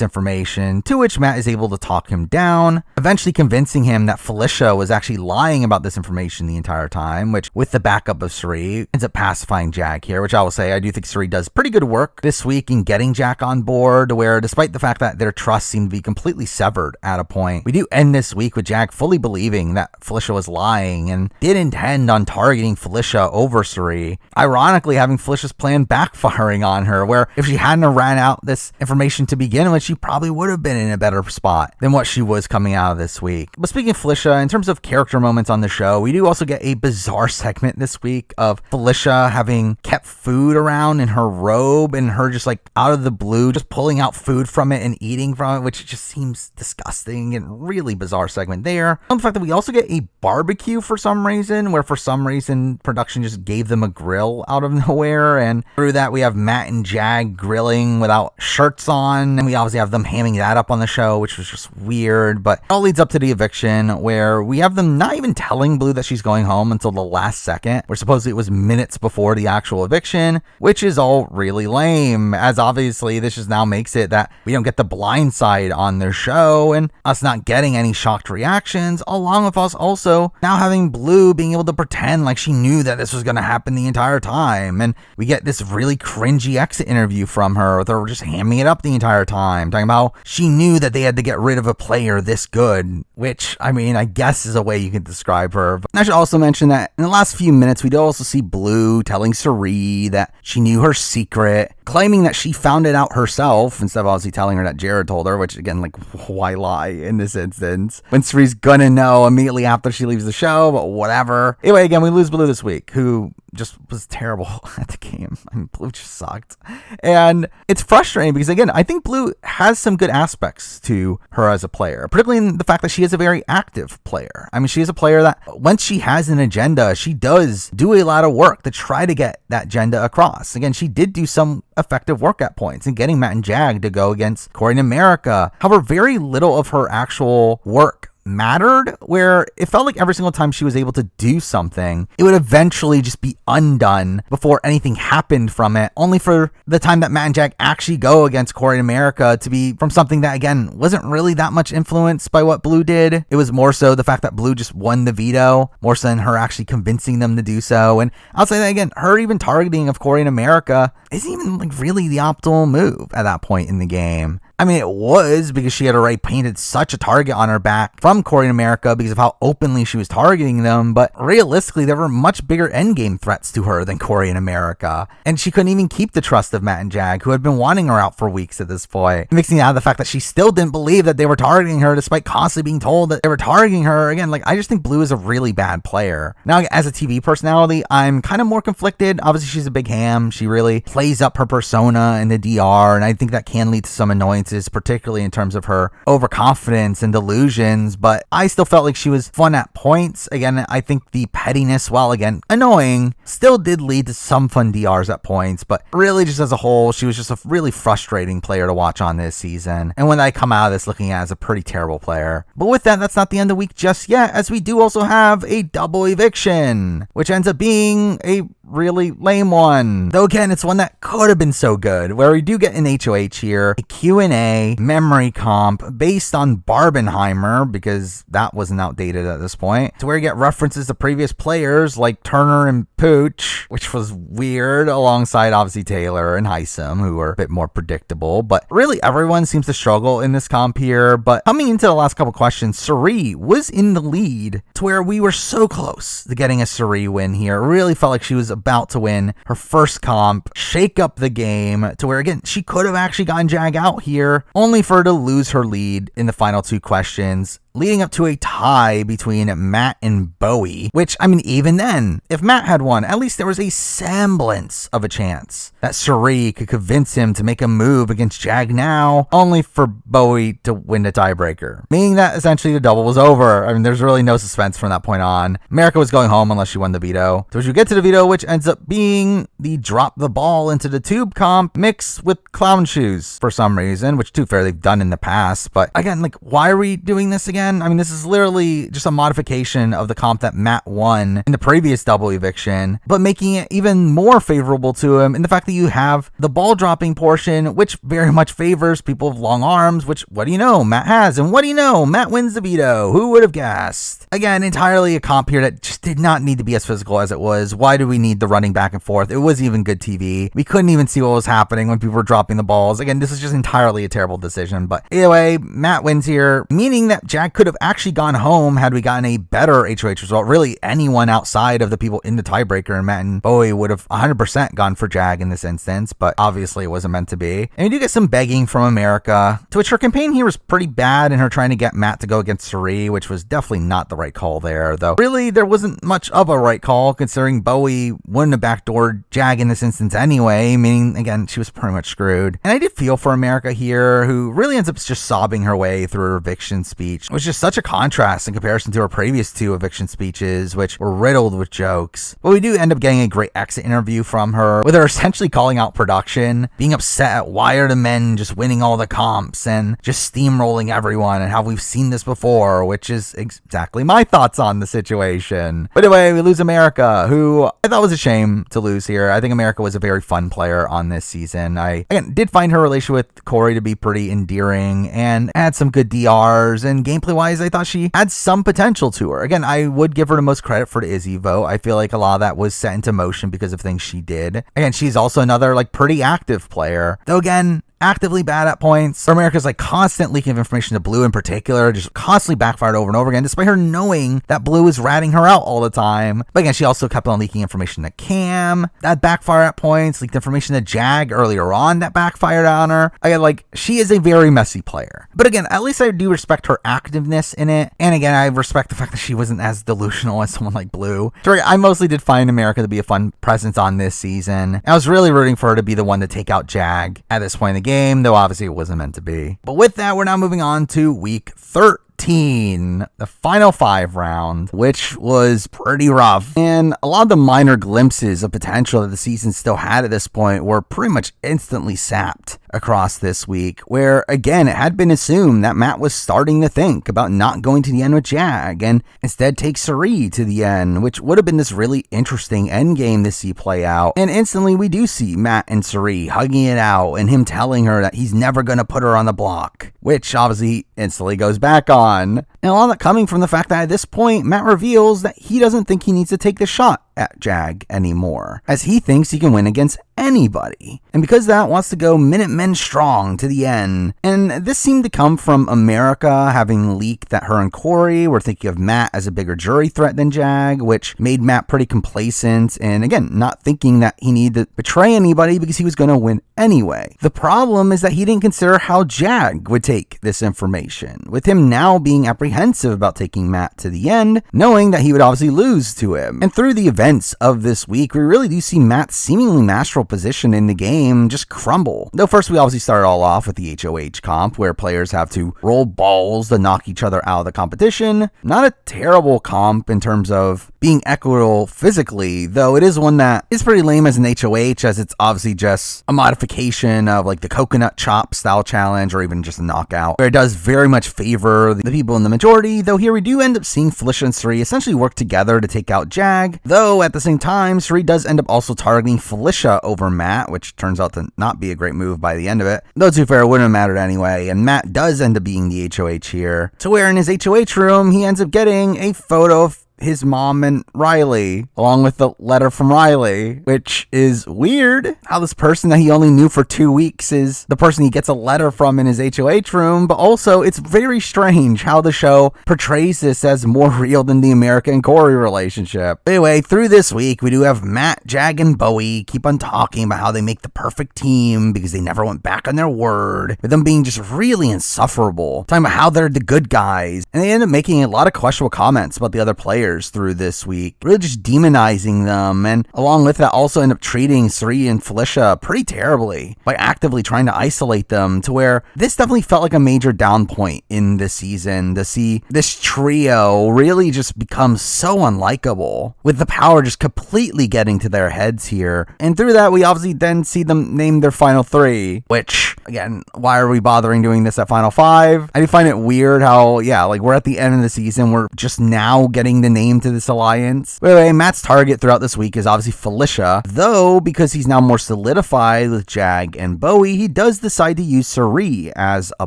information, to which Matt is able to talk him down, eventually convincing him that Felicia was actually lying about this information the entire time, which with the backup of Cirie ends up pacifying Jag here, which I will say I do think Cirie does pretty good work this week in getting Jag on board, where despite the fact that their trust seemed to be completely severed at a point, we do end this week with Jag fully believing that Felicia was lying and did intend on targeting Felicia over Cirie, ironically having Felicia's plan backfiring on her, where if she hadn't ran out this information to begin with, she probably would have been in a better spot than what she was coming out of this week. But speaking of Felicia, in terms of character moments on the show, we do also get a bizarre segment this week of Felicia having kept food around in her robe, and her just like out of the blue just pulling out food from it and eating from it, which just seems disgusting and really bizarre segment there. The fact that we also get a barbecue for some reason, where for some reason production just gave them a grill out of nowhere, and through that we have Matt and Jag grilling without shirts on, and we obviously have them hamming that up on the show, which was just weird. But it all leads up to the eviction, where we have them not even telling Blue that she's going home until the last second, where supposedly it was minutes before the actual eviction, which is all really lame, as obviously this just now makes it that we don't get the blind side on their show, and us not getting any shocked reactions, along with us also now having Blue being able to pretend like she knew that this was going to happen the entire time. And we get this really cringy exit interview from her with her just hamming it up the entire time, talking about how she knew that they had to get rid of a player this good, which I mean I guess is a way you can describe her. But I should also mention that in the last few minutes we do also see Blue telling Cirie that she knew her secret, claiming that she found it out herself instead of obviously telling her that Jared told her, which again, like, why lie in this instance when Cirie's gonna know immediately after she leaves the show, but whatever. Anyway, again, we lose Blue this week, who just was terrible at the game. I mean, Blue just sucked. And it's frustrating because, again, I think Blue has some good aspects to her as a player, particularly in the fact that she is a very active player. I mean, she is a player that once she has an agenda, she does do a lot of work to try to get that agenda across. Again, she did do some effective work at points in getting Matt and Jag to go against Corey in America. However, very little of her actual work mattered, where it felt like every single time she was able to do something, it would eventually just be undone before anything happened from it, only for the time that Matt and Jack actually go against Corey in America to be from something that, again, wasn't really that much influenced by what Blue did. It was more so the fact that Blue just won the veto, more so than her actually convincing them to do so. And I'll say that again, her even targeting of Corey in America isn't even like really the optimal move at that point in the game. I mean, it was because she had already painted such a target on her back from Corey in America because of how openly she was targeting them. But realistically, there were much bigger endgame threats to her than Corey in America. And she couldn't even keep the trust of Matt and Jag, who had been wanting her out for weeks at this point. Mixing out the fact that she still didn't believe that they were targeting her despite constantly being told that they were targeting her. Again, like, I just think Blue is a really bad player. Now, as a TV personality, I'm kind of more conflicted. Obviously, she's a big ham. She really plays up her persona in the DR, and I think that can lead to some annoyance, particularly in terms of her overconfidence and delusions, but I still felt like she was fun at points. Again, I think the pettiness, while again annoying, still did lead to some fun DRs at points, but really just as a whole, she was just a really frustrating player to watch on this season, and when I come out of this looking at as a pretty terrible player. But with that, that's not the end of the week just yet, as we do also have a double eviction, which ends up being a really lame one. Though again, it's one that could have been so good, where we do get an HOH here, a Q&A memory comp based on Barbenheimer, because that wasn't outdated at this point, to where you get references to previous players like Turner and Pooch, which was weird, alongside obviously Taylor and Heisem, who were a bit more predictable. But really, everyone seems to struggle in this comp here. But coming into the last couple questions, Suri was in the lead, to where we were so close to getting a Suri win here. It really felt like she was about to win her first comp, shake up the game, to where, again, she could have actually gotten Jag out here, only for her to lose her lead in the final two questions, leading up to a tie between Matt and Bowie, which, I mean, even then, if Matt had won, at least there was a semblance of a chance that Suri could convince him to make a move against Jag now, only for Bowie to win the tiebreaker, meaning that essentially the double was over. I mean, there's really no suspense from that point on. America was going home unless she won the veto. So as you get to the veto, which ends up being the drop the ball into the tube comp mixed with clown shoes for some reason, which, to be fair, they've done in the past. But again, like, why are we doing this again? I mean, this is literally just a modification of the comp that Matt won in the previous double eviction, but making it even more favorable to him in the fact that you have the ball dropping portion, which very much favors people with long arms, which, what do you know, Matt has, and what do you know, Matt wins the veto. Who would have guessed? Again, entirely a comp here that just did not need to be as physical as it was. Why do we need the running back and forth? It wasn't even good TV. We couldn't even see what was happening when people were dropping the balls. Again, this is just entirely a terrible decision, but either way, Matt wins here, meaning that Jack could have actually gone home had we gotten a better HOH result. Really, anyone outside of the people in the tiebreaker, and Matt and Bowie would have 100% gone for Jag in this instance, but obviously it wasn't meant to be. And we do get some begging from America, to which her campaign here was pretty bad in her trying to get Matt to go against Suri, which was definitely not the right call there, though really there wasn't much of a right call considering Bowie wouldn't have backdoored Jag in this instance anyway, meaning, again, she was pretty much screwed. And I did feel for America here, who really ends up just sobbing her way through her eviction speech, which is such a contrast in comparison to her previous two eviction speeches, which were riddled with jokes. But we do end up getting a great exit interview from her, with her essentially calling out production, being upset at why are the men just winning all the comps and just steamrolling everyone, and how we've seen this before, which is exactly my thoughts on the situation. But anyway, we lose America, who I thought was a shame to lose here. I think America was a very fun player on this season. I, again, did find her relation with Corey to be pretty endearing and had some good DRs, and gameplay-wise, I thought she had some potential to her. Again, I would give her the most credit for the Izzy vote. I feel like a lot of that was set into motion because of things she did. Again, she's also another, like, pretty active player. Though again, actively bad at points, or America's like constant leaking of information to Blue in particular, just constantly backfired over and over again, despite her knowing that Blue is ratting her out all the time. But again, she also kept on leaking information to Cam that backfired at points, leaked information to Jag earlier on that backfired on her. Again, like, she is a very messy player. But again, at least I do respect her activeness in it. And again, I respect the fact that she wasn't as delusional as someone like Blue. So I mostly did find America to be a fun presence on this season. I was really rooting for her to be the one to take out Jag at this point in the game, though obviously it wasn't meant to be. But with that, we're now moving on to week 13. The final 5 round, which was pretty rough. And a lot of the minor glimpses of potential that the season still had at this point were pretty much instantly sapped across this week, where again, it had been assumed that Matt was starting to think about not going to the end with Jag and instead take Cirie to the end, which would have been this really interesting end game to see play out. And instantly we do see Matt and Cirie hugging it out and him telling her that he's never going to put her on the block, which obviously instantly goes back on. And a lot of that coming from the fact that at this point, Matt reveals that he doesn't think he needs to take the shot at Jag anymore, as he thinks he can win against anybody. And because of that, wants to go Minutemen strong to the end. And this seemed to come from America having leaked that her and Corey were thinking of Matt as a bigger jury threat than Jag, which made Matt pretty complacent and again, not thinking that he needed to betray anybody because he was going to win anyway. The problem is that he didn't consider how Jag would take this information, with him now being apprehensive about taking Matt to the end, knowing that he would obviously lose to him. And through the event of this week, we really do see Matt's seemingly masterful position in the game just crumble. Though first we obviously started all off with the HOH comp, where players have to roll balls to knock each other out of the competition. Not a terrible comp in terms of being equitable physically, though it is one that is pretty lame as an HOH, as it's obviously just a modification of like the coconut chop style challenge, or even just a knockout, where it does very much favor the people in the majority. Though here we do end up seeing Felicia and Cirie essentially work together to take out Jag, though at the same time, Cirie does end up also targeting Felicia over Matt, which turns out to not be a great move by the end of it. Though to be fair, it wouldn't have mattered anyway, and Matt does end up being the HOH here, to where in his HOH room, he ends up getting a photo of his mom and Riley, along with the letter from Riley, which is weird how this person that he only knew for 2 weeks is the person he gets a letter from in his HOH room. But also it's very strange how the show portrays this as more real than the America and Corey relationship. Anyway, through this week, we do have Matt, Jag, and Bowie keep on talking about how they make the perfect team because they never went back on their word, with them being just really insufferable, talking about how they're the good guys. And they end up making a lot of questionable comments about the other players through this week, really just demonizing them, and along with that also end up treating Cirie and Felicia pretty terribly by actively trying to isolate them, to where this definitely felt like a major down point in this season, to see this trio really just become so unlikable, with the power just completely getting to their heads here. And through that, we obviously then see them name their final 3, which again, why are we bothering doing this at final 5? I do find it weird how, yeah, like we're at the end of the season, we're just now getting the name to this alliance. But anyway, Matt's target throughout this week is obviously Felicia, though because he's now more solidified with Jag and Bowie, he does decide to use Cirie as a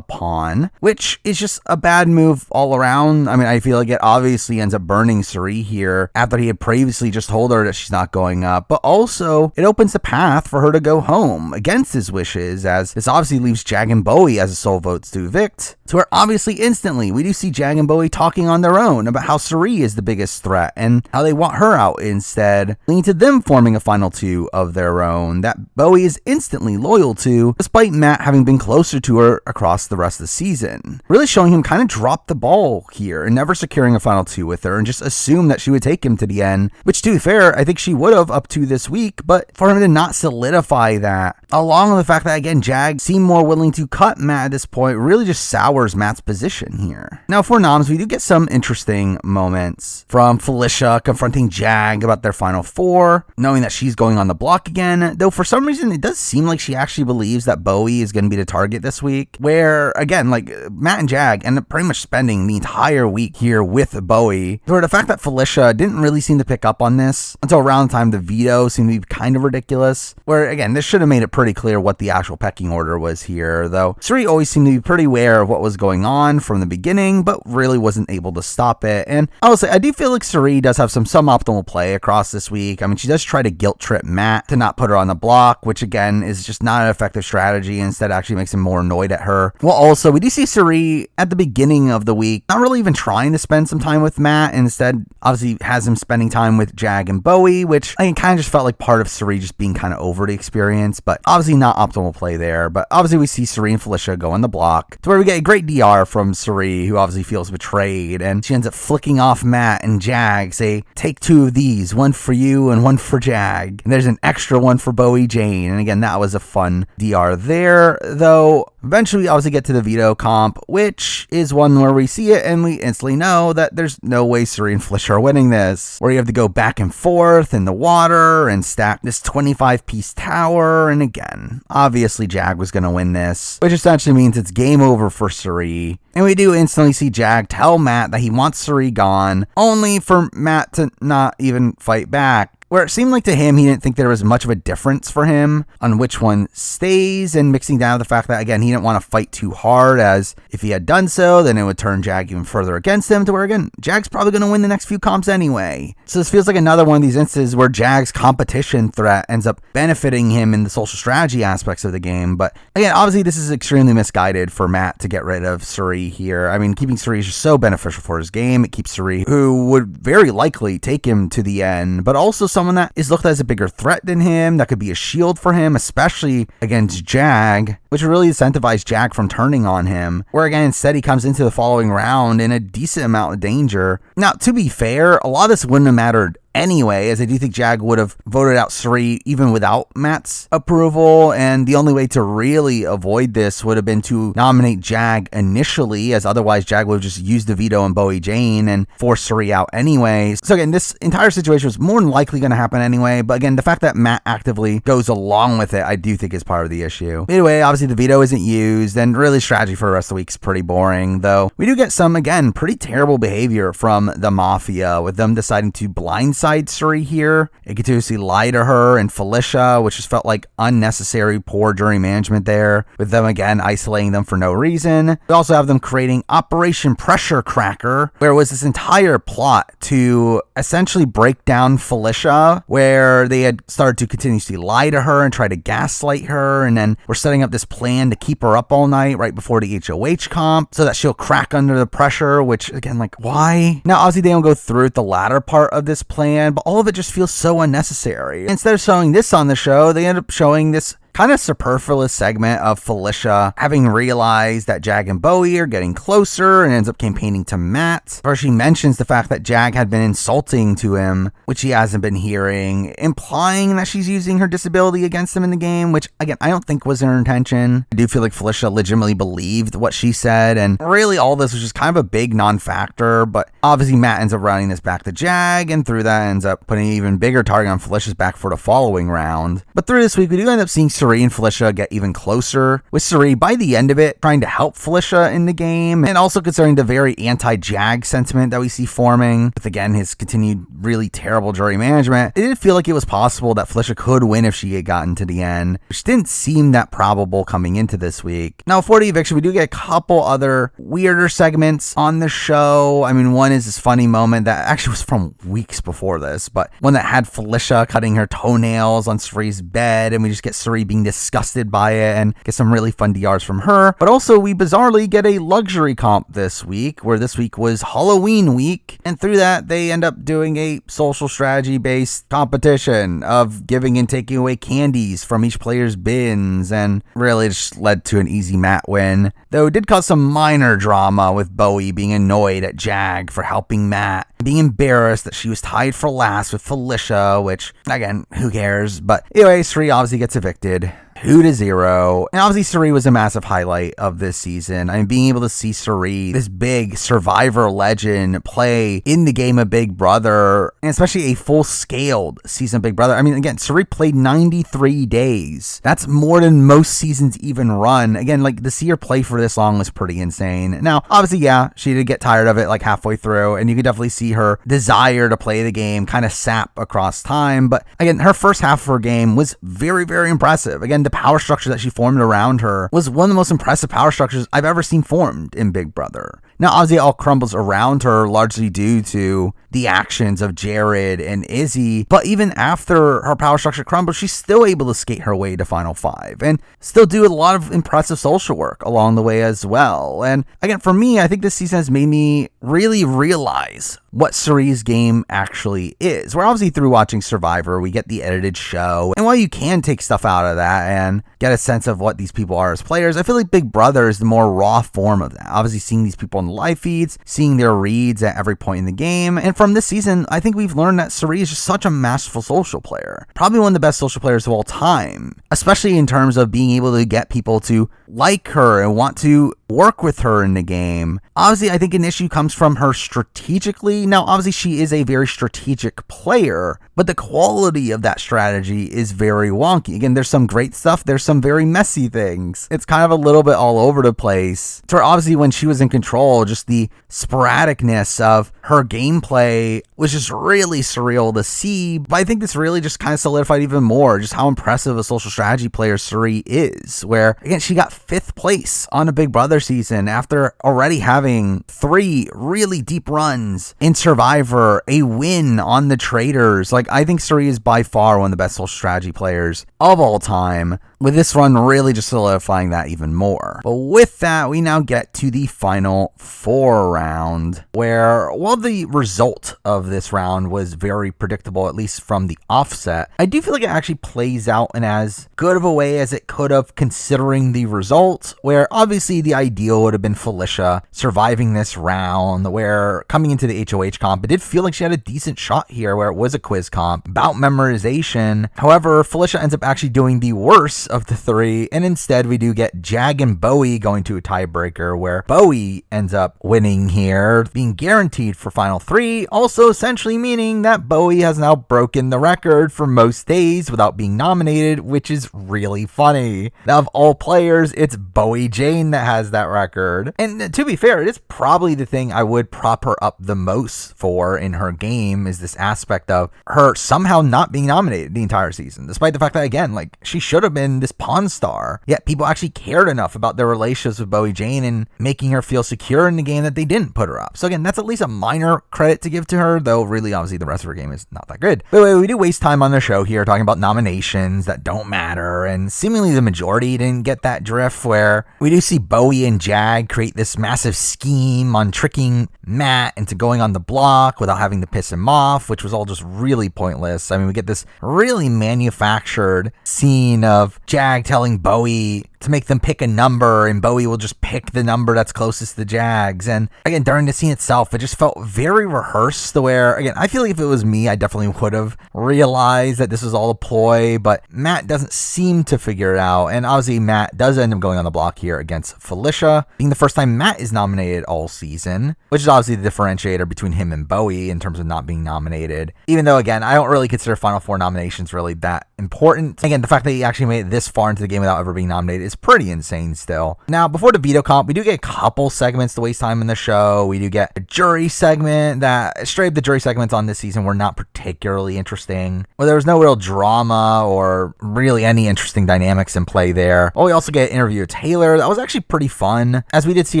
pawn, which is just a bad move all around. I mean, I feel like it obviously ends up burning Cirie here after he had previously just told her that she's not going up, but also it opens the path for her to go home against his wishes, as this obviously leaves Jag and Bowie as a sole votes to evict, to where obviously instantly we do see Jag and Bowie talking on their own about how Cirie is the biggest threat and how they want her out instead, leading to them forming a final 2 of their own that Bowie is instantly loyal to, despite Matt having been closer to her across the rest of the season, really showing him kind of drop the ball here and never securing a final 2 with her, and just assume that she would take him to the end, which to be fair, I think she would have up to this week, but for him to not solidify that, along with the fact that again Jag seemed more willing to cut Matt at this point, really just sours Matt's position here. Now for noms, we do get some interesting moments from Felicia confronting Jag about their final 4, knowing that she's going on the block again, though for some reason it does seem like she actually believes that Bowie is going to be the target this week, where again, like Matt and Jag end up pretty much spending the entire week here with Bowie, where the fact that Felicia didn't really seem to pick up on this until around the time the veto seemed to be kind of ridiculous, where again, this should have made it pretty clear what the actual pecking order was was here, though Suri always seemed to be pretty aware of what was going on from the beginning, but really wasn't able to stop it. And I will say, I do feel like Suri does have some optimal play across this week. I mean, she does try to guilt trip Matt to not put her on the block, which again is just not an effective strategy. Instead, actually makes him more annoyed at her. Well, also, we do see Suri at the beginning of the week not really even trying to spend some time with Matt. Instead, obviously has him spending time with Jag and Bowie, which I kind of just felt like part of Suri just being kind of over the experience, but obviously not optimal play there. But obviously we see Suri and Felicia go on the block to where we get a great DR from Suri, who obviously feels betrayed, and she ends up flicking off Matt and Jag, say, take 2 of these, one for you and one for Jag. And there's an extra one for Bowie Jane. And again, that was a fun DR there, though. Eventually, we obviously get to the veto comp, which is one where we see it and we instantly know that there's no way Suri and Felicia are winning this, where you have to go back and forth in the water and stack this 25-piece tower. And again, obviously Jag was going to win this, which essentially means it's game over for Suri. And we do instantly see Jag tell Matt that he wants Suri gone, only for Matt to not even fight back, where it seemed like to him he didn't think there was much of a difference for him on which one stays, and mixing down the fact that, again, he didn't want to fight too hard, as if he had done so, then it would turn Jag even further against him, to where, again, Jag's probably going to win the next few comps anyway. So this feels like another one of these instances where Jag's competition threat ends up benefiting him in the social strategy aspects of the game. But again, obviously this is extremely misguided for Matt to get rid of Suri here. I mean, keeping Suri is just so beneficial for his game. It keeps Suri, who would very likely take him to the end, but also someone that is looked at as a bigger threat than him, that could be a shield for him, especially against Jag, which would really incentivize Jag from turning on him, where again, instead he comes into the following round in a decent amount of danger. Now, to be fair, a lot of this wouldn't have mattered anyway, as I do think Jag would have voted out Suri even without Matt's approval, and the only way to really avoid this would have been to nominate Jag initially, as otherwise Jag would have just used the veto on Bowie Jane and force Suri out anyway. So again, this entire situation was more than likely going to happen anyway, but again, the fact that Matt actively goes along with it, I do think is part of the issue. Anyway, obviously the veto isn't used, and really strategy for the rest of the week is pretty boring, though we do get some, again, pretty terrible behavior from the Mafia, with them deciding to blindside Suri here. It continuously lie to her and Felicia, which just felt like unnecessary poor jury management there, with them again isolating them for no reason. We also have them creating Operation Pressure Cracker, where it was this entire plot to essentially break down Felicia, where they had started to continuously lie to her and try to gaslight her, and then we're setting up this plan to keep her up all night right before the HOH comp so that she'll crack under the pressure, which again, like, why? Now obviously they don't go through the latter part of this plan, but all of it just feels so unnecessary. Instead of showing this on the show, they end up showing this kind of superfluous segment of Felicia having realized that Jag and Bowie are getting closer and ends up campaigning to Matt, where she mentions the fact that Jag had been insulting to him, which he hasn't been hearing, implying that she's using her disability against him in the game, which again, I don't think was her intention. I do feel like Felicia legitimately believed what she said, and really all this was just kind of a big non-factor, but obviously Matt ends up running this back to Jag, and through that ends up putting an even bigger target on Felicia's back for the following round. But through this week, we do end up seeing Suri and Felicia get even closer, with Suri by the end of it trying to help Felicia in the game, and also considering the very anti-Jag sentiment that we see forming with, again, his continued really terrible jury management. It did feel like it was possible that Felicia could win if she had gotten to the end, which didn't seem that probable coming into this week. Now for the eviction, we do get a couple other weirder segments on the show. I mean, one is this funny moment that actually was from weeks before this, but one that had Felicia cutting her toenails on Suri's bed, and we just get Suri being disgusted by it and get some really fun DRs from her. But also we bizarrely get a luxury comp this week, where this week was Halloween week, and through that they end up doing a social strategy based competition of giving and taking away candies from each player's bins, and really just led to an easy Matt win, though it did cause some minor drama with Bowie being annoyed at Jag for helping Matt, being embarrassed that she was tied for last with Felicia, which again, who cares? But anyway, Suri obviously gets evicted 2-0. And obviously Suri was a massive highlight of this season. I mean, being able to see Suri, this big survivor legend, play in the game of Big Brother, and especially a full-scaled season of Big Brother. I mean, again, Suri played 93 days. That's more than most seasons even run. Again, like, to see her play for this long was pretty insane. Now, obviously, yeah, she did get tired of it like halfway through, and you could definitely see her desire to play the game kind of sap across time. But again, her first half of her game was very, very impressive. Again, power structure that she formed around her was one of the most impressive power structures I've ever seen formed in Big Brother. Now, obviously, it all crumbles around her largely due to the actions of Jared and Izzy, but even after her power structure crumbles, she's still able to skate her way to Final Five and still do a lot of impressive social work along the way as well. And again, for me, I think this season has made me really realize what Cirie's game actually is. We're obviously through watching Survivor, we get the edited show, and while you can take stuff out of that and get a sense of what these people are as players, I feel like Big Brother is the more raw form of that. Obviously seeing these people in the live feeds, seeing their reads at every point in the game, and from this season, I think we've learned that Cirie is just such a masterful social player. Probably one of the best social players of all time, especially in terms of being able to get people to like her and want to work with her in the game. Obviously, I think an issue comes from her strategically. Now, obviously, she is a very strategic player, but the quality of that strategy is very wonky. Again, there's some great stuff. There's some very messy things. It's kind of a little bit all over the place. So obviously, when she was in control, just the sporadicness of her gameplay was just really surreal to see. But I think this really just kind of solidified even more just how impressive a social strategy player Cirie is, where, again, she got 5th place on a Big Brother season after already having 3 really deep runs in Survivor, a win on the Traitors. Like, I think Cirie is by far one of the best social strategy players of all time, with this run really just solidifying that even more. But with that, we now get to the final 4 round, where while the result of this round was very predictable, at least from the offset, I do feel like it actually plays out in as good of a way as it could have, considering the result, where obviously the ideal would have been Felicia surviving this round, where coming into the HOH comp, it did feel like she had a decent shot here where it was a quiz comp about memorization. However, Felicia ends up actually doing the worst of the 3, and instead we do get Jag and Bowie going to a tiebreaker, where Bowie ends up winning here, being guaranteed for Final 3, also essentially meaning that Bowie has now broken the record for most days without being nominated, which is really funny. Now, of all players, it's Bowie Jane that has that record, and to be fair, it is probably the thing I would prop her up the most for in her game, is this aspect of her somehow not being nominated the entire season, despite the fact that, again, like, she should have been this Pawn Star, yet people actually cared enough about their relationships with Bowie Jane and making her feel secure in the game that they didn't put her up. So again, that's at least a minor credit to give to her, though really obviously the rest of her game is not that good. But anyway, we do waste time on the show here talking about nominations that don't matter, and seemingly the majority didn't get that drift, where we do see Bowie and Jag create this massive scheme on tricking Matt into going on the block without having to piss him off, which was all just really pointless. I mean, we get this really manufactured scene of Jag telling Bowie to make them pick a number, and Bowie will just pick the number that's closest to Jag's. And again, during the scene itself, it just felt very rehearsed, where, again, I feel like if it was me, I definitely would have realized that this was all a ploy, but Matt doesn't seem to figure it out. And obviously Matt does end up going on the block here against Felicia, being the first time Matt is nominated all season, which is obviously the differentiator between him and Bowie in terms of not being nominated. Even though, again, I don't really consider Final Four nominations really that important. Again, the fact that he actually made it this far into the game without ever being nominated is pretty insane still. Now, before the veto comp, we do get a couple segments to waste time in the show. We do get a jury segment that, straight up, the jury segments on this season were not particularly interesting, where there was no real drama or really any interesting dynamics in play there. Well, we also get an interview with Taylor that was actually pretty fun, as we did see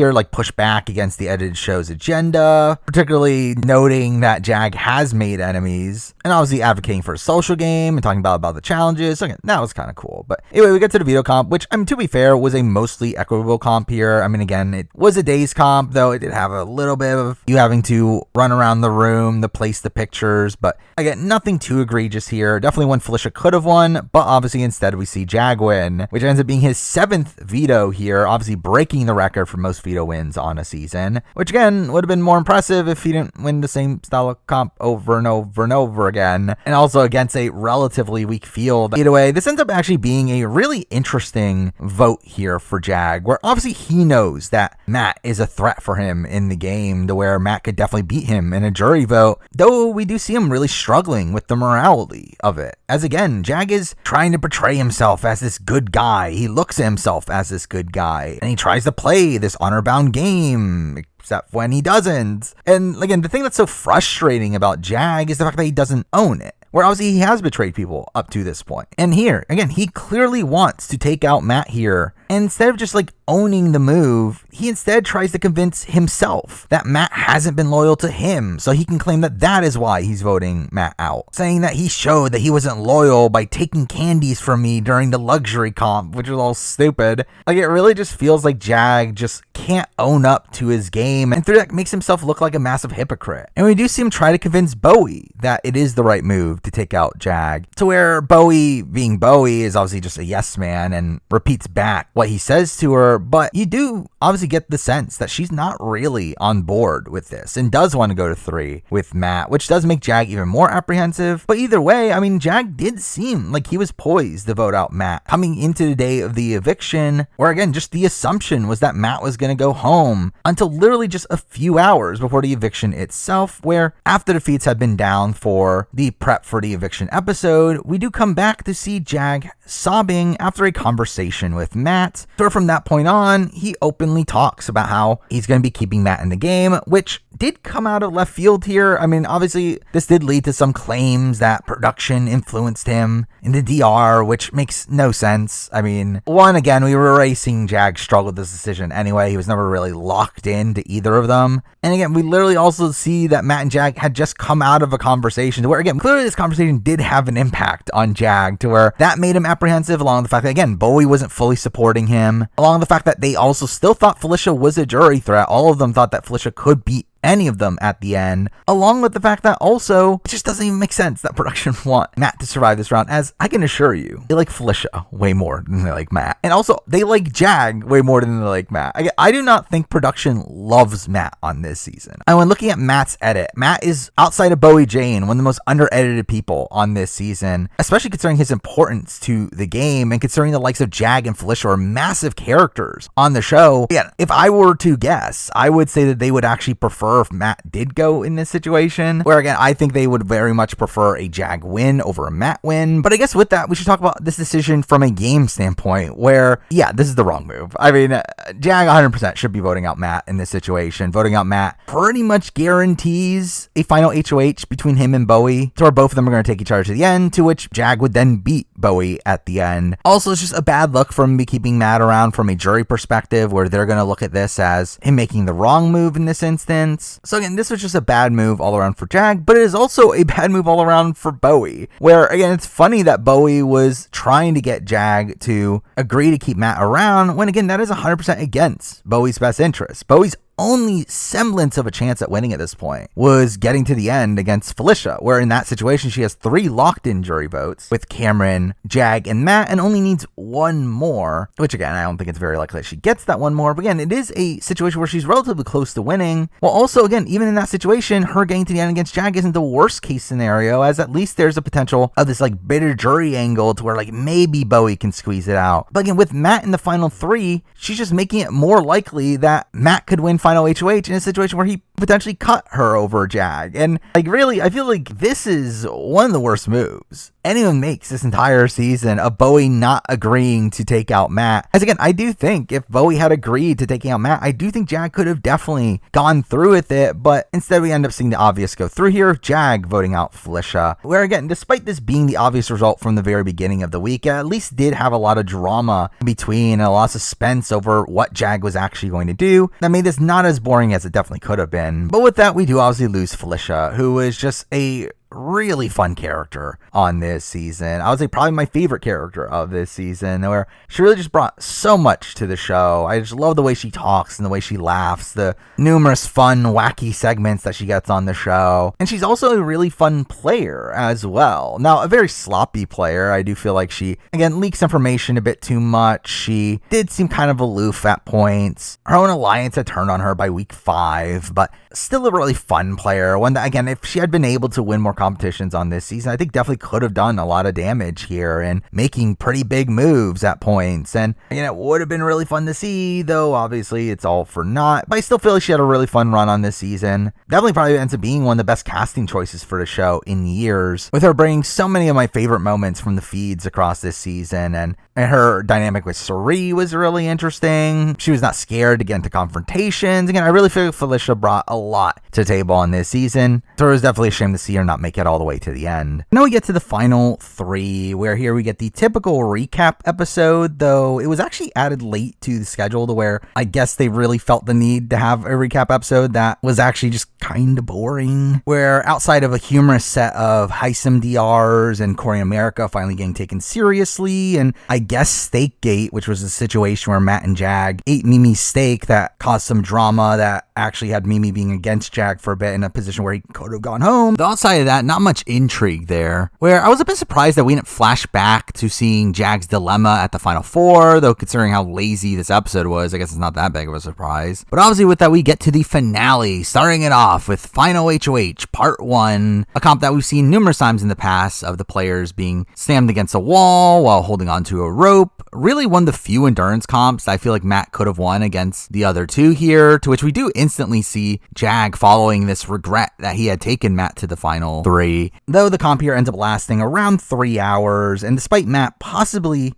her like push back against the edited show's agenda, particularly noting that Jag has made enemies, and obviously advocating for a social game and talking about the challenges. So again, that was kind of cool. But anyway, we get to the veto comp, which, I mean, to be fair, was a mostly equitable comp here. I mean, again, it was a day's comp, though it did have a little bit of you having to run around the room to place the pictures, but again, nothing too egregious here. Definitely one Felicia could have won, but obviously instead we see Jag win, which ends up being his 7th veto here, obviously breaking the record for most veto wins on a season, which again would have been more impressive if he didn't win the same style of comp over and over and over again, and also against a relatively weak field. Either way, this ends up actually being a really interesting vote here for Jag, where obviously he knows that Matt is a threat for him in the game, to where Matt could definitely beat him in a jury vote, though we do see him really struggling with the morality of it, as again, Jag is trying to portray himself as this good guy. He looks at himself as this good guy, and he tries to play this honor-bound game, except when he doesn't. And again, the thing that's so frustrating about Jag is the fact that he doesn't own it, where obviously he has betrayed people up to this point. And here, again, he clearly wants to take out Matt here. And instead of just like owning the move, he instead tries to convince himself that Matt hasn't been loyal to him, so he can claim that that is why he's voting Matt out, saying that he showed that he wasn't loyal by taking candies from me during the luxury comp, which was all stupid. Like, it really just feels like Jag just can't own up to his game, and through that makes himself look like a massive hypocrite. And we do see him try to convince Bowie that it is the right move to take out Jag, to where Bowie, being Bowie, is obviously just a yes man and repeats back what he says to her, but you do obviously get the sense that she's not really on board with this and does want to go to 3 with Matt, which does make Jag even more apprehensive. But either way, I mean, Jag did seem like he was poised to vote out Matt coming into the day of the eviction, where again, just the assumption was that Matt was going to go home until literally just a few hours before the eviction itself, where after the feeds had been down for the prep for the eviction episode, we do come back to see Jag sobbing after a conversation with Matt. So from that point on, he openly talks about how he's going to be keeping Matt in the game, which did come out of left field here. I mean, obviously, this did lead to some claims that production influenced him in the DR, which makes no sense. I mean, one, again, we were already seeing Jag struggle with this decision anyway. He was never really locked into either of them. And again, we literally also see that Matt and Jag had just come out of a conversation to where, again, clearly this conversation did have an impact on Jag, to where that made him apprehensive, along with the fact that, again, Bowie wasn't fully supporting him, along with the fact that they also still thought Felicia was a jury threat. All of them thought that Felicia could beat any of them at the end, along with the fact that also it just doesn't even make sense that production want Matt to survive this round, as I can assure you, they like Felicia way more than they like Matt, and also they like Jag way more than they like Matt. I do not think production loves Matt on this season. And when looking at Matt's edit, Matt is, outside of Bowie Jane, one of the most under-edited people on this season, especially considering his importance to the game and considering the likes of Jag and Felicia are massive characters on the show. Yeah, if I were to guess, I would say that they would actually prefer if Matt did go in this situation, where again, I think they would very much prefer a Jag win over a Matt win. But I guess with that, we should talk about this decision from a game standpoint, where, yeah, this is the wrong move. I mean, Jag 100% should be voting out Matt in this situation. Voting out Matt pretty much guarantees a final HOH between him and Bowie, to where both of them are going to take each other to the end, to which Jag would then beat Bowie at the end. Also, it's just a bad look for him to be keeping Matt around from a jury perspective, where they're going to look at this as him making the wrong move in this instance. So again, this was just a bad move all around for Jag, but it is also a bad move all around for Bowie, where again, it's funny that Bowie was trying to get Jag to agree to keep Matt around, when again, that is 100% against Bowie's best interest. Bowie's only semblance of a chance at winning at this point was getting to the end against Felicia, where in that situation she has 3 locked-in jury votes with Cameron, Jag, and Matt, and only needs 1 more, which again, I don't think it's very likely that she gets that 1 more, but again, it is a situation where she's relatively close to winning, while also, again, even in that situation, her getting to the end against Jag isn't the worst case scenario, as at least there's a potential of this like bitter jury angle to where like maybe Bowie can squeeze it out. But again, with Matt in the final 3, she's just making it more likely that Matt could win final HOH in a situation where he potentially cut her over Jag. And like, really, I feel like this is one of the worst moves anyone makes this entire season, of Bowie not agreeing to take out Matt. As again, I do think if Bowie had agreed to taking out Matt, I do think Jag could have definitely gone through with it, but instead we end up seeing the obvious go through here, Jag voting out Felicia, where again, despite this being the obvious result from the very beginning of the week, it at least did have a lot of drama in between and a lot of suspense over what Jag was actually going to do that made this not as boring as it definitely could have been. But with that, we do obviously lose Felicia, who is just a really fun character on this season. I would say probably my favorite character of this season, where she really just brought so much to the show. I just love the way she talks and the way she laughs, the numerous fun, wacky segments that she gets on the show. And she's also a really fun player as well. Now, a very sloppy player. I do feel like she, again, leaks information a bit too much. She did seem kind of aloof at points. Her own alliance had turned on her by week 5, but still a really fun player. One that, again, if she had been able to win more competitions on this season, I think definitely could have done a lot of damage here and making pretty big moves at points. And again, it would have been really fun to see, though obviously it's all for naught. But I still feel like she had a really fun run on this season. Definitely probably ends up being one of the best casting choices for the show in years, with her bringing so many of my favorite moments from the feeds across this season. And her dynamic with Suri was really interesting. She was not scared to get into confrontations. Again, I really feel like Felicia brought a lot to the table on this season. So it was definitely a shame to see her not make it all the way to the end. Now we get to the final 3, where here we get the typical recap episode, though it was actually added late to the schedule to where I guess they really felt the need to have a recap episode that was actually just kind of boring, where outside of a humorous set of Heisem DRs and Corey and America finally getting taken seriously, and I guess Steakgate, which was a situation where Matt and Jag ate Mimi's steak that caused some drama that actually had Mimi being against Jag for a bit in a position where he could have gone home. Though outside of that, not much intrigue there, where I was a bit surprised that we didn't flash back to seeing Jag's dilemma at the final 4, though considering how lazy this episode was, I guess it's not that big of a surprise. But obviously with that, we get to the finale, starting it off with Final HOH Part 1, a comp that we've seen numerous times in the past of the players being slammed against a wall while holding onto a rope. Really one of the few endurance comps that I feel like Matt could have won against the other two here, to which we do instantly see Jag following this regret that he had taken Matt to the final 3. Though the comp here ends up lasting around 3 hours, and despite Matt probably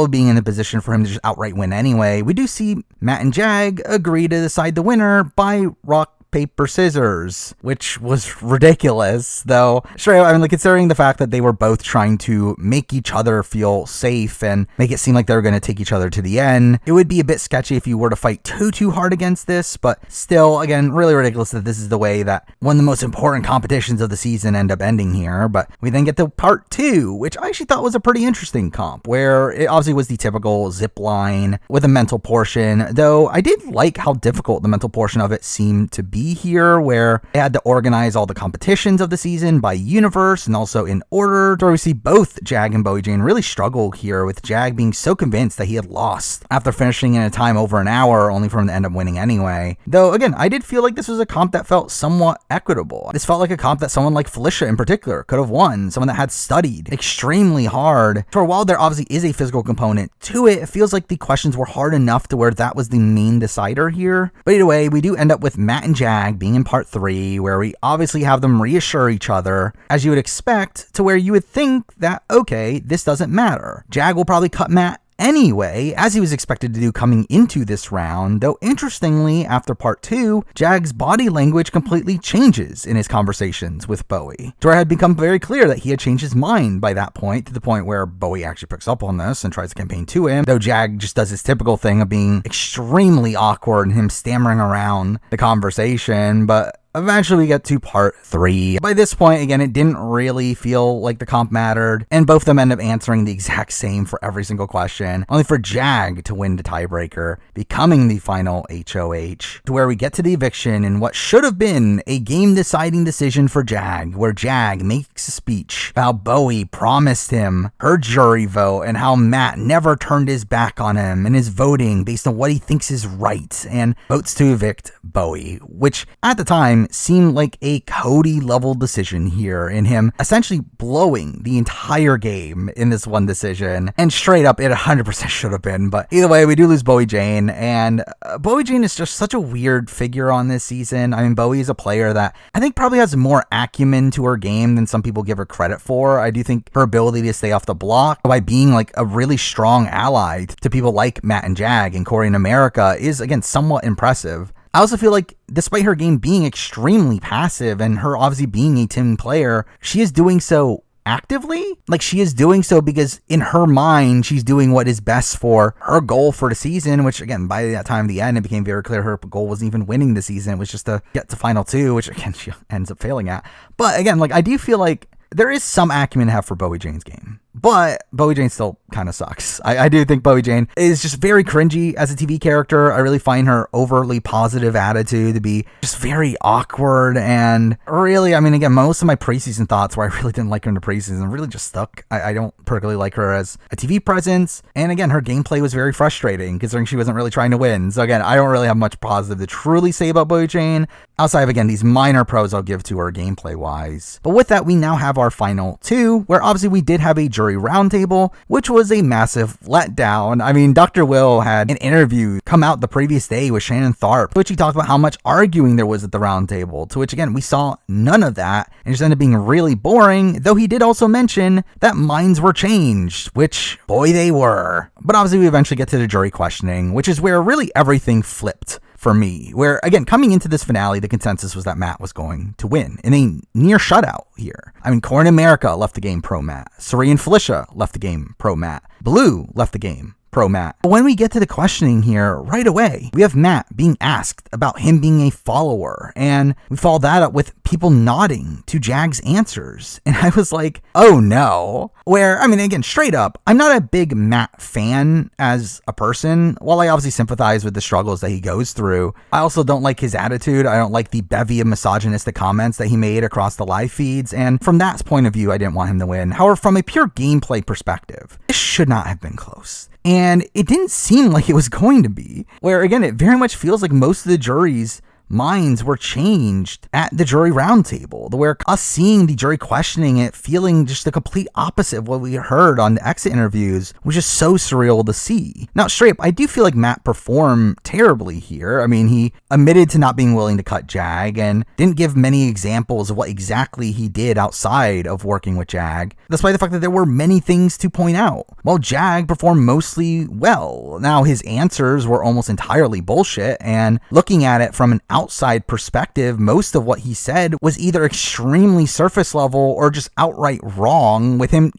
being in a position for him to just outright win anyway, we do see Matt and Jag agree to decide the winner by rock, paper, scissors, which was ridiculous, though. Sure, I mean, like, considering the fact that they were both trying to make each other feel safe and make it seem like they were going to take each other to the end, it would be a bit sketchy if you were to fight too hard against this, but still, again, really ridiculous that this is the way that one of the most important competitions of the season end up ending here. But we then get to part 2, which I actually thought was a pretty interesting comp, where it obviously was the typical zip line with a mental portion, though I did like how difficult the mental portion of it seemed to be here, where they had to organize all the competitions of the season by universe and also in order, where we see both Jag and Bowie Jane really struggle here, with Jag being so convinced that he had lost after finishing in a time over an hour, only for him to end up winning anyway. Though again, I did feel like this was a comp that felt somewhat equitable. This felt like a comp that someone like Felicia in particular could have won, someone that had studied extremely hard. For while there obviously is a physical component to it, it feels like the questions were hard enough to where that was the main decider here. But either way, we do end up with Matt and Jag being in part 3, where we obviously have them reassure each other, as you would expect, to where you would think that, okay, this doesn't matter. Jag will probably cut Matt anyway, as he was expected to do coming into this round, though interestingly, after part 2, Jag's body language completely changes in his conversations with Bowie. To where it had become very clear that he had changed his mind by that point, to the point where Bowie actually picks up on this and tries to campaign to him, though Jag just does his typical thing of being extremely awkward and him stammering around the conversation. But eventually we get to part 3. By this point, again, it didn't really feel like the comp mattered, and both of them end up answering the exact same for every single question, only for Jag to win the tiebreaker, becoming the final HOH, to where we get to the eviction in what should have been a game-deciding decision for Jag, where Jag makes a speech about how Bowie promised him her jury vote and how Matt never turned his back on him and is voting based on what he thinks is right, and votes to evict Bowie, which at the time seemed like a Cody level decision here, in him essentially blowing the entire game in this one decision, and straight up it 100% should have been. But either way, we do lose Bowie Jane, and Bowie Jane is just such a weird figure on this season. I mean, Bowie is a player that I think probably has more acumen to her game than some people give her credit for. I do think her ability to stay off the block by being like a really strong ally to people like Matt and Jag and Corey in America is, again, somewhat impressive. I also feel like despite her game being extremely passive and her obviously being a team player, she is doing so actively. Like, she is doing so because in her mind, she's doing what is best for her goal for the season, which again, by that time of the end, it became very clear her goal wasn't even winning the season. It was just to get to final 2, which again, she ends up failing at. But again, like, I do feel like there is some acumen to have for Bowie Jane's game. But Bowie Jane still kind of sucks. I do think Bowie Jane is just very cringy as a TV character. I really find her overly positive attitude to be just very awkward. And really, I mean, again, most of my preseason thoughts where I really didn't like her in the preseason really just stuck. I don't particularly like her as a TV presence. And again, her gameplay was very frustrating considering she wasn't really trying to win. So again, I don't really have much positive to truly say about Bowie Jane, outside of, again, these minor pros I'll give to her gameplay wise. But with that, we now have our final 2, where obviously we did have a jury roundtable, which was a massive letdown. I mean, Dr. Will had an interview come out the previous day with Shannon Tharp, which he talked about how much arguing there was at the roundtable, to which again, we saw none of that, and just ended up being really boring, though he did also mention that minds were changed, which, boy, they were. But obviously we eventually get to the jury questioning, which is where really everything flipped for me, where, again, coming into this finale, the consensus was that Matt was going to win in a near shutout here. I mean, Corin America left the game pro Matt. Suri and Felicia left the game pro Matt. Blue left the game pro Matt. When we get to the questioning here, right away, we have Matt being asked about him being a follower, and we follow that up with people nodding to Jag's answers. And I was like, oh no. Where, I mean, again, straight up, I'm not a big Matt fan as a person. While I obviously sympathize with the struggles that he goes through, I also don't like his attitude. I don't like the bevy of misogynistic comments that he made across the live feeds. And from that point of view, I didn't want him to win. However, from a pure gameplay perspective, this should not have been close. And it didn't seem like it was going to be, where, again, it very much feels like most of the jury's minds were changed at the jury roundtable, where us seeing the jury questioning it, feeling just the complete opposite of what we heard on the exit interviews, was just so surreal to see. Now, straight up, I do feel like Matt performed terribly here. I mean, he admitted to not being willing to cut Jag and didn't give many examples of what exactly he did outside of working with Jag, despite the fact that there were many things to point out. While Jag performed mostly well. Now, his answers were almost entirely bullshit, and looking at it from an outside perspective, most of what he said was either extremely surface level or just outright wrong, with him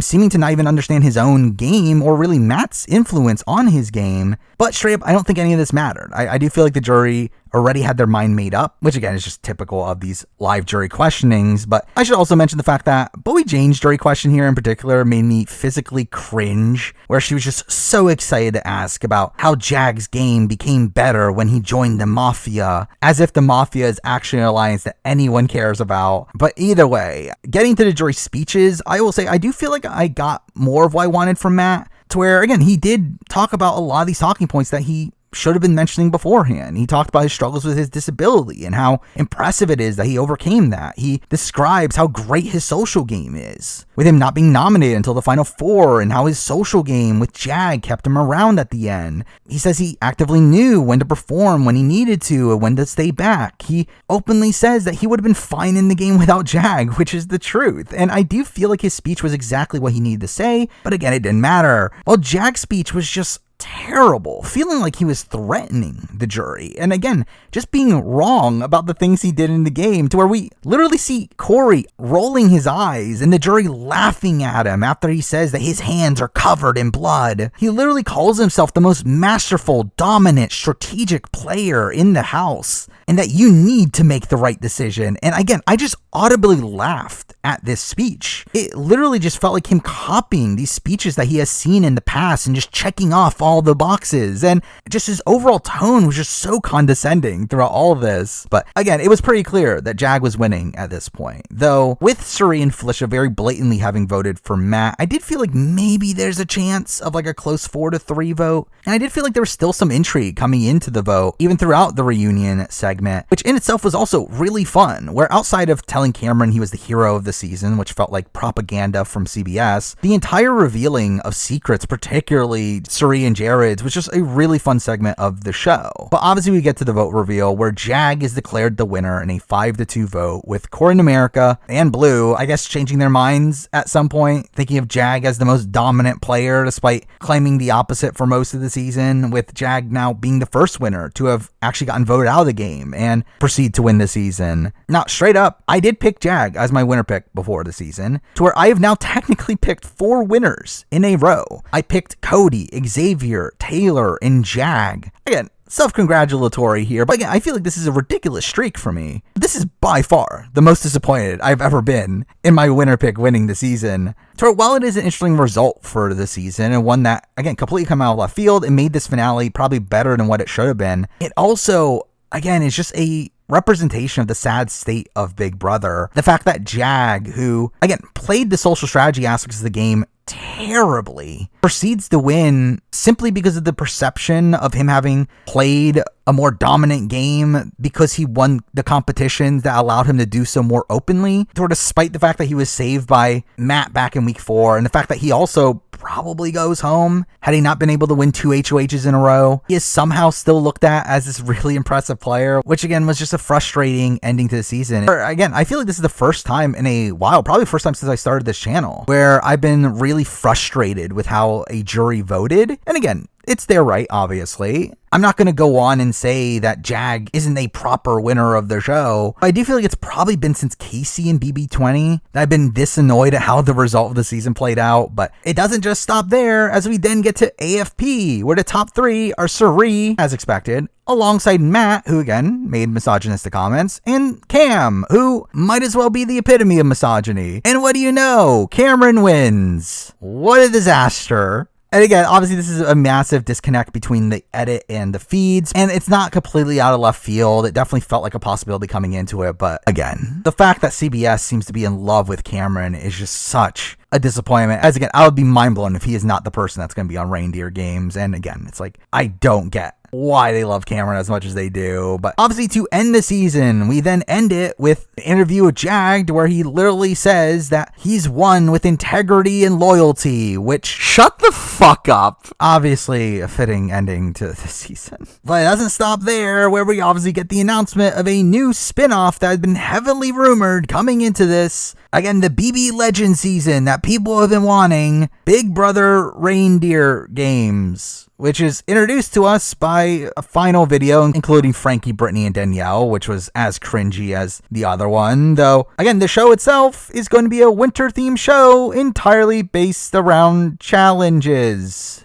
seeming to not even understand his own game or really Matt's influence on his game. But straight up, I don't think any of this mattered. I do feel like the jury already had their mind made up, which again is just typical of these live jury questionings. But I should also mention the fact that Bowie Jane's jury question here in particular made me physically cringe, where she was just so excited to ask about how Jag's game became better when he joined the Mafia, as if the Mafia is actually an alliance that anyone cares about. But either way, getting to the jury speeches, I will say I do feel like I got more of what I wanted from Matt, to where, again, he did talk about a lot of these talking points that he should have been mentioning beforehand. He talked about his struggles with his disability and how impressive it is that he overcame that. He describes how great his social game is, with him not being nominated until the final four, and how his social game with Jag kept him around at the end. He says he actively knew when to perform when he needed to and when to stay back. He openly says that he would have been fine in the game without Jag, which is the truth. And I do feel like his speech was exactly what he needed to say, but again, it didn't matter. While Jag's speech was just terrible, feeling like he was threatening the jury, and again, just being wrong about the things he did in the game, to where we literally see Corey rolling his eyes and the jury laughing at him after he says that his hands are covered in blood. He literally calls himself the most masterful, dominant, strategic player in the house, and that you need to make the right decision. And again, I just audibly laughed at this speech. It literally just felt like him copying these speeches that he has seen in the past and just checking off all the boxes, and just his overall tone was just so condescending throughout all of this. But again, it was pretty clear that Jag was winning at this point, though with Suri and Felicia very blatantly having voted for Matt, I did feel like maybe there's a chance of like a close 4-3 vote, and I did feel like there was still some intrigue coming into the vote even throughout the reunion segment, which in itself was also really fun, where outside of telling Cameron he was the hero of the season, which felt like propaganda from CBS, the entire revealing of secrets, particularly Suri and Jared's, was just a really fun segment of the show. But obviously we get to the vote reveal, where Jag is declared the winner in a 5-2 vote, with Corin America and Blue, I guess, changing their minds at some point, thinking of Jag as the most dominant player, despite claiming the opposite for most of the season, with Jag now being the first winner to have actually gotten voted out of the game and proceed to win the season. Now, straight up, I did pick Jag as my winner pick before the season, to where I have now technically picked 4 winners in a row. I picked Cody, Xavier, Taylor, and Jag. Again, self-congratulatory here, but again, I feel like this is a ridiculous streak for me. This is by far the most disappointed I've ever been in my winner pick winning the season. So while it is an interesting result for the season, and one that, again, completely come out of left field and made this finale probably better than what it should have been, it also, again, is just a representation of the sad state of Big Brother. The fact that Jag, who, again, played the social strategy aspects of the game terribly, proceeds to win simply because of the perception of him having played a more dominant game, because he won the competitions that allowed him to do so more openly, or despite the fact that he was saved by Matt back in week 4, and the fact that he also probably goes home had he not been able to win 2 HOHs in a row. He is somehow still looked at as this really impressive player, which again was just a frustrating ending to the season. Again, I feel like this is the first time in a while, probably the first time since I started this channel, where I've been really frustrated with how a jury voted. And again, it's their right, obviously. I'm not going to go on and say that Jag isn't a proper winner of the show. I do feel like it's probably been since Casey and BB20 that I've been this annoyed at how the result of the season played out, but it doesn't just stop there, as we then get to AFP, where the top 3 are Suri, as expected, alongside Matt, who again made misogynistic comments, and Cam, who might as well be the epitome of misogyny. And what do you know? Cameron wins. What a disaster. And again, obviously this is a massive disconnect between the edit and the feeds, and it's not completely out of left field. It definitely felt like a possibility coming into it, but again, the fact that CBS seems to be in love with Cameron is just such a disappointment. As again, I would be mind blown if he is not the person that's going to be on Reindeer Games. And again, it's like, I don't get why they love Cameron as much as they do. But obviously, to end the season, we then end it with an interview with Jag where he literally says that he's won with integrity and loyalty, which, shut the fuck up. Obviously a fitting ending to the season. But it doesn't stop there, where we obviously get the announcement of a new spin-off that had been heavily rumored coming into this. Again, the BB Legend season that people have been wanting, Big Brother Reindeer Games, which is introduced to us by a final video, including Frankie, Brittany, and Danielle, which was as cringy as the other one. Though, again, the show itself is going to be a winter-themed show entirely based around challenges.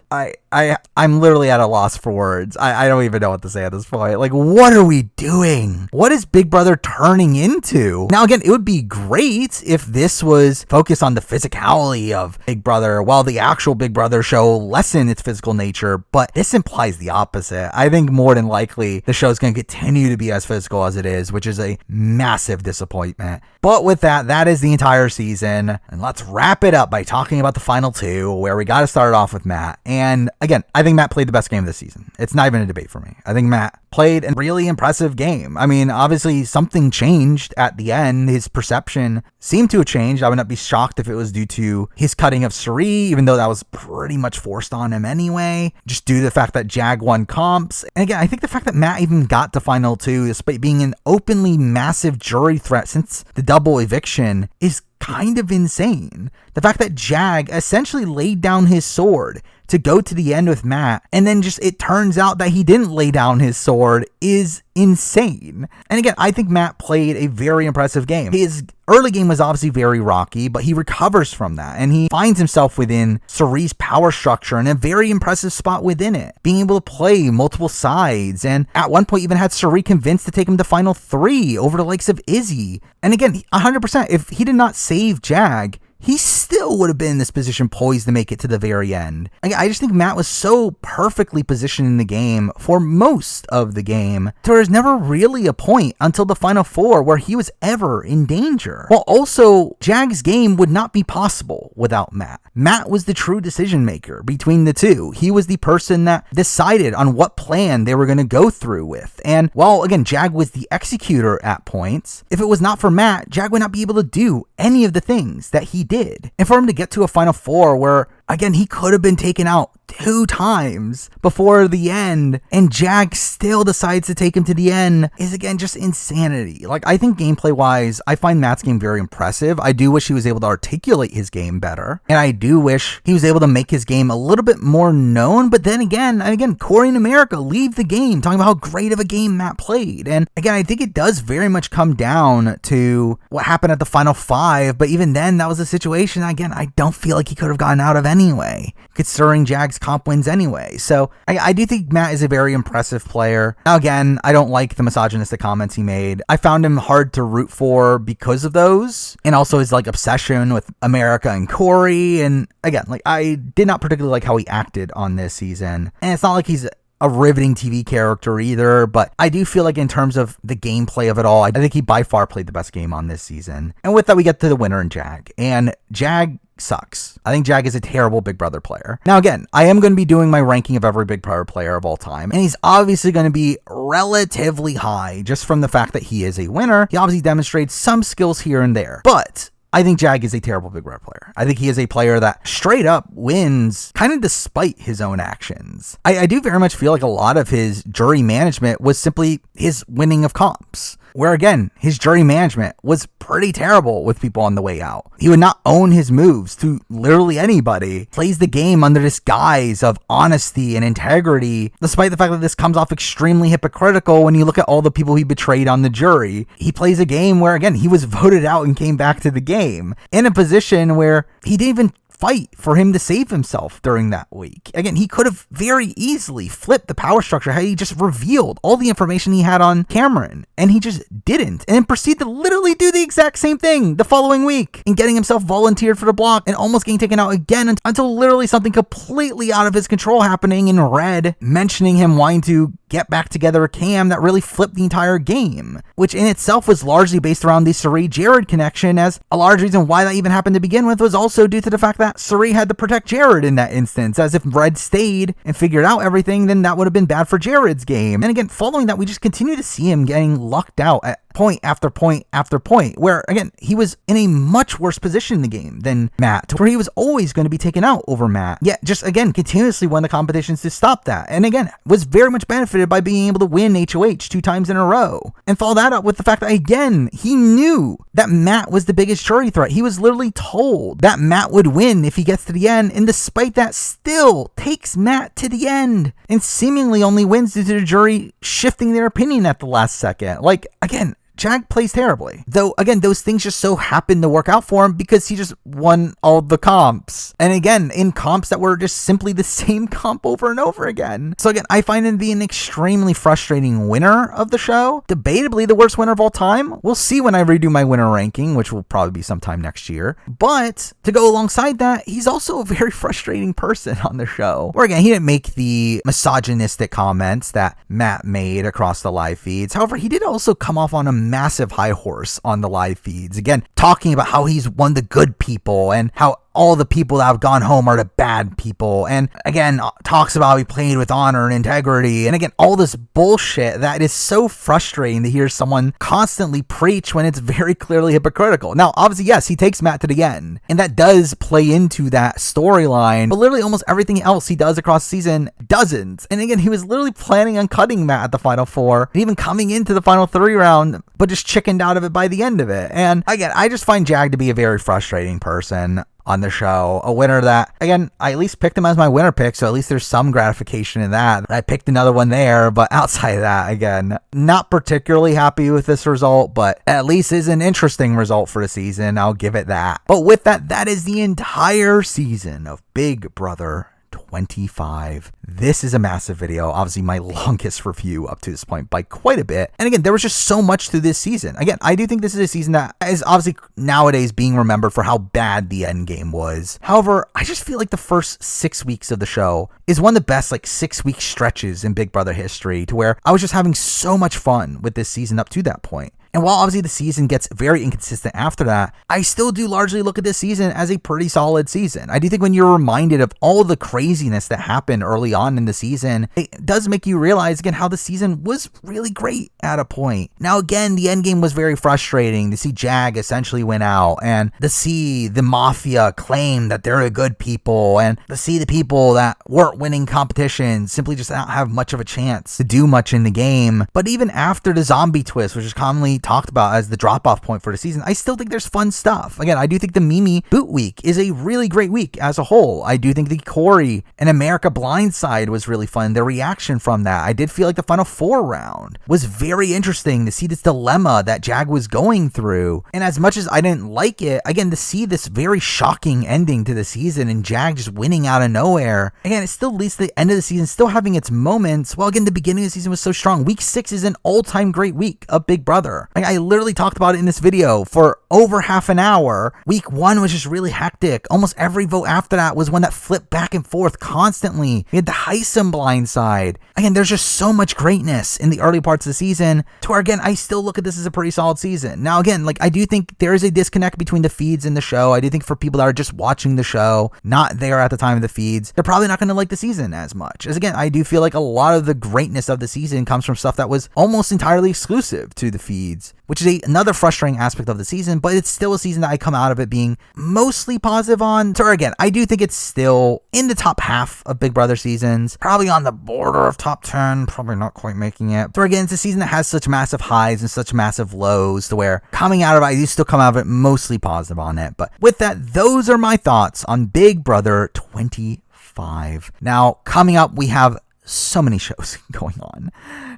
I'm literally at a loss for words. I don't even know what to say at this point. Like, what are we doing? What is Big Brother turning into? Now, again, it would be great if this was focused on the physicality of Big Brother, while the actual Big Brother show lessened its physical nature, but this implies the opposite. I think more than likely the show is going to continue to be as physical as it is, which is a massive disappointment. But with that, that is the entire season, and let's wrap it up by talking about the final 2, where we got to start off with Matt. And again, I think Matt played the best game of the season. It's not even a debate for me. I think Matt played a really impressive game. I mean, obviously something changed at the end. His perception seemed to have changed. I would not be shocked if it was due to his cutting of Suri, even though that was pretty much forced on him anyway, just due to the fact that Jag won comps. And again, I think the fact that Matt even got to final 2, despite being an openly massive jury threat since the double eviction, is kind of insane. The fact that Jag essentially laid down his sword to go to the end with Matt, and then just it turns out that he didn't lay down his sword, is insane. And again, I think Matt played a very impressive game. His early game was obviously very rocky, but he recovers from that, and he finds himself within Suri's power structure in a very impressive spot within it, being able to play multiple sides, and at one point even had Suri convinced to take him to final 3 over the likes of Izzy. And again, 100%, if he did not save Jag, he still would have been in this position poised to make it to the very end. I just think Matt was so perfectly positioned in the game for most of the game. There was never really a point until the final 4 where he was ever in danger. Well, also, Jag's game would not be possible without Matt. Matt was the true decision maker between the two. He was the person that decided on what plan they were going to go through with. And while, again, Jag was the executor at points, if it was not for Matt, Jag would not be able to do any of the things that he did. And for him to get to a final 4 where, again, he could have been taken out 2 times before the end, and Jag still decides to take him to the end, is again just insanity. Like, I think gameplay wise, I find Matt's game very impressive. I do wish he was able to articulate his game better, and I do wish he was able to make his game a little bit more known. But then again, Corey in America leave the game talking about how great of a game Matt played. And again, I think it does very much come down to what happened at the final 5, but even then, that was a situation, again, I don't feel like he could have gotten out of anyway, considering Jag's comp wins anyway. So I do think Matt is a very impressive player. Now, again, I don't like the misogynistic comments he made. I found him hard to root for because of those, and also his like obsession with America and Corey. And again, like, I did not particularly like how he acted on this season. And it's not like he's a riveting TV character either, but I do feel like in terms of the gameplay of it all, I think he by far played the best game on this season. And with that, we get to the winner in Jag. And Jag sucks. I think Jag is a terrible Big Brother player. Now, again, I am going to be doing my ranking of every Big Brother player of all time, and he's obviously going to be relatively high just from the fact that he is a winner. He obviously demonstrates some skills here and there, but I think Jag is a terrible Big Brother player. I think he is a player that straight up wins kind of despite his own actions. I do very much feel like a lot of his jury management was simply his winning of comps. where again, his jury management was pretty terrible with people on the way out. He would not own his moves to literally anybody, plays the game under this guise of honesty and integrity, despite the fact that this comes off extremely hypocritical when you look at all the people he betrayed on the jury. He plays a game where, again, he was voted out and came back to the game in a position where he didn't even fight for him to save himself during that week. Again, he could have very easily flipped the power structure had he just revealed all the information he had on Cameron, and he just didn't, and proceeded to literally do the exact same thing the following week and getting himself volunteered for the block and almost getting taken out again until literally something completely out of his control happening in red, mentioning him wanting to get back together with Cam that really flipped the entire game, which in itself was largely based around the Cirie-Jared connection, as a large reason why that even happened to begin with was also due to the fact that Cirie had to protect Jared in that instance, as if Red stayed and figured out everything, then that would have been bad for Jared's game. And again, following that, we just continue to see him getting lucked out at point after point after point, where again, he was in a much worse position in the game than Matt, to where he was always going to be taken out over Matt, yet just again continuously won the competitions to stop that, and again was very much benefited by being able to win HOH 2 times in a row. And follow that up with the fact that again, he knew that Matt was the biggest jury threat. He was literally told that Matt would win if he gets to the end, and despite that still takes Matt to the end and seemingly only wins due to the jury shifting their opinion at the last second. Like, again, Jag plays terribly. Though, again, those things just so happened to work out for him because he just won all the comps. And again, in comps that were just simply the same comp over and over again. So again, I find him to be an extremely frustrating winner of the show. Debatably the worst winner of all time. We'll see when I redo my winner ranking, which will probably be sometime next year. But to go alongside that, he's also a very frustrating person on the show. Where again, he didn't make the misogynistic comments that Matt made across the live feeds. However, he did also come off on a massive high horse on the live feeds, again talking about how he's one of the good people and how all the people that have gone home are the bad people, and again talks about how he played with honor and integrity, and again all this bullshit that is so frustrating to hear someone constantly preach when it's very clearly hypocritical. Now obviously, yes, he takes Matt to the end, and that does play into that storyline, but literally almost everything else he does across the season doesn't. And again, he was literally planning on cutting Matt at the final 4 and even coming into the final 3 round, but just chickened out of it by the end of it. And again, I just find Jag to be a very frustrating person on the show. A winner that, again, I at least picked him as my winner pick, so at least there's some gratification in that. I picked another one there, but outside of that, again, not particularly happy with this result, but at least is an interesting result for the season. I'll give it that. But with that, that is the entire season of Big Brother 25. This is a massive video, obviously my longest review up to this point by quite a bit. And again, there was just so much to this season. Again, I do think this is a season that is obviously nowadays being remembered for how bad the end game was. However, I just feel like the first 6 weeks of the show is one of the best 6-week stretches in Big Brother history, to where I was just having so much fun with this season up to that point. And while obviously the season gets very inconsistent after that, I still do largely look at this season as a pretty solid season. I do think when you're reminded of all the craziness that happened early on in the season, it does make you realize again how the season was really great at a point. Now again, the endgame was very frustrating to see Jag essentially win out, and to see the Mafia claim that they're a good people, and to see the people that weren't winning competitions simply just not have much of a chance to do much in the game. But even after the zombie twist, which is commonly talked about as the drop-off point for the season, I still think there's fun stuff. Again, I do think the Mimi boot week is a really great week as a whole. I do think the Corey and America Blindside was really fun. The reaction from that, I did feel like the final 4 round was very interesting to see this dilemma that Jag was going through. And as much as I didn't like it, again, to see this very shocking ending to the season and Jag just winning out of nowhere, again, it still leads to the end of the season still having its moments. Well, again, the beginning of the season was so strong. Week 6 is an all-time great week of Big Brother. I literally talked about it in this video for over half an hour. Week 1 was just really hectic. Almost every vote after that was one that flipped back and forth constantly. We had the Heisem blindside. Again, there's just so much greatness in the early parts of the season, to where again, I still look at this as a pretty solid season. Now again, I do think there is a disconnect between the feeds and the show. I do think for people that are just watching the show, not there at the time of the feeds, they're probably not going to like the season as much. As again, I do feel like a lot of the greatness of the season comes from stuff that was almost entirely exclusive to the feeds. which is another frustrating aspect of the season, but it's still a season that I come out of it being mostly positive on. So again, I do think it's still in the top half of Big Brother seasons, probably on the border of top 10, probably not quite making it. So again, it's a season that has such massive highs and such massive lows to where coming out of it, I do still come out of it mostly positive on it. But with that, those are my thoughts on Big Brother 25. Now, coming up, we have so many shows going on.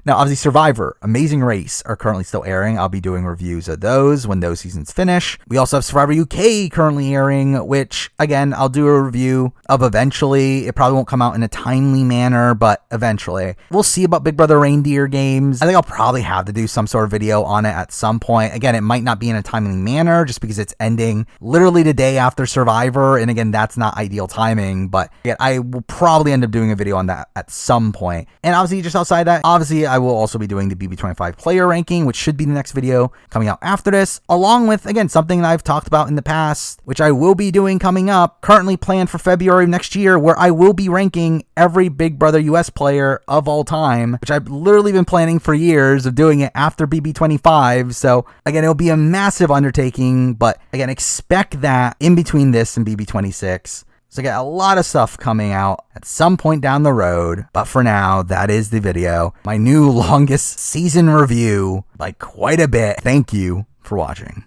Now, obviously, Survivor, Amazing Race are currently still airing. I'll be doing reviews of those when those seasons finish. We also have Survivor UK currently airing, which, again, I'll do a review of eventually. It probably won't come out in a timely manner, but eventually. We'll see about Big Brother Reindeer Games. I think I'll probably have to do some sort of video on it at some point. Again, it might not be in a timely manner just because it's ending literally the day after Survivor. And again, that's not ideal timing, but again, I will probably end up doing a video on that at some point. And obviously, just outside that, obviously, I will also be doing the BB25 player ranking, which should be the next video coming out after this, along with, again, something that I've talked about in the past, which I will be doing coming up, currently planned for February of next year, where I will be ranking every Big Brother US player of all time, which I've literally been planning for years of doing it after BB25. So again, it'll be a massive undertaking, but again, expect that in between this and BB26. So I got a lot of stuff coming out at some point down the road. But for now, that is the video. My new longest season review by quite a bit. Thank you for watching.